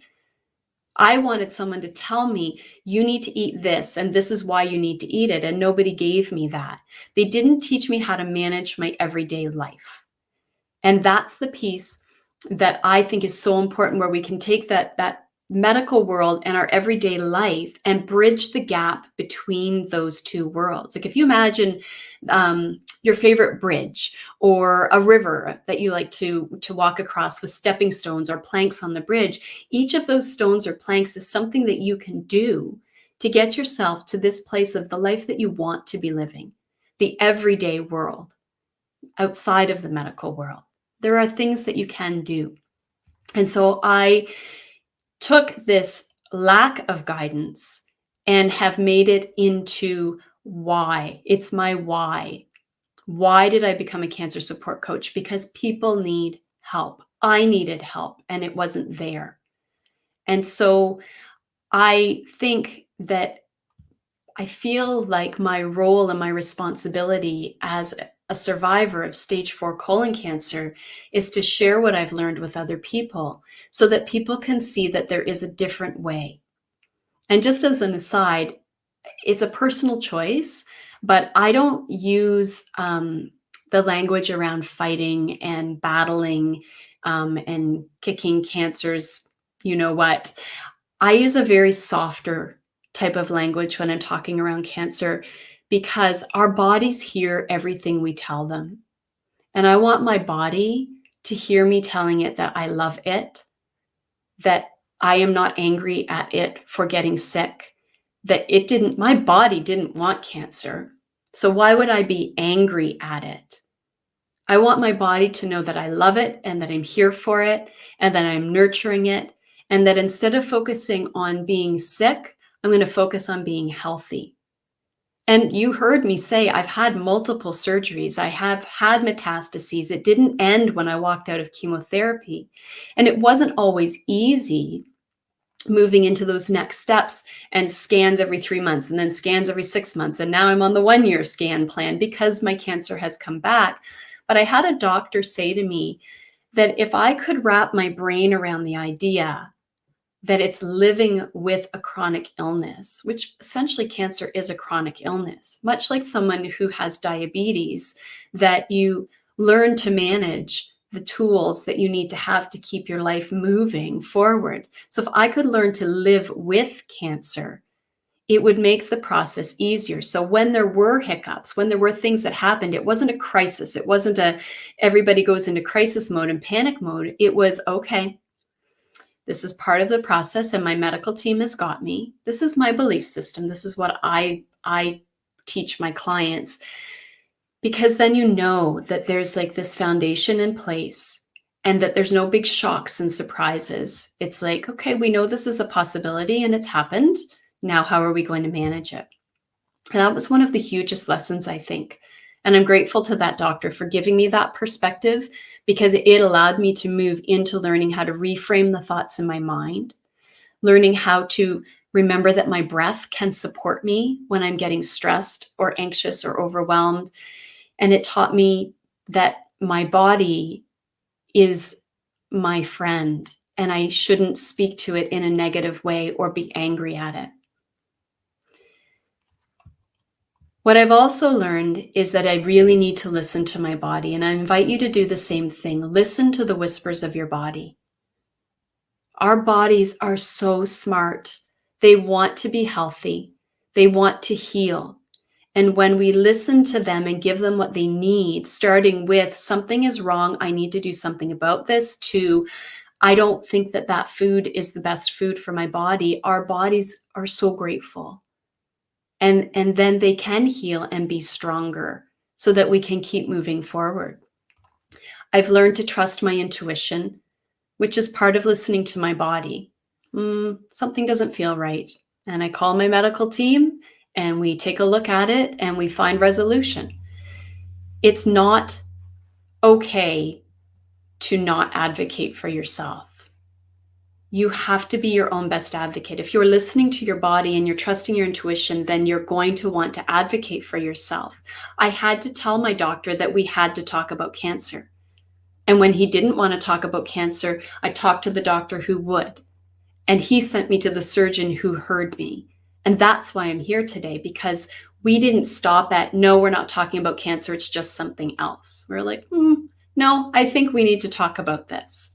I wanted someone to tell me, you need to eat this, and this is why you need to eat it. And nobody gave me that. They didn't teach me how to manage my everyday life. And that's the piece that I think is so important, where we can take that medical world and our everyday life and bridge the gap between those two worlds. Like if you imagine your favorite bridge or a river that you like to walk across with stepping stones or planks on the bridge, each of those stones or planks is something that you can do to get yourself to this place of the life that you want to be living, the everyday world outside of the medical world. There are things that you can do. And so I took this lack of guidance and have made it into why. It's my why. Why did I become a cancer support coach? Because people need help. I needed help and it wasn't there. And so I think that I feel like my role and my responsibility as a survivor of stage 4 colon cancer is to share what I've learned with other people so that people can see that there is a different way. And just as an aside, it's a personal choice, but I don't use the language around fighting and battling and kicking cancers, you know what. I use a very softer type of language when I'm talking around cancer because our bodies hear everything we tell them. And I want my body to hear me telling it that I love it, that I am not angry at it for getting sick, that my body didn't want cancer. So why would I be angry at it? I want my body to know that I love it and that I'm here for it and that I'm nurturing it, and that instead of focusing on being sick, I'm going to focus on being healthy. And you heard me say I've had multiple surgeries. I have had metastases. It didn't end when I walked out of chemotherapy. And it wasn't always easy moving into those next steps and scans every 3 months and then scans every 6 months. And now I'm on the 1-year scan plan because my cancer has come back. But I had a doctor say to me that if I could wrap my brain around the idea that it's living with a chronic illness, which essentially cancer is a chronic illness, much like someone who has diabetes, that you learn to manage the tools that you need to have to keep your life moving forward. So if I could learn to live with cancer, it would make the process easier. So when there were hiccups, when there were things that happened, it wasn't a crisis. It wasn't everybody goes into crisis mode and panic mode. It was, okay, this is part of the process and my medical team has got me. This is my belief system. This is what I teach my clients, because then you know that there's like this foundation in place and that there's no big shocks and surprises. It's like, okay, we know this is a possibility and it's happened. Now, how are we going to manage it? And that was one of the hugest lessons, I think. And I'm grateful to that doctor for giving me that perspective, because it allowed me to move into learning how to reframe the thoughts in my mind, learning how to remember that my breath can support me when I'm getting stressed or anxious or overwhelmed. And it taught me that my body is my friend and I shouldn't speak to it in a negative way or be angry at it. What I've also learned is that I really need to listen to my body, and I invite you to do the same thing. Listen to the whispers of your body. Our bodies are so smart. They want to be healthy. They want to heal. And when we listen to them and give them what they need, starting with something is wrong, I need to do something about this, to I don't think that that food is the best food for my body, our bodies are so grateful. And then they can heal and be stronger so that we can keep moving forward. I've learned to trust my intuition, which is part of listening to my body. Something doesn't feel right. And I call my medical team and we take a look at it and we find resolution. It's not okay to not advocate for yourself. You have to be your own best advocate. If you're listening to your body and you're trusting your intuition, then you're going to want to advocate for yourself. I had to tell my doctor that we had to talk about cancer. And when he didn't want to talk about cancer, I talked to the doctor who would. And he sent me to the surgeon who heard me. And that's why I'm here today, because we didn't stop at, no, we're not talking about cancer, it's just something else. We're like, no, I think we need to talk about this.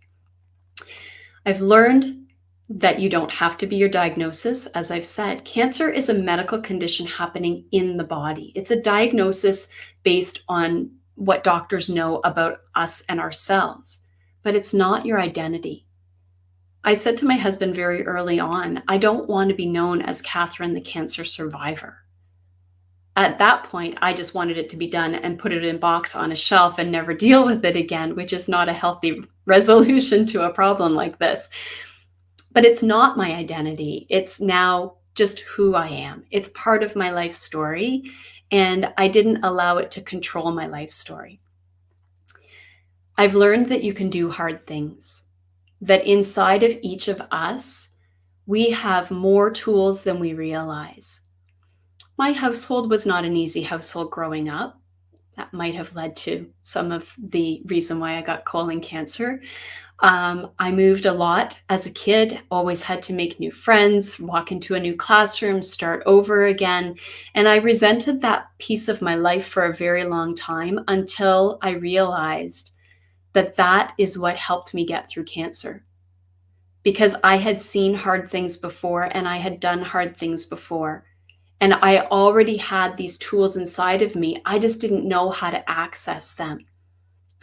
I've learned that you don't have to be your diagnosis. As I've said, cancer is a medical condition happening in the body. It's a diagnosis based on what doctors know about us and our cells, but it's not your identity. I said to my husband very early on, I don't want to be known as Catherine, the cancer survivor. At that point, I just wanted it to be done and put it in a box on a shelf and never deal with it again, which is not a healthy resolution to a problem like this. But it's not my identity. It's now just who I am. It's part of my life story, and I didn't allow it to control my life story. I've learned that you can do hard things, that inside of each of us, we have more tools than we realize. My household was not an easy household growing up. That might have led to some of the reason why I got colon cancer. I moved a lot as a kid, always had to make new friends, walk into a new classroom, start over again. And I resented that piece of my life for a very long time until I realized that that is what helped me get through cancer. Because I had seen hard things before and I had done hard things before. And I already had these tools inside of me. I just didn't know how to access them.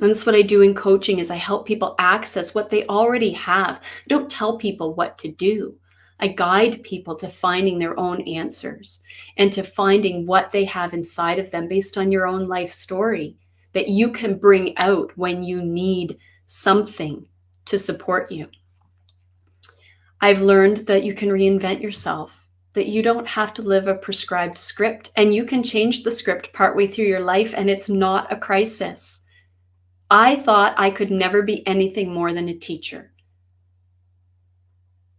And that's what I do in coaching, is I help people access what they already have. I don't tell people what to do. I guide people to finding their own answers and to finding what they have inside of them based on your own life story that you can bring out when you need something to support you. I've learned that you can reinvent yourself, that you don't have to live a prescribed script, and you can change the script partway through your life, and it's not a crisis. I thought I could never be anything more than a teacher.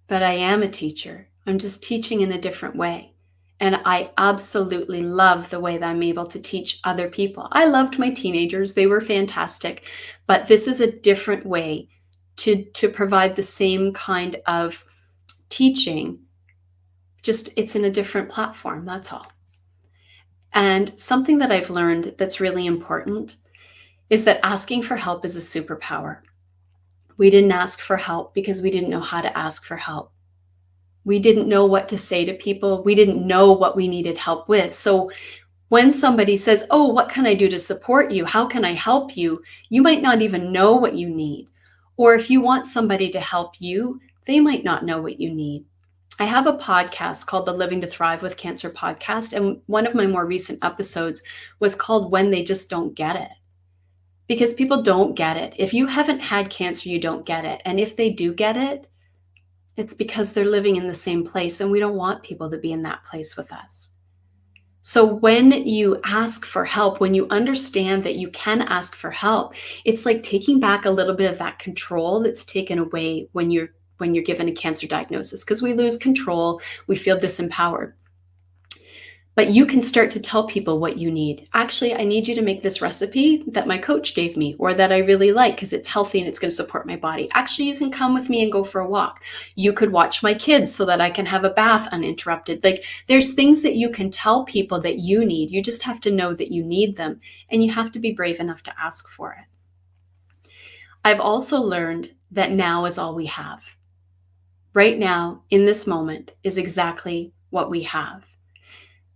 But I am a teacher. I'm just teaching in a different way. And I absolutely love the way that I'm able to teach other people. I loved my teenagers. They were fantastic. But this is a different way to provide the same kind of teaching. Just it's in a different platform, that's all. And something that I've learned that's really important is that asking for help is a superpower. We didn't ask for help because we didn't know how to ask for help. We didn't know what to say to people. We didn't know what we needed help with. So when somebody says, oh, what can I do to support you? How can I help you? You might not even know what you need. Or if you want somebody to help you, they might not know what you need. I have a podcast called the Living to Thrive with Cancer podcast. And one of my more recent episodes was called When They Just Don't Get It. Because people don't get it. If you haven't had cancer, you don't get it. And if they do get it, it's because they're living in the same place, and we don't want people to be in that place with us. So when you ask for help, when you understand that you can ask for help, it's like taking back a little bit of that control that's taken away when you're given a cancer diagnosis, because we lose control, we feel disempowered. But you can start to tell people what you need. Actually, I need you to make this recipe that my coach gave me or that I really like because it's healthy and it's going to support my body. Actually, you can come with me and go for a walk. You could watch my kids so that I can have a bath uninterrupted. Like there's things that you can tell people that you need. You just have to know that you need them, and you have to be brave enough to ask for it. I've also learned that now is all we have. Right now, in this moment, is exactly what we have.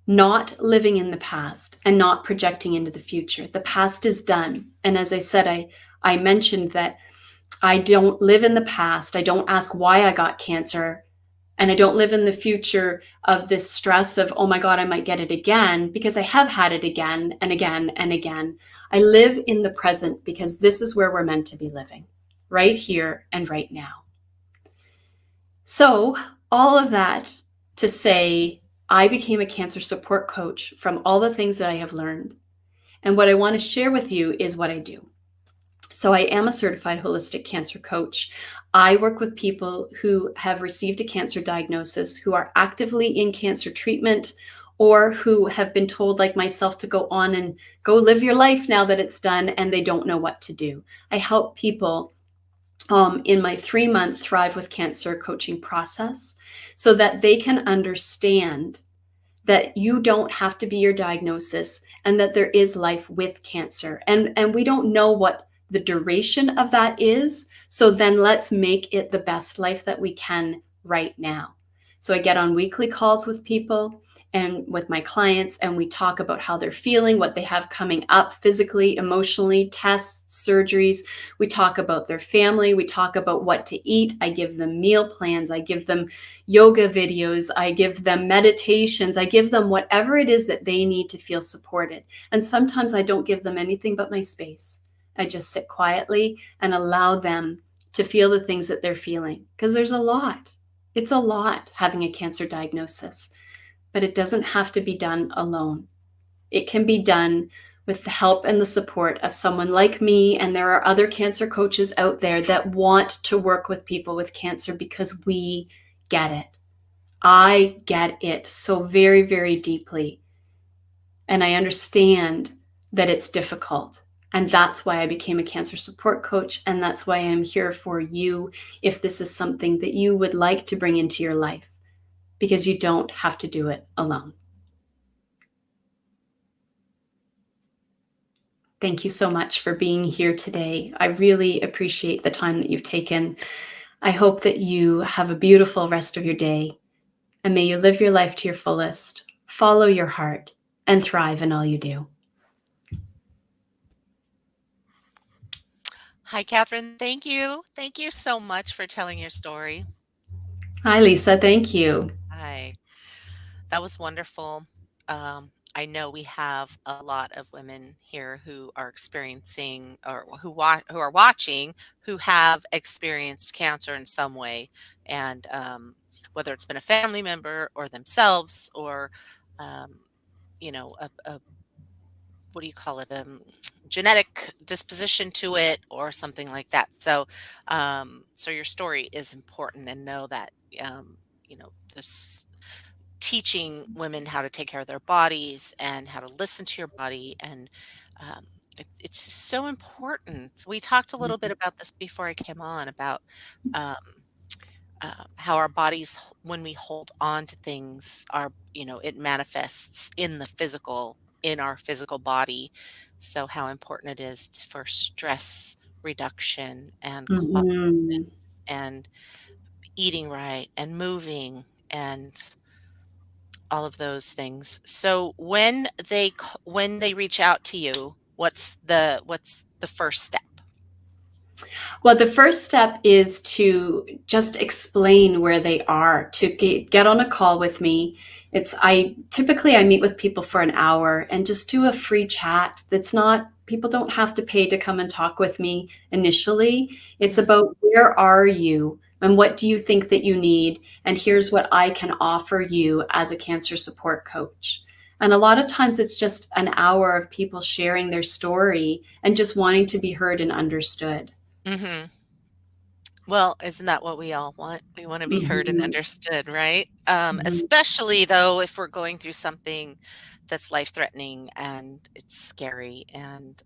Not living in the past and not projecting into the future. The past is done. And as I said, I mentioned that I don't live in the past. I don't ask why I got cancer. And I don't live in the future of this stress of, oh my God, I might get it again, because I have had it again and again and again. I live in the present because this is where we're meant to be living, right here and right now. So all of that to say, I became a cancer support coach from all the things that I have learned. And what I want to share with you is what I do. So I am a certified holistic cancer coach. I work with people who have received a cancer diagnosis, who are actively in cancer treatment, or who have been told, like myself, to go on and go live your life now that it's done, and they don't know what to do. I help people in my 3-month Thrive with Cancer coaching process so that they can understand that you don't have to be your diagnosis and that there is life with cancer. And we don't know what the duration of that is. So then let's make it the best life that we can right now. So I get on weekly calls with people and with my clients, and we talk about how they're feeling, what they have coming up physically, emotionally, tests, surgeries. We talk about their family. We talk about what to eat. I give them meal plans. I give them yoga videos. I give them meditations. I give them whatever it is that they need to feel supported. And sometimes I don't give them anything but my space. I just sit quietly and allow them to feel the things that they're feeling, because there's a lot. It's a lot having a cancer diagnosis. But it doesn't have to be done alone. It can be done with the help and the support of someone like me. And there are other cancer coaches out there that want to work with people with cancer because we get it. I get it so very, very deeply. And I understand that it's difficult. And that's why I became a cancer support coach. And that's why I'm here for you if this is something that you would like to bring into your life, because you don't have to do it alone. Thank you so much for being here today. I really appreciate the time that you've taken. I hope that you have a beautiful rest of your day, and may you live your life to your fullest, follow your heart, and thrive in all you do. Hi, Catherine. Thank you. Thank you so much for telling your story. Hi, Lisa. Thank you. Hi. That was wonderful. I know we have a lot of women here who are experiencing or who are watching who have experienced cancer in some way, and whether it's been a family member or themselves or um, a what do you call it? Genetic disposition to it or something like that. So your story is important, and know that this teaching women how to take care of their bodies and how to listen to your body, and um, it's so important. We talked a little bit about this before I came on about um, how our bodies, when we hold on to things, it manifests in the physical, in our physical body. So how important it is for stress reduction and Mhm. calmness and eating right and moving and all of those things. So when they reach out to you, what's the first step? Well, the first step is to just explain where they are, to get on a call with me. I meet with people for an hour and just do a free chat. That's not, people don't have to pay to come and talk with me initially. It's Mhm. about where are you and what do you think that you need? And here's what I can offer you as a cancer support coach. And a lot of times it's just an hour of people sharing their story and just wanting to be heard and understood. Mhm. Well, isn't that what we all want? We want to be heard and Mhm. understood, right? Mhm. Especially though if we're going through something that's life-threatening and it's scary, and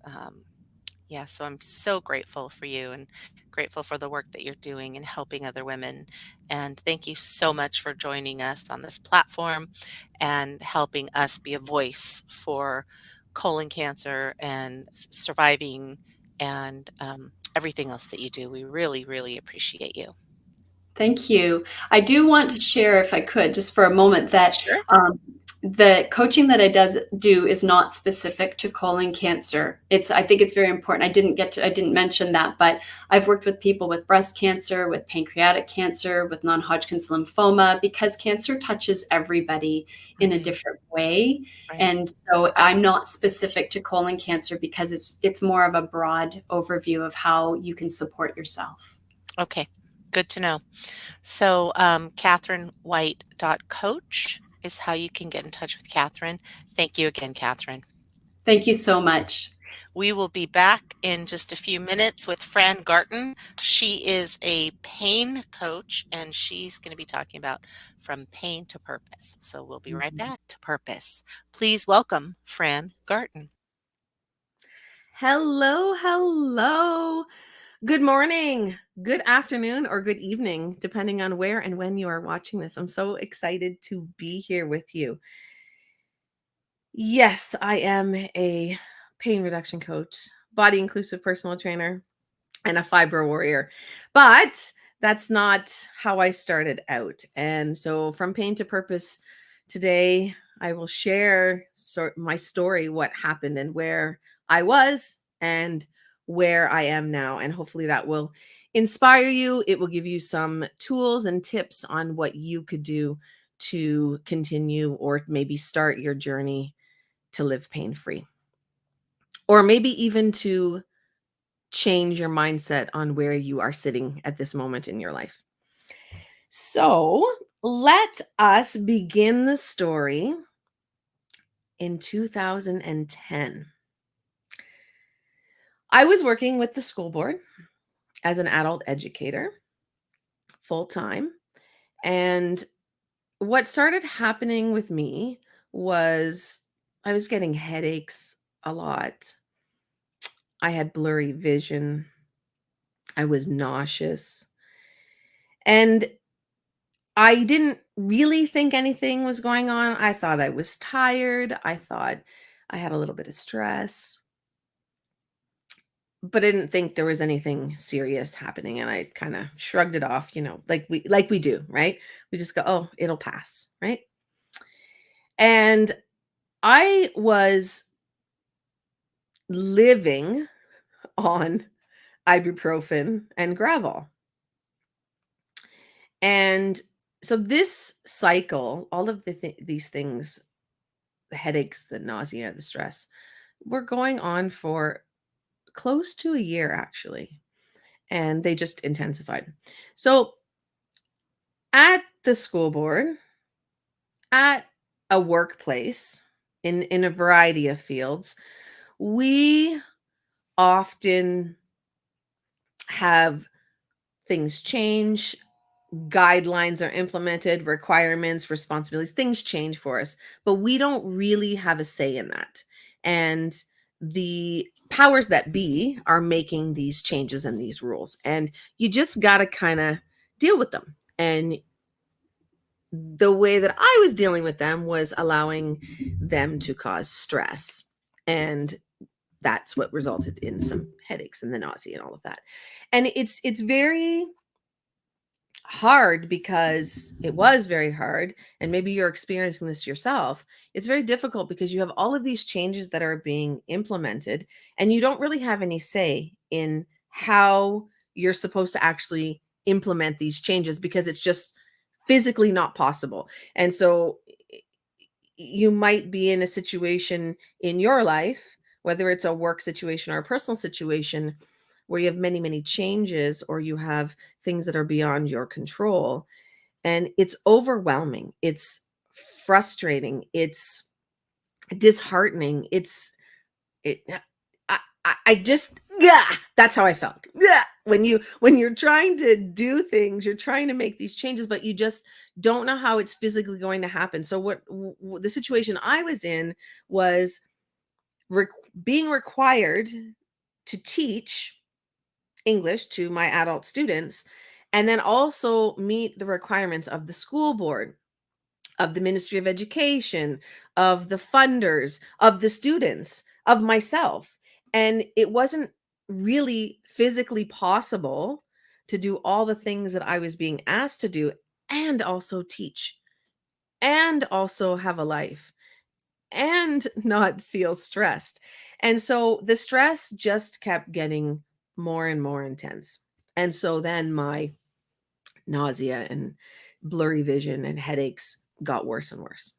yeah, so I'm so grateful for you and grateful for the work that you're doing and helping other women. And thank you so much for joining us on this platform and helping us be a voice for colon cancer and surviving, and everything else that you do. We really, really appreciate you. Thank you. I do want to share, if I could, just for a moment, that Sure. the coaching that do is not specific to colon cancer. I think it's very important. I didn't mention that, but I've worked with people with breast cancer, with pancreatic cancer, with non-Hodgkin's lymphoma, because cancer touches everybody in a Mhm. different way. Right. And so I'm not specific to colon cancer because it's more of a broad overview of how you can support yourself. Okay. Good to know. So, CatherineWhite.coach is how you can get in touch with Catherine. Thank you again, Catherine. Thank you so much. We will be back in just a few minutes with Fran Garten. She is a pain coach, and she's going to be talking about from pain to purpose. So we'll be right back to purpose. Please welcome Fran Garten. Hello, hello. Good morning, good afternoon, or good evening, depending on where and when you are watching this. I'm so excited to be here with you. Yes, I am a pain reduction coach, body inclusive personal trainer, and a fibro warrior. But that's not how I started out. And so, from pain to purpose, today I will share my story, what happened, and where I was and where I am now. And hopefully, that will inspire you. It will give you some tools and tips on what you could do to continue or maybe start your journey to live pain free, or maybe even to change your mindset on where you are sitting at this moment in your life. So let us begin the story in 2010. I was working with the school board as an adult educator full time. And what started happening with me was I was getting headaches a lot. I had blurry vision. I was nauseous. And I didn't really think anything was going on. I thought I was tired. I thought I had a little bit of stress, but I didn't think there was anything serious happening. And I kind of shrugged it off, like we do, right? We just go, oh, it'll pass, right? And I was living on ibuprofen and Gravol. And So this cycle, all of these things, the headaches, the nausea, the stress, were going on for close to a year actually, and they just intensified. So at the school board, at a workplace, in a variety of fields, we often have things change, guidelines are implemented, requirements, responsibilities, things change for us, but we don't really have a say in that. And the powers that be are making these changes and these rules, and you just got to kind of deal with them. And the way that I was dealing with them was allowing them to cause stress. And that's what resulted in some headaches and the nausea and all of that. And it's very hard, because it was very hard, and maybe you're experiencing this yourself. It's very difficult because you have all of these changes that are being implemented, and you don't really have any say in how you're supposed to actually implement these changes, because it's just physically not possible. And so you might be in a situation in your life, whether it's a work situation or a personal situation, where you have many, many changes, or you have things that are beyond your control. And it's overwhelming. It's frustrating. It's disheartening. I just, yeah, that's how I felt. Yeah. When you're trying to do things, you're trying to make these changes, but you just don't know how it's physically going to happen. So the situation I was in was re- being required to teach English to my adult students, and then also meet the requirements of the school board, of the Ministry of Education, of the funders, of the students, of myself. And it wasn't really physically possible to do all the things that I was being asked to do, and also teach, and also have a life, and not feel stressed. And so the stress just kept getting more and more intense. And so then my nausea and blurry vision and headaches got worse and worse.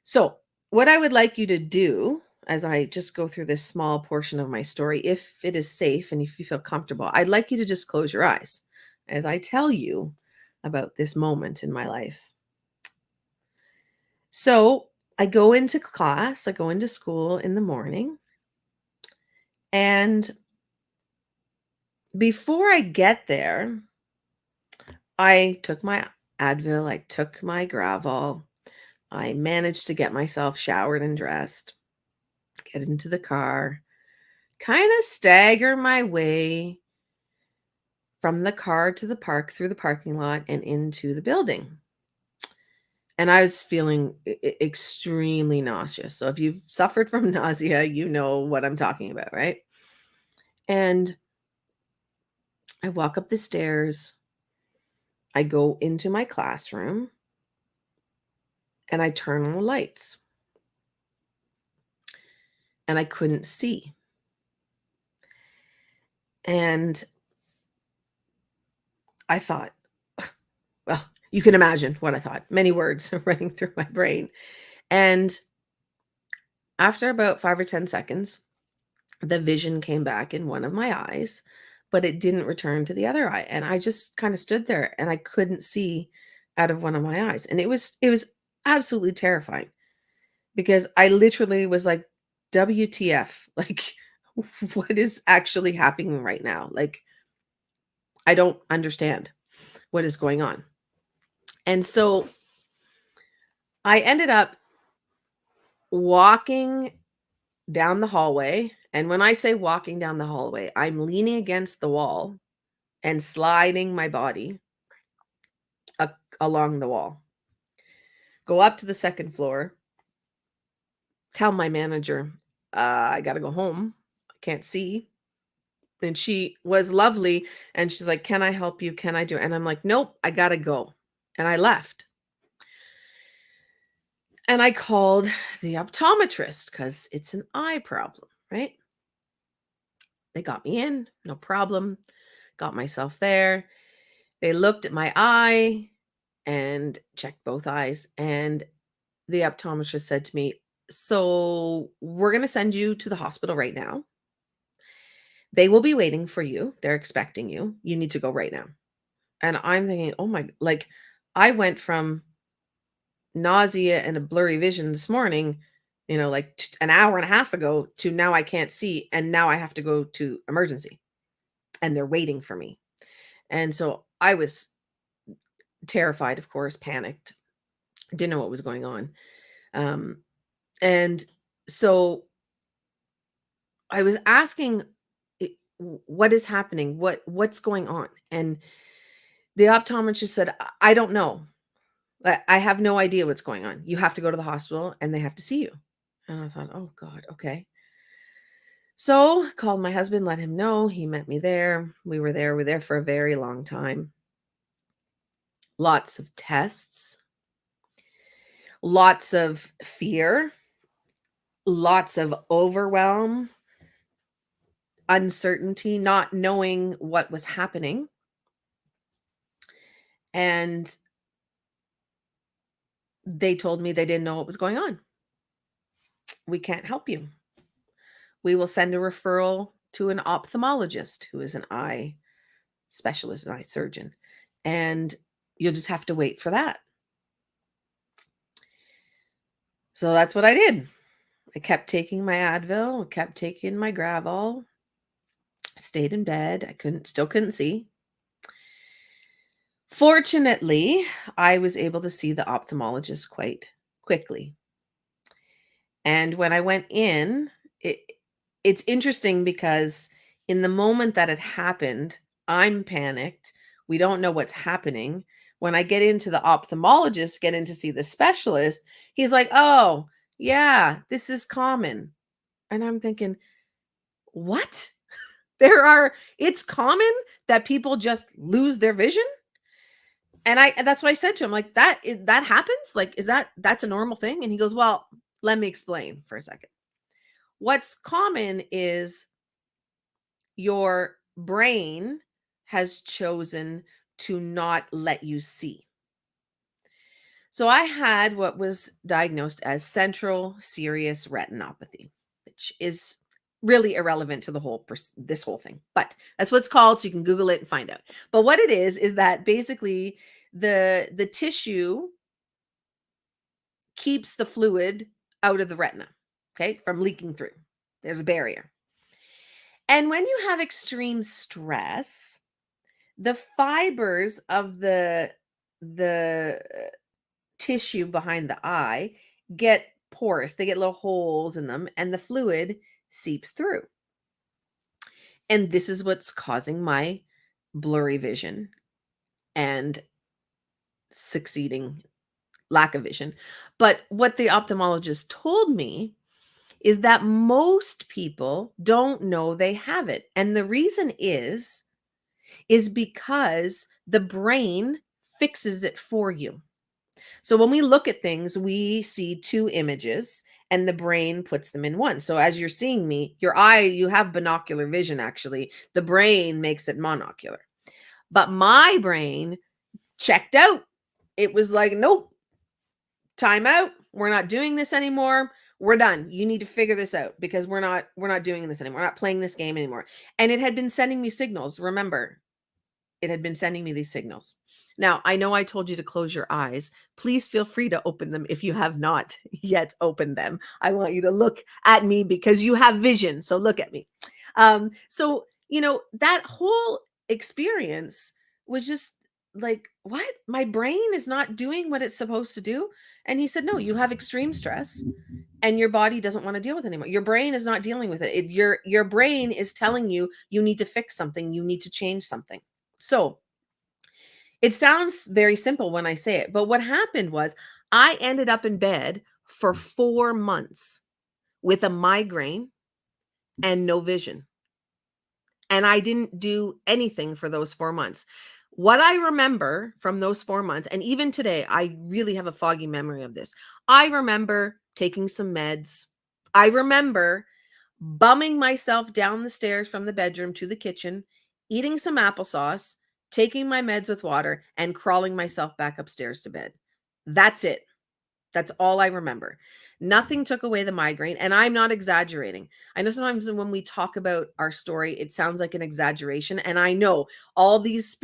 So, what I would like you to do as I just go through this small portion of my story, if it is safe and if you feel comfortable, I'd like you to just close your eyes as I tell you about this moment in my life. So, I go into class, I go into school in the morning, and before I get there, I took my Advil, I took my Gravol, I managed to get myself showered and dressed, get into the car, kind of stagger my way from the car to the park, through the parking lot, and into the building. And I was feeling extremely nauseous. So if you've suffered from nausea, you know what I'm talking about, right? And I walk up the stairs, I go into my classroom, and I turn on the lights. And I couldn't see. And I thought, well, you can imagine what I thought. Many words running through my brain. And after about 5 or 10 seconds, the vision came back in one of my eyes, but it didn't return to the other eye. And I just kind of stood there and I couldn't see out of one of my eyes. And it was absolutely terrifying, because I literally was like, WTF? Like, what is actually happening right now? Like, I don't understand what is going on. And so I ended up walking down the hallway. And when I say walking down the hallway, I'm leaning against the wall and sliding my body along the wall. Go up to the second floor, tell my manager, I got to go home. I can't see. And she was lovely. And she's like, can I help you? Can I do it? And I'm like, nope, I got to go. And I left. And I called the optometrist because it's an eye problem, right? They got me in, no problem. Got myself there. They looked at my eye and checked both eyes. And the optometrist said to me, "So we're going to send you to the hospital right now. They will be waiting for you. They're expecting you. You need to go right now." And I'm thinking, oh my, like I went from nausea and a blurry vision this morning, like an hour and a half ago, to now I can't see. And now I have to go to emergency and they're waiting for me. And so I was terrified, of course, panicked, didn't know what was going on. And so I was asking, what is happening? What's going on? And the optometrist said, I don't know. I have no idea what's going on. You have to go to the hospital and they have to see you. And I thought, oh God, okay. So called my husband, let him know. He met me there. We were there for a very long time. Lots of tests, lots of fear, lots of overwhelm, uncertainty, not knowing what was happening. And they told me they didn't know what was going on. We can't help you. We will send a referral to an ophthalmologist who is an eye specialist, an eye surgeon, and you'll just have to wait for that. So that's what I did. I kept taking my Advil, kept taking my Gravol, stayed in bed. I still couldn't see. Fortunately, I was able to see the ophthalmologist quite quickly. And when I went in, it's interesting because in the moment that it happened, I'm panicked. We don't know what's happening. When I get into the ophthalmologist, get in to see the specialist, he's like, "Oh, yeah, this is common." And I'm thinking, what? It's common that people just lose their vision? And that's what I said to him, like, that happens? Like, that's a normal thing? And he goes, "Well, let me explain for a second. What's common is your brain has chosen to not let you see." So I had what was diagnosed as central serous retinopathy, which is really irrelevant to this whole thing, but that's what it's called. So you can Google it and find out. But what it is that basically the tissue keeps the fluid out of the retina, okay, from leaking through. There's a barrier. And when you have extreme stress, the fibers of the tissue behind the eye get porous. They get little holes in them, and the fluid seeps through. And this is what's causing my blurry vision and succeeding lack of vision. But what the ophthalmologist told me is that most people don't know they have it. And the reason is because the brain fixes it for you. So when we look at things, we see two images and the brain puts them in one. So as you're seeing me, you have binocular vision, actually. The brain makes it monocular. But my brain checked out. It was like, nope, time out. We're not doing this anymore. We're done. You need to figure this out because we're not doing this anymore. We're not playing this game anymore. And it had been sending me signals. Remember, it had been sending me these signals. Now, I know I told you to close your eyes. Please feel free to open them if you have not yet opened them. I want you to look at me because you have vision. So look at me. So, that whole experience was just like, what? My brain is not doing what it's supposed to do. And he said, no, you have extreme stress and your body doesn't want to deal with it anymore. Your brain is not dealing with it. Your brain is telling you need to fix something. You need to change something. So it sounds very simple when I say it, but what happened was I ended up in bed for 4 months with a migraine and no vision. And I didn't do anything for those 4 months. What I remember from those 4 months, and even today, I really have a foggy memory of this. I remember taking some meds. I remember bumming myself down the stairs from the bedroom to the kitchen, eating some applesauce, taking my meds with water, and crawling myself back upstairs to bed. That's it. That's all I remember. Nothing took away the migraine, and I'm not exaggerating. I know sometimes when we talk about our story, it sounds like an exaggeration, and I know all these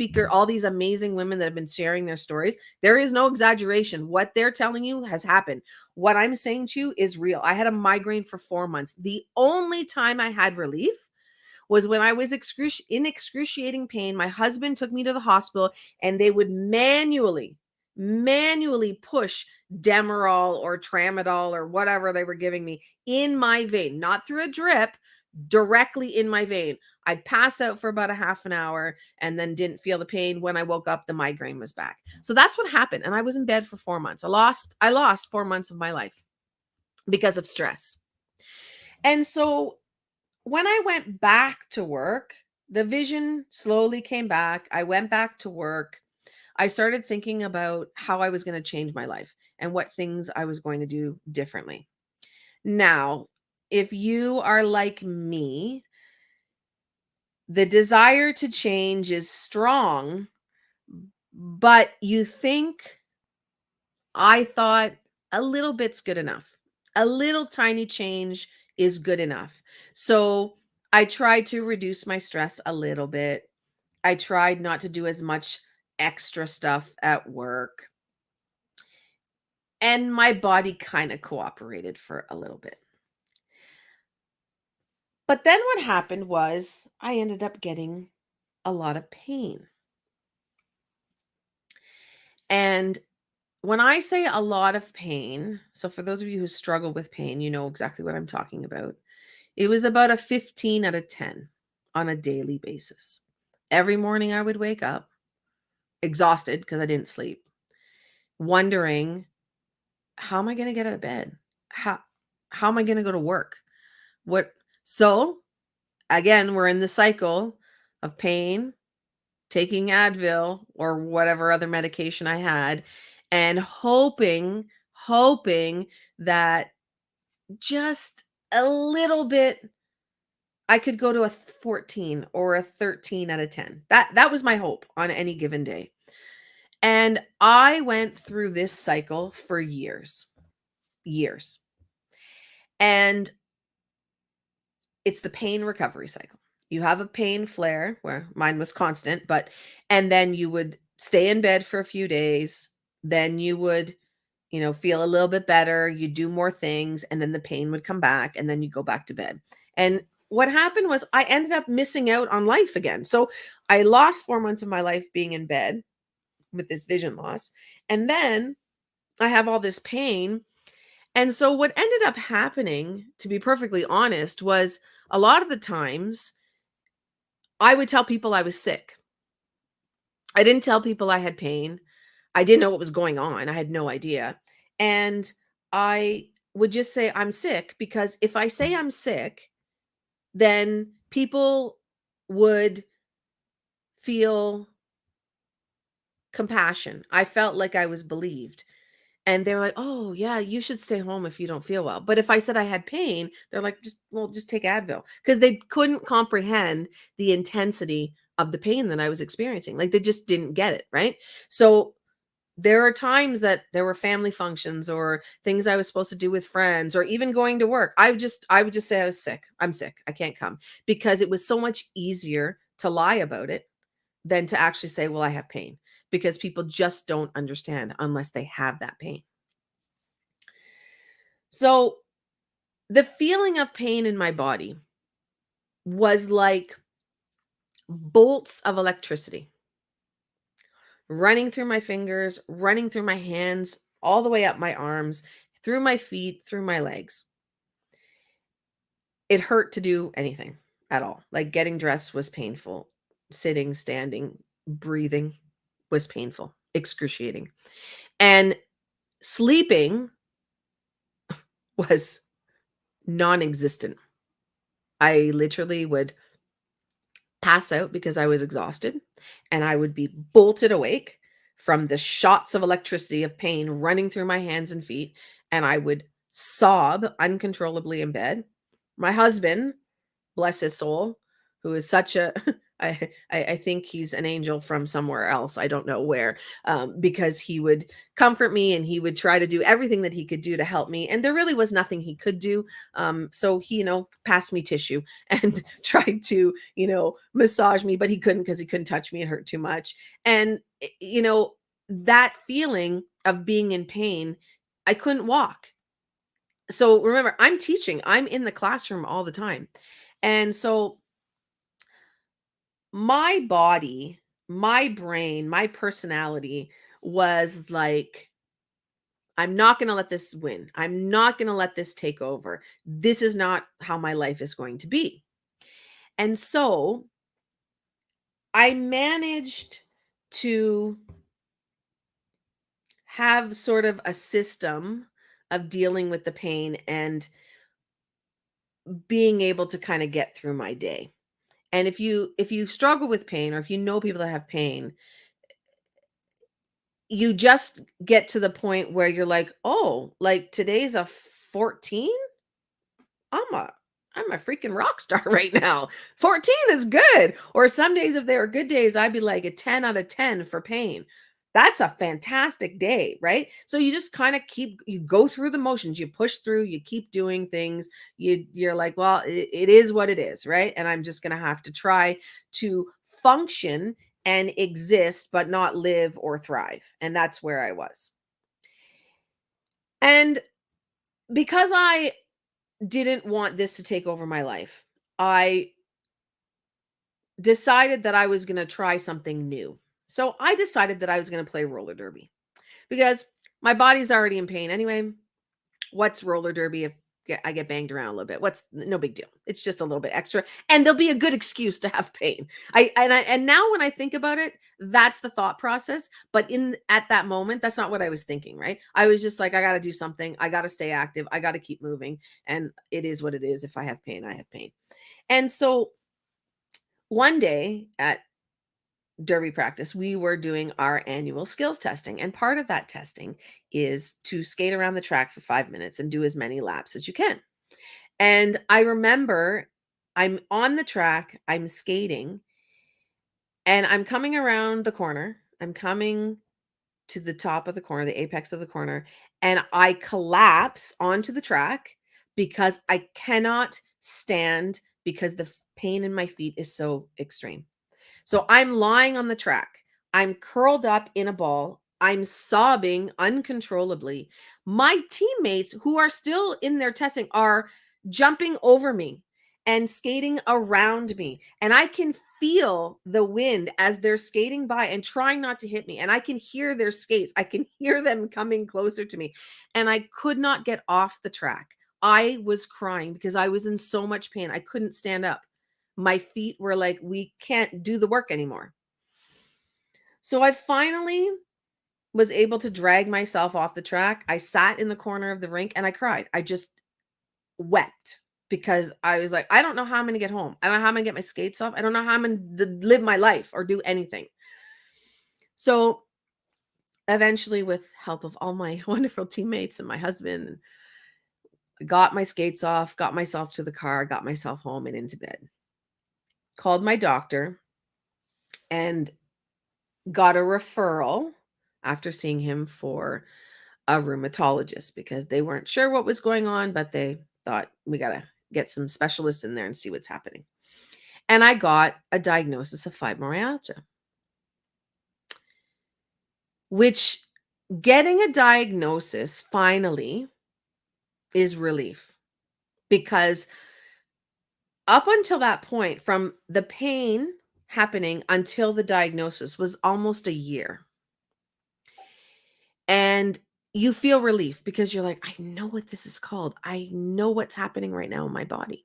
amazing women that have been sharing their stories, there is no exaggeration. What they're telling you has happened. What I'm saying to you is real. I had a migraine for 4 months. The only time I had relief was when I was in excruciating pain. My husband took me to the hospital, and they would manually push Demerol or Tramadol or whatever they were giving me in my vein, not through a drip, directly in my vein. I'd pass out for about a half an hour and then didn't feel the pain. When I woke up, the migraine was back. So that's what happened. And I was in bed for 4 months. I lost 4 months of my life because of stress. And so when I went back to work, the vision slowly came back. I went back to work. I started thinking about how I was going to change my life and what things I was going to do differently. Now, if you are like me, the desire to change is strong, but I thought a little bit's good enough. A little tiny change is good enough. So I tried to reduce my stress a little bit. I tried not to do as much extra stuff at work. And my body kind of cooperated for a little bit. But then what happened was I ended up getting a lot of pain. And when I say a lot of pain, so for those of you who struggle with pain, you know exactly what I'm talking about. It was about a 15 out of 10 on a daily basis. Every morning I would wake up exhausted because I didn't sleep, wondering, how am I going to get out of bed? How am I going to go to work? So again, we're in the cycle of pain, taking Advil or whatever other medication I had, and hoping that just a little bit I could go to a 14 or a 13 out of 10. That was my hope on any given day. And I went through this cycle for years. And it's the pain recovery cycle. You have a pain flare, where mine was constant, and then you would stay in bed for a few days. Then you would, feel a little bit better. You do more things, and then the pain would come back, and then you go back to bed. And what happened was I ended up missing out on life again. So I lost 4 months of my life being in bed with this vision loss. And then I have all this pain. And so what ended up happening, to be perfectly honest, was a lot of the times I would tell people I was sick. I didn't tell people I had pain. I didn't know what was going on. I had no idea. And I would just say I'm sick, because if I say I'm sick, then people would feel compassion. I felt like I was believed. And they were like, "Oh, yeah, you should stay home if you don't feel well." But if I said I had pain, they're like, just take Advil." Because they couldn't comprehend the intensity of the pain that I was experiencing. Like, they just didn't get it, right? So there are times that there were family functions or things I was supposed to do with friends, or even going to work. I would just say I was sick. I'm sick. I can't come, because it was so much easier to lie about it than to actually say, well, I have pain, because people just don't understand unless they have that pain. So the feeling of pain in my body was like bolts of electricity running through my fingers, running through my hands, all the way up my arms, through my feet, through my legs. It hurt to do anything at all. Like, getting dressed was painful. Sitting, standing, breathing was painful, excruciating. And sleeping was non-existent. I literally would pass out because I was exhausted, and I would be bolted awake from the shots of electricity of pain running through my hands and feet, and I would sob uncontrollably in bed. My husband, bless his soul, who is such a I think he's an angel from somewhere else. I don't know where, because he would comfort me and he would try to do everything that he could do to help me. And there really was nothing he could do. So he, passed me tissue and tried to, massage me, but he couldn't because he couldn't touch me. It hurt too much. And, that feeling of being in pain, I couldn't walk. So remember, I'm teaching, I'm in the classroom all the time. And so my body, my brain, my personality was like, I'm not going to let this win. I'm not going to let this take over. This is not how my life is going to be. And so I managed to have sort of a system of dealing with the pain and being able to kind of get through my day. And if you struggle with pain, or if you know people that have pain, you just get to the point where you're like, "Oh, like today's a 14? I'm a I'm a freaking rock star right now. 14 is good." Or some days, if they were good days, I'd be like a 10 out of 10 for pain. That's a fantastic day, right? So you just kind of you go through the motions, you push through, you keep doing things. You're like, well, it is what it is, right? And I'm just going to have to try to function and exist, but not live or thrive. And that's where I was. And because I didn't want this to take over my life, I decided that I was going to try something new. So I decided that I was going to play roller derby because my body's already in pain anyway. What's roller derby if I get banged around a little bit? What's no big deal. It's just a little bit extra, and there'll be a good excuse to have pain. And now when I think about it, that's the thought process. But at that moment, that's not what I was thinking, right? I was just like, I got to do something. I got to stay active. I got to keep moving, and it is what it is. If I have pain, I have pain. And so one day at derby practice, we were doing our annual skills testing. And part of that testing is to skate around the track for 5 minutes and do as many laps as you can. And I remember I'm on the track, I'm skating, and I'm coming around the corner. I'm coming to the top of the corner, the apex of the corner, and I collapse onto the track because I cannot stand because the pain in my feet is so extreme. So I'm lying on the track. I'm curled up in a ball. I'm sobbing uncontrollably. My teammates who are still in their testing are jumping over me and skating around me. And I can feel the wind as they're skating by and trying not to hit me. And I can hear their skates. I can hear them coming closer to me. And I could not get off the track. I was crying because I was in so much pain. I couldn't stand up. My feet were like, we can't do the work anymore. So I finally was able to drag myself off the track. I sat in the corner of the rink and I cried. I just wept because I was like, I don't know how I'm going to get home. I don't know how I'm going to get my skates off. I don't know how I'm going to live my life or do anything. So eventually, with help of all my wonderful teammates and my husband, I got my skates off, got myself to the car, got myself home and into bed. Called my doctor and got a referral after seeing him for a rheumatologist because they weren't sure what was going on, but they thought we got to get some specialists in there and see what's happening. And I got a diagnosis of fibromyalgia, which getting a diagnosis finally is relief because up until that point, from the pain happening until the diagnosis was almost a year. And you feel relief because you're like, I know what this is called. I know what's happening right now in my body.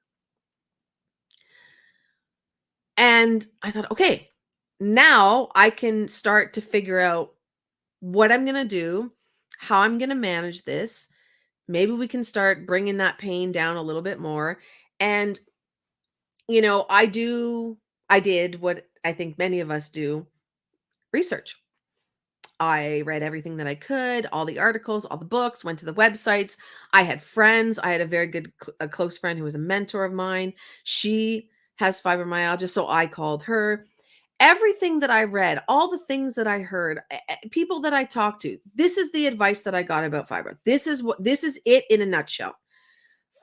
And I thought, okay, now I can start to figure out what I'm going to do, how I'm going to manage this. Maybe we can start bringing that pain down a little bit more. And, I did what I think many of us do, research. I read everything that I could, all the articles, all the books, went to the websites. I had friends. I had a very good, a close friend who was a mentor of mine. She has fibromyalgia. So I called her. Everything that I read, all the things that I heard, people that I talked to, this is the advice that I got about fibro. This is it in a nutshell.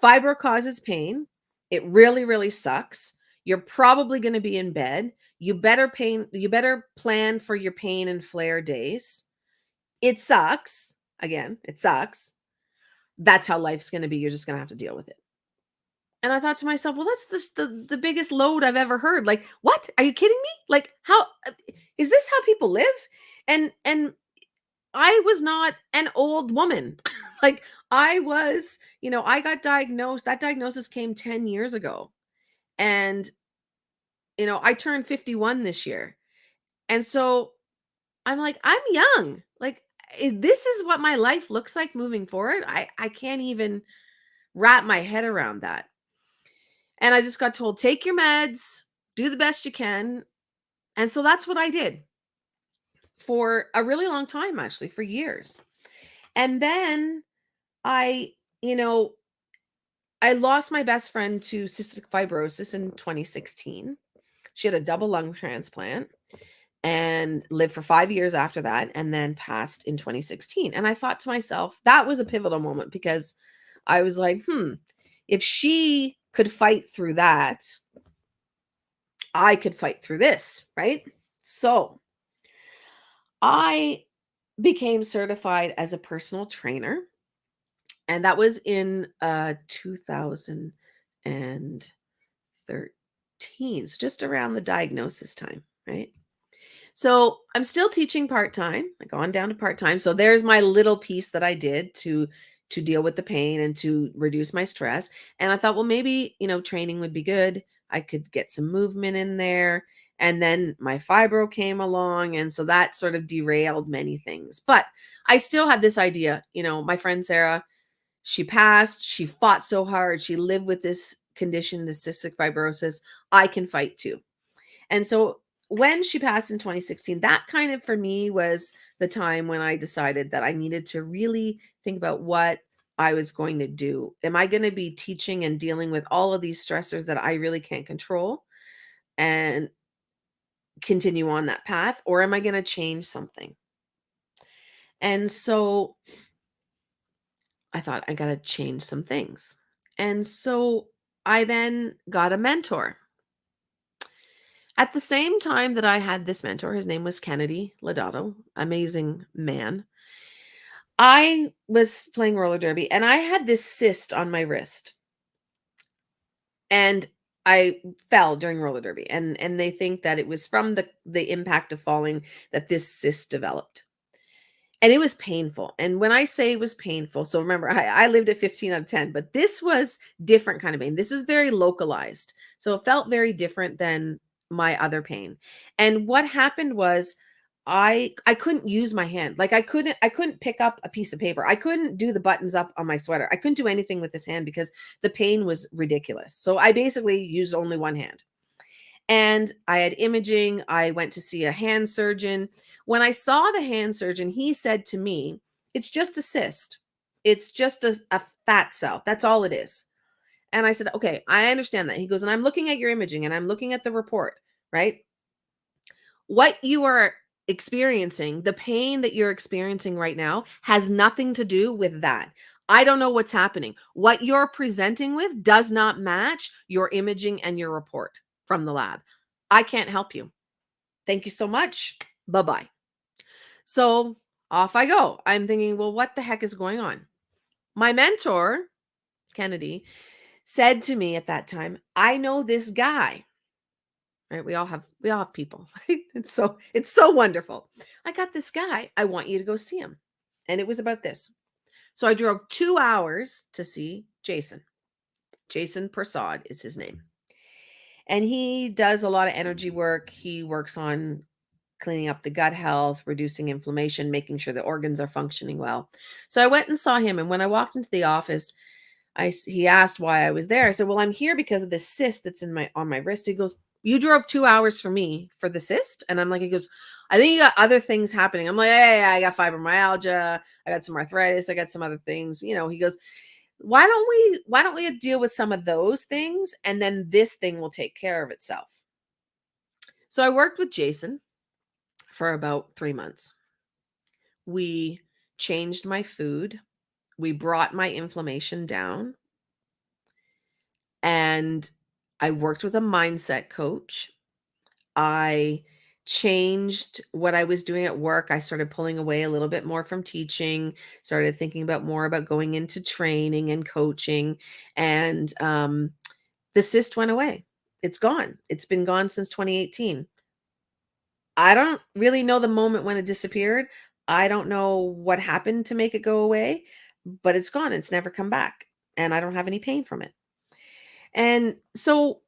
Fibro causes pain. It really, really sucks. You're probably going to be in bed. You better plan for your pain and flare days. It sucks. Again, it sucks. That's how life's going to be. You're just going to have to deal with it. And I thought to myself, well, that's the biggest load I've ever heard. Like, what? Are you kidding me? Like, how is this how people live? And I was not an old woman. Like, I was, I got diagnosed. That diagnosis came 10 years ago. And, I turned 51 this year. And so I'm like, I'm young. Like, this is what my life looks like moving forward. I can't even wrap my head around that. And I just got told, take your meds, do the best you can. And so that's what I did for a really long time, actually, for years. And then I lost my best friend to cystic fibrosis in 2016. She had a double lung transplant and lived for 5 years after that, and then passed in 2016. And I thought to myself, that was a pivotal moment, because I was like, if she could fight through that, I could fight through this, right? So I became certified as a personal trainer, and that was in 2013, so just around the diagnosis time, right? So I'm still teaching part-time. I gone down to part-time. So there's my little piece that I did to deal with the pain and to reduce my stress. And I thought, well, maybe, training would be good. I could get some movement in there. And then my fibro came along. And so that sort of derailed many things. But I still had this idea, my friend Sarah, she passed, she fought so hard. She lived with this condition, the cystic fibrosis. I can fight too. And so when she passed in 2016, that kind of for me was the time when I decided that I needed to really think about what I was going to do. Am I going to be teaching and dealing with all of these stressors that I really can't control and continue on that path? Or am I going to change something? And so I thought, I got to change some things. And so I then got a mentor. At the same time that I had this mentor, his name was Kennedy Lodato, amazing man. I was playing roller derby and I had this cyst on my wrist. And I fell during roller derby, and they think that it was from the impact of falling that this cyst developed. And it was painful. And when I say it was painful, so remember, I lived at 15 out of 10, but this was different kind of pain. This is very localized. So it felt very different than my other pain. And what happened was I couldn't use my hand. Like I couldn't pick up a piece of paper. I couldn't do the buttons up on my sweater. I couldn't do anything with this hand because the pain was ridiculous. So I basically used only one hand. And I had imaging. I went to see a hand surgeon. When I saw the hand surgeon, he said to me, it's just a cyst. It's just a fat cell. That's all it is. And I said, okay, I understand that. He goes, and I'm looking at your imaging and I'm looking at the report, right? What you are experiencing, the pain that you're experiencing right now has nothing to do with that. I don't know what's happening. What you're presenting with does not match your imaging and your report from the lab. I can't help you. Thank you so much. Bye-bye. So off I go. I'm thinking, well, what the heck is going on? My mentor, Kennedy, said to me at that time, I know this guy. Right? We all have people, right? It's so wonderful. I got this guy. I want you to go see him. And it was about this. So I drove 2 hours to see Jason. Jason Prasad is his name. And he does a lot of energy work. He works on cleaning up the gut health, reducing inflammation, making sure the organs are functioning well. So I went and saw him. And when I walked into the office, he asked why I was there. I said, well, I'm here because of this cyst that's on my wrist. He goes, you drove 2 hours for me for the cyst? And I'm like, he goes, I think you got other things happening. I'm like, hey, I got fibromyalgia. I got some arthritis. I got some other things. He goes, why don't we deal with some of those things, and then this thing will take care of itself. So I worked with Jason for about 3 months. We changed my food. We brought my inflammation down. And I worked with a mindset coach. I changed what I was doing at work. I started pulling away a little bit more from teaching, started thinking about more about going into training and coaching. And the cyst went away. It's gone. It's been gone since 2018. I don't really know the moment when it disappeared. I don't know what happened to make it go away, but it's gone. It's never come back. And I don't have any pain from it. And so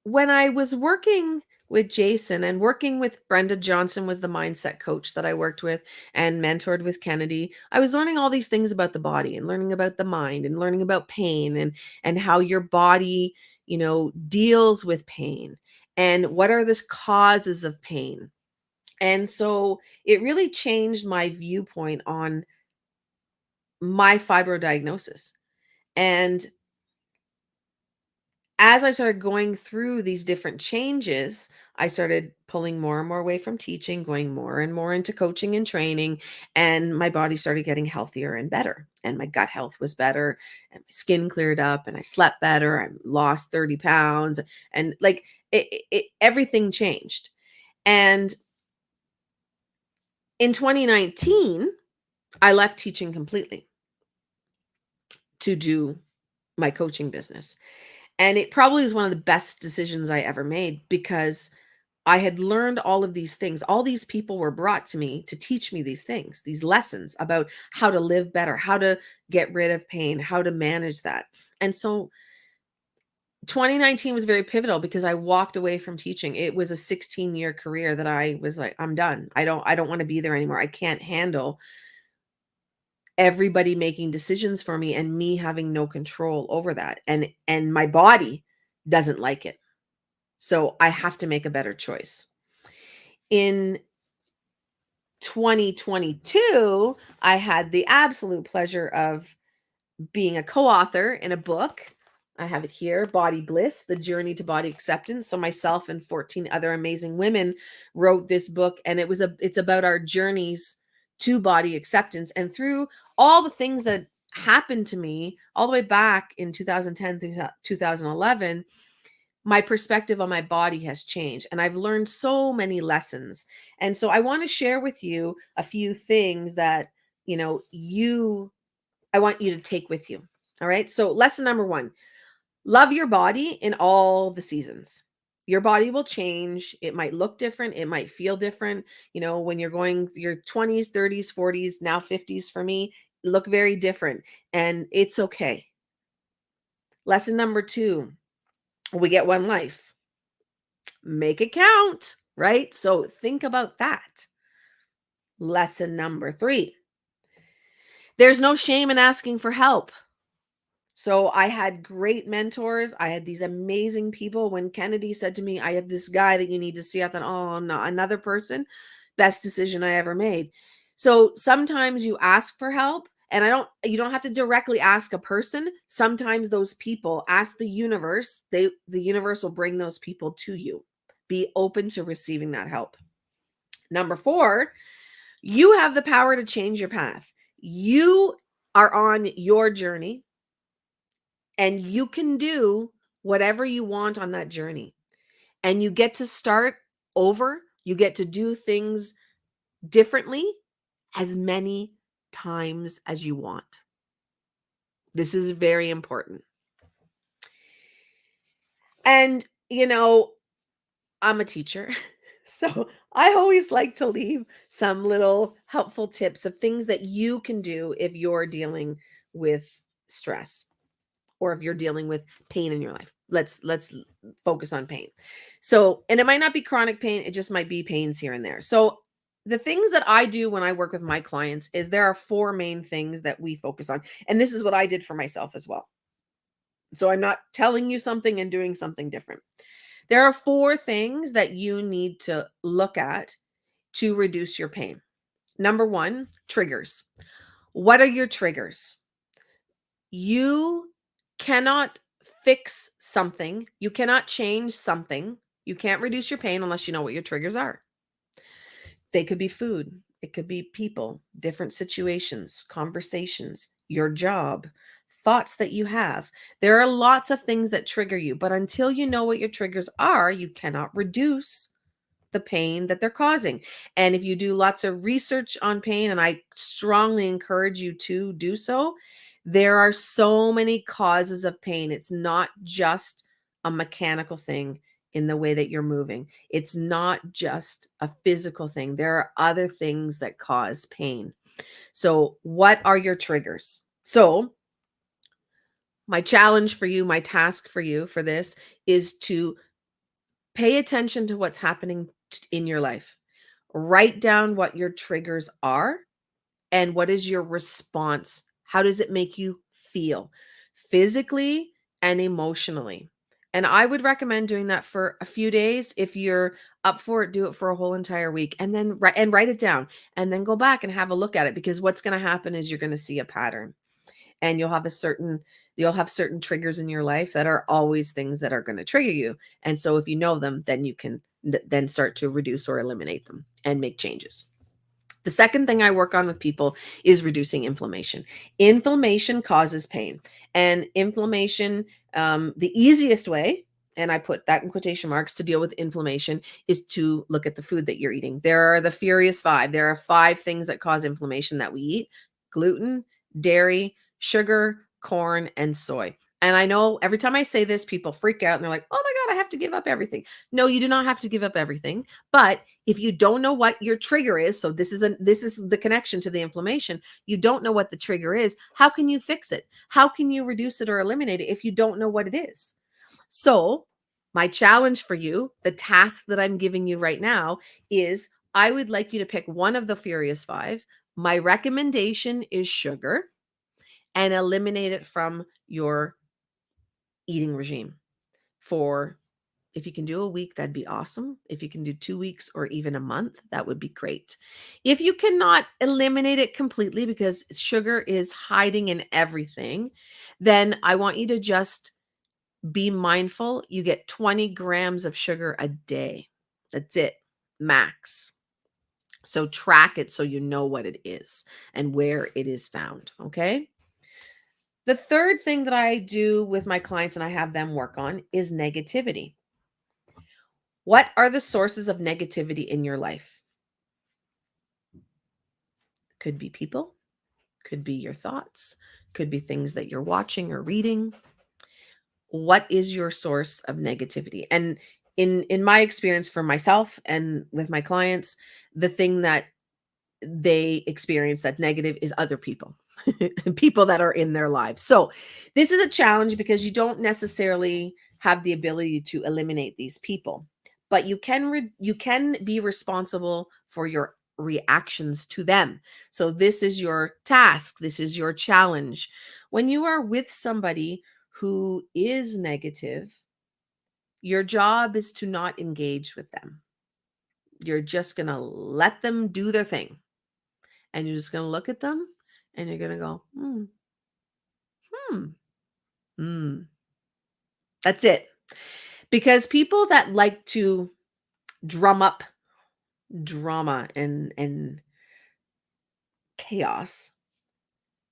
when I was working with Jason and working with Brenda Johnson was the mindset coach that I worked with and mentored with Kennedy, I was learning all these things about the body and learning about the mind and learning about pain and how your body, deals with pain and what are the causes of pain. And so it really changed my viewpoint on my fibro diagnosis. And as I started going through these different changes, I started pulling more and more away from teaching, going more and more into coaching and training, and my body started getting healthier and better. And my gut health was better, and my skin cleared up, and I slept better. I lost 30 pounds, and like everything changed. And in 2019, I left teaching completely to do my coaching business. And it probably was one of the best decisions I ever made because I had learned all of these things. All these people were brought to me to teach me these things, these lessons about how to live better, how to get rid of pain, how to manage that. And so 2019 was very pivotal because I walked away from teaching. It was a 16-year career that I was like, I'm done. I don't want to be there anymore. I can't handle everybody making decisions for me and me having no control over that. And my body doesn't like it. So I have to make a better choice. In 2022, I had the absolute pleasure of being a co-author in a book. I have it here, Body Bliss, The Journey to Body Acceptance. So myself and 14 other amazing women wrote this book, and it's about our journeys to body acceptance. And through all the things that happened to me all the way back in 2010 through 2011, my perspective on my body has changed, and I've learned so many lessons. And so I want to share with you a few things that, I want you to take with you. All right. So lesson number 1, love your body in all the seasons. Your body will change. It might look different. It might feel different. When you're going your 20s, 30s, 40s, now 50s for me, look very different. And it's okay. Lesson number 2, we get one life. Make it count, right? So think about that. Lesson number 3, there's no shame in asking for help. So I had great mentors. I had these amazing people. When Kennedy said to me, I have this guy that you need to see, I thought, oh, no, another person. Best decision I ever made. So sometimes you ask for help, and you don't have to directly ask a person. Sometimes those people, ask the universe, the universe will bring those people to you. Be open to receiving that help. Number 4, you have the power to change your path. You are on your journey, and you can do whatever you want on that journey. And you get to start over. You get to do things differently as many times as you want. This is very important. And, I'm a teacher. So I always like to leave some little helpful tips of things that you can do if you're dealing with stress or if you're dealing with pain in your life. Let's focus on pain. So, and it might not be chronic pain, it just might be pains here and there. So the things that I do when I work with my clients is there are 4 main things that we focus on. And this is what I did for myself as well. So I'm not telling you something and doing something different. There are 4 things that you need to look at to reduce your pain. Number 1, triggers. What are your triggers? You cannot fix something. You cannot change something. You can't reduce your pain unless you know what your triggers are. They could be food. It could be people, different situations, conversations, your job, thoughts that you have. There are lots of things that trigger you, but until you know what your triggers are, you cannot reduce the pain that they're causing. And if you do lots of research on pain, and I strongly encourage you to do so, there are so many causes of pain. It's not just a mechanical thing in the way that you're moving. It's not just a physical thing. There are other things that cause pain. So, what are your triggers? So, my challenge for you, my task for you for this is to pay attention to what's happening in your life. Write down what your triggers are and what is your response. How does it make you feel physically and emotionally? And I would recommend doing that for a few days. If you're up for it, do it for a whole entire week, and then write it down, and then go back and have a look at it, because what's going to happen is you're going to see a pattern, and you'll have certain triggers in your life that are always things that are going to trigger you. And so if you know them, then you can then start to reduce or eliminate them and make changes. The second thing I work on with people is reducing inflammation. Inflammation causes pain, and inflammation, the easiest way, and I put that in quotation marks, to deal with inflammation is to look at the food that you're eating. There are the Furious Five. There are 5 things that cause inflammation that we eat: gluten, dairy, sugar, corn, and soy. And I know every time I say this, people freak out and they're like, oh my God, I have to give up everything. No, you do not have to give up everything. But if you don't know what your trigger is, so this is the connection to the inflammation. You don't know what the trigger is. How can you fix it? How can you reduce it or eliminate it if you don't know what it is? So my challenge for you, the task that I'm giving you right now, is I would like you to pick one of the Furious Five. My recommendation is sugar, and eliminate it from your eating regime. For, if you can do a week, that'd be awesome. If you can do 2 weeks or even a month, that would be great. If you cannot eliminate it completely because sugar is hiding in everything, then I want you to just be mindful. You get 20 grams of sugar a day. That's it, max. So track it so you know what it is and where it is found. Okay. The third thing that I do with my clients and I have them work on is negativity. What are the sources of negativity in your life? Could be people, could be your thoughts, could be things that you're watching or reading. What is your source of negativity? And in my experience for myself and with my clients, the thing that they experience that negative is other people. People that are in their lives. So this is a challenge because you don't necessarily have the ability to eliminate these people, but you can be responsible for your reactions to them. So this is your task. This is your challenge. When you are with somebody who is negative, your job is to not engage with them. You're just going to let them do their thing. And you're just going to look at them and you're going to go, That's it. Because people that like to drum up drama and chaos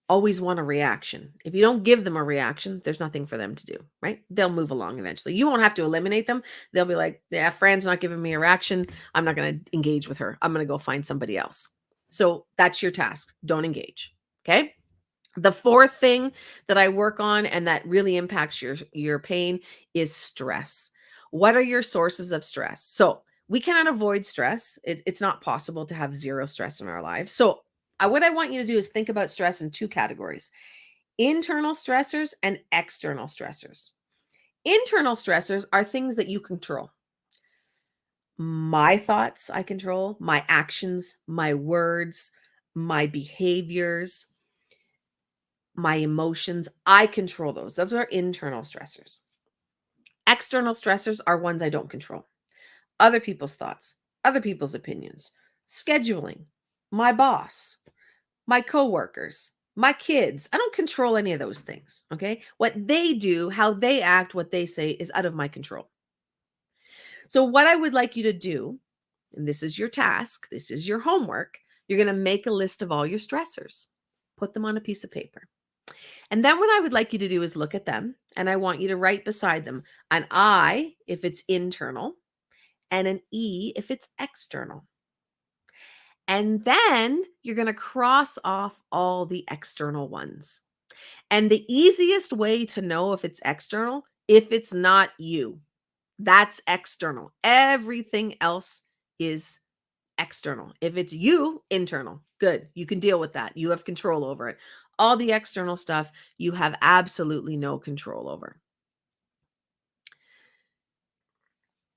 always want a reaction. If you don't give them a reaction, there's nothing for them to do, right? They'll move along eventually. You won't have to eliminate them. They'll be like, yeah, Fran's not giving me a reaction. I'm not going to engage with her. I'm going to go find somebody else. So that's your task. Don't engage. Okay. The fourth thing that I work on and that really impacts your pain is stress. What are your sources of stress? So we cannot avoid stress. It's not possible to have zero stress in our lives. So what I want you to do is think about stress in 2 categories: internal stressors and external stressors. Internal stressors are things that you control. My thoughts I control, my actions, my words, my behaviors, my emotions. I control those. Those are internal stressors. External stressors are ones I don't control. Other people's thoughts, other people's opinions, scheduling, my boss, my coworkers, My kids, I don't control any of those things. Okay. What they do, how they act, what they say is out of my control. So, what I would like you to do, and this is your task, this is your homework, you're going to make a list of all your stressors, put them on a piece of paper. And then what I would like you to do is look at them, and I want you to write beside them an I if it's internal and an E if it's external. And then you're going to cross off all the external ones. And the easiest way to know if it's external, if it's not you, that's external. Everything else is external. If it's you, internal. Good. You can deal with that. You have control over it. All the external stuff, you have absolutely no control over.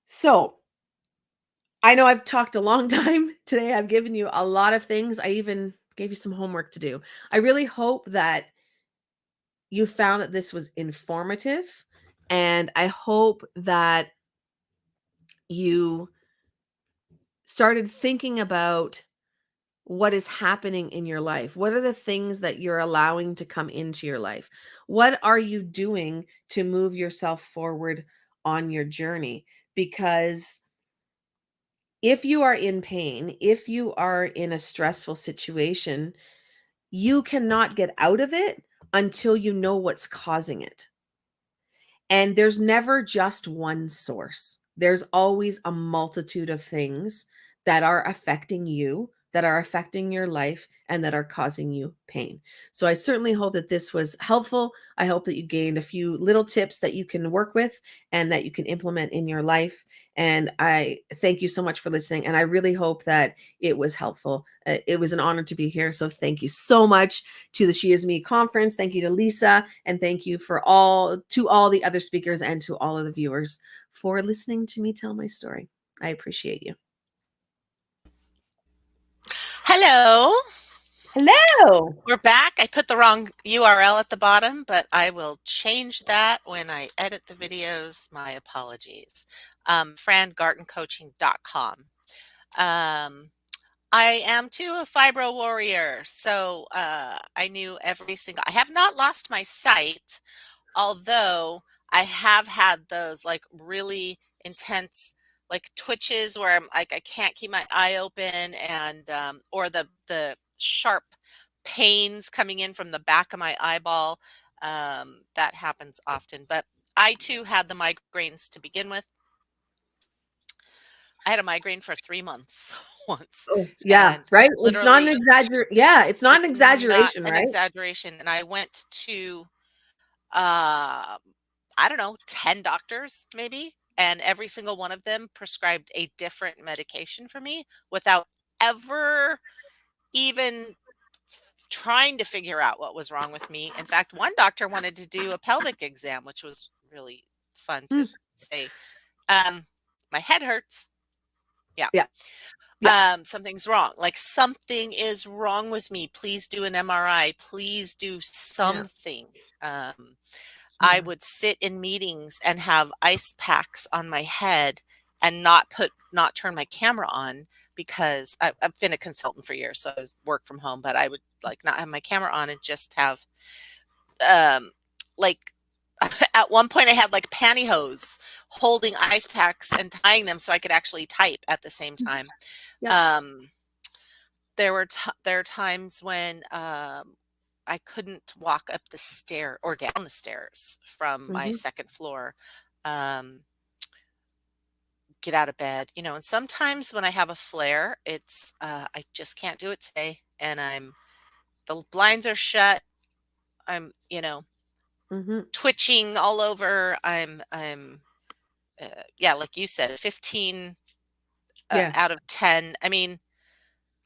So, I know I've talked a long time today. I've given you a lot of things. I even gave you some homework to do. I really hope that you found that this was informative, and I hope that you started thinking about what is happening in your life. What are the things that you're allowing to come into your life? What are you doing to move yourself forward on your journey? Because if you are in pain, if you are in a stressful situation, you cannot get out of it until you know what's causing it. And there's never just one source. There's always a multitude of things that are affecting you, that are affecting your life, and that are causing you pain. So I certainly hope that this was helpful. I hope that you gained a few little tips that you can work with and that you can implement in your life. And I thank you so much for listening. And I really hope that it was helpful. It was an honor to be here. So thank you so much to the She Is Me conference. Thank you to Lisa. And thank you to all the other speakers and to all of the viewers for listening to me tell my story. I appreciate you. Hello. Hello. We're back. I put the wrong URL at the bottom, but I will change that when I edit the videos. My apologies. FranGartenCoaching.com. I am too a fibro warrior, so I knew I have not lost my sight, although I have had those like really intense like twitches where I'm like I can't keep my eye open, and or the sharp pains coming in from the back of my eyeball. That happens often, but I too had the migraines to begin with. I had a migraine for 3 months once, Oh, yeah, and right? It's not an literally Yeah, it's not an it's not exaggeration, an right? exaggeration, and I went to, uh, I don't know, 10 doctors maybe, and every single one of them prescribed a different medication for me without ever even trying to figure out what was wrong with me. In fact, one doctor wanted to do a pelvic exam, which was really fun to Mm, say. Um, "My head hurts." Yeah. yeah, yeah, Something's wrong. Like something is wrong with me. Please do an MRI. Please do yeah, something. Um, I yeah. would sit in meetings and have ice packs on my head and not turn my camera on because I've been a consultant for years, so I work from home, but I would like not have my camera on and just have like at one point I had like pantyhose holding ice packs and tying them so I could actually type at the same time. Yeah. Um, there are times when I couldn't walk up the stair or down the stairs from my Mhm, second floor. Um, get out of bed, and sometimes when I have a flare, it's I just can't do it today, and the blinds are shut. I'm mhm. twitching all over. Yeah, like you said, 15 Yeah, out of 10. I mean,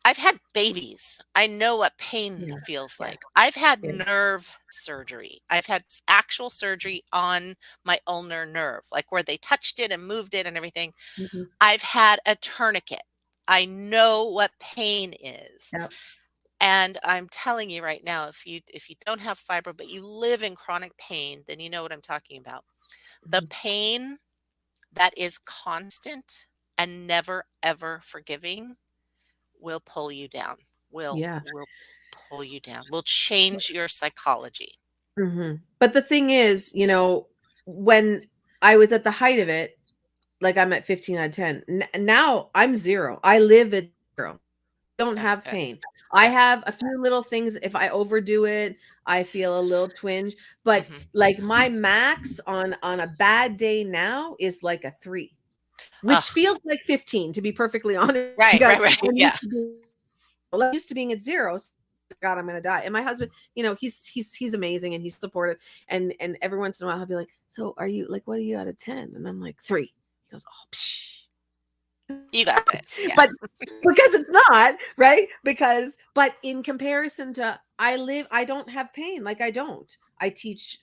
I've had babies. I know what pain yeah, feels yeah, like. I've had yeah. nerve surgery. I've had actual surgery on my ulnar nerve, like where they touched it and moved it and everything. Mhm. I've had a tourniquet. I know what pain is. Yep. And I'm telling you right now, if you don't have fibro, but you live in chronic pain, then you know what I'm talking about. The Mhm. pain that is constant and never ever forgiving will pull you down. Will Yeah. will pull you down, will change your psychology. But the thing is, when I was at the height of it, like I'm at 15 out of 10. Now I'm 0. I live at 0. Don't That's have good. pain. I Yeah. have a few little things. If I overdo it, I feel a little twinge. But Mhm. like my max on a bad day now is like a 3, which Ugh. feels like 15, to be perfectly honest, Right, right, because right. I'm Yeah. used to being at 0. So, God, I'm gonna die. And my husband, he's amazing and he's supportive. And every once in a while he'll be like, "So are you like, what are you out of 10?" And I'm like, 3. He goes, "Oh, psh." You got this. Yeah. But because it's not, right? But in comparison to I don't have pain. Like, I don't. I teach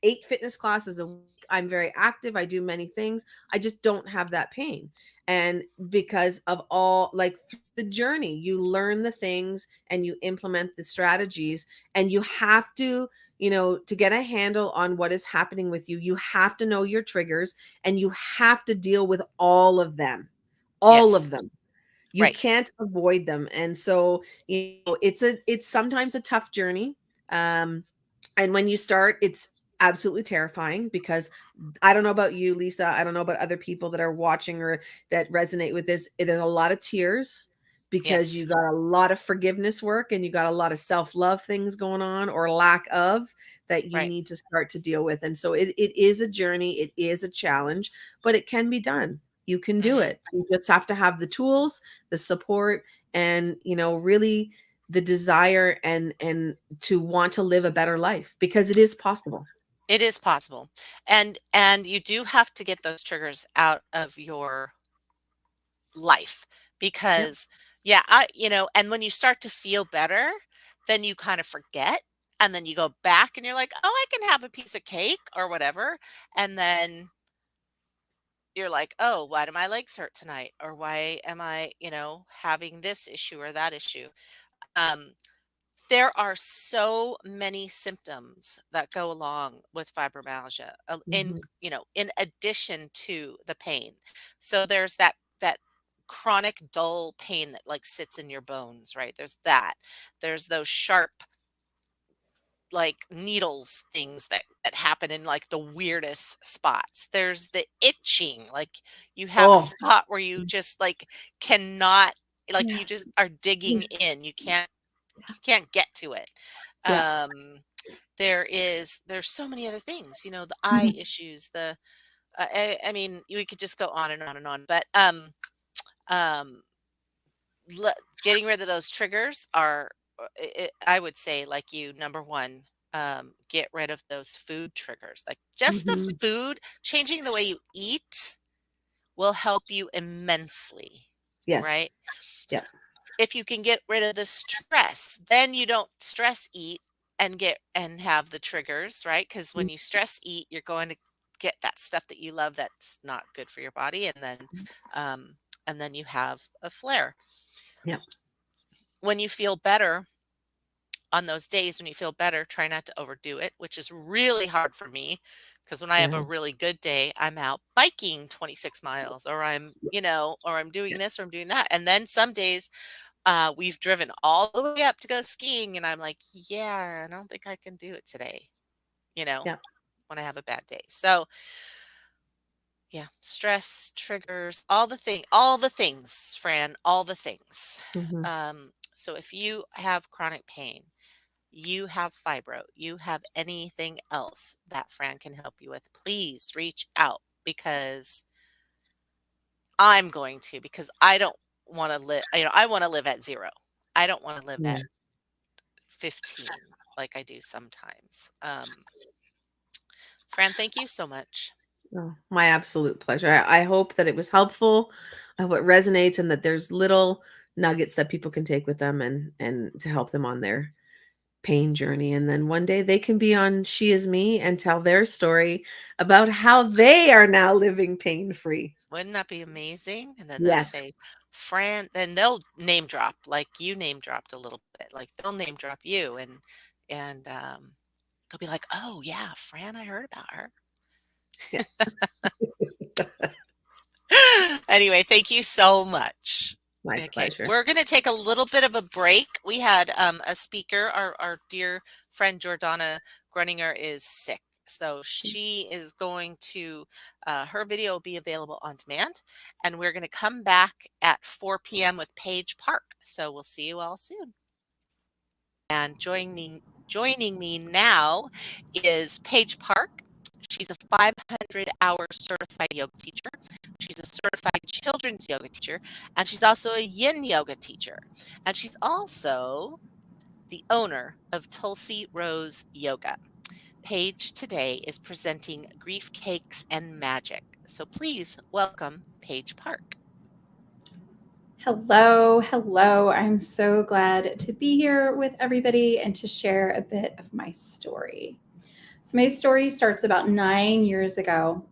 8 fitness classes a week. I'm very active. I do many things. I just don't have that pain. And because of all, like, through the journey, you learn the things and you implement the strategies, and you have to, to get a handle on what is happening with you, you have to know your triggers, and you have to deal with all of them. All Yes. of them. You Right. can't avoid them. And so, it's sometimes a tough journey. Um, and when you start, it's absolutely terrifying, because I don't know about you, Lisa. I don't know about other people that are watching or that resonate with this. It is a lot of tears, because you Yes. got a lot of forgiveness work and you got a lot of self-love things going on, or lack of, that you Right. need to start to deal with. And so it is a journey, it is a challenge, but it can be done. You can do Mhm. it. You just have to have the tools, the support, and really the desire, and to want to live a better life, because it is possible. It is possible. And you do have to get those triggers out of your life, Yep. because yeah, and when you start to feel better, then you kind of forget, and then you go back and you're like, "Oh, I can have a piece of cake or whatever." And then you're like, "Oh, why do my legs hurt tonight? Or why am I, having this issue or that issue?" Um, there are so many symptoms that go along with fibromyalgia, Mhm. in addition to the pain. So there's that chronic dull pain that like sits in your bones, right? There's that. There's those sharp like needles things that happen in like the weirdest spots. There's the itching, like you have a Oh, spot where you yes. just like cannot, like Yeah. you just are Yeah. digging in. You can't get to it. Yeah. Um, there's so many other things, the eye Mhm. issues, I mean, we could just go on and on and on, but um, getting rid of those triggers are, I would say, like you, number one, get rid of those food triggers. Like just the Mhm. food, changing the way you eat will help you immensely, Yes. right? Yeah. If you can get rid of the stress, then you don't stress eat and have the triggers, right? Because when you stress eat, you're going to get that stuff that you love that's not good for your body, um, and then you have a flare. Yeah. When you feel better, on those days when you feel better, try not to overdo it, which is really hard for me because when I have Yeah. a really good day, I'm out biking 26 miles, or I'm doing Yeah. this or I'm doing that. And then some days we've driven all the way up to go skiing, and I'm like, yeah, I don't think I can do it today, you know, Yeah. when I have a bad day. So, yeah, stress, triggers, all the things, Fran, all the things. Mhm. So if you have chronic pain, you have fibro, you have anything else that Fran can help you with, please reach out, because I'm going to, because I don't want to live, I want to live at 0. I don't want to live Yeah. at 15 like I do sometimes. Fran, thank you so much. Oh, my absolute pleasure. I hope that it was helpful. I hope it resonates, and that there's little nuggets that people can take with them, and to help them on their pain journey. And then one day they can be on She Is Me and tell their story about how they are now living pain free. Wouldn't that be amazing? And then they'll Yes. say, Fran, then they'll name drop like you name dropped a little bit. Like they'll name drop you, and they'll be like, "Oh yeah, Fran, I heard about her." Yeah. Anyway, thank you so much. My Okay, pleasure. we're going to take a little bit of a break. We had a speaker, our dear friend Jordana Gruninger is sick. So she is going to, her video will be available on demand. And we're going to come back at 4 p.m. with Paige Park. So we'll see you all soon. And joining me now is Paige Park. She's a 500-hour certified yoga teacher. She's a certified children's yoga teacher, and she's also a yin yoga teacher. And she's also the owner of Tulsi Rose Yoga. Paige today is presenting Grief Cakes and Magic. So please welcome Paige Park. Hello, hello. I'm so glad to be here with everybody and to share a bit of my story. So my story starts about 9 years ago.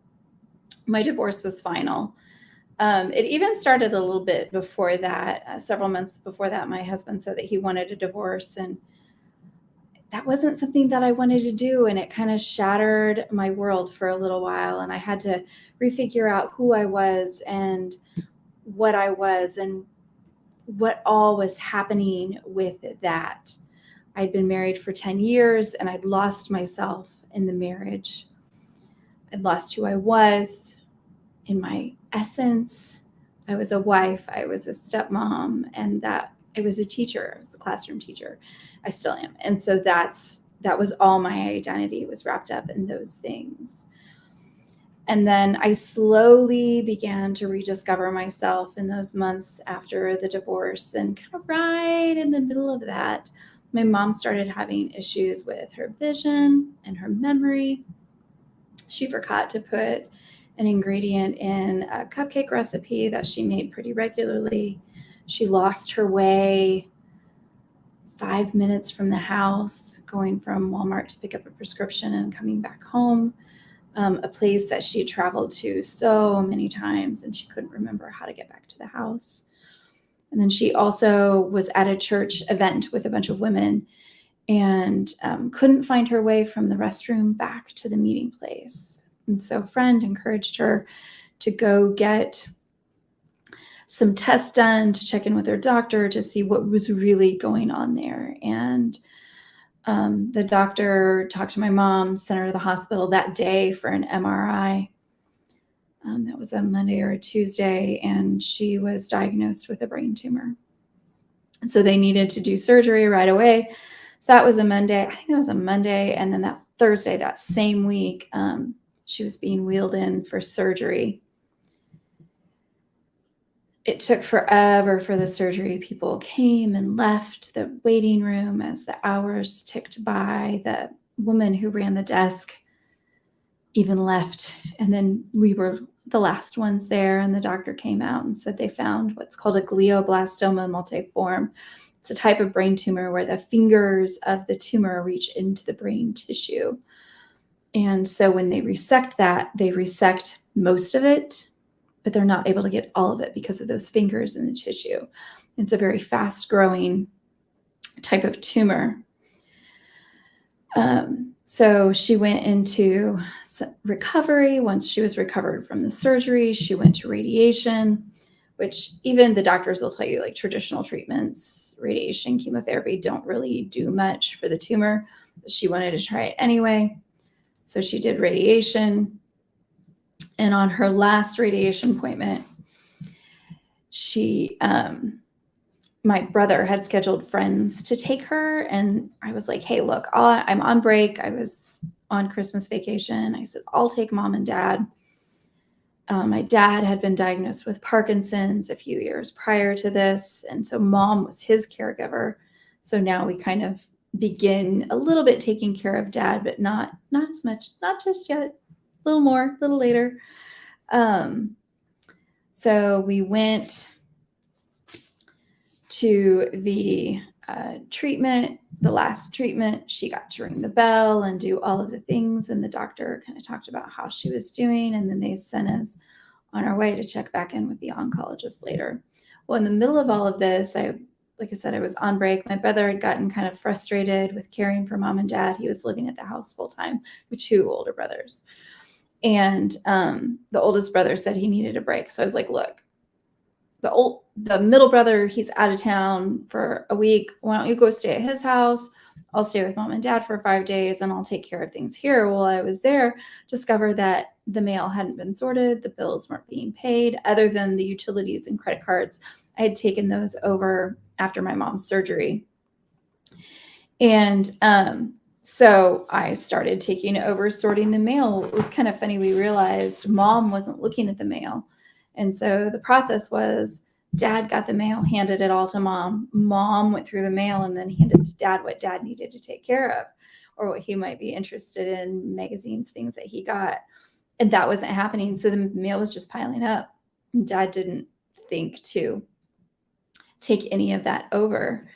My divorce was final. It even started a little bit before that. Several months before that, my husband said that he wanted a divorce, and that wasn't something that I wanted to do. And it kind of shattered my world for a little while. And I had to refigure out who I was and what I was and what all was happening with that. I'd been married for 10 years and I'd lost myself in the marriage. I'd lost who I was in my essence. I was a wife, I was a stepmom, and that I was a teacher. I was a classroom teacher. I still am. And so that was all my identity was wrapped up in those things. And then I slowly began to rediscover myself in those months after the divorce. And kind of right in the middle of that, my mom started having issues with her vision and her memory. She forgot to put an ingredient in a cupcake recipe that she made pretty regularly. She lost her way 5 minutes from the house, going from Walmart to pick up a prescription and coming back home. A place that she had traveled to so many times, and she couldn't remember how to get back to the house. And then she also was at a church event with a bunch of women and couldn't find her way from the restroom back to the meeting place. And so a friend encouraged her to go get some tests done, to check in with her doctor to see what was really going on there. And the doctor talked to my mom, sent her to the hospital that day for an MRI. That was a Monday or a Tuesday, and she was diagnosed with a brain tumor. And so they needed to do surgery right away. So that was a Monday. I think that was a Monday. And then that Thursday, that same week, she was being wheeled in for surgery. It took forever for the surgery. People came and left the waiting room as the hours ticked by. The woman who ran the desk even left. And then we were the last ones there. And the doctor came out and said they found what's called a glioblastoma multiforme. It's a type of brain tumor where the fingers of the tumor reach into the brain tissue. And so when they resect that, they resect most of it, but they're not able to get all of it because of those fingers in the tissue. It's a very fast growing type of tumor. So she went into recovery. Once she was recovered from the surgery, she went to radiation, which even the doctors will tell you, like traditional treatments, radiation, chemotherapy don't really do much for the tumor. She wanted to try it anyway. So she did radiation. And on her last radiation appointment, my brother had scheduled friends to take her. And I was like, hey, look, I'm on break. I was on Christmas vacation. I said, I'll take mom and dad. My dad had been diagnosed with Parkinson's a few years prior to this. And so mom was his caregiver. So now we kind of begin a little bit taking care of dad, but not as much, not just yet, a little more, a little later. So we went to the treatment, the last treatment. She got to ring the bell and do all of the things. And the doctor kind of talked about how she was doing. And then they sent us on our way to check back in with the oncologist later. Well, in the middle of all of this, like I said, I was on break. My brother had gotten kind of frustrated with caring for mom and dad. He was living at the house full time with two older brothers. And the oldest brother said he needed a break. So I was like, look, the middle brother, he's out of town for a week. Why don't you go stay at his house? I'll stay with mom and dad for 5 days and I'll take care of things here. While I was there, discovered that the mail hadn't been sorted. The bills weren't being paid other than the utilities and credit cards. I had taken those over after my mom's surgery. And so I started taking over sorting the mail. It was kind of funny. We realized mom wasn't looking at the mail. And so the process was dad got the mail, handed it all to mom. Mom went through the mail and then handed to dad what dad needed to take care of or what he might be interested in, magazines, things that he got. And that wasn't happening. So the mail was just piling up. And dad didn't think to take any of that over.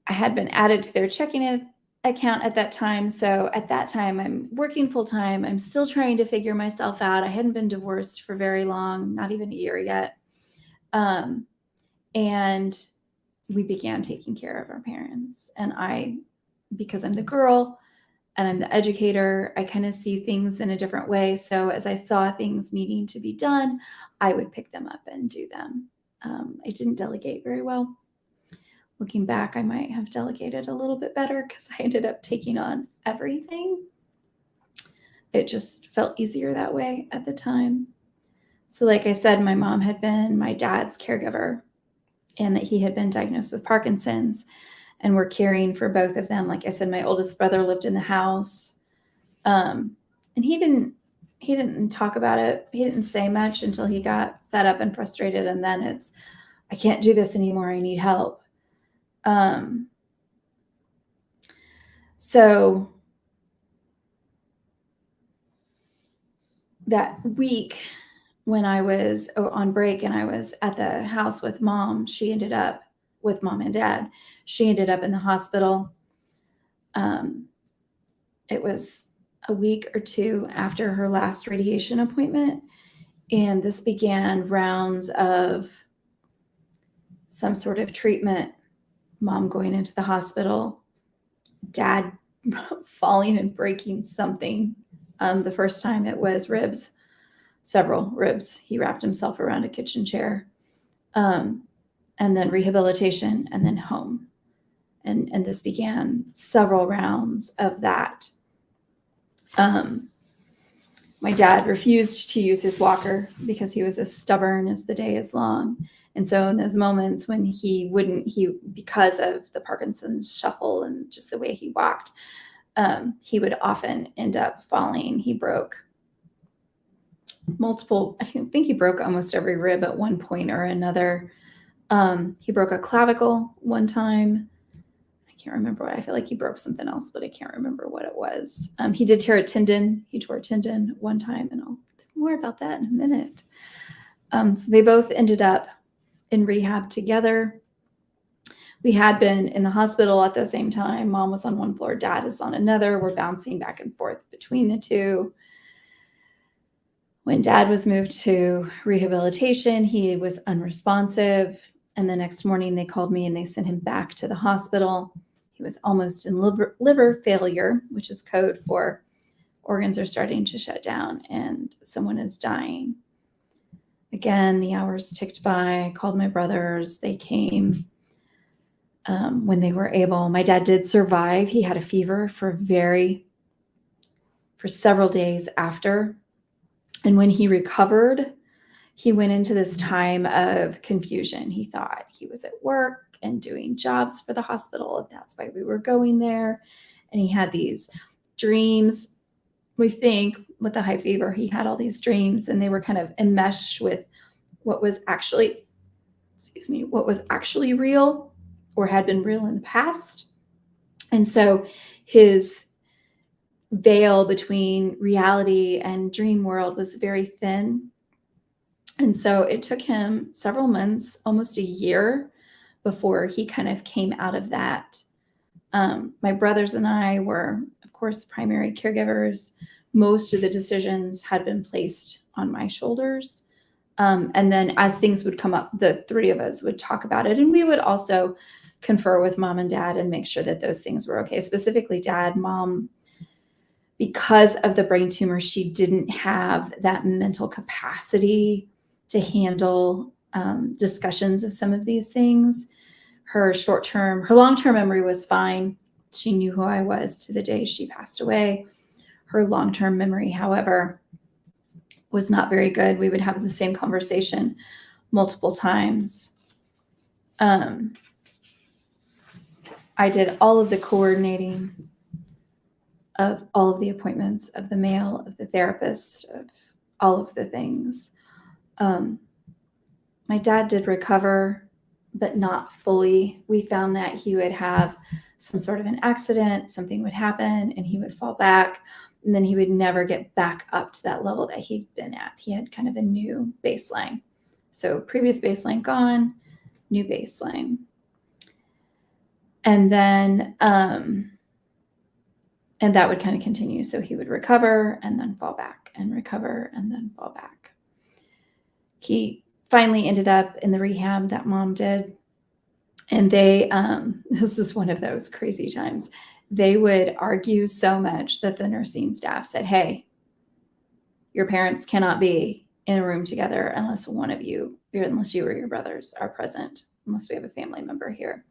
I had been added to their checking account at that time. So at that time, I'm working full time. I'm still trying to figure myself out. I hadn't been divorced for very long, not even a year yet. And we began taking care of our parents. And because I'm the girl and I'm the educator, I kind of see things in a different way. So as I saw things needing to be done, I would pick them up and do them. I didn't delegate very well. Looking back, I might have delegated a little bit better because I ended up taking on everything. It just felt easier that way at the time. So like I said, my mom had been my dad's caregiver and that he had been diagnosed with Parkinson's and we're caring for both of them. Like I said, my oldest brother lived in the house. And he didn't talk about it. He didn't say much until he got fed up and frustrated. And then it's, I can't do this anymore. I need help. So that week when I was on break and I was at the house with mom, she ended up with mom and dad. She ended up in the hospital. It was a week or two after her last radiation appointment. And this began rounds of some sort of treatment, mom going into the hospital, dad falling and breaking something. The first time it was ribs, several ribs. He wrapped himself around a kitchen chair. And then rehabilitation and then home. And this began several rounds of that. My dad refused to use his walker because he was as stubborn as the day is long. And so in those moments when because of the Parkinson's shuffle and just the way he walked, he would often end up falling. He broke I think he broke almost every rib at one point or another. He broke a clavicle one time. I can't remember what. I feel like he broke something else, but I can't remember what it was. He did tear a tendon. He tore a tendon one time, and I'll talk more about that in a minute. So they both ended up in rehab together. We had been in the hospital at the same time. Mom was on one floor, dad is on another. We're bouncing back and forth between the two. When dad was moved to rehabilitation, he was unresponsive. And the next morning they called me and they sent him back to the hospital. He was almost in liver failure, which is code for organs are starting to shut down and someone is dying. Again, the hours ticked by. I called my brothers. They came when they were able. My dad did survive. He had a fever for several days after. And when he recovered, he went into this time of confusion. He thought he was at work and doing jobs for the hospital. That's why we were going there. And he had these dreams. We think with the high fever, he had all these dreams and they were kind of enmeshed with what was actually real or had been real in the past. And so his veil between reality and dream world was very thin. And so it took him several months, almost a year, before he kind of came out of that. My brothers and I were, of course, primary caregivers. Most of the decisions had been placed on my shoulders. And then as things would come up, the three of us would talk about it. And we would also confer with mom and dad and make sure that those things were okay. Specifically dad. Mom, because of the brain tumor, she didn't have that mental capacity to handle discussions of some of these things. Her long-term memory was fine. She knew who I was to the day she passed away. Her long-term memory, however, was not very good. We would have the same conversation multiple times. I did all of the coordinating of all of the appointments, of the mail, of the therapist, of all of the things. My dad did recover, but not fully. We found that he would have some sort of an accident, something would happen, and he would fall back, and then he would never get back up to that level that he'd been at. He had kind of a new baseline. So previous baseline gone, new baseline. And then, and that would kind of continue. So he would recover and then fall back, and recover and then fall back. He finally ended up in the rehab that mom did. And they, this is one of those crazy times. They would argue so much that the nursing staff said, hey, your parents cannot be in a room together unless you or your brothers are present, unless we have a family member here.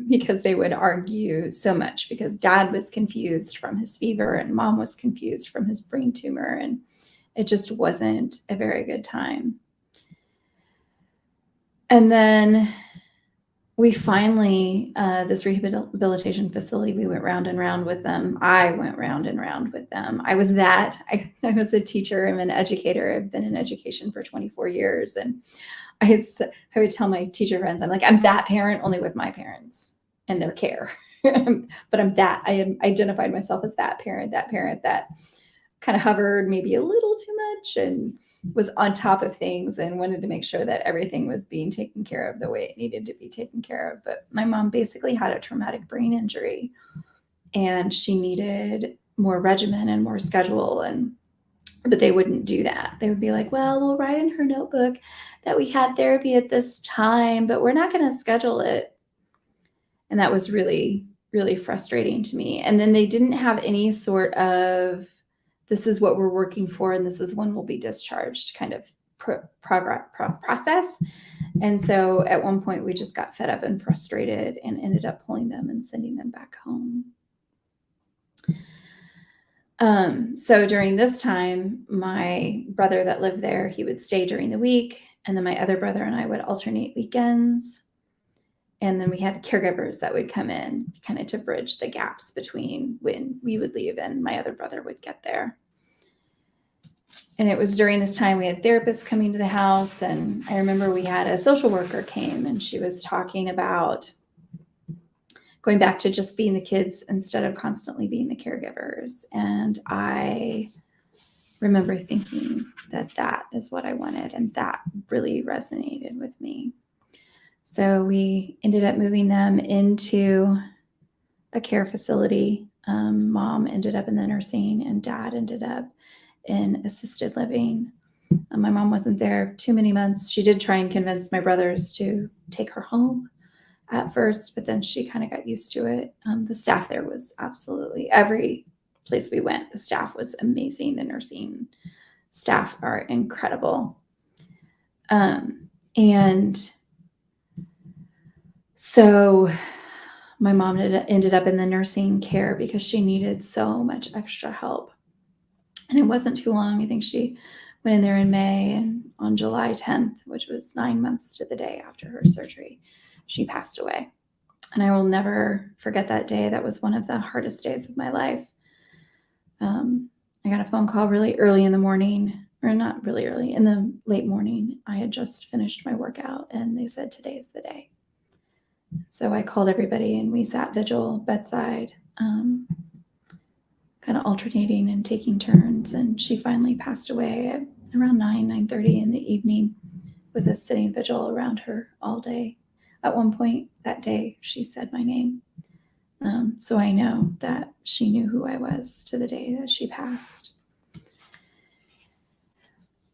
Because they would argue so much, because dad was confused from his fever and mom was confused from his brain tumor. And it just wasn't a very good time. And then we finally, this rehabilitation facility, we went round and round with them. I went round and round with them. I was a teacher. I'm an educator. I've been in education for 24 years. And I would tell my teacher friends, I'm like, I'm that parent only with my parents and their care. But I identified myself as that parent that kind of hovered maybe a little too much and was on top of things and wanted to make sure that everything was being taken care of the way it needed to be taken care of. But my mom basically had a traumatic brain injury and she needed more regimen and more schedule. But they wouldn't do that. They would be like, well, we'll write in her notebook that we had therapy at this time, but we're not going to schedule it. And that was really, really frustrating to me. And then they didn't have any sort of, this is what we're working for, and this is when we'll be discharged kind of process. And so at one point we just got fed up and frustrated and ended up pulling them and sending them back home. So during this time, my brother that lived there, he would stay during the week. And then my other brother and I would alternate weekends. And then we had caregivers that would come in kind of to bridge the gaps between when we would leave and my other brother would get there. And it was during this time we had therapists coming to the house. And I remember we had a social worker came and she was talking about going back to just being the kids instead of constantly being the caregivers. And I remember thinking that is what I wanted. And that really resonated with me. So we ended up moving them into a care facility. Mom ended up in the nursing and dad ended up in assisted living. My mom wasn't there too many months. She did try and convince my brothers to take her home at first, but then she kind of got used to it. The staff there was absolutely, every place we went, the staff was amazing. The nursing staff are incredible. And so my mom ended up in the nursing care because she needed so much extra help. And it wasn't too long. I think she went in there in May, and on July 10th, which was 9 months to the day after her surgery, she passed away. And I will never forget that day. That was one of the hardest days of my life. I got a phone call really early in the morning, or not really early, in the late morning. I had just finished my workout and they said, today is the day. So I called everybody and we sat vigil bedside, kind of alternating and taking turns. And she finally passed away at around 9:30 in the evening with us sitting vigil around her all day. At one point that day, she said my name. So I know that she knew who I was to the day that she passed.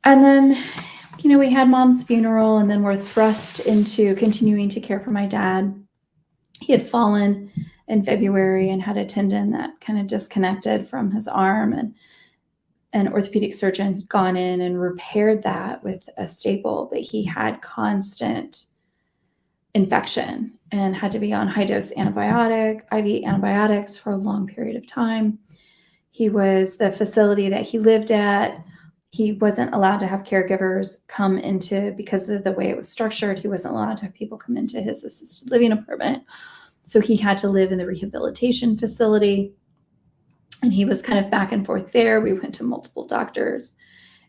And then, we had mom's funeral, and then we're thrust into continuing to care for my dad. He had fallen in February and had a tendon that kind of disconnected from his arm. And an orthopedic surgeon gone in and repaired that with a staple, but he had constant infection and had to be on high-dose IV antibiotics for a long period of time. The facility that he lived at, he wasn't allowed to have caregivers come into, because of the way it was structured, he wasn't allowed to have people come into his assisted living apartment. So he had to live in the rehabilitation facility. And he was kind of back and forth there. We went to multiple doctors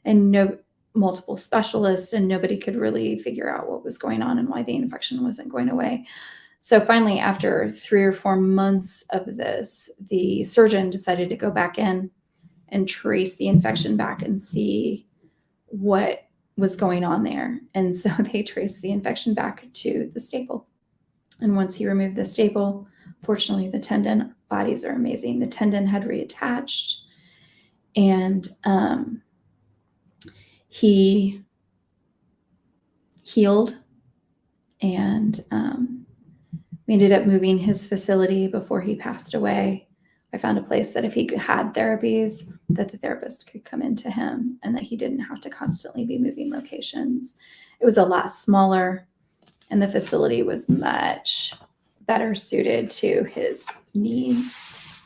and multiple specialists, and nobody could really figure out what was going on and why the infection wasn't going away. So finally, after 3 or 4 months of this, the surgeon decided to go back in and trace the infection back and see what was going on there. And so they traced the infection back to the staple. And once he removed the staple, fortunately, the tendon, bodies are amazing, the tendon had reattached, and he healed, and we ended up moving his facility before he passed away. I found a place that if he had therapies, that the therapist could come into him and that he didn't have to constantly be moving locations. It was a lot smaller, and the facility was much better suited to his needs.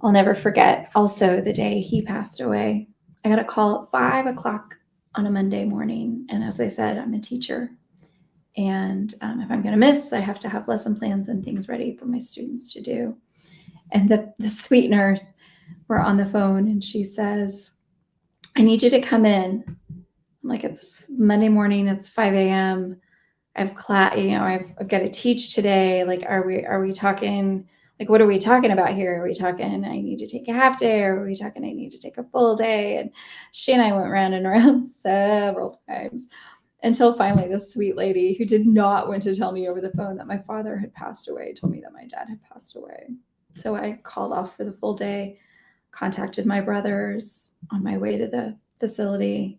I'll never forget also the day he passed away. I got a call at 5 o'clock on a Monday morning. And as I said, I'm a teacher. And if I'm going to miss, I have to have lesson plans and things ready for my students to do. And the sweet nurse, we're on the phone, and she says, I need you to come in. I'm like, it's Monday morning, it's 5 a.m. I have class, I've got to teach today. Like, are we talking, like, what are we talking about here? Are we talking, I need to take a half day, or are we talking, I need to take a full day? And she and I went round and around several times until finally this sweet lady, who did not want to tell me over the phone that my father had passed away, told me that my dad had passed away. So I called off for the full day, contacted my brothers on my way to the facility.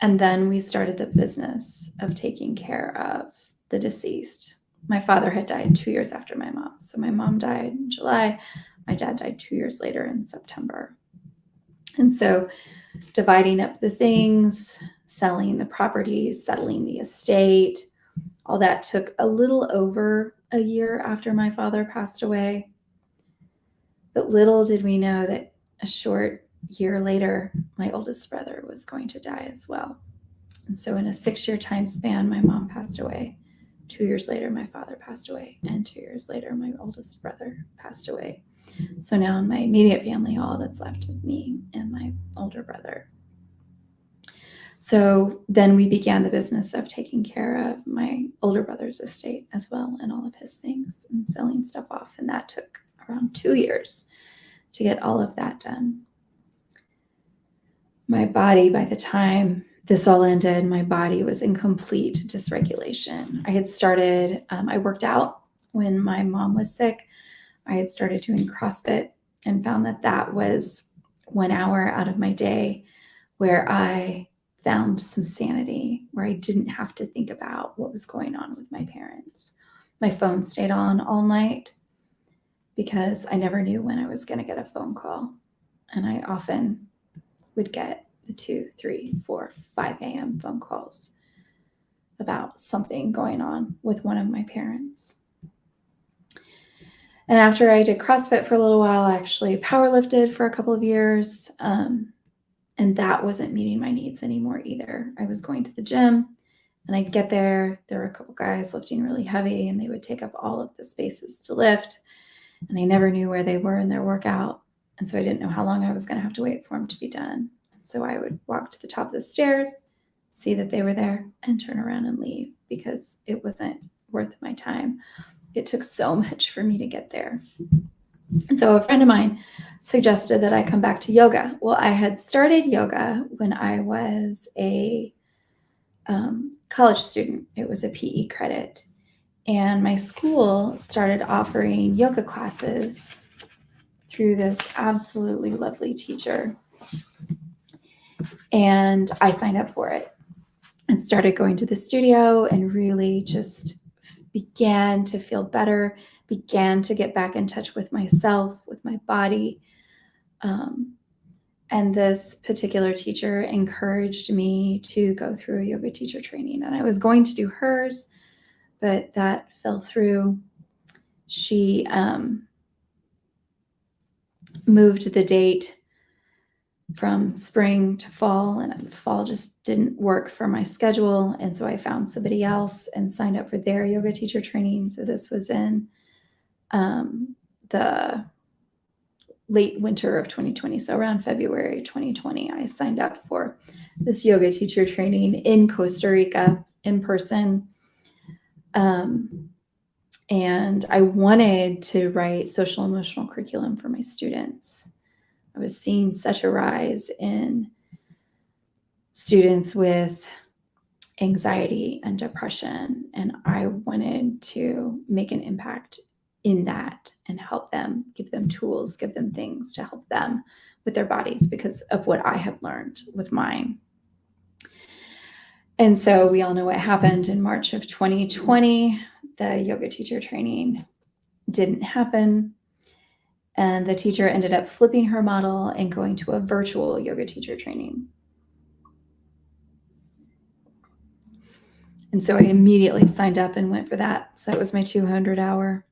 And then we started the business of taking care of the deceased. My father had died 2 years after my mom. So my mom died in July. My dad died 2 years later in September. And so dividing up the things, selling the properties, settling the estate, all that took a little over a year after my father passed away. But little did we know that a short year later, my oldest brother was going to die as well. And so in a 6-year time span, my mom passed away. 2 years later, my father passed away. And 2 years later, my oldest brother passed away. So now in my immediate family, all that's left is me and my older brother. So then we began the business of taking care of my older brother's estate as well, and all of his things, and selling stuff off. And that took around 2 years to get all of that done. My body, by the time this all ended, my body was in complete dysregulation. I had started, I worked out when my mom was sick. I had started doing CrossFit and found that that was 1 hour out of my day where I found some sanity, where I didn't have to think about what was going on with my parents. My phone stayed on all night because I never knew when I was going to get a phone call. And I often would get the 2, 3, 4, 5 a.m. phone calls about something going on with one of my parents. And after I did CrossFit for a little while, I actually powerlifted for a couple of years. And that wasn't meeting my needs anymore either. I was going to the gym, and I'd get there. There were a couple guys lifting really heavy, and they would take up all of the spaces to lift. And I never knew where they were in their workout. And so I didn't know how long I was going to have to wait for them to be done. So I would walk to the top of the stairs, see that they were there, and turn around and leave because it wasn't worth my time. It took so much for me to get there. And so a friend of mine suggested that I come back to yoga. Well, I had started yoga when I was a college student. It was a PE credit. And my school started offering yoga classes through this absolutely lovely teacher. And I signed up for it and started going to the studio and really just began to feel better, began to get back in touch with myself, with my body. And this particular teacher encouraged me to go through a yoga teacher training. And I was going to do hers, but that fell through. She moved the date from spring to fall, and fall just didn't work for my schedule. And so I found somebody else and signed up for their yoga teacher training. So this was in the late winter of 2020. So around February 2020, I signed up for this yoga teacher training in Costa Rica in person. And I wanted to write social emotional curriculum for my students. I was seeing such a rise in students with anxiety and depression, and I wanted to make an impact in that and help them, give them tools, give them things to help them with their bodies because of what I had learned with mine. And so we all know what happened in March of 2020. The yoga teacher training didn't happen. And the teacher ended up flipping her model and going to a virtual yoga teacher training. And so I immediately signed up and went for that. So that was my 200 hour.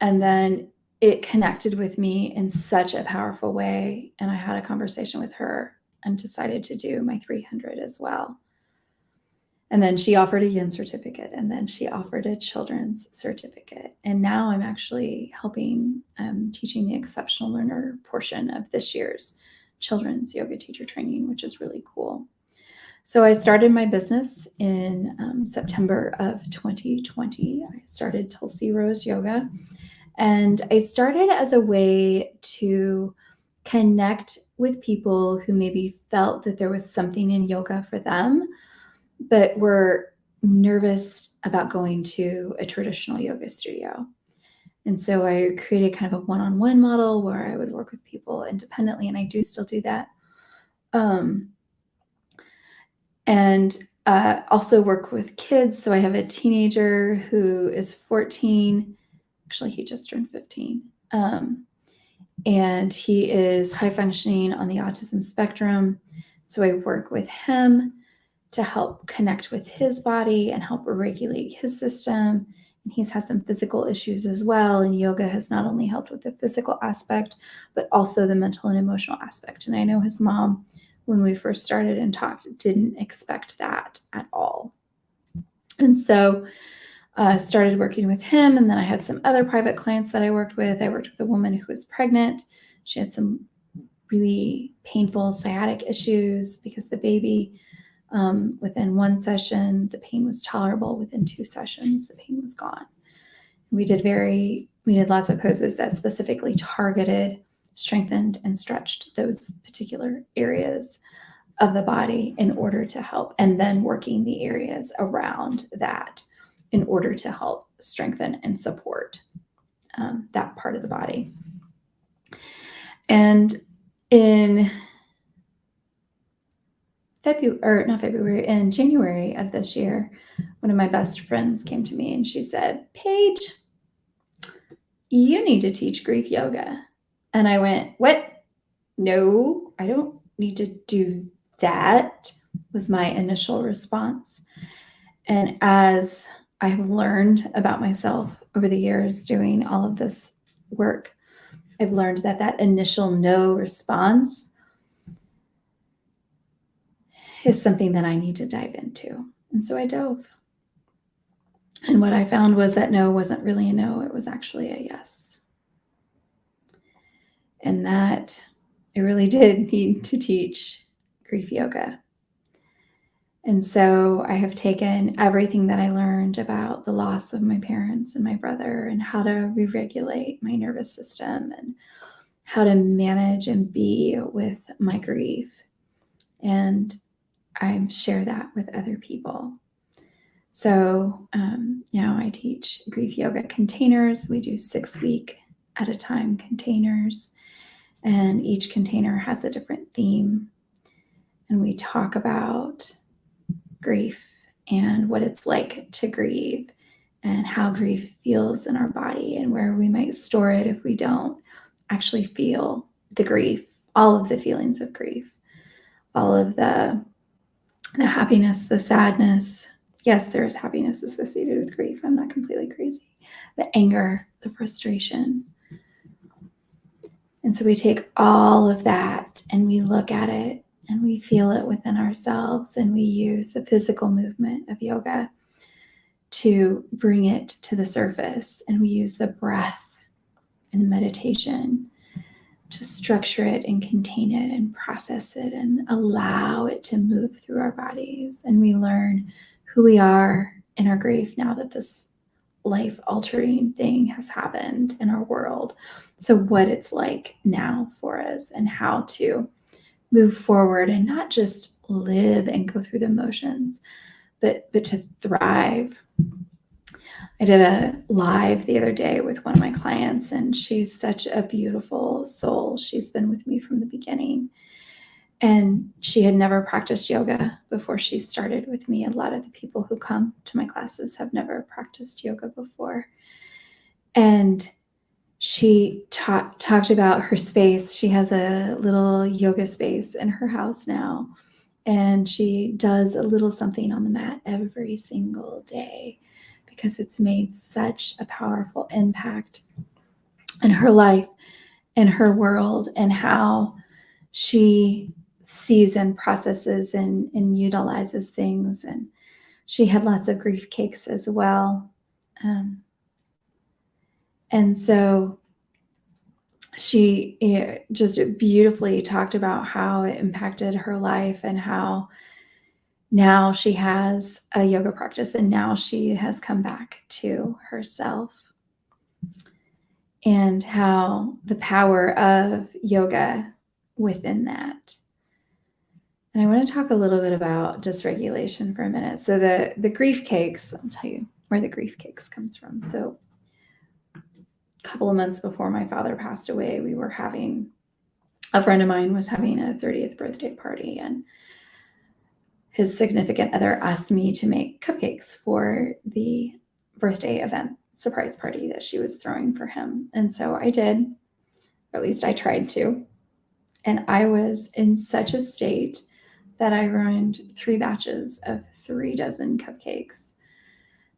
And then it connected with me in such a powerful way. And I had a conversation with her and decided to do my 300 as well. And then she offered a yin certificate, and then she offered a children's certificate. And now I'm actually helping teaching the exceptional learner portion of this year's children's yoga teacher training, which is really cool. So I started my business in September of 2020. I started Tulsi Rose Yoga, and I started as a way to connect with people who maybe felt that there was something in yoga for them, but were nervous about going to a traditional yoga studio. And so I created kind of a one-on-one model where I would work with people independently, and I do still do that. And also work with kids. So I have a teenager who is 14. Actually, he just turned 15. And he is high functioning on the autism spectrum. So I work with him to help connect with his body and help regulate his system. And he's had some physical issues as well. And yoga has not only helped with the physical aspect, but also the mental and emotional aspect. And I know his mom, when we first started and talked, didn't expect that at all. And so I started working with him. And then I had some other private clients that I worked with. I worked with a woman who was pregnant. She had some really painful sciatic issues because the baby, within one session, the pain was tolerable. Within 2 sessions, the pain was gone. We did lots of poses that specifically targeted, strengthened, and stretched those particular areas of the body in order to help, and then working the areas around that in order to help strengthen and support that part of the body. And in in January of this year, one of my best friends came to me and she said, "Paige, you need to teach grief yoga." And I went, "What? No, I don't need to do that," was my initial response. And as I have learned about myself over the years doing all of this work, I've learned that that initial no response is something that I need to dive into. And so I dove. And what I found was that no wasn't really a no, it was actually a yes. And that I really did need to teach grief yoga. And so I have taken everything that I learned about the loss of my parents and my brother and how to re-regulate my nervous system and how to manage and be with my grief. And I share that with other people. So now I teach grief yoga containers. We do 6-week at a time containers, and each container has a different theme. And we talk about grief and what it's like to grieve and how grief feels in our body and where we might store it if we don't actually feel the grief, all of the feelings of grief, all of the happiness, the sadness. Yes, there is happiness associated with grief. I'm not completely crazy. The anger, the frustration. And so we take all of that and we look at it and we feel it within ourselves, and we use the physical movement of yoga to bring it to the surface. And we use the breath and meditation to structure it and contain it and process it and allow it to move through our bodies. And we learn who we are in our grief now that this life-altering thing has happened in our world. So what it's like now for us and how to move forward and not just live and go through the motions, but to thrive. I did a live the other day with one of my clients, and she's such a beautiful soul. She's been with me from the beginning, and she had never practiced yoga before she started with me. A lot of the people who come to my classes have never practiced yoga before. And she talked about her space. She has a little yoga space in her house now, and she does a little something on the mat every single day because it's made such a powerful impact in her life and her world, and how she sees and processes and utilizes things. And she had lots of grief cakes as well. And so she just beautifully talked about how it impacted her life, and how now she has a yoga practice, and now she has come back to herself, and how the power of yoga within that. And I want to talk a little bit about dysregulation for a minute. So the grief cakes, I'll tell you where the grief cakes comes from. So a couple of months before my father passed away, a friend of mine was having a 30th birthday party, and his significant other asked me to make cupcakes for the birthday event surprise party that she was throwing for him. And so I did, or at least I tried to. And I was in such a state that I ruined 3 batches of 3 dozen cupcakes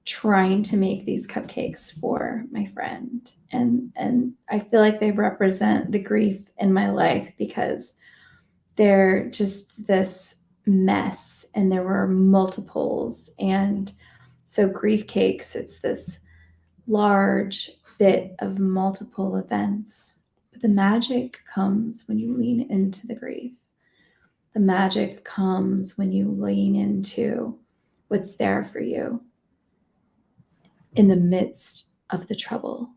trying to make these cupcakes for my friend. And I feel like they represent the grief in my life, because they're just this mess, and there were multiples. And so grief cakes, it's this large bit of multiple events. But the magic comes when you lean into the grief. The magic comes when you lean into what's there for you in the midst of the trouble,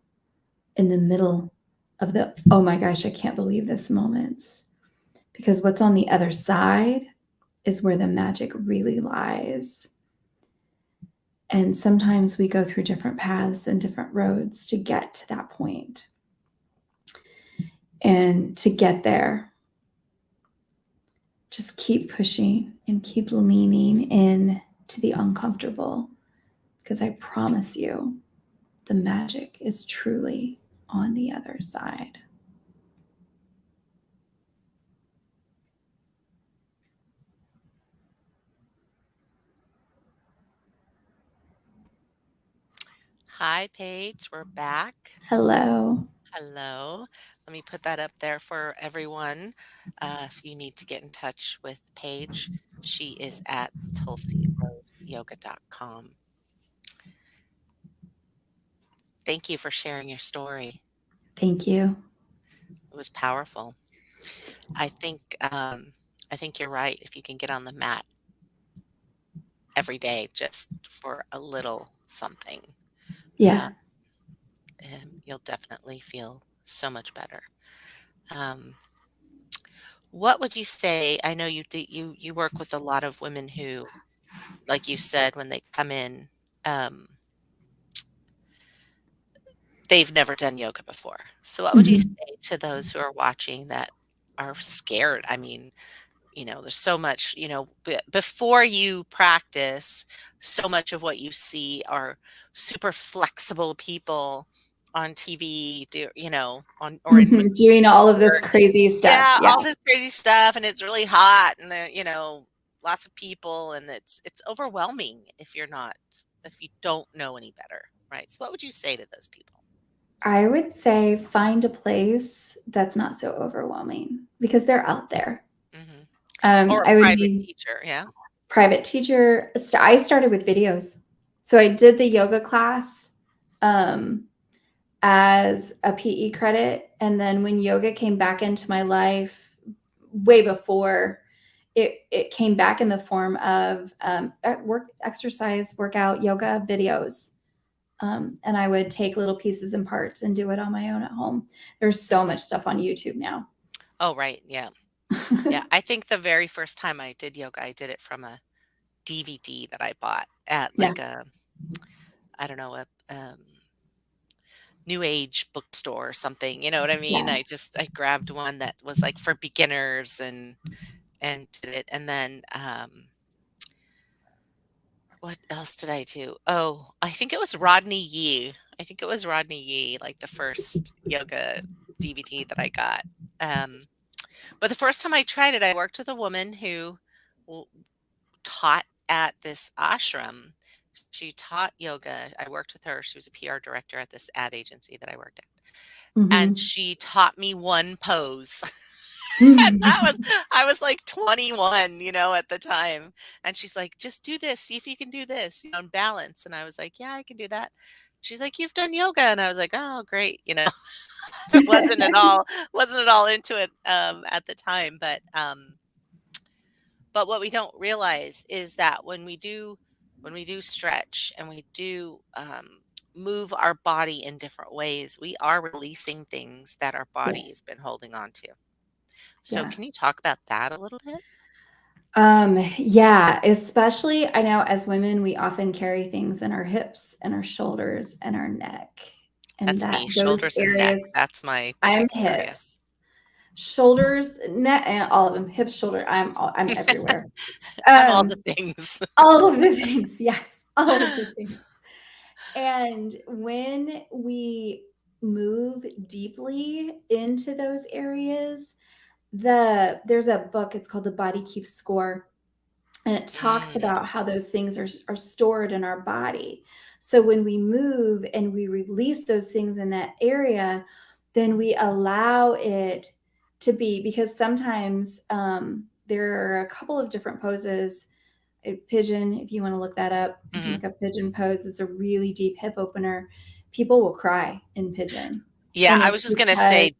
in the middle of the, oh my gosh, I can't believe this moments. Because what's on the other side is where the magic really lies. And sometimes we go through different paths and different roads to get to that point. And to get there, just keep pushing and keep leaning in to the uncomfortable, because I promise you, the magic is truly on the other side. Hi, Paige. We're back. Hello. Hello. Let me put that up there for everyone. If you need to get in touch with Paige, she is at tulsiroseyoga.com. Thank you for sharing your story. Thank you. It was powerful. I think you're right. If you can get on the mat every day just for a little something, Yeah. you'll definitely feel so much better. What would you say? I know you work with a lot of women who, like you said, when they come in, they've never done yoga before. So what would you Mhm. say to those who are watching that are scared? I mean, there's so much, before you practice, so much of what you see are super flexible people on TV, or in Doing all of this or crazy stuff. yeah, Yeah. all this crazy stuff, and it's really hot, and lots of people, and it's overwhelming if you don't know any better, right? So what would you say to those people? I would say find a place that's not so overwhelming because they're out there. Or a I would private be teacher, yeah. private teacher. I started with videos. So I did the yoga class as a PE credit. And then when yoga came back into my life, way before it came back in the form of exercise, workout, yoga videos. And I would take little pieces and parts and do it on my own at home. There's so much stuff on YouTube now. Oh, right, yeah. Yeah, I think the very first time I did yoga, I did it from a DVD that I bought at Yeah. like I don't know, a new age bookstore or something, you know what I mean? Yeah. I grabbed one that was like for beginners and did it. And then what else did I do? Oh, I think it was Rodney Yee. I think it was Rodney Yee, like the first yoga DVD that I got. But the first time I tried it, I worked with a woman who taught at this ashram. She taught yoga. I worked with her. She was a PR director at this ad agency that I worked at. And she taught me one pose. And I was like 21, at the time. And she's like, just do this, see if you can do this, and balance. And I was like, yeah, I can do that. She's like, you've done yoga. And I was like, oh, great. It wasn't at all into it at the time. But what we don't realize is that when we do stretch and we do move our body in different ways, we are releasing things that our body Yes. has been holding on to. So Yeah. can you talk about that a little bit? Yeah, especially I know as women, we often carry things in our hips and our shoulders and our neck. And That's me, those shoulders and neck. areas, That's my I'm particular area. hips, shoulders, neck, and all of them, hips, shoulder, I'm everywhere. I'm all the things. All of the things, yes, all of the things. And when we move deeply into those areas, there's a book, it's called The Body Keeps Score. And it talks about how those things are stored in our body. So when we move and we release those things in that area, then we allow it to be, because sometimes there are a couple of different poses. A pigeon, if you want to look that up, you can look up pigeon pose. It's a really deep hip opener. People will cry in pigeon. Yeah, And I it's was just going to because say,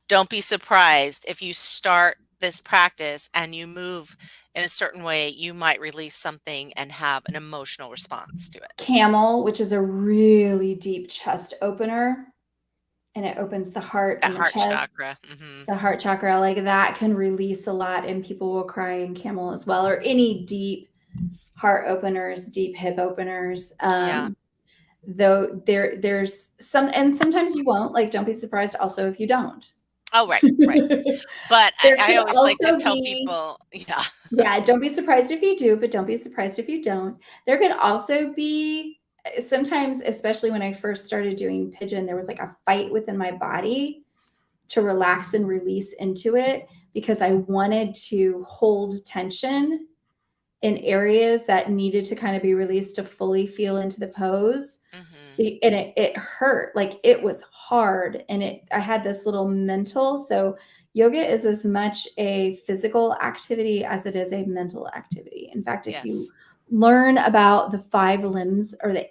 don't be surprised if you start this practice and you move in a certain way, you might release something and have an emotional response to it. camel, which is a really deep chest opener, and it opens the heart The and the heart chest. chakra. The heart chakra, like that can release a lot, and people will cry in camel as well, or any deep heart openers, deep hip openers. Yeah. Though there's some, and sometimes you won't, like, don't be surprised also if you don't. Oh, right. But There I could always like to also tell be, people, yeah. yeah, don't be surprised if you do, but don't be surprised if you don't. There could also be sometimes, especially when I first started doing pigeon, there was like a fight within my body to relax and release into it, because I wanted to hold tension in areas that needed to kind of be released to fully feel into the pose. And it hurt, like it was hard. And I had this little mental. So yoga is as much a physical activity as it is a mental activity. In fact, if you learn about the 5 limbs, or the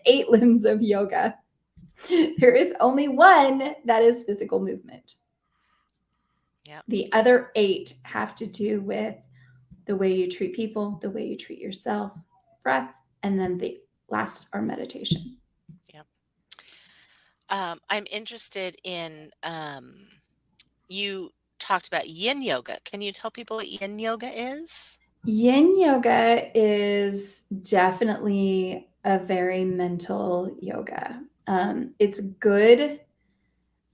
8 limbs of yoga, there is only one that is physical movement. The other 8 have to do with the way you treat people, the way you treat yourself, breath, and then the last are meditation. Yep. I'm interested in, you talked about yin yoga. Can you tell people what yin yoga is? Yin yoga is definitely a very mental yoga. It's good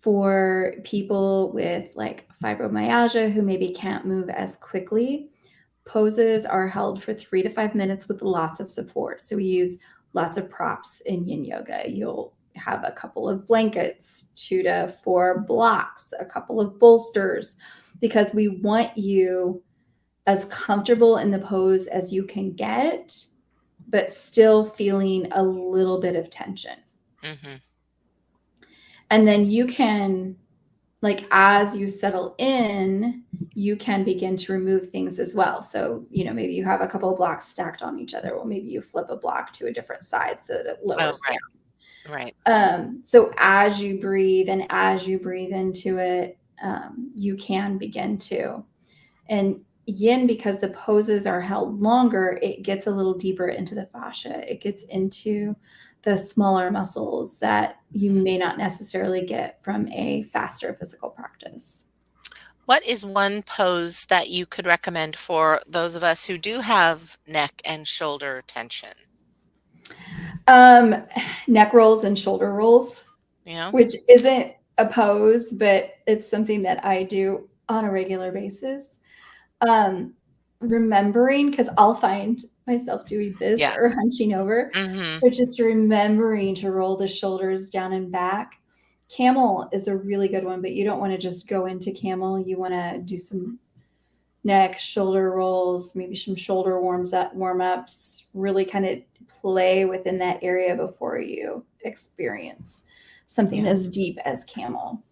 for people with like fibromyalgia who maybe can't move as quickly. Poses are held for 3 to 5 minutes with lots of support. So we use lots of props in yin yoga. You'll have a couple of blankets, 2 to 4 blocks, a couple of bolsters, because we want you as comfortable in the pose as you can get, but still feeling a little bit of tension. Mm-hmm. And then you can, like, as you settle in, you can begin to remove things as well. So, maybe you have a couple of blocks stacked on each other. Well, maybe you flip a block to a different side so that it lowers right. down. Right. So as you breathe and as you breathe into it, you can begin to. And yin, because the poses are held longer, it gets a little deeper into the fascia. It gets into the smaller muscles that you may not necessarily get from a faster physical practice. What is one pose that you could recommend for those of us who do have neck and shoulder tension? Neck rolls and shoulder rolls, Yeah. which isn't a pose, but it's something that I do on a regular basis. Remembering, because I'll find myself doing this Yeah. or hunching over, Mm-hmm. but just remembering to roll the shoulders down and back. Camel is a really good one, but you don't want to just go into camel. You want to do some neck, shoulder rolls, maybe some shoulder warm ups, really kind of play within that area before you experience something as deep as camel.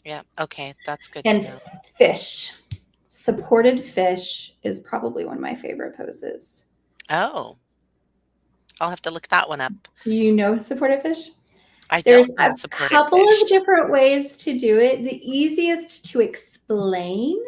Yeah. Okay. That's good to And know. fish. Supported fish is probably one of my favorite poses. Oh, I'll have to look that one up. You know supported fish? I There's don't know a supported couple fish. of different ways to do it. The easiest to explain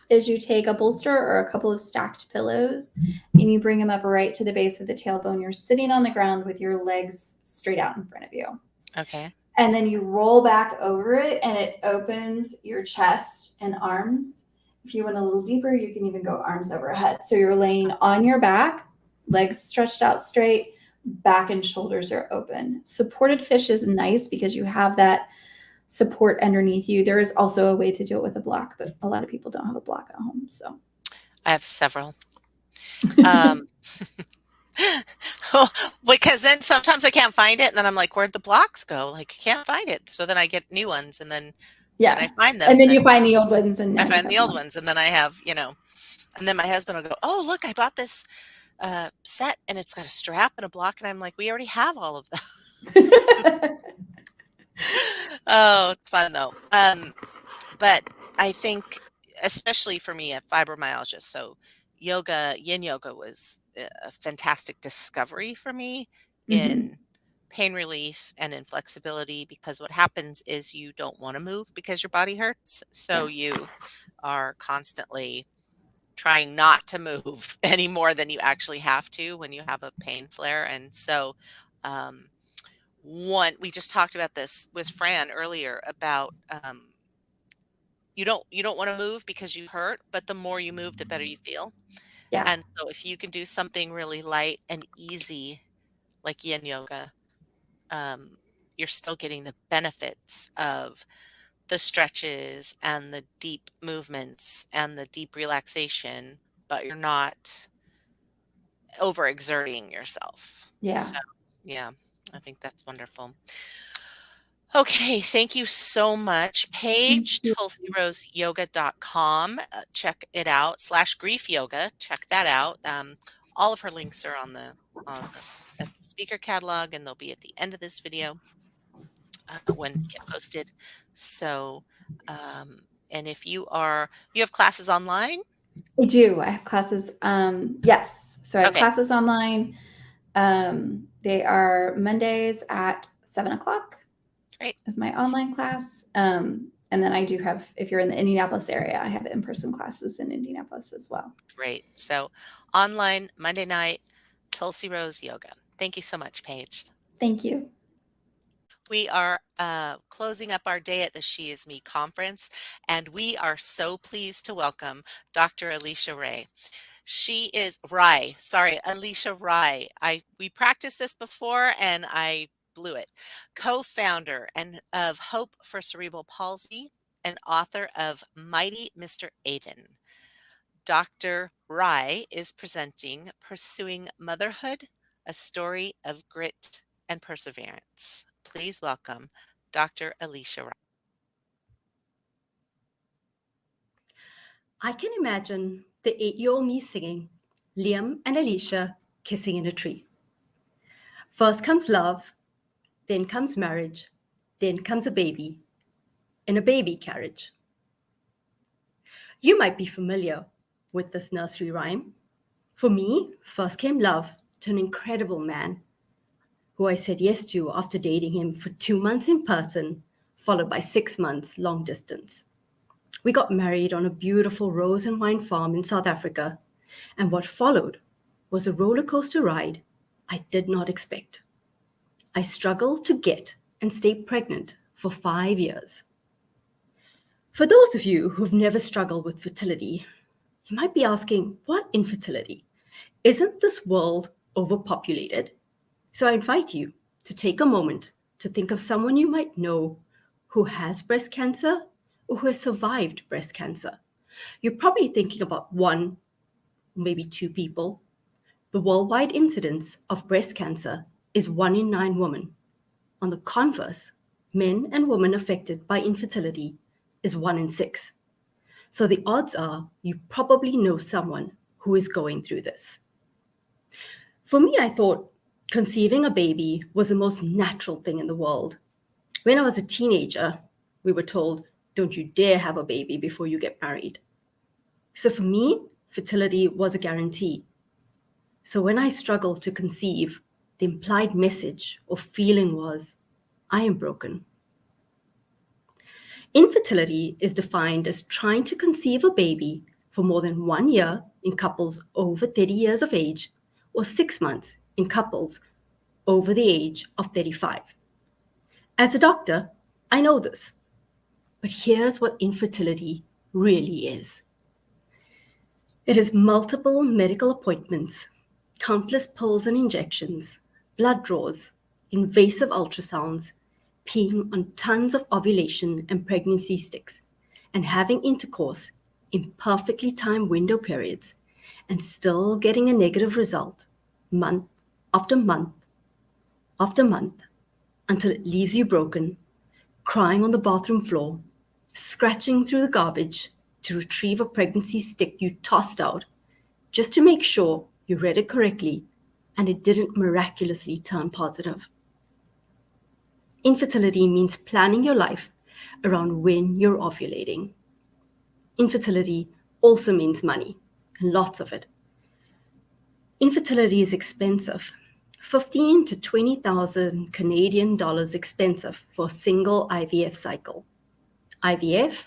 is you take a bolster or a couple of stacked pillows and you bring them up right to the base of the tailbone. You're sitting on the ground with your legs straight out in front of you. Okay. And then you roll back over it and it opens your chest and arms. If you went a little deeper, you can even go arms overhead. So you're laying on your back, legs stretched out straight, back and shoulders are open. Supported fish is nice because you have that support underneath you. There is also a way to do it with a block, but a lot of people don't have a block at home. So I have several. Because then sometimes I can't find it, and then I'm like, "Where'd the blocks go?" Like, I can't find it. So then I get new ones, and then I find them, and then and you then find the old ones, and I now you find have the old more. ones, and then I have, and then my husband will go, "Oh, look, I bought this set, and it's got a strap and a block," and I'm like, "We already have all of those." Oh, fun though. But I think, especially for me, at fibromyalgia, so yin yoga was a fantastic discovery for me in pain relief and in flexibility, because what happens is you don't want to move because your body hurts. So you are constantly trying not to move any more than you actually have to when you have a pain flare. And so, um, we just talked about this with Fran earlier about, you don't want to move because you hurt, but the more you move, the better you feel. Yeah. And so if you can do something really light and easy like yin yoga, um, you're still getting the benefits of the stretches and the deep movements and the deep relaxation, but you're not overexerting yourself. Yeah. So, yeah, I think that's wonderful. Okay, thank you so much. Page, tulsiroseyoga.com. Check it out, /grief yoga. Check that out. All of her links are at the speaker catalog, and they'll be at the end of this video when they get posted. So, and if you have classes online? I do. I have classes. Yes. So I have Okay. classes online. They are Mondays at 7:00. Great. Is my online class. And then I do have, if you're in the Indianapolis area, I have in-person classes in Indianapolis as well. Great. So online, Monday night, Tulsi Rose Yoga. Thank you so much, Paige. Thank you. We are closing up our day at the She Is Me conference, and we are so pleased to welcome Dr. Alicia Ray. She is Alicia Rai. We practiced this before and I blew it. Co-founder and of Hope for Cerebral Palsy and author of Mighty Mr. Aiden. Dr. Rai is presenting Pursuing Motherhood, a story of grit and perseverance. Please welcome Dr. Alicia Rock. I can imagine the 8-year-old me singing, Liam and Alicia kissing in a tree. First comes love, then comes marriage, then comes a baby in a baby carriage. You might be familiar with this nursery rhyme. For me, first came love to an incredible man who I said yes to after dating him for 2 months in person, followed by 6 months long distance. We got married on a beautiful rose and wine farm in South Africa, and what followed was a roller coaster ride I did not expect. I struggled to get and stay pregnant for 5 years. For those of you who've never struggled with fertility, you might be asking, what infertility? Isn't this world overpopulated? So I invite you to take a moment to think of someone you might know who has breast cancer or who has survived breast cancer. You're probably thinking about 1, maybe 2 people. The worldwide incidence of breast cancer is 1 in 9 women. On the converse, men and women affected by infertility is 1 in 6. So the odds are you probably know someone who is going through this. For me, I thought conceiving a baby was the most natural thing in the world. When I was a teenager, we were told, don't you dare have a baby before you get married. So for me, fertility was a guarantee. So when I struggled to conceive, the implied message or feeling was, I am broken. Infertility is defined as trying to conceive a baby for more than 1 year in couples over 30 years of age, or 6 months in couples over the age of 35. As a doctor, I know this, but here's what infertility really is. It is multiple medical appointments, countless pills and injections, blood draws, invasive ultrasounds, peeing on tons of ovulation and pregnancy sticks, and having intercourse in perfectly timed window periods, and still getting a negative result month after month after month until it leaves you broken, crying on the bathroom floor, scratching through the garbage to retrieve a pregnancy stick you tossed out just to make sure you read it correctly and it didn't miraculously turn positive. Infertility means planning your life around when you're ovulating. Infertility also means money, and lots of it. Infertility is expensive. 15 to 20,000 Canadian dollars expensive for a single IVF cycle. IVF,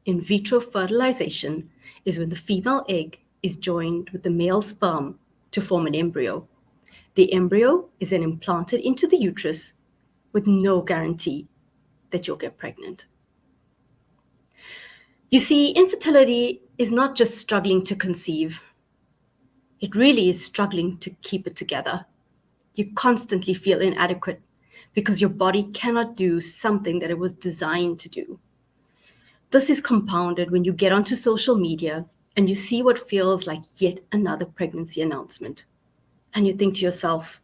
in vitro fertilization, is when the female egg is joined with the male sperm to form an embryo. The embryo is then implanted into the uterus with no guarantee that you'll get pregnant. You see, infertility is not just struggling to conceive. It really is struggling to keep it together. You constantly feel inadequate because your body cannot do something that it was designed to do. This is compounded when you get onto social media and you see what feels like yet another pregnancy announcement. And you think to yourself,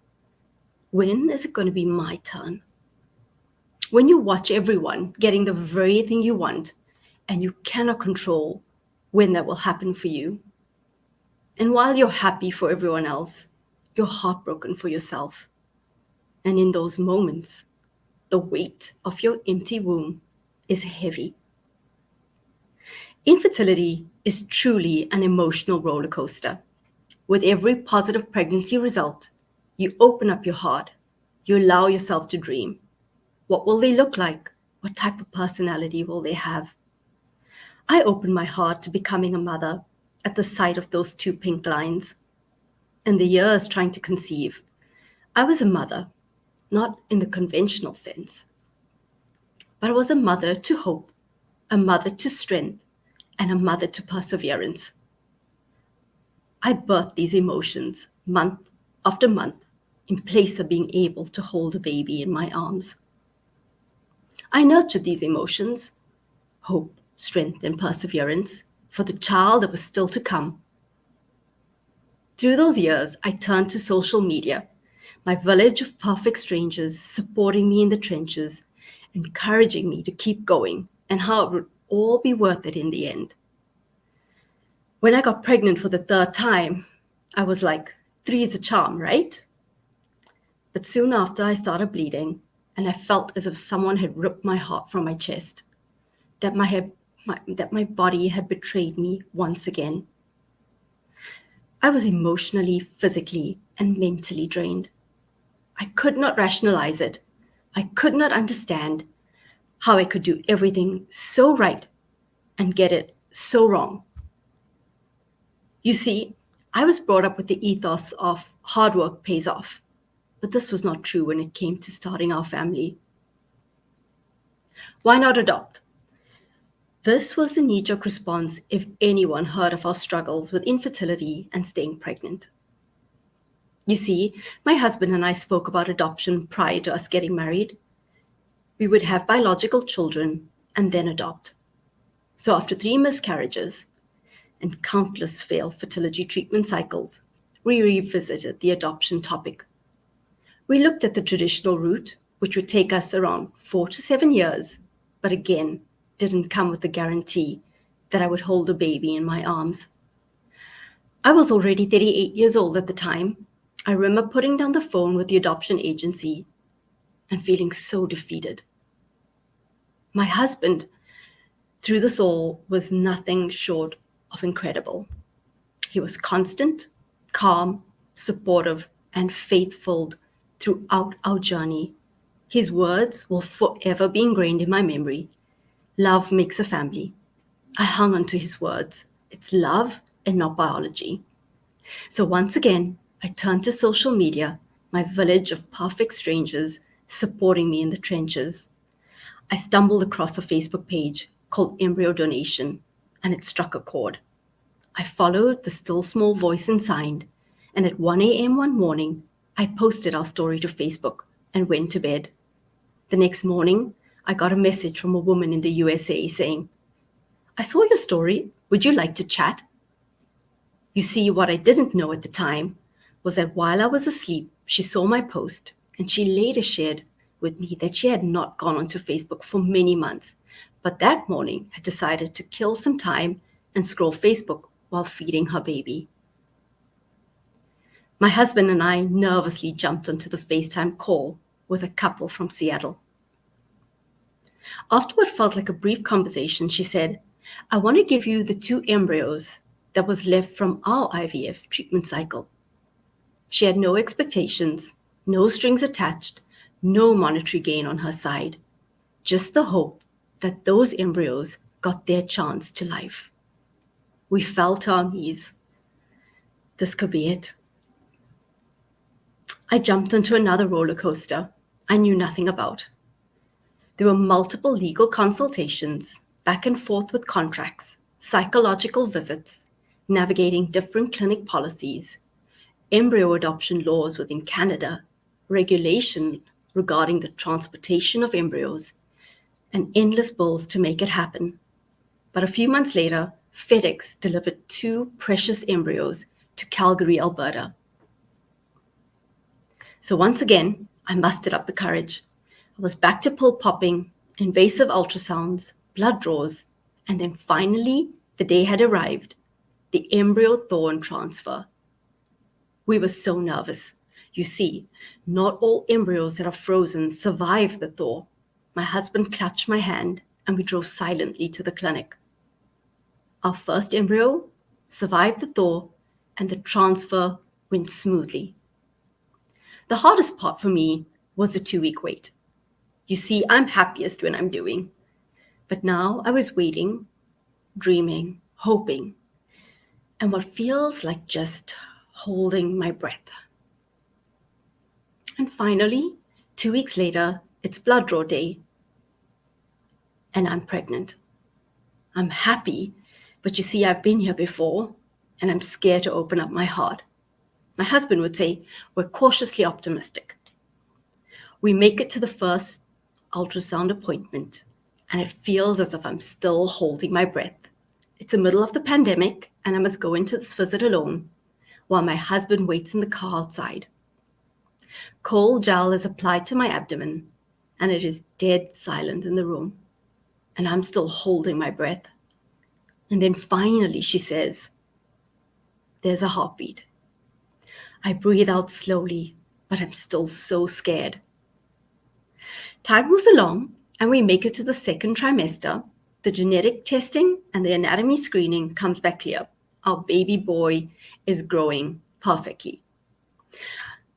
when is it going to be my turn? When you watch everyone getting the very thing you want and you cannot control when that will happen for you. And while you're happy for everyone else, you're heartbroken for yourself. And in those moments, the weight of your empty womb is heavy. Infertility is truly an emotional roller coaster. With every positive pregnancy result, you open up your heart. You allow yourself to dream. What will they look like? What type of personality will they have? I opened my heart to becoming a mother at the sight of those 2 pink lines. In the years trying to conceive, I was a mother, not in the conventional sense, but I was a mother to hope, a mother to strength, and a mother to perseverance. I birthed these emotions month after month in place of being able to hold a baby in my arms. I nurtured these emotions, hope, strength, and perseverance, for the child that was still to come. Through those years, I turned to social media my village of perfect strangers supporting me in the trenches, encouraging me to keep going, and how it would all be worth it in the end. When I got pregnant for the third time, I was like, 3 is a charm, right? But soon after, I started bleeding, and I felt as if someone had ripped my heart from my chest, that my body had betrayed me once again. I was emotionally, physically, and mentally drained. I could not rationalize it. I could not understand how I could do everything so right and get it so wrong. You see, I was brought up with the ethos of hard work pays off, but this was not true when it came to starting our family. Why not adopt? This was the knee-jerk response if anyone heard of our struggles with infertility and staying pregnant. You see, my husband and I spoke about adoption prior to us getting married. We would have biological children and then adopt. So after 3 miscarriages and countless failed fertility treatment cycles, we revisited the adoption topic. We looked at the traditional route, which would take us around 4 to 7 years, but again, didn't come with the guarantee that I would hold a baby in my arms. I was already 38 years old at the time. I remember putting down the phone with the adoption agency and feeling so defeated. My husband, through this all, was nothing short of incredible. He was constant, calm, supportive, and faithful throughout our journey. His words will forever be ingrained in my memory. Love makes a family. I hung on to his words. It's love and not biology. So once again, I turned to social media, my village of perfect strangers supporting me in the trenches. I stumbled across a Facebook page called Embryo Donation, and it struck a chord. I followed the still small voice inside, and at 1 a.m. one morning, I posted our story to Facebook and went to bed. The next morning, I got a message from a woman in the USA saying, "I saw your story. Would you like to chat?" You see, what I didn't know at the time was that while I was asleep, she saw my post, and she later shared with me that she had not gone onto Facebook for many months, but that morning had decided to kill some time and scroll Facebook while feeding her baby. My husband and I nervously jumped onto the FaceTime call with a couple from Seattle. After what felt like a brief conversation, she said, "I want to give you the 2 embryos that was left from our IVF treatment cycle." She had no expectations, no strings attached, no monetary gain on her side, just the hope that those embryos got their chance to life. We fell to our knees. This could be it. I jumped onto another roller coaster I knew nothing about. There were multiple legal consultations, back and forth with contracts, psychological visits, navigating different clinic policies, embryo adoption laws within Canada, regulation regarding the transportation of embryos, and endless bills to make it happen. But a few months later, FedEx delivered 2 precious embryos to Calgary, Alberta. So once again, I mustered up the courage. I was back to pill popping, invasive ultrasounds, blood draws, and then finally, the day had arrived, the embryo thorn transfer. We were so nervous. You see, not all embryos that are frozen survive the thaw. My husband clutched my hand, and we drove silently to the clinic. Our first embryo survived the thaw, and the transfer went smoothly. The hardest part for me was the 2-week wait. You see, I'm happiest when I'm doing. But now I was waiting, dreaming, hoping, and what feels like just holding my breath. And finally, 2 weeks later, it's blood draw day, and I'm pregnant. I'm happy, but you see, I've been here before, and I'm scared to open up my heart. My husband would say, we're cautiously optimistic. We make it to the first ultrasound appointment, and it feels as if I'm still holding my breath. It's the middle of the pandemic, and I must go into this visit alone while my husband waits in the car outside. Cold gel is applied to my abdomen, and it is dead silent in the room. And I'm still holding my breath. And then finally she says, "There's a heartbeat." I breathe out slowly, but I'm still so scared. Time moves along, and we make it to the second trimester. The genetic testing and the anatomy screening comes back clear. Our baby boy is growing perfectly.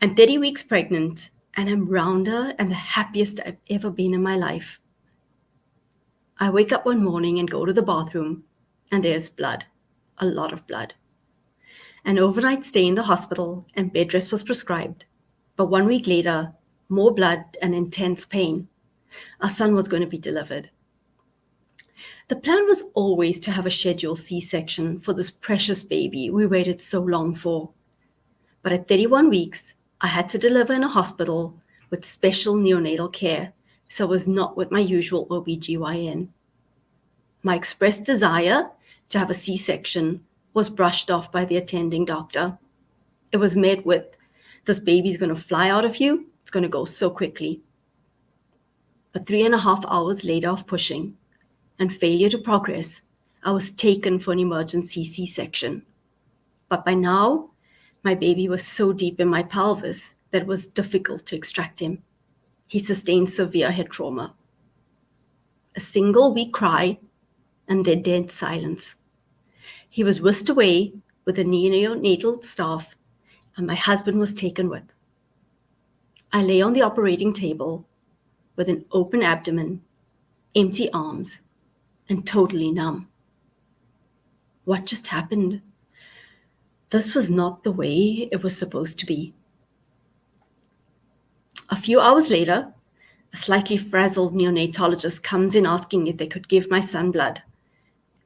I'm 30 weeks pregnant, and I'm rounder and the happiest I've ever been in my life. I wake up one morning and go to the bathroom, and there's blood, a lot of blood. An overnight stay in the hospital and bed rest was prescribed. But 1 week later, more blood and intense pain. Our son was going to be delivered. The plan was always to have a scheduled C-section for this precious baby we waited so long for. But at 31 weeks, I had to deliver in a hospital with special neonatal care, so it was not with my usual OBGYN. My expressed desire to have a C-section was brushed off by the attending doctor. It was met with, "This baby's going to fly out of you. It's going to go so quickly." But 3.5 hours later of pushing and failure to progress, I was taken for an emergency C-section. But by now, my baby was so deep in my pelvis that it was difficult to extract him. He sustained severe head trauma. A single weak cry, and then dead silence. He was whisked away with a neonatal staff, and my husband was taken with. I lay on the operating table with an open abdomen, empty arms, and totally numb. What just happened? This was not the way it was supposed to be. A few hours later, a slightly frazzled neonatologist comes in asking if they could give my son blood.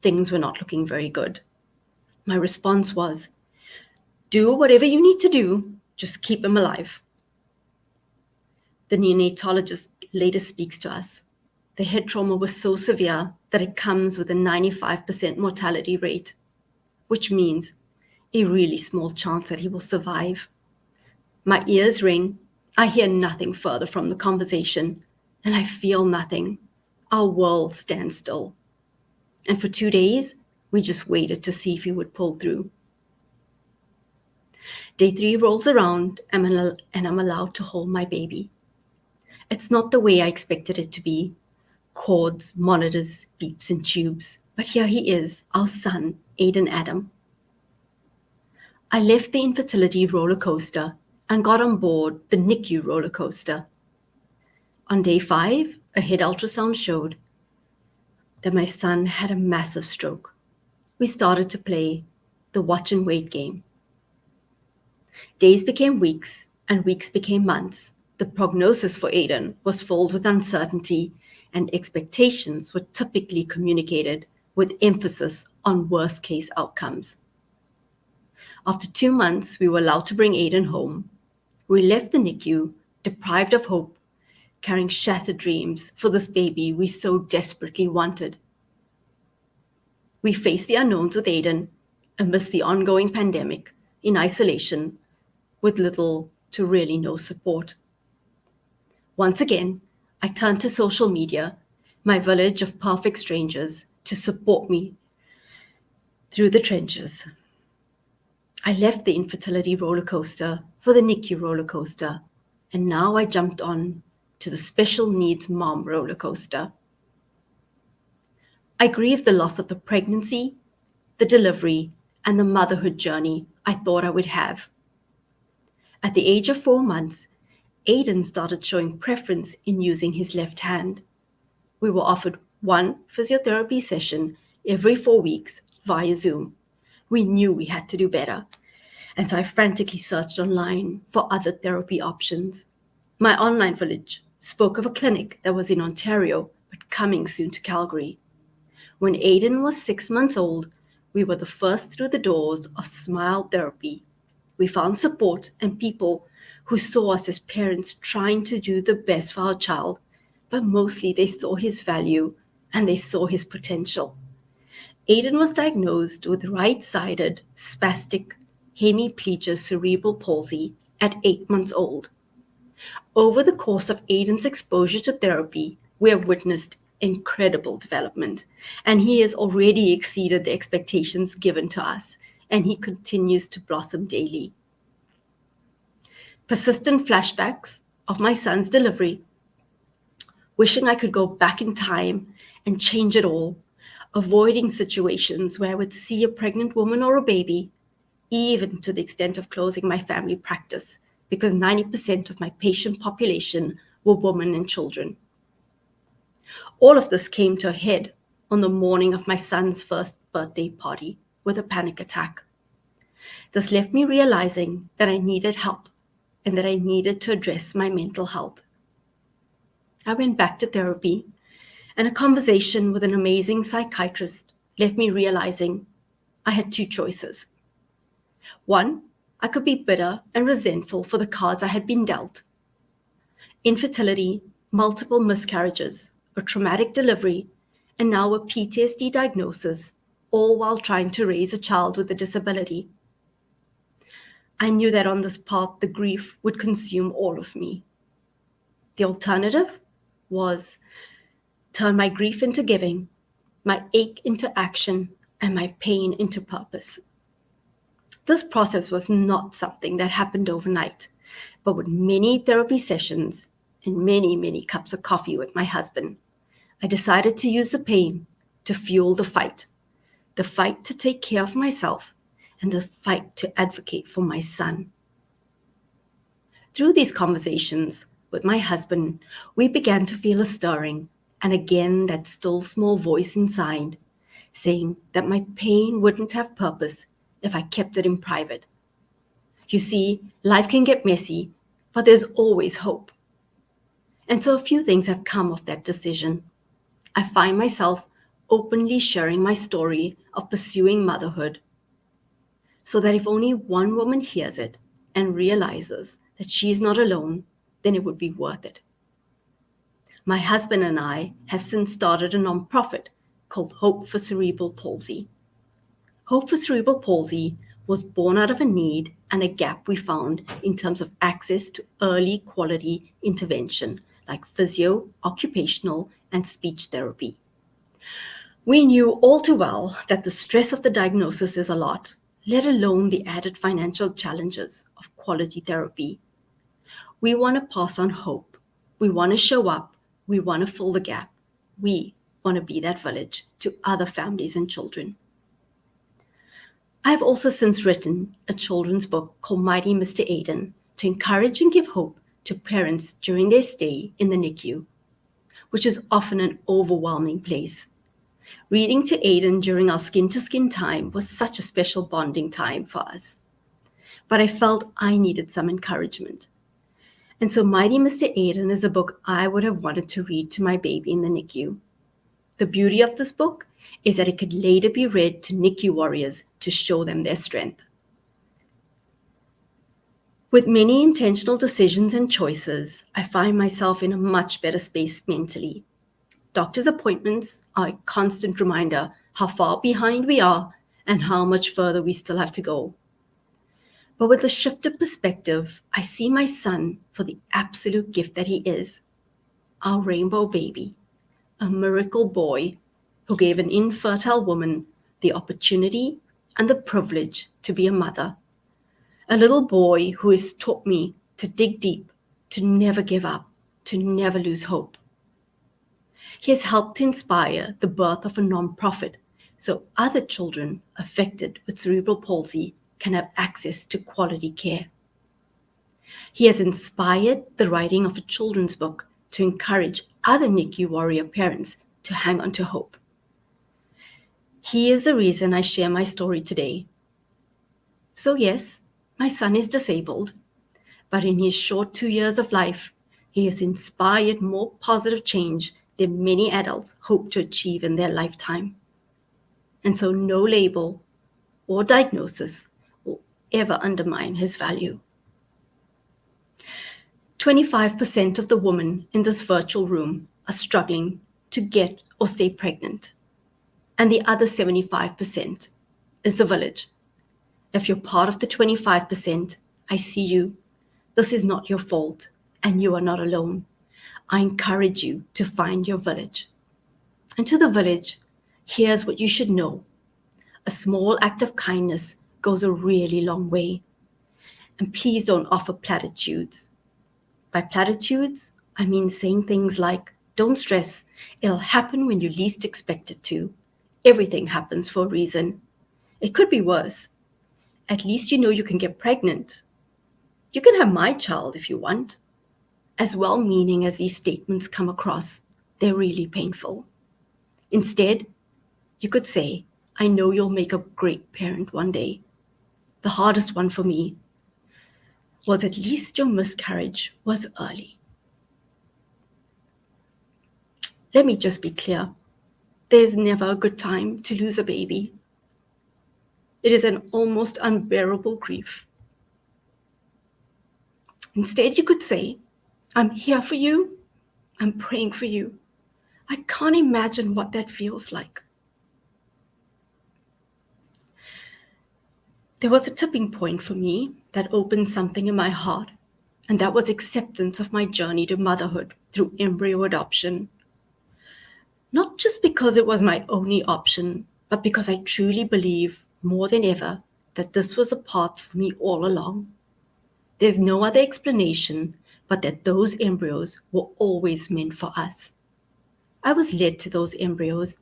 Things were not looking very good. My response was, "Do whatever you need to do, just keep him alive." The neonatologist later speaks to us. The head trauma was so severe that it comes with a 95% mortality rate, which means a really small chance that he will survive. My ears ring. I hear nothing further from the conversation, and I feel nothing. Our world stands still. And for 2 days, we just waited to see if he would pull through. Day 3 rolls around, and I'm allowed to hold my baby. It's not the way I expected it to be. Cords, monitors, beeps, and tubes. But here he is, our son, Aiden Adam. I left the infertility roller coaster and got on board the NICU roller coaster. On day 5, a head ultrasound showed that my son had a massive stroke. We started to play the watch and wait game. Days became weeks, and weeks became months. The prognosis for Aiden was filled with uncertainty, and expectations were typically communicated with emphasis on worst-case outcomes. After 2 months, we were allowed to bring Aiden home. We left the NICU, deprived of hope, carrying shattered dreams for this baby we so desperately wanted. We faced the unknowns with Aiden amidst the ongoing pandemic, in isolation, with little to really no support. Once again, I turned to social media, my village of perfect strangers, to support me through the trenches. I left the infertility roller coaster for the NICU roller coaster, and now I jumped on to the special needs mom roller coaster. I grieved the loss of the pregnancy, the delivery, and the motherhood journey I thought I would have. At the age of 4 months, Aiden started showing preference in using his left hand. We were offered one physiotherapy session every 4 weeks via Zoom. We knew we had to do better, and so I frantically searched online for other therapy options. My online village spoke of a clinic that was in Ontario, but coming soon to Calgary. When Aiden was 6 months old, we were the first through the doors of Smile Therapy. We found support and people who saw us as parents trying to do the best for our child, but mostly they saw his value and they saw his potential. Aiden was diagnosed with right-sided spastic hemiplegic cerebral palsy at 8 months old. Over the course of Aiden's exposure to therapy, we have witnessed incredible development, and he has already exceeded the expectations given to us, and he continues to blossom daily. Persistent flashbacks of my son's delivery, wishing I could go back in time and change it all, avoiding situations where I would see a pregnant woman or a baby, even to the extent of closing my family practice, because 90% of my patient population were women and children. All of this came to a head on the morning of my son's first birthday party with a panic attack. This left me realizing that I needed help and that I needed to address my mental health. I went back to therapy, and a conversation with an amazing psychiatrist left me realizing I had two choices. One, I could be bitter and resentful for the cards I had been dealt. Infertility, multiple miscarriages, a traumatic delivery, and now a PTSD diagnosis, all while trying to raise a child with a disability. I knew that on this path, the grief would consume all of me. The alternative was turn my grief into giving, my ache into action, and my pain into purpose. This process was not something that happened overnight, but with many therapy sessions and many cups of coffee with my husband, I decided to use the pain to fuel the fight to take care of myself, and the fight to advocate for my son. Through these conversations with my husband, we began to feel a stirring, and again that still small voice inside, saying that my pain wouldn't have purpose if I kept it in private. You see, life can get messy, but there's always hope. And so a few things have come of that decision. I find myself openly sharing my story of pursuing motherhood, so that if only one woman hears it and realizes that she's not alone, then it would be worth it. My husband and I have since started a nonprofit called Hope for Cerebral Palsy. Hope for Cerebral Palsy was born out of a need and a gap we found in terms of access to early quality intervention like physio, occupational, and speech therapy. We knew all too well that the stress of the diagnosis is a lot, let alone the added financial challenges of quality therapy. We want to pass on hope. We want to show up. We want to fill the gap. We want to be that village to other families and children. I have also since written a children's book called Mighty Mr. Aiden to encourage and give hope to parents during their stay in the NICU, which is often an overwhelming place. Reading to Aiden during our skin-to-skin time was such a special bonding time for us. But I felt I needed some encouragement. And so Mighty Mr. Aiden is a book I would have wanted to read to my baby in the NICU. The beauty of this book is that it could later be read to NICU warriors to show them their strength. With many intentional decisions and choices, I find myself in a much better space mentally. Doctor's appointments are a constant reminder how far behind we are and how much further we still have to go. But with a shifted perspective, I see my son for the absolute gift that he is, our rainbow baby, a miracle boy who gave an infertile woman the opportunity and the privilege to be a mother. A little boy who has taught me to dig deep, to never give up, to never lose hope. He has helped to inspire the birth of a nonprofit so other children affected with cerebral palsy can have access to quality care. He has inspired the writing of a children's book to encourage other NICU warrior parents to hang on to hope. He is the reason I share my story today. So yes, my son is disabled, but in his short 2 years of life, he has inspired more positive change than many adults hope to achieve in their lifetime. And so no label or diagnosis will ever undermine his value. 25% of the women in this virtual room are struggling to get or stay pregnant. And the other 75% is the village. If you're part of the 25%, I see you. This is not your fault, and you are not alone. I encourage you to find your village. And to the village, here's what you should know: a small act of kindness goes a really long way. And please don't offer platitudes. By platitudes, I mean saying things like, don't stress, it'll happen when you least expect it to. Everything happens for a reason. It could be worse. At least you know you can get pregnant. You can have my child if you want. As well meaning as these statements come across, they're really painful. Instead, you could say, I know you'll make a great parent one day. The hardest one for me was at least your miscarriage was early. Let me just be clear. There's never a good time to lose a baby. It is an almost unbearable grief. Instead, you could say, I'm here for you. I'm praying for you. I can't imagine what that feels like. There was a tipping point for me that opened something in my heart, and that was acceptance of my journey to motherhood through embryo adoption. Not just because it was my only option, but because I truly believe more than ever that this was a path for me all along. There's no other explanation but that those embryos were always meant for us. I was led to those embryos,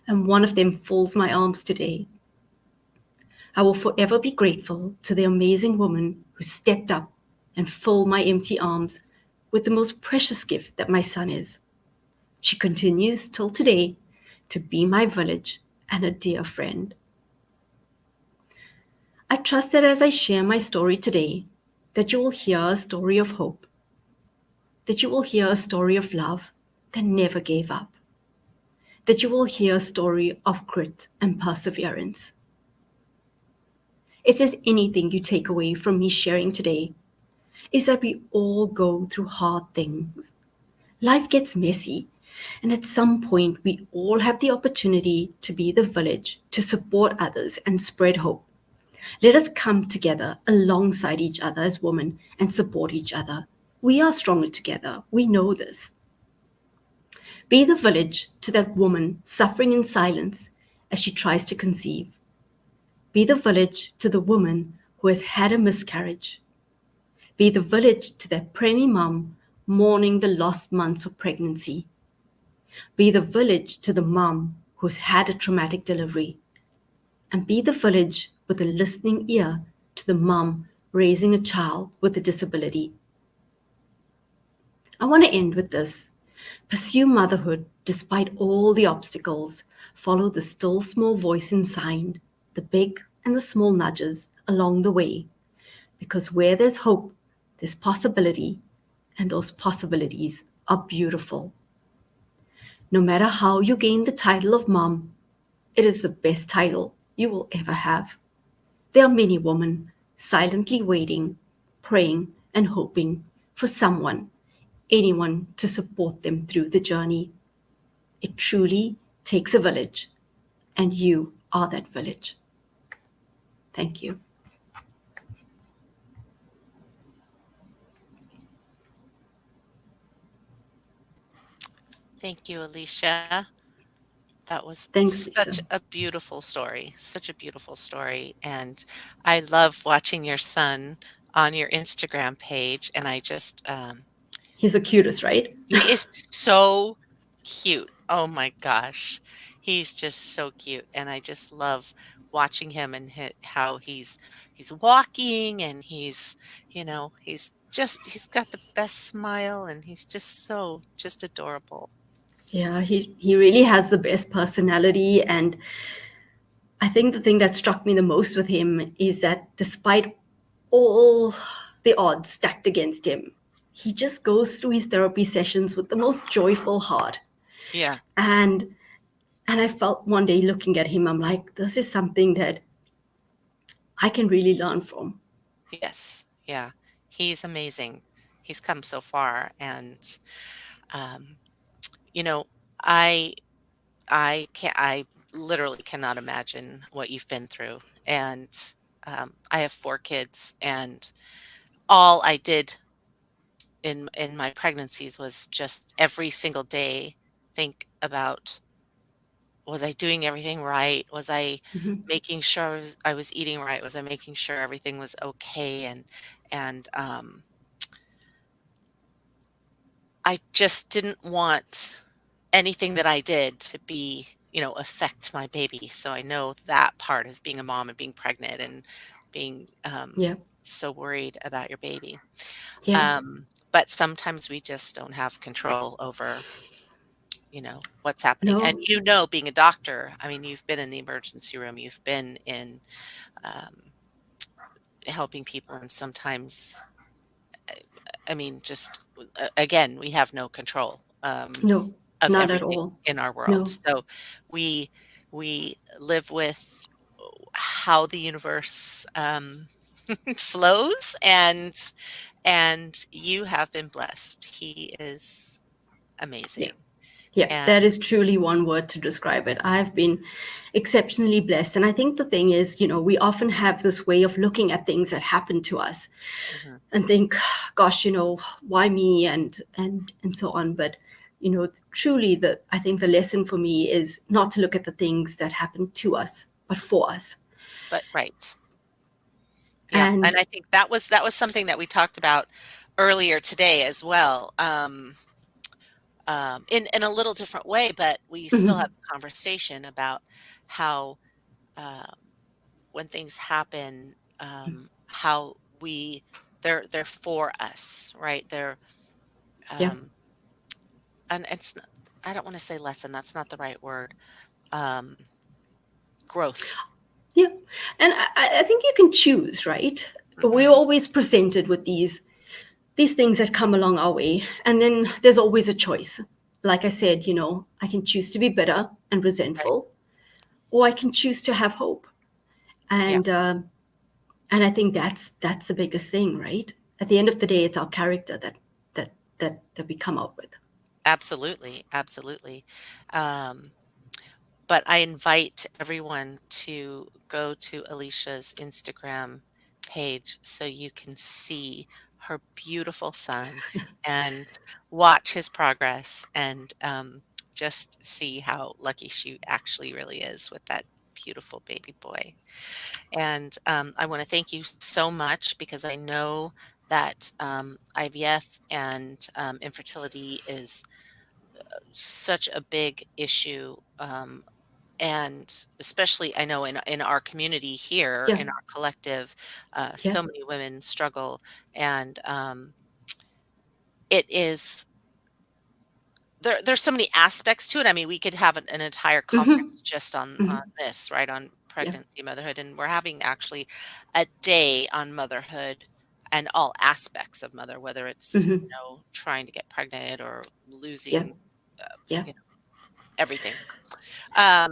and one of them fills my arms today. I will forever be grateful to the amazing woman who stepped up and filled my empty arms with the most precious gift that my son is. She continues till today to be my village and a dear friend. I trust that as I share my story today, that you will hear a story of hope, that you will hear a story of love that never gave up, that you will hear a story of grit and perseverance. If there's anything you take away from me sharing today, is that we all go through hard things. Life gets messy, and at some point, we all have the opportunity to be the village, to support others and spread hope. Let us come together alongside each other as women and support each other. We are stronger together. We know this. Be the village to that woman suffering in silence as she tries to conceive. Be the village to the woman who has had a miscarriage. Be the village to that preemie mom mourning the lost months of pregnancy. Be the village to the mom who's had a traumatic delivery. And be the village with a listening ear to the mom raising a child with a disability. I want to end with this. Pursue motherhood despite all the obstacles. Follow the still small voice inside, the big and the small nudges along the way. Because where there's hope, there's possibility, and those possibilities are beautiful. No matter how you gain the title of mom, it is the best title you will ever have. There are many women silently waiting, praying, and hoping for someone, anyone to support them through the journey. It truly takes a village, and you are that village. Thank you. Thank you, Alicia. That was Thanks, such Lisa. a beautiful story, such a beautiful story, and I love watching your son on your Instagram page, and I just, He's the cutest, right? he is so cute. Oh my gosh. He's just so cute, and I just love watching him and how he's walking and he's got the best smile and he's just so just adorable. Yeah, he really has the best personality. And I think the thing that struck me the most with him is that despite all the odds stacked against him, he just goes through his therapy sessions with the most joyful heart. Yeah. And I felt one day looking at him, I'm like, this is something that I can really learn from. Yes. Yeah. He's amazing. He's come so far and um you know, I I literally cannot imagine what you've been through. And I have 4 kids and all I did in my pregnancies was just every single day think about, was I doing everything right? Was I Mhm. making sure I was eating right? Was I making sure everything was okay? And I just didn't want anything that I did to be, affect my baby. So I know that part as being a mom and being pregnant and being Yeah. so worried about your baby. Yeah. But sometimes we just don't have control over, what's happening. And No. being a doctor, I mean, you've been in the emergency room, you've been in um, helping people, and sometimes, I mean, just again, we have no control. No. Of Not at everything all. in our world. No. So we we live with how the universe flows, and you have been blessed. He is Yeah. amazing. Yeah, And that is truly one word to describe it. I've been exceptionally blessed. And I think the thing is, we often have this way of looking at things that happen to us mhm, and think, gosh, why me and so on. But truly I think the lesson for me is not to look at the things that happen to us, but for us. but right. Yeah. And And I think that was something that we talked about earlier today as well. In a little different way, but we still had mhm, the conversation about how um, when things happen, how they're for us, right? They're yeah. um, and I don't want to say lesson. That's not the right word. Um, growth. Yeah. And I think you can choose, right? We're Hmm. always presented with these things that come along our way. And then there's always a choice. Like I said, I can choose to be bitter and Right. resentful, or I can choose to have hope. Yeah. And I think that's the biggest thing, right? At the end of the day, it's our character that we come out with. Absolutely. Absolutely. Um, but I invite everyone to go to Alicia's Instagram page so you can see her beautiful son and watch his progress, and just see how lucky she actually really is with that beautiful baby boy. And I want to thank you so much, because I know that IVF and infertility is such a big issue. And especially, I know in our community here, Yeah, in our collective, yeah, so many women struggle, and it is there's so many aspects to it. I mean, we could have an entire hmm conference just on hmm this, right, on yeah, pregnancy, motherhood, and we're having actually a day on motherhood and all aspects of mother, whether it's, hmm trying to get pregnant or yeah, losing, uh, yeah. everything.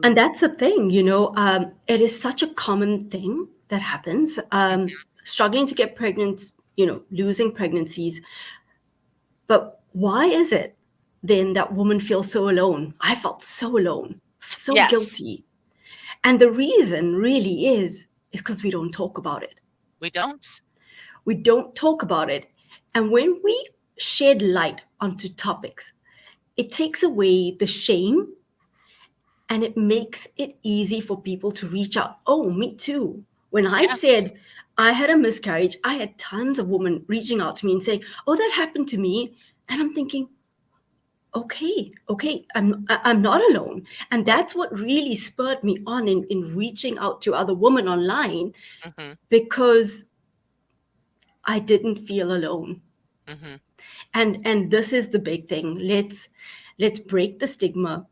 And Um, that's the thing, it is such a common thing that happens. Struggling to get pregnant, losing pregnancies. But why is it then that woman feels so alone? I felt so alone, so yes, guilty. And the reason really is because we don't talk about it. we don't. We don't talk about it. And when we shed light onto topics, it takes away the shame and it makes it easy for people to reach out. Oh, me too. When I Yes. said I had a miscarriage, I had tons of women reaching out to me and saying, "Oh, that happened to me." And I'm thinking, okay, I'm not alone. And Right. that's what really spurred me on in reaching out to other women online, Mhm. because I didn't feel alone. Mhm. And this is the big thing. Let's break the stigma.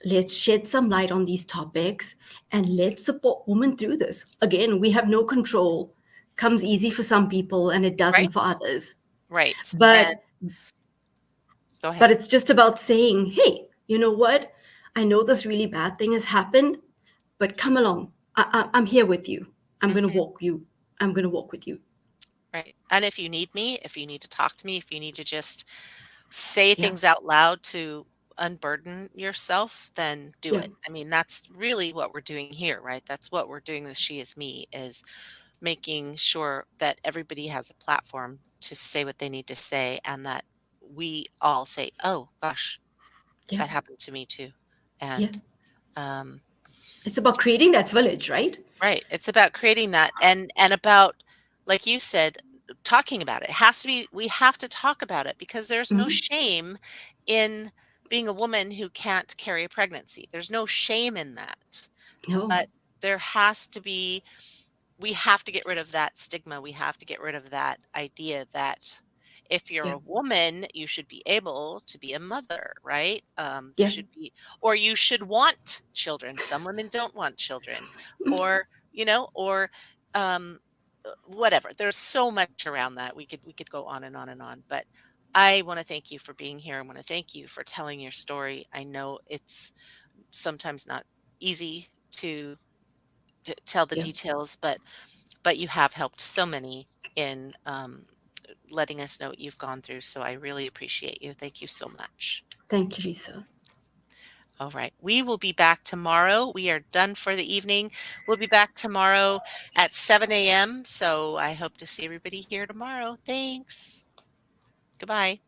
Let's shed some light on these topics and let's support women through this. Again, we have no control. Comes easy for some people and it doesn't for Right. others. Right. And But go ahead. but it's just about saying, hey, you know what? I know this really bad thing has happened, but come along. I'm here with you. I'm going to Mhm. walk you. I'm going to walk with you. Right. And if you need me, if you need to talk to me, if you need to just say Yeah, things out loud to unburden yourself, then do yeah, it. I mean, that's really what we're doing here, right? That's what we're doing with She Is Me, is making sure that everybody has a platform to say what they need to say, and that we all say, "Oh gosh, Yeah. that happened to me too." Yeah. And um, It's about creating that village, right? right, it's about creating that, and about, like you said, talking about it. It has to be. We have to talk about it because there's no Mhm. shame in being a woman who can't carry a pregnancy. There's no shame in that, No. but there has to be. We have to get rid of that stigma. We have to get rid of that idea that if you're Yeah. a woman, you should be able to be a mother, right? You Yeah. should be, or you should want children. Some women don't want children, or or whatever. There's so much around that. We could go on and on and on. But I want to thank you for being here. I want to thank you for telling your story. I know it's sometimes not easy to tell the Yeah. details, but you have helped so many in letting us know what you've gone through. So I really appreciate you. Thank you so much. Thank you, Lisa. All right. We will be back tomorrow. We are done for the evening. We'll be back tomorrow at 7 a.m. So I hope to see everybody here tomorrow. Thanks. Goodbye.